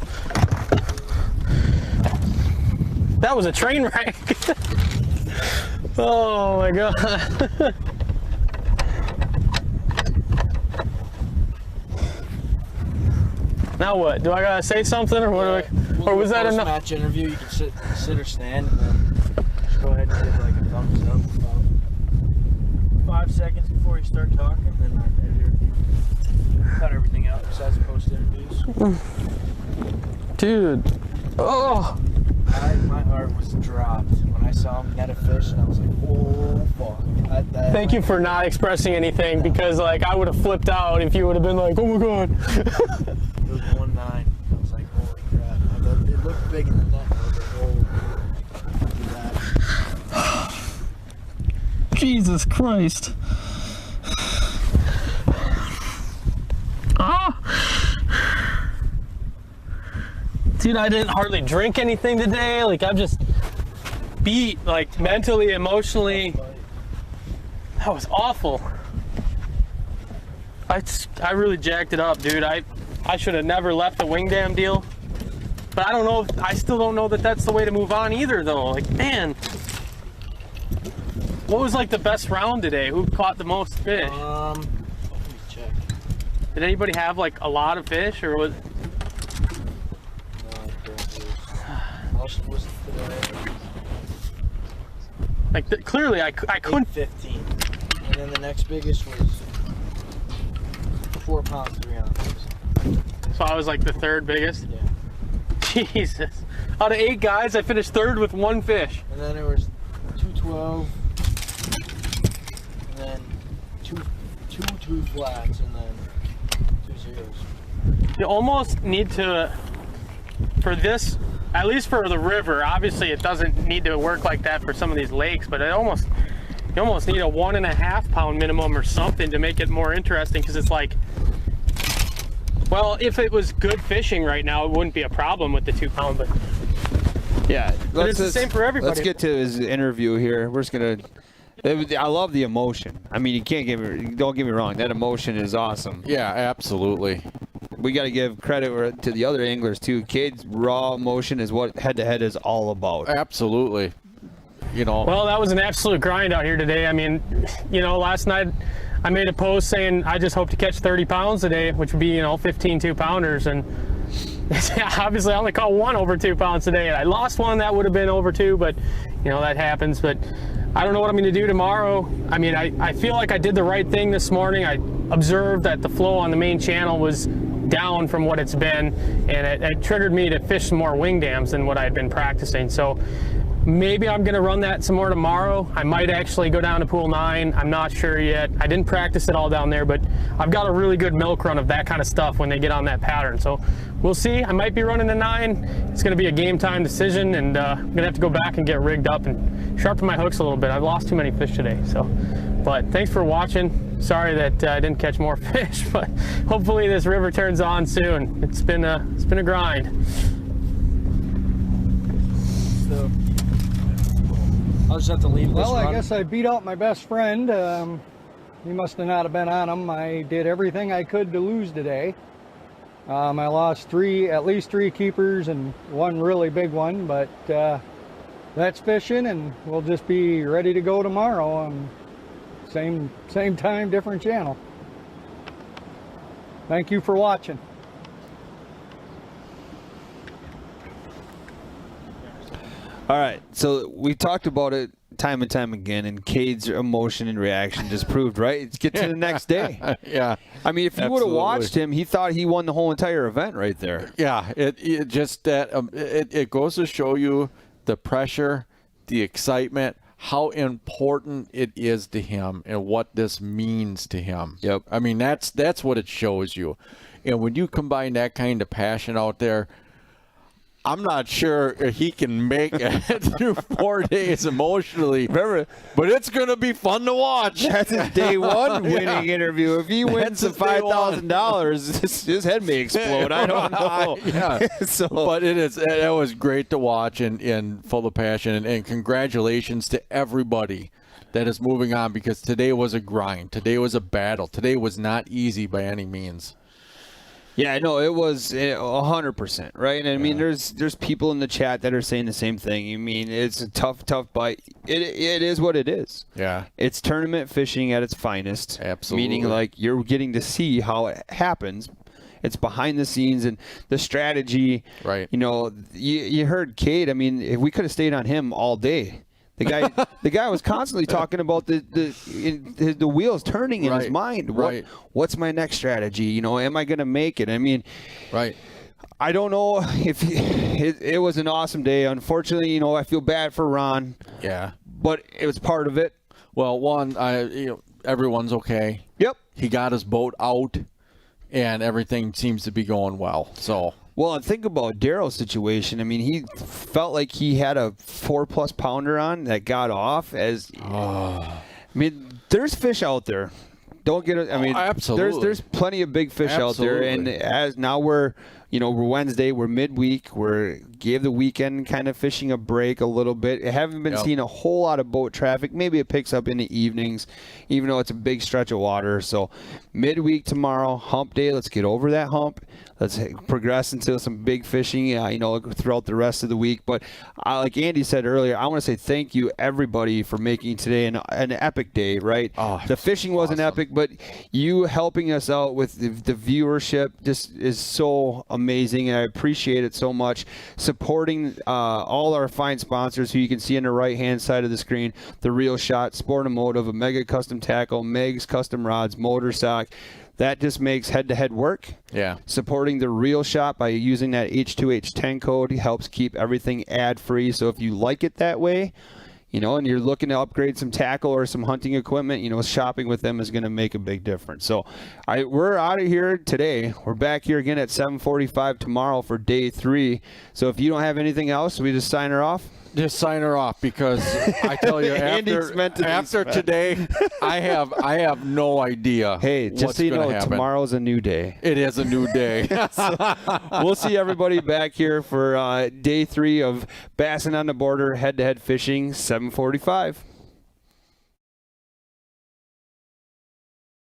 That was a train wreck. Oh my God. Now what? Do I gotta say something, or what? Or was that enough? Match interview. You can sit or stand, and then just go ahead and give like a thumbs up about 5 seconds before you start talking, then cut everything out besides the post interviews. Dude. Oh. My heart was dropped when I saw him net a fish, and I was like, oh fuck. Thank you for not expressing anything, because like I would have flipped out if you would have been like, oh my God. It was 1-9. I was like, holy crap. It looked big in the net. I was like, oh, Jesus Christ. Dude, I didn't hardly drink anything today. Like, I'm just beat, like, mentally, emotionally. That was awful. I really jacked it up, dude. I should have never left the wing dam deal. But I don't know. I still don't know that that's the way to move on either, though. Like, man. What was, like, the best round today? Who caught the most fish? Let me check. Did anybody have, like, a lot of fish, or was... Most was today. Like, clearly, I couldn't... 15. And then the next biggest was 4 pounds, 3 ounces. So I was, like, the third biggest? Yeah. Jesus. Out of 8 guys, I finished third with 1 fish. And then there was 212. And then two flats, and then 2 zeros. You almost need to, for this, at least for the river, obviously it doesn't need to work like that for some of these lakes, but you almost need a 1.5 pound minimum or something to make it more interesting, because it's like, well, if it was good fishing right now, it wouldn't be a problem with the 2 pound, but yeah, but it's the same for everybody. Let's get to his interview here. We're just gonna. I love the emotion. I mean, don't get me wrong. That emotion is awesome. Yeah, absolutely. We got to give credit to the other anglers too. Cade's raw emotion is what head-to-head is all about. Absolutely. You know. Well, that was an absolute grind out here today. I mean, you know, last night I made a post saying I just hope to catch 30 pounds today, which would be, 15 2-pounders, and obviously I only caught 1 over 2 pounds today. I lost 1 that would have been over 2, but that happens. But I don't know what I'm going to do tomorrow. I mean, I feel like I did the right thing this morning. I observed that the flow on the main channel was down from what it's been, and it triggered me to fish some more wing dams than what I had been practicing. So maybe I'm going to run that some more tomorrow. I might actually go down to pool 9. I'm not sure yet. I didn't practice it all down there, but I've got a really good milk run of that kind of stuff when they get on that pattern. So we'll see. I might be running a 9. It's going to be a game time decision, and I'm going to have to go back and get rigged up and sharpen my hooks a little bit. I've lost too many fish today. But thanks for watching. Sorry that I didn't catch more fish, but hopefully this river turns on soon. It's been a grind. So I'll just have to leave this Well, run. I guess I beat out my best friend. He must have not been on him. I did everything I could to lose today. I lost at least three keepers and 1 really big one, but that's fishing, and we'll just be ready to go tomorrow. Same time, different channel. Thank you for watching. All right, so we talked about it time and time again, and Cade's emotion and reaction just proved right. Let's get to the next day. Yeah. I mean, if you would have watched him, he thought he won the whole entire event right there. Yeah, it just that it goes to show you the pressure, the excitement, how important it is to him, and what this means to him. Yep. I mean, that's what it shows you. And when you combine that kind of passion out there, I'm not sure he can make it through 4 days emotionally. Remember, but it's going to be fun to watch. That's his day 1 winning interview. If he wins the $5,000, his head may explode. I don't know. Yeah. But it was great to watch and full of passion. And congratulations to everybody that is moving on, because today was a grind. Today was a battle. Today was not easy by any means. Yeah, no, it was 100%, right? And I mean, there's people in the chat that are saying the same thing. I mean, it's a tough bite. It is what it is. Yeah. It's tournament fishing at its finest. Absolutely. Meaning, like, you're getting to see how it happens. It's behind the scenes and the strategy. Right. You heard Cade. I mean, if we could have stayed on him all day. The guy was constantly talking about the wheels turning in his mind. What's my next strategy? Am I going to make it? I mean, I don't know if it was an awesome day. Unfortunately, I feel bad for Ron. Yeah, but it was part of it. Well, everyone's okay. Yep. He got his boat out, and everything seems to be going well. So. Well, and think about Daryl's situation. I mean, he felt like he had a 4+ pounder on that got off. I mean, there's fish out there. Don't get it. I mean, absolutely. There's plenty of big fish out there, and as now we're we're Wednesday, we're midweek, gave the weekend kind of fishing a break a little bit. I haven't been seeing a whole lot of boat traffic. Maybe it picks up in the evenings, even though it's a big stretch of water. So midweek tomorrow, hump day, let's get over that hump. Let's progress into some big fishing, throughout the rest of the week. But like Andy said earlier, I want to say thank you, everybody, for making today an epic day, right? Oh, the fishing wasn't epic, but you helping us out with the viewership just is so amazing, and I appreciate it so much. Supporting all our fine sponsors who you can see on the right-hand side of the screen, The Real Shot, Sportamotive, Omega Custom Tackle, Meg's Custom Rods, Motorsock. That just makes head-to-head work. Yeah. Supporting The Real Shot by using that H2H10 code helps keep everything ad-free. So if you like it that way, and you're looking to upgrade some tackle or some hunting equipment, shopping with them is going to make a big difference. So we're out of here today. We're back here again at 7:45 tomorrow for day 3. So if you don't have anything else, we just sign her off. Just sign her off, because I tell you, after today, I have no idea. Hey, just so you know, tomorrow's a new day. It is a new day. So, we'll see everybody back here for day 3 of Bassin on the Border head-to-head fishing, 7:45.